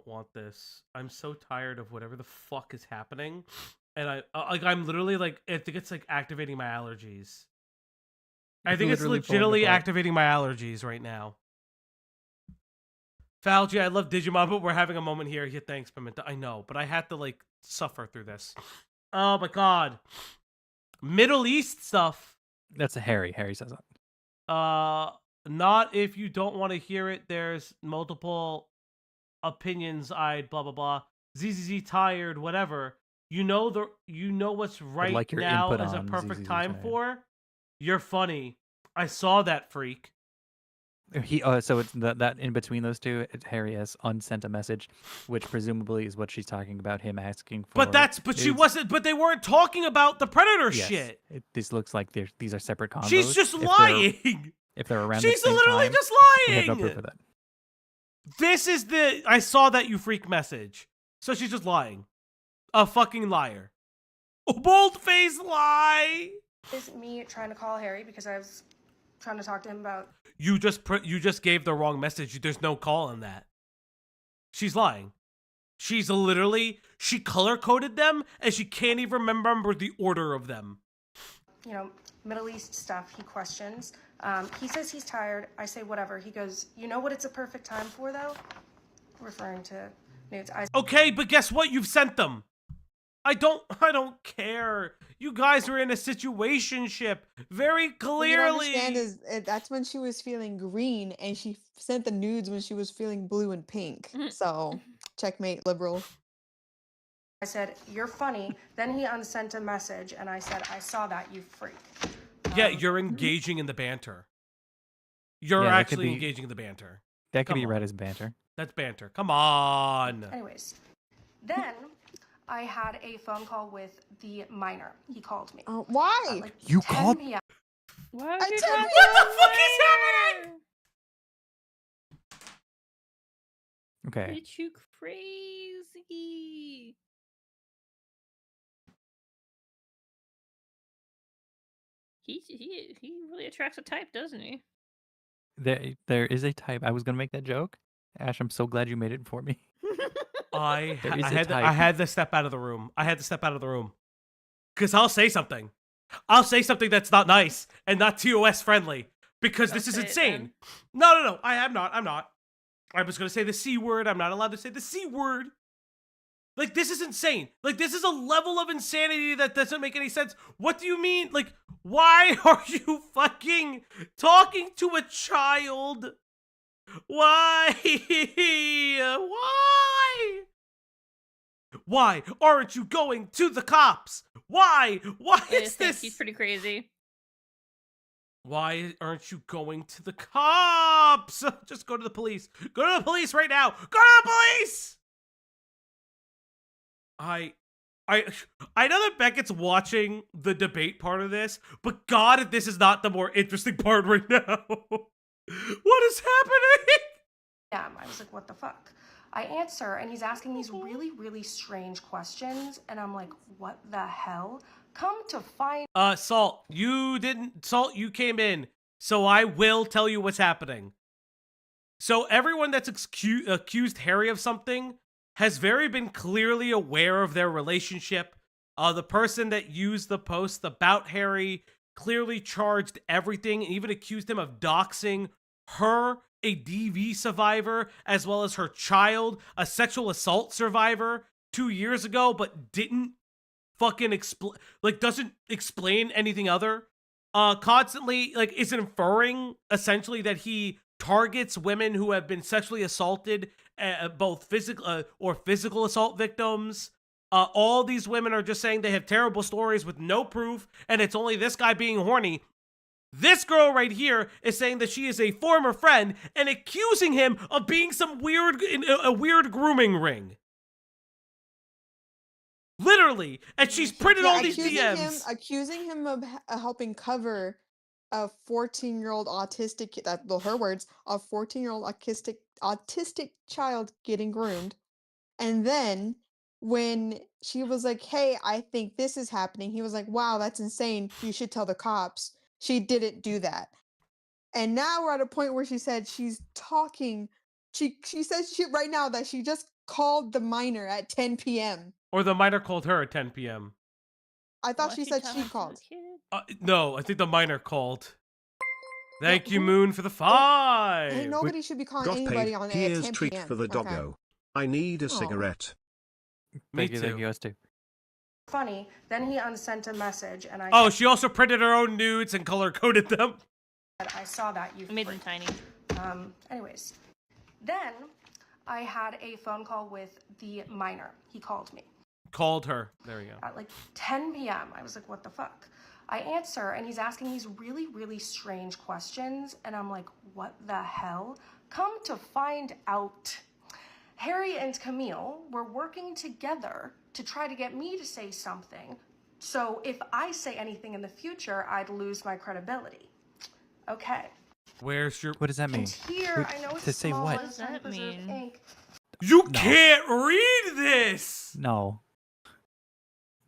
want this. I'm so tired of whatever the fuck is happening, and I'm literally like, I think it's like activating my allergies. I think it's legitimately activating my allergies right now. Falgi, I love Digimon, but we're having a moment here. Yeah, thanks, Pimenta. I know, but I had to like suffer through this. Oh my god. Middle East stuff. That's a Harry Sison. Not if you don't want to hear it. There's multiple opinions. Blah blah blah. ZZZ tired, whatever. You know what's right like your now input is a on perfect ZZZ time tired. for. You're funny. I saw that freak. So it's that in between those two, Harry has unsent a message, which presumably is what she's talking about. Him asking for. But she wasn't. But they weren't talking about the Predator shit. This looks like these are separate combos. She's just lying. If they're around, She's the same literally time, just we have no lying. proof of that. This is I saw that you freak message. So she's just lying. A fucking liar. A bold-faced lie. Is me trying to call Harry because I was trying to talk to him about. You just gave the wrong message. There's no call on that. She's lying. She color-coded them, and she can't even remember the order of them. You know, Middle East stuff, he questions. He says he's tired. I say whatever. He goes, you know what it's a perfect time for, though? Referring to nudes. Okay, but guess what? You've sent them. I don't care. You guys are in a situationship. Very clearly. What you don't understand is that's when she was feeling green, and she sent the nudes when she was feeling blue and pink. So, checkmate, liberal. I said, you're funny. Then he unsent a message, and I said, I saw that, you freak. Yeah, you're engaging in the banter. You're actually engaging in the banter. That could be read as banter. That's banter. Come on. Anyways, then I had a phone call with the minor. He called me. Why? You called me? What the fuck is happening? Okay. It's you crazy. He really attracts a type, doesn't he? There is a type. I was gonna make that joke. Ash, I'm so glad you made it for me. I had to step out of the room. Because I'll say something. I'll say something that's not nice and not TOS friendly. Because this is insane. No. I'm not. I was going to say the C word. I'm not allowed to say the C word. Like, this is insane. Like, this is a level of insanity that doesn't make any sense. What do you mean? Like, why are you fucking talking to a child? Why? Why aren't you going to the cops? Why is this? He's pretty crazy. Why aren't you going to the cops? Just go to the police. Go to the police right now. Go to the police. I know that Beckett's watching the debate part of this, but God, if this is not the more interesting part right now. What is happening? Yeah, I was like, what the fuck? I answer, and he's asking these really, really strange questions, and I'm like, what the hell? Come to find... Salt, you came in, so I will tell you what's happening. So everyone that's accused Harry of something has been clearly aware of their relationship. The person that used the post about Harry clearly charged everything and even accused him of doxing her, a DV survivor, as well as her child, a sexual assault survivor 2 years ago, but didn't fucking doesn't explain anything other. Constantly, is inferring essentially that he targets women who have been sexually assaulted, both physical assault victims. All these women are just saying they have terrible stories with no proof, and it's only this guy being horny. This girl right here is saying that she is a former friend and accusing him of being a weird grooming ring. Literally, and she's printed all these DMs. Accusing him of helping cover a 14-year-old autistic, her words, a 14-year-old autistic child getting groomed. And then when she was like, hey, I think this is happening, he was like, wow, that's insane. You should tell the cops. She didn't do that. And now we're at a point where she said she's talking. She says right now that she just called the minor at 10 p.m. Or the minor called her at 10 p.m. I thought she said she called. No, I think the minor called. Thank you, Moon, for the 5. And nobody should be calling anybody on it at 10 p.m. Treat for the doggo. I need a cigarette. Thank you, us too. Funny. Then he unsent a message, and I. Oh, she also printed her own nudes and color coded them. I saw that. You made them tiny. Anyways, then I had a phone call with the minor. He called me. Called her. There we go. At 10 p.m. I was like, what the fuck? I answer, and he's asking these really, really strange questions, and I'm like, what the hell? Come to find out, Harry and Camille were working together to try to get me to say something. So if I say anything in the future, I'd lose my credibility. Okay. Where's your... What does that mean? And here, I know it's to say small, what? What does that mean? Ink. You can't read this! No.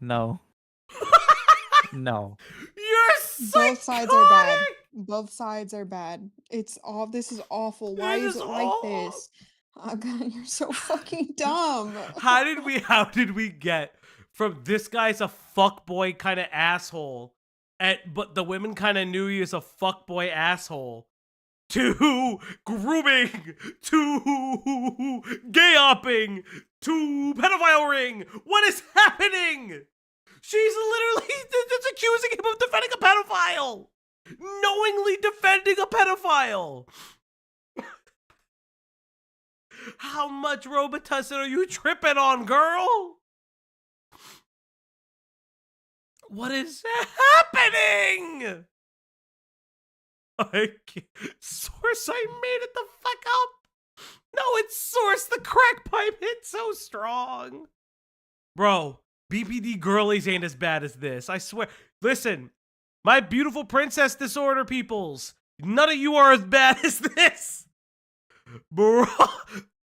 No. No. You're psychotic! Both sides are bad. Both sides are bad. This is awful. Why is it like this? Oh god, you're so fucking dumb. How did we get from this guy's a fuckboy kind of asshole, but the women kind of knew he was a fuckboy asshole, to grooming, to gay-upping, to pedophile ring? What is happening? She's literally just accusing him of defending a pedophile! Knowingly defending a pedophile! How much Robitussin are you tripping on, girl? What is happening? Source, I made it the fuck up. No, it's Source. The crack pipe hit so strong. Bro, BPD girlies ain't as bad as this. I swear. Listen, my beautiful princess disorder peoples. None of you are as bad as this. Bro,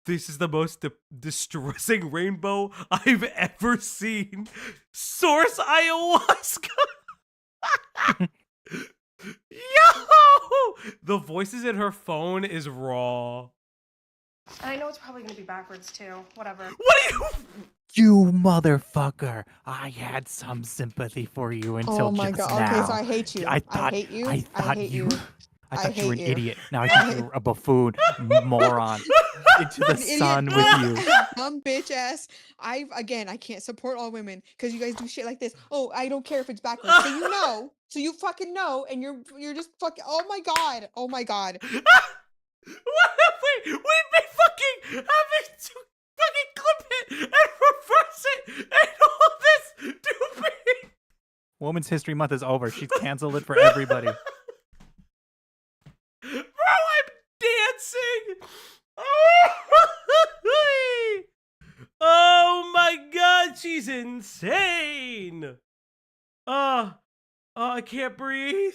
this is the most distressing rainbow I've ever seen. Source ayahuasca. Yo! The voices in her phone is raw. And I know it's probably going to be backwards too. Whatever. What are you... You motherfucker! I had some sympathy for you until my just god. now. Okay, so I hate you. I hate you. I thought you were an you. idiot. Now I think you're a buffoon, moron. Into the sun with you. Dumb bitch ass. I can't support all women because you guys do shit like this. Oh, I don't care if it's backwards. So you know. So you fucking know, and you're just fucking. Oh my god. Oh my god. What have we've been fucking having to fucking clip it and reverse it and all this stupid. Women's History Month is over. She's canceled it for everybody. Bro, I'm dancing. Oh my god, she's insane. I can't breathe.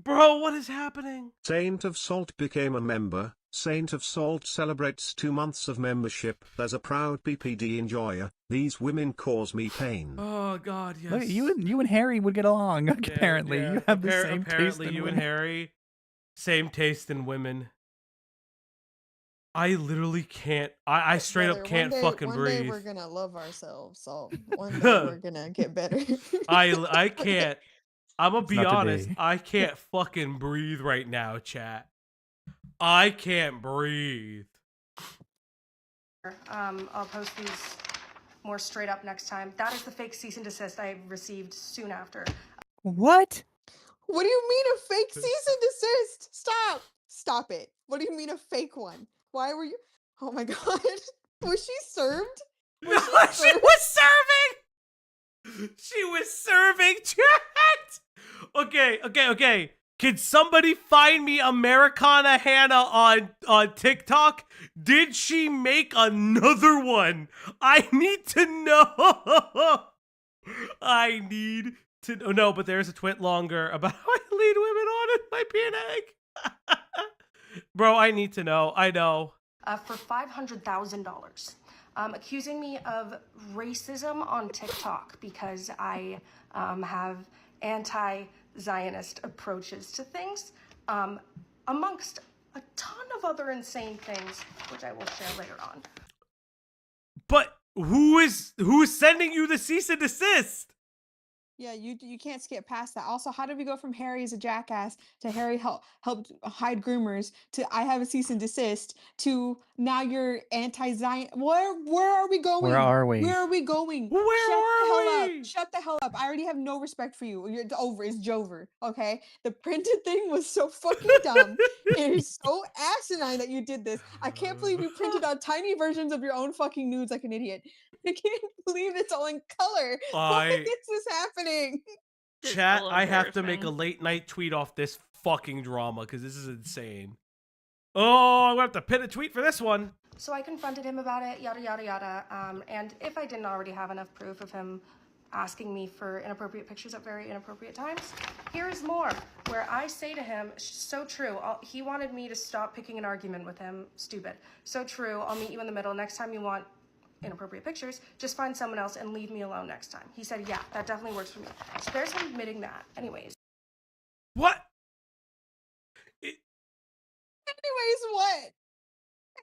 Bro, what is happening? Saint of Salt became a member. Saint of Salt celebrates 2 months of membership. As a proud PPD enjoyer, these women cause me pain. Oh god, yes. Look, you and Harry would get along. Apparently, you have the same taste. Apparently, you and Harry Same taste in women. I literally can't. I straight up can't fucking breathe. One day we're gonna love ourselves. So one day we're gonna get better. I can't. I'm gonna be honest. today. I can't fucking breathe right now, chat. I can't breathe. I'll post these more straight up next time. That is the fake cease and desist I received soon after. What? What do you mean a fake cease and desist? Stop! Stop it. What do you mean a fake one? Why were you? Oh my god. Was she served? No, she was serving! She was serving, chat! Okay. Can somebody find me Americana Hannah on TikTok? Did she make another one? I need to know. I need to know. No, but there's a twit longer about how I lead women on in my PNA. Bro, I need to know. I know. For $500,000, accusing me of racism on TikTok because I have anti-Zionist approaches to things, amongst a ton of other insane things, which I will share later on. But who is sending you the cease and desist? Yeah, you can't skip past that. Also, how did we go from Harry is a jackass to Harry helped hide groomers to I have a cease and desist to now you're anti-Zion? Where are we going? Where are we? Where are we going? Where are we? Shut the hell up. I already have no respect for you. It's over. It's Jover. Okay. The printed thing was so fucking dumb. It is so asinine that you did this. I can't believe you printed out tiny versions of your own fucking nudes like an idiot. I can't believe it's all in color. Why is this happening? Chat, I have to make a late night tweet off this fucking drama because this is insane. Oh, I'm gonna have to pin a tweet for this one. So I confronted him about it, yada, yada, yada. And if I didn't already have enough proof of him asking me for inappropriate pictures at very inappropriate times, here's more, where I say to him, so true, he wanted me to stop picking an argument with him, stupid. So true, I'll meet you in the middle. Next time you want inappropriate pictures, just find someone else and leave me alone next time. He said, yeah, that definitely works for me. So there's him admitting that. Anyways. What?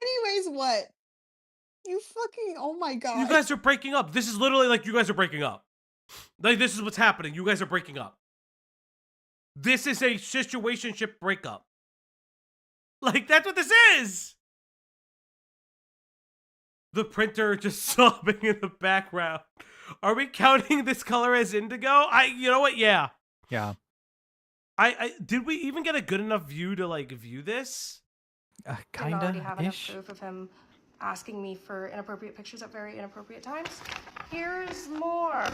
Anyways, what? You fucking, oh my god. You guys are breaking up. This is literally like you guys are breaking up. Like, this is what's happening. You guys are breaking up. This is a situationship breakup. Like, that's what this is. The printer just sobbing in the background. Are we counting this color as indigo? You know what? Yeah. Yeah. Did we even get a good enough view to like view this? Kinda. I already have enough proof of him asking me for inappropriate pictures at very inappropriate times. Here's more,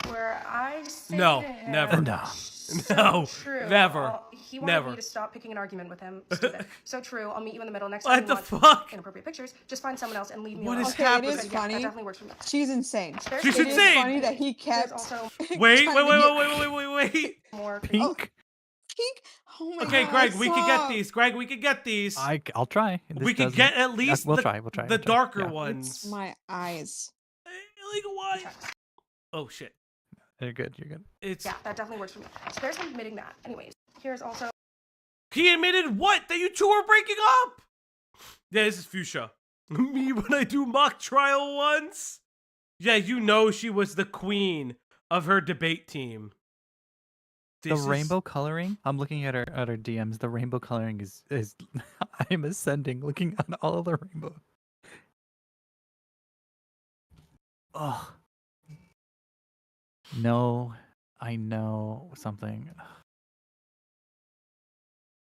where I say no, to him, never, no, so no, true. Never. He wanted me to stop picking an argument with him. Stupid. So true. I'll meet you in the middle next what time. The you fuck? Want inappropriate pictures. Just find someone else and leave me what alone. Is happening? It is funny. Yeah, that definitely works for me. She's insane. She's it insane. Is funny that he kept. Also wait. More pink. Pink. Oh my okay, god. Greg, we can get these. Greg, we can get these. I'll try. We can get at least we'll try. The darker ones. It's my eyes. Illegal why? Oh shit. You're good. You're good. Yeah, that definitely works for me. So there's him admitting that. Anyways, here's also. He admitted what? That you two are breaking up? Yeah, this is Fuchsia. Me when I do mock trial once? Yeah, you know she was the queen of her debate team. The rainbow coloring, I'm looking at her DMs. The rainbow coloring is I'm ascending, looking at all of the rainbow. Oh. No, I know something.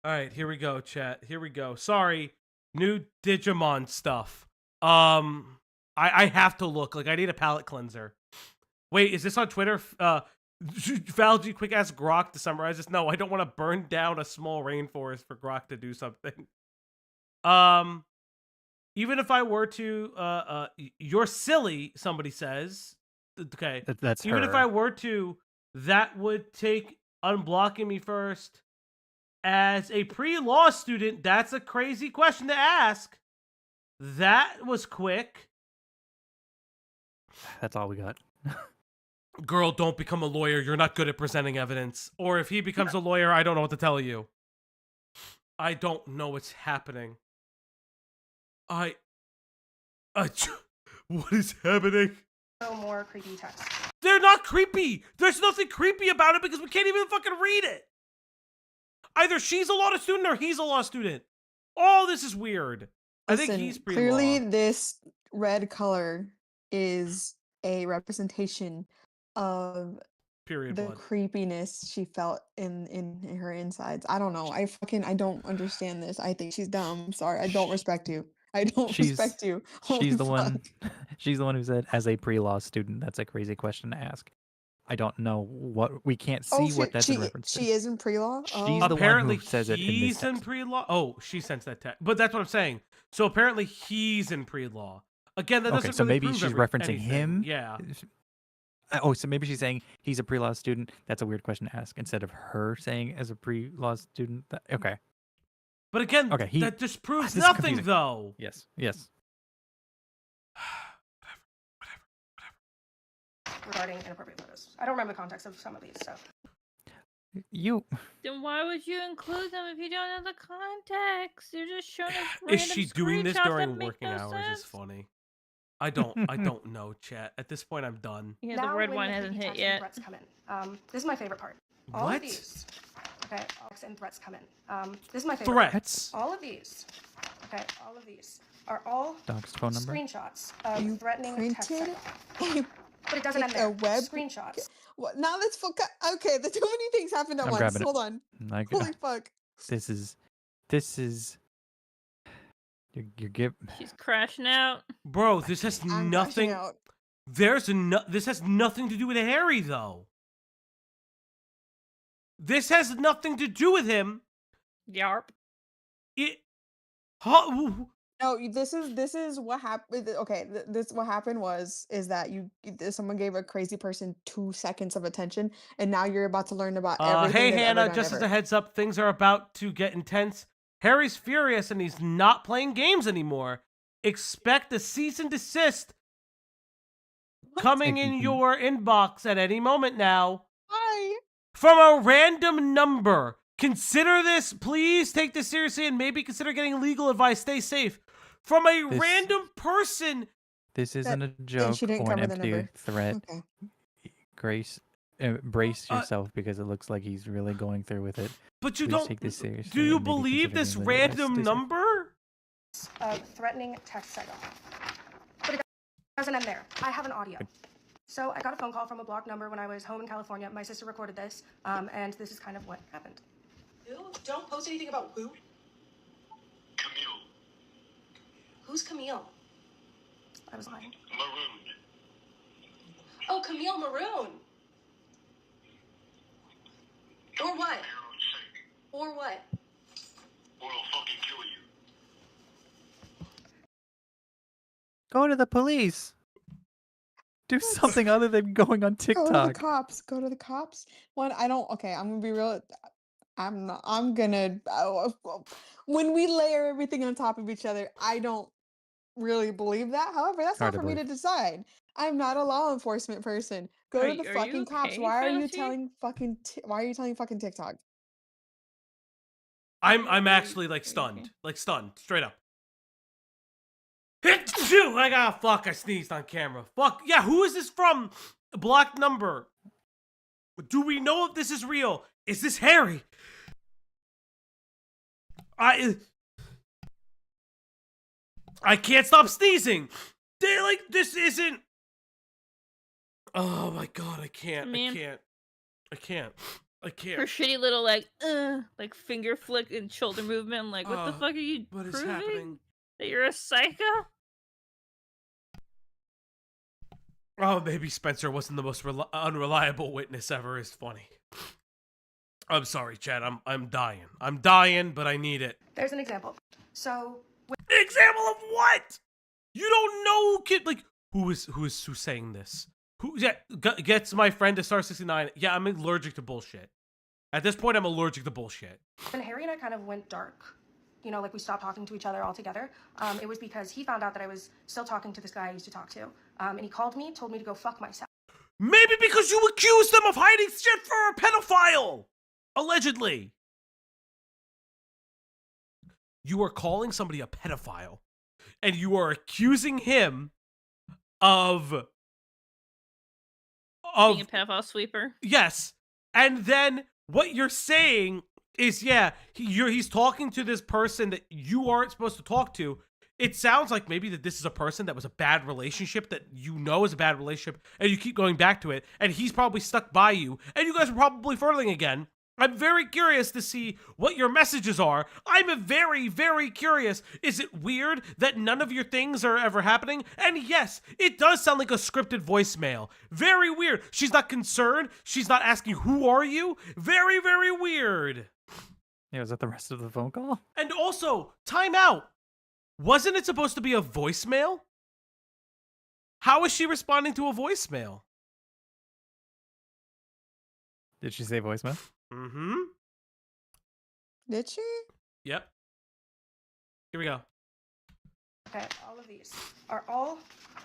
All right, here we go, chat. Here we go. Sorry, new Digimon stuff. I have to look. Like, I need a palette cleanser. Wait, is this on Twitter? Valgy, quick ask Grok to summarize this. No, I don't want to burn down a small rainforest for Grok to do something. Even if I were to, you're silly. Somebody says. Okay, that's even her. if I were to, that would take unblocking me first. As a pre-law student, that's a crazy question to ask. That was quick. That's all we got. Girl, don't become a lawyer. You're not good at presenting evidence. Or if he becomes a lawyer, I don't know what to tell you. I don't know what's happening. What is happening? No more creepy texts. They're not creepy. There's nothing creepy about it because we can't even fucking read it. Either she's a law student or he's a law student. Oh, this is weird. I think he's pre-law. Clearly this red color is a representation of period the blood. creepiness she felt in her insides. I don't know. I don't understand this. I think she's dumb. I'm sorry. I don't respect you. I don't respect you. Holy She's the fuck. one. She's the one who said, "As a pre-law student, that's a crazy question to ask." I don't know what we can't see what that's in reference to. She is in pre-law. She's the apparently one who says it in this he's in text. pre-law. Oh, she sends that text. But that's what I'm saying. So apparently he's in pre-law. Again, that doesn't so really maybe prove she's referencing anything. him. Yeah. Oh, so maybe she's saying he's a pre-law student. That's a weird question to ask instead of her saying as a pre-law student. Okay. But again, Okay, that just proves this is nothing, confusing. though. Yes. Yes. Regarding inappropriate photos. I don't remember the context of some of these, so. You. Then why would you include them if you don't know the context? You're just showing us Is random she doing this screenshots during that make working no hours? sense. Is funny. I don't know, chat. At this point, I'm done. Yeah, Now the red when one the hasn't creepy hit texts and yet. threats come in. This is my favorite part. All What? of these. Okay, texts and threats come in. This is my favorite. Threats. All of these. Okay, all of these are all Dog's phone number. screenshots of You threatening text. printed cycle. But it doesn't end there. a web Screenshots. What? Now let's fuck. Okay, the too many things happened at I'm once. grabbing it. Hold on. Like, Holy fuck. This is. You're give. She's crashing out. Bro, this has I'm nothing. crashing out. This has nothing to do with Harry, though. This has nothing to do with him. Yarp. No, this is what happened. Okay, this what happened is that someone gave a crazy person 2 seconds of attention, and now you're about to learn about everything. Hey they've ever Hannah, done just as ever. a heads up, things are about to get intense. Harry's furious and he's not playing games anymore. Expect a cease and desist coming in your inbox at any moment now. Hi. From a random number. Consider this, please take this seriously and maybe consider getting legal advice. Stay safe. From a random person. This isn't a joke she didn't or an cover the empty number. threat. Okay. Brace yourself because it looks like he's really going through with it. But you Please don't. take this seriously Do you and maybe believe consider this getting legal advice. random Stay safe. number? Threatening text cycle. But it doesn't end there. I have an audio. So I got a phone call from a blocked number when I was home in California. My sister recorded this, and this is kind of what happened. Who? Don't post anything about who? Camille. Who's Camille? I was lying. Maroon. Oh, Camille Maroon. Or what? Or what? Or I'll fucking kill you. Go to the police. Do something other than going on Go to the TikTok. cops. Go to the cops. Okay, I'm gonna be real. When we layer everything on top of each other, I don't really believe that. However, that's Hard not to for me to believe. decide. I'm not a law enforcement person. Go to the Are fucking you cops. okay, Why are you Fauci? telling fucking TikTok? I'm actually like stunned. Like stunned. Straight up. I got fuck, I sneezed on camera. Fuck. Yeah, who is this from? A blocked number. Do we know if this is real? Is this Harry? I can't stop sneezing. This isn't. Oh my god, I can't. Man. I can't. Her shitty little like finger flick and shoulder movement. I'm like, what the fuck are you What is proving? happening? That you're a psycho? Oh, maybe Spencer wasn't the most unreliable witness ever. Is funny. I'm sorry, Chad. I'm dying. I'm dying, but I need it. There's an example. So. Example of what? You don't know, kid. Like who's saying this? Who gets my friend to star 69? Yeah, I'm allergic to bullshit. At this point, I'm allergic to bullshit. When Harry and I kind of went dark, you know, like we stopped talking to each other altogether, it was because he found out that I was still talking to this guy I used to talk to, and he called me, told me to go fuck myself. Maybe because you accused them of hiding shit for a pedophile, allegedly. you are calling somebody a pedophile, and you are accusing him of Being a pedophile sweeper. Yes. And then what you're saying is, yeah, he's talking to this person that you aren't supposed to talk to. It sounds like maybe that this is a person that was a bad relationship, that you know is a bad relationship, and you keep going back to it, and he's probably stuck by you, and you guys are probably flirting again. I'm very curious to see what your messages are. I'm very, very curious. Is it weird that none of your things are ever happening? And yes, it does sound like a scripted voicemail. Very weird. She's not concerned. She's not asking, who are you? Very, very weird. Yeah, was that the rest of the phone call? And also, time out. Wasn't it supposed to be a voicemail? How is she responding to a voicemail? Did she say voicemail? Mm-hmm. Did she? Yep. Here we go. Okay, all of these are all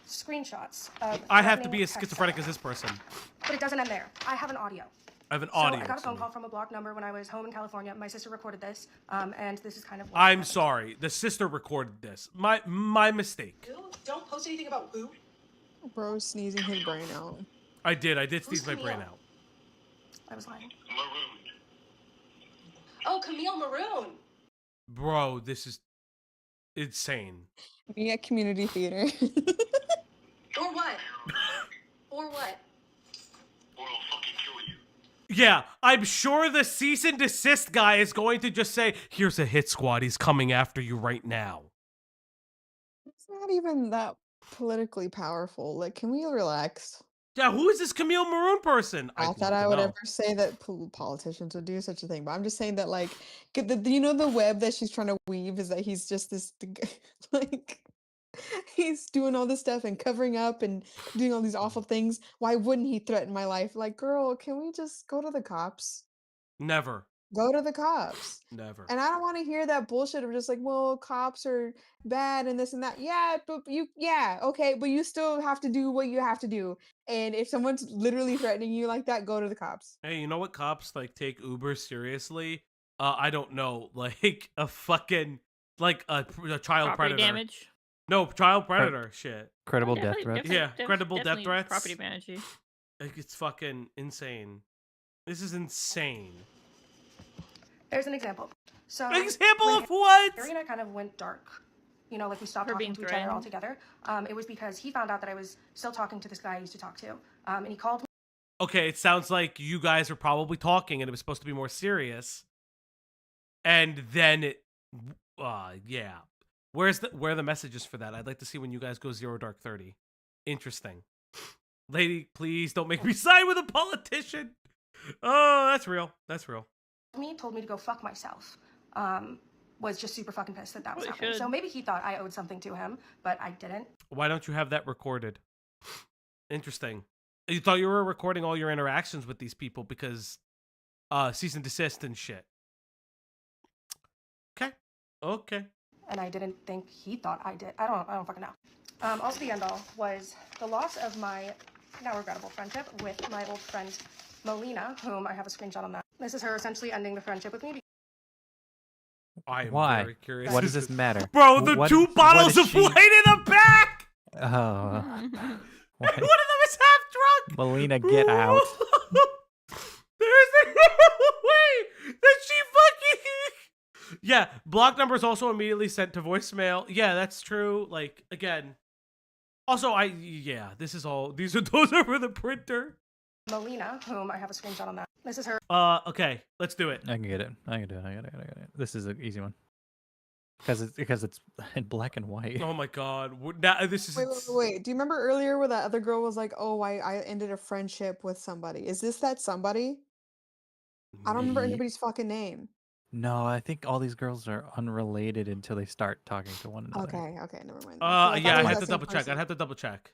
screenshots of I have to be threatening as text schizophrenic as messages. this person. But it doesn't end there. I have an audio. I have an So audio. I got a phone too. call from a blocked number when I was home in California. My sister recorded this, and this is kind of what I'm happened. sorry. The sister recorded this. My mistake. Who? Don't post anything about who. Bro sneezing his brain out. I did sneeze my Camille? brain out. I was lying. Marooned. Oh, Camille Maroon. Bro, this is insane. Me at community theater. Or what? Or what? Or I'll fucking kill you. Yeah, I'm sure the cease and desist guy is going to just say, here's a hit squad. He's coming after you right now. It's not even that politically powerful. Like, can we relax? Yeah, who is this Camille Maroon person? I thought I would ever say that politicians would do such a thing, but I'm just saying that, like, you know, the web that she's trying to weave is that he's just this, like, he's doing all this stuff and covering up and doing all these awful things. Why wouldn't he threaten my life? Like, girl, can we just go to the cops? Never. Go to the cops. Never. And I don't want to hear that bullshit of just like, well, cops are bad and this and that. Yeah, but okay, but you still have to do what you have to do. And if someone's literally threatening you like that, go to the cops. Hey, you know what cops like take Uber seriously? I don't know, like a fucking a child Property predator. damage. No, child predator shit. Credible Yeah, death definitely- threats. Yeah, credible death definitely threats. Property damage. Like, it's fucking insane. This is insane. There's an example. So An example when of what? Harry and I kind of went dark. You know, like we stopped For talking being to each other threatened. altogether. It was because he found out that I was still talking to this guy I used to talk to. And he called me. Okay, it sounds like you guys were probably talking and it was supposed to be more serious. And then it, yeah. Where are the messages for that? I'd like to see when you guys go 0 Dark 30. Interesting. Lady, please don't make me side with a politician. Oh, that's real. That's real. Told me to go fuck myself. Was just super fucking pissed that was Well, you happening. should. So maybe he thought I owed something to him, but I didn't. Why don't you have that recorded? Interesting. You thought you were recording all your interactions with these people because cease and desist and shit. Okay. And I didn't think he thought I did. I don't fucking know. Also, the end all was the loss of my now regrettable friendship with my old friend Molina, whom I have a screenshot on that. This is her essentially ending the friendship with me. I am Why? very curious. What does this matter? Bro, the two bottles of wine in the back! Oh. One of them is half drunk! Melina, get out. There's no way that she fucking... Yeah, block number is also immediately sent to voicemail. Yeah, that's true. Like, again. Also, those are for the printer. Molina, whom I have a screenshot on that. This is her. Okay, let's do it. I can get it. I can do it. I got it. This is an easy one. Because it's in black and white. Oh my god. Now, this is... Wait. Do you remember earlier where that other girl was like, oh, I ended a friendship with somebody? Is this that somebody? I don't remember anybody's fucking name. No, I think all these girls are unrelated until they start talking to one another. Okay, never mind. Yeah, I have to double check. I'd have to double check.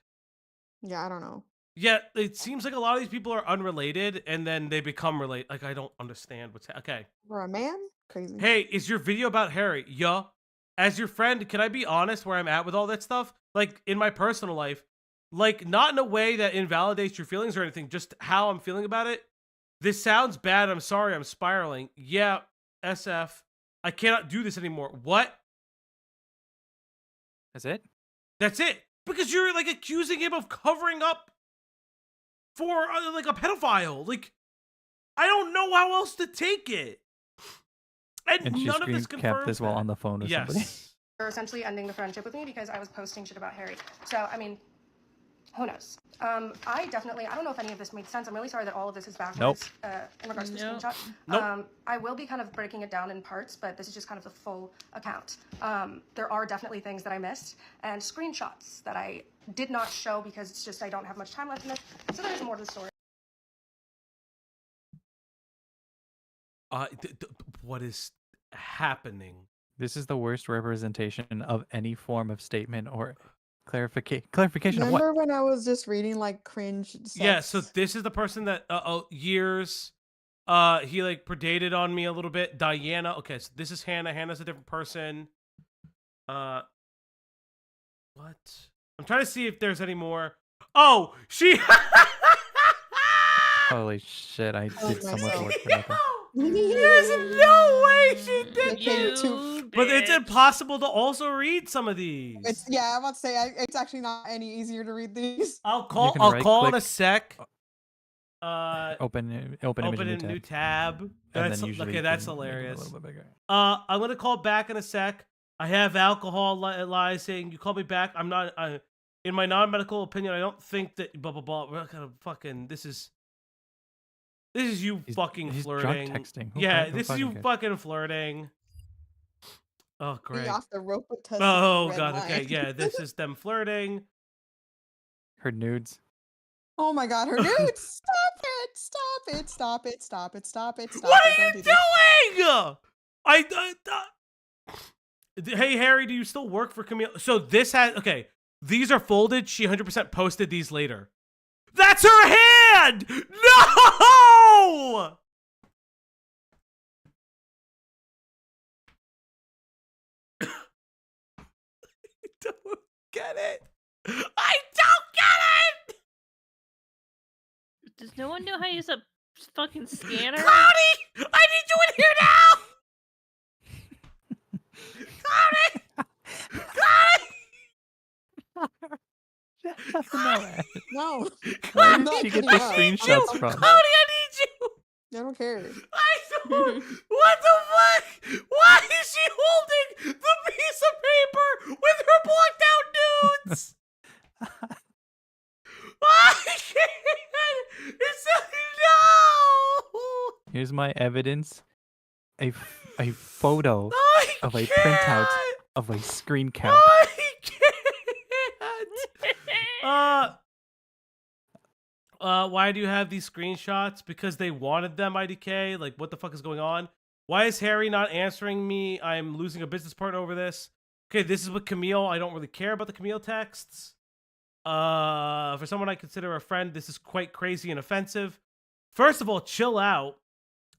Yeah, I don't know. Yeah, it seems like a lot of these people are unrelated, and then they become related. Like, I don't understand what's... Okay. For a man? Crazy. Hey, is your video about Harry? Yeah. As your friend, can I be honest where I'm at with all that stuff? Like, in my personal life. Like, not in a way that invalidates your feelings or anything, just how I'm feeling about it. This sounds bad. I'm sorry. I'm spiraling. Yeah, SF. I cannot do this anymore. What? That's it? That's it. Because you're like accusing him of covering up for like a pedophile. Like, I don't know how else to take it. And she none of this screen capped confirms this while that. on the phone with somebody. They're essentially ending the friendship with me because I was posting shit about Harry. So, I mean, who knows? I don't know if any of this made sense. I'm really sorry that all of this is backwards in regards to the screenshot. I will be kind of breaking it down in parts, but this is just kind of the full account. There are definitely things that I missed and screenshots that I did not show because it's just I don't have much time left in this. So there's more to the story. What is happening? This is the worst representation of any form of statement or clarification of what? Remember when I was just reading like cringe sex? Yeah, so this is the person that years he like predated on me a little bit. Diana. Okay, so this is Hannah. Hannah's a different person. What? I'm trying to see if there's any more. Oh, she Holy shit, I did so much work for nothing. There's no way she did You But it's bitch. impossible to also read some of these. I'm about to say it's actually not any easier to read these. I'll call in a right-click, sec. Open image Open in a new tab. That's then usually okay. you That's can make it a hilarious. little bit bigger. I'm gonna call back in a sec. I have alcohol lies saying you call me back. I'm not. In my non-medical opinion, I don't think that blah blah blah. We're not gonna fucking. This is you fucking he's flirting. drunk texting. This is you fucking flirting. Oh great. Be off the rope with Tussie's Oh red god. line. Okay. Yeah. This is them flirting. Her nudes. Oh my god, her nudes! Stop it! Stop it! Stop it! Stop it! Stop it! Stop What it! are you Don't do doing? Hey Harry, do you still work for Camille? So this has okay. These are folded. She 100% posted these later. That's her hand. No. I don't get it. I don't get it. Does no one know how to use a fucking scanner? Cloudy, I need you in here now. Cloudy! Cloudy! No. Where I'm did not she get getting the up. screenshots Cloudy, from? I need you! I don't care. I don't... What the fuck? Why is she holding the piece of paper with her blocked out nudes? I can't! It's no! Here's my evidence. A photo I of a can't! printout of a screen cap. I can't! Why do you have these screenshots? Because they wanted them, IDK? Like, what the fuck is going on? Why is Harry not answering me? I'm losing a business partner over this. Okay, this is with Camille. I don't really care about the Camille texts. For someone I consider a friend, this is quite crazy and offensive. First of all, chill out.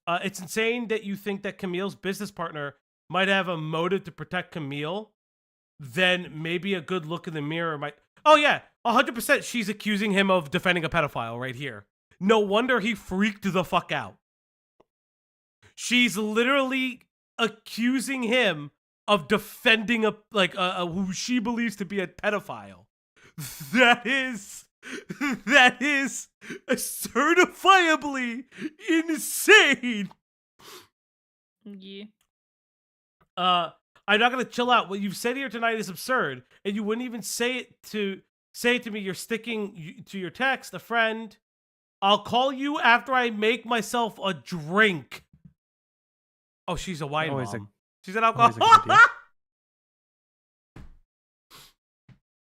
It's insane that you think that Camille's business partner might have a motive to protect Camille. Then maybe a good look in the mirror might... Oh yeah, 100% she's accusing him of defending a pedophile right here. No wonder he freaked the fuck out. She's literally accusing him of defending a who she believes to be a pedophile. That is certifiably insane. Yeah. I'm not gonna chill out. What you've said here tonight is absurd, and you wouldn't even say it to me. You're sticking to your text, a friend. I'll call you after I make myself a drink. Oh, she's a wine mom. She's an alcoholic.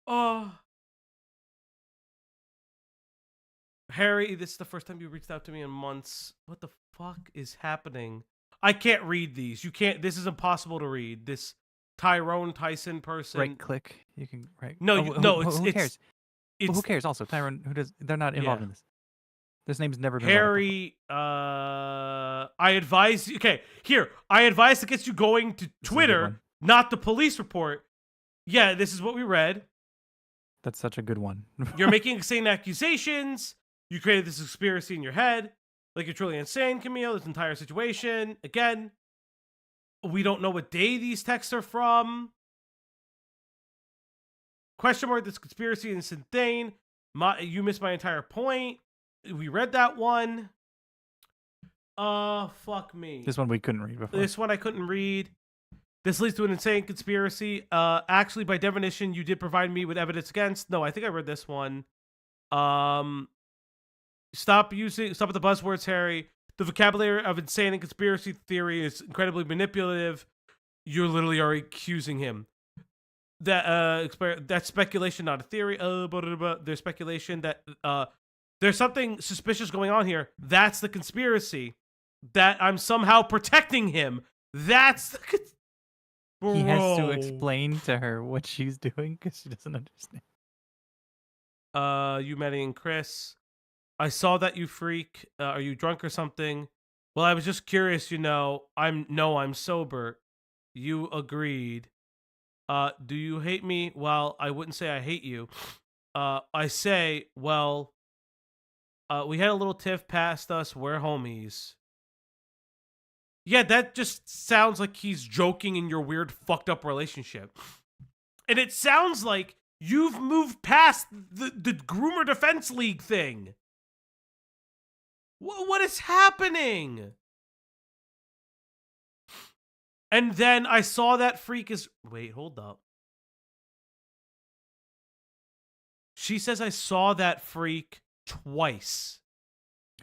Oh, Harry, this is the first time you reached out to me in months. What the fuck is happening? I can't read these. You can't. This is impossible to read. This Tyrone Tyson person. Right click. You can right. No, who it's cares? It's who cares? Also, Tyrone. Who does? They're not involved in this. This name's never been. Harry. I advise. Okay, here. I advise against you going to Twitter, not the police report. Yeah, this is what we read. That's such a good one. You're making insane accusations. You created this conspiracy in your head. Like, you're truly insane, Camille, this entire situation. Again, we don't know what day these texts are from. Question mark, this conspiracy is insane. You missed my entire point. We read that one. Fuck me. This one we couldn't read before. This one I couldn't read. This leads to an insane conspiracy. Actually, by definition, you did provide me with evidence against. No, I think I read this one. Stop with the buzzwords, Harry. The vocabulary of insane and conspiracy theory is incredibly manipulative. You literally are accusing him. That's speculation, not a theory. There's speculation that there's something suspicious going on here. That's the conspiracy. That I'm somehow protecting him. That's the He has to explain to her what she's doing because she doesn't understand. You Maddie and Chris. I saw that, you freak. Are you drunk or something? Well, I was just curious, I'm sober. You agreed. Do you hate me? Well, I wouldn't say I hate you. I say, well, we had a little tiff past us. We're homies. Yeah, that just sounds like he's joking in your weird, fucked up relationship. And it sounds like you've moved past the Groomer Defense League thing. What is happening? And then I saw that freak is... Wait, hold up. She says I saw that freak twice.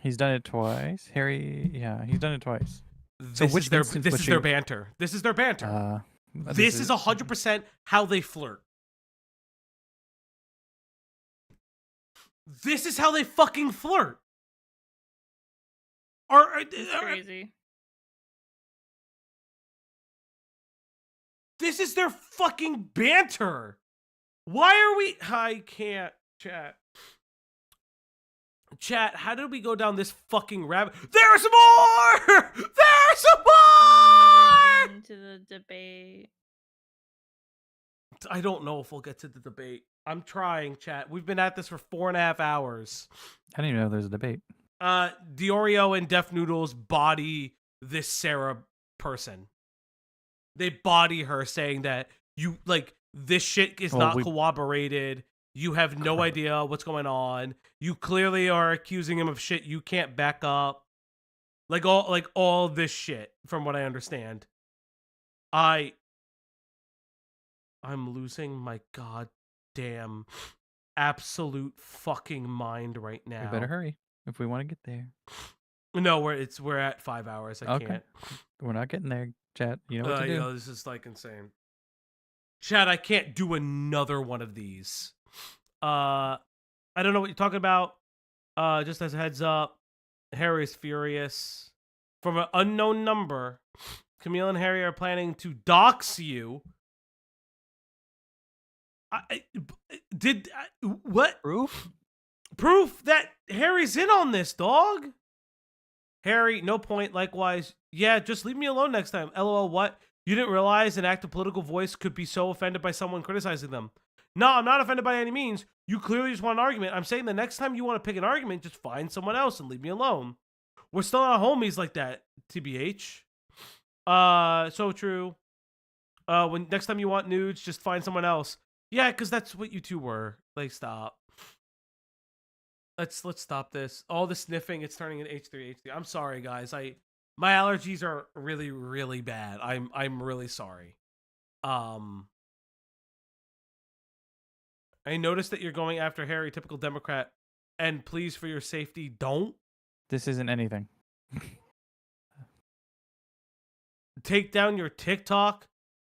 He's done it twice. Harry, yeah, he's done it twice. This is their banter. This is their banter. This is 100% how they flirt. This is how they fucking flirt. It's crazy. This is their fucking banter. Why are we... I can't, chat. Chat, how did we go down this fucking rabbit... There's more! There's more! Into the debate. I don't know if we'll get to the debate. I'm trying, chat. We've been at this for 4.5 hours. I didn't even know there's a debate. Diorio and Def Noodles body this Sarah person. They body her saying that this shit is not corroborated. You have no idea what's going on. You clearly are accusing him of shit you can't back up. All this shit, from what I understand. I'm losing my goddamn absolute fucking mind right now. We better hurry if we want to get there. No, we're at 5 hours. I can't. We're not getting there, chat. You know what to do. This is insane. Chat, I can't do another one of these. I don't know what you're talking about. Just as a heads up, Harry is furious. From an unknown number, Camille and Harry are planning to dox you. What? Proof that Harry's in on this, dog. Harry, no point. Likewise. Yeah, just leave me alone next time. LOL, what? You didn't realize an active political voice could be so offended by someone criticizing them. No, I'm not offended by any means. You clearly just want an argument. I'm saying the next time you want to pick an argument, just find someone else and leave me alone. We're still not homies like that, TBH. So true. When next time you want nudes, just find someone else. Yeah, because that's what you two were. Stop. Let's stop this. All the sniffing, it's turning into H3. I'm sorry, guys. My allergies are really, really bad. I'm really sorry. I noticed that you're going after Harry, typical Democrat. And please, for your safety, don't. This isn't anything. Take down your TikTok.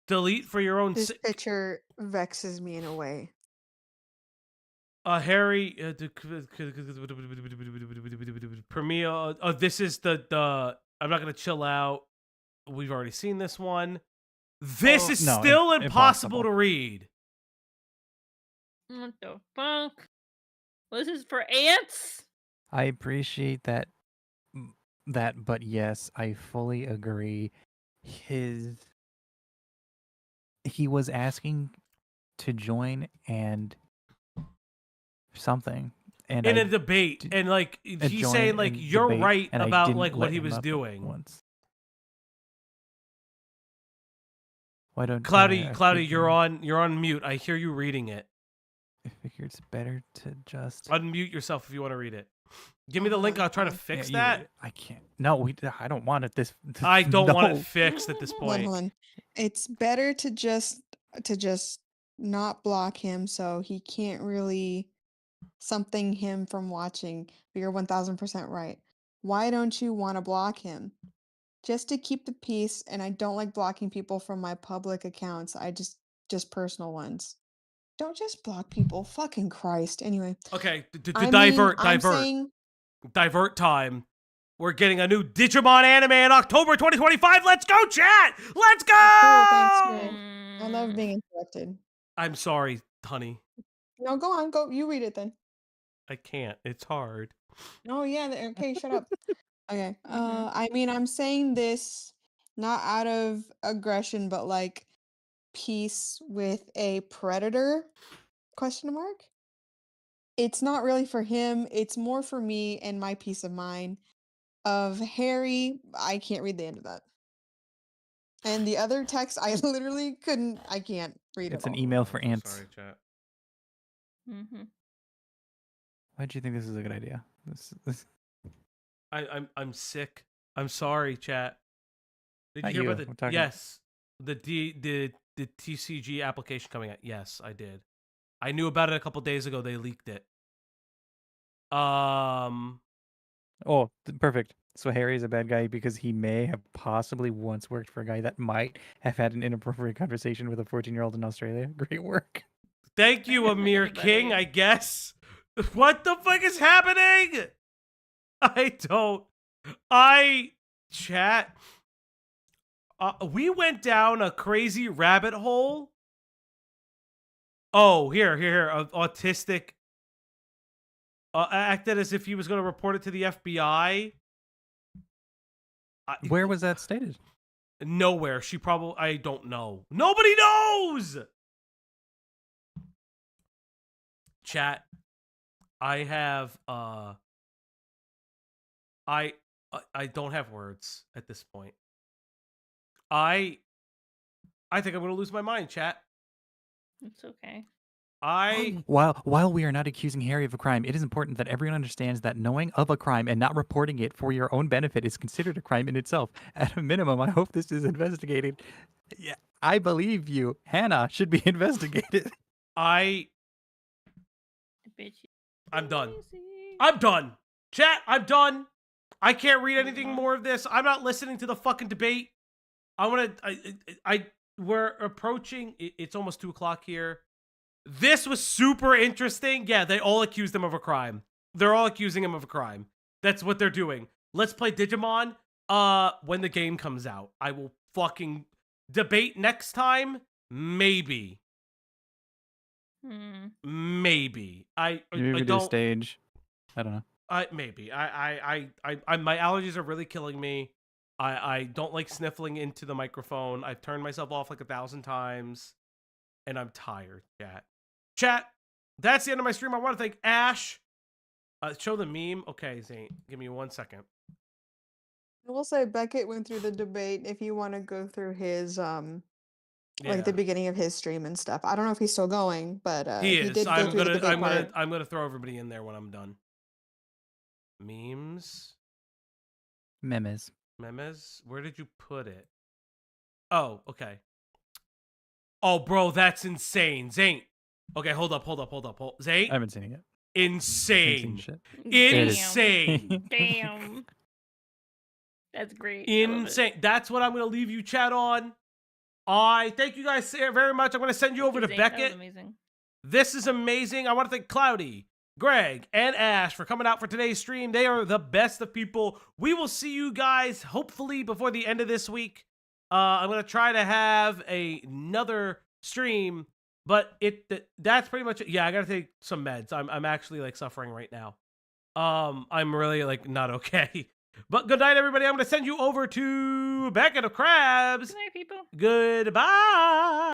Delete for your own... This picture vexes me in a way. Harry... Premier... this is the... I'm not going to chill out. We've already seen this one. This is still impossible to read. What the fuck? This is for ants? I appreciate that, but yes, I fully agree. He was asking to join and something. And in a debate, and he's saying you're right about what he was doing. Once. Why don't Cloudy, you're on mute. I hear you reading it. I figure it's better to just unmute yourself if you want to read it. Give me the link. I'll try to fix that. I can't. No, I don't want it. I don't want it no. fixed at this point. Hold on. It's better to just not block him so he can't really something him from watching. But you're 1000% right. Why don't you want to block him? Just to keep the peace, and I don't like blocking people from my public accounts. I just personal ones. Don't just block people. Fucking Christ. Anyway. Okay, I'm saying divert time. We're getting a new Digimon anime in October 2025. Let's go, chat! Let's go! Cool, thanks, Greg. I love being interrupted. I'm sorry, honey. No, go on. Go. You read it then. I can't. It's hard. Oh, yeah. Okay, shut up. Okay. I mean, I'm saying this not out of aggression, but like peace with a predator? Question mark. It's not really for him. It's more for me and my peace of mind. Of Harry, I can't read the end of that. And the other text, I literally couldn't. I can't read it. It's an email for ants. Sorry, chat. Why do you think this is a good idea? I'm sick. I'm sorry, chat. Did you Not hear you, about we're the talking- yes, the TCG application coming out? Yes, I did. I knew about it a couple days ago. They leaked it. Oh, perfect. So Harry's a bad guy because he may have possibly once worked for a guy that might have had an inappropriate conversation with a 14-year-old in Australia. Great work. Thank you, Amir King, I guess. What the fuck is happening? Chat. We went down a crazy rabbit hole. Oh, here. Autistic. Acted as if he was going to report it to the FBI. Where was that stated? Nowhere. I don't know. Nobody knows! Chat. I have, I don't have words at this point. I think I'm going to lose my mind, chat. It's okay. While we are not accusing Harry of a crime, it is important that everyone understands that knowing of a crime and not reporting it for your own benefit is considered a crime in itself. At a minimum, I hope this is investigated. Yeah, I believe you. Hannah should be investigated. I'm done. I'm done. Chat, I'm done. I can't read anything more of this. I'm not listening to the fucking debate. We're approaching, it's almost 2 o'clock here. This was super interesting. Yeah, they all accused him of a crime. They're all accusing him of a crime. That's what they're doing. Let's play Digimon when the game comes out. I will fucking debate next time. Maybe. Maybe. I Maybe do a stage. I don't know. Maybe. My allergies are really killing me. I don't like sniffling into the microphone. I've turned myself off like 1,000 times. And I'm tired, Chat, that's the end of my stream. I want to thank Ash. Show the meme. Okay, Zane, give me 1 second. I will say Beckett went through the debate. If you want to go through his like the beginning of his stream and stuff. I don't know if he's still going, but he is. Did go through the debate part. I'm gonna throw everybody in there when I'm done. Memes. Memes. Where did you put it? Oh, okay. Oh, bro, that's insane. Zane. Okay, hold up. Zane? I haven't seen it yet. Insane. Insane. Damn. That's great. Insane. That's what I'm going to leave you, chat, on. I thank you guys very much. I'm going to send you over to Beckett. That was amazing. This is amazing. I want to thank Cloudy, Greg, and Ash for coming out for today's stream. They are the best of people. We will see you guys hopefully before the end of this week. I'm going to try to have another stream, but that's pretty much it. Yeah, I got to take some meds. I'm actually like suffering right now. I'm really like not okay. But good night, everybody. I'm going to send you over to Beckett of Crabs. Good night, people. Goodbye.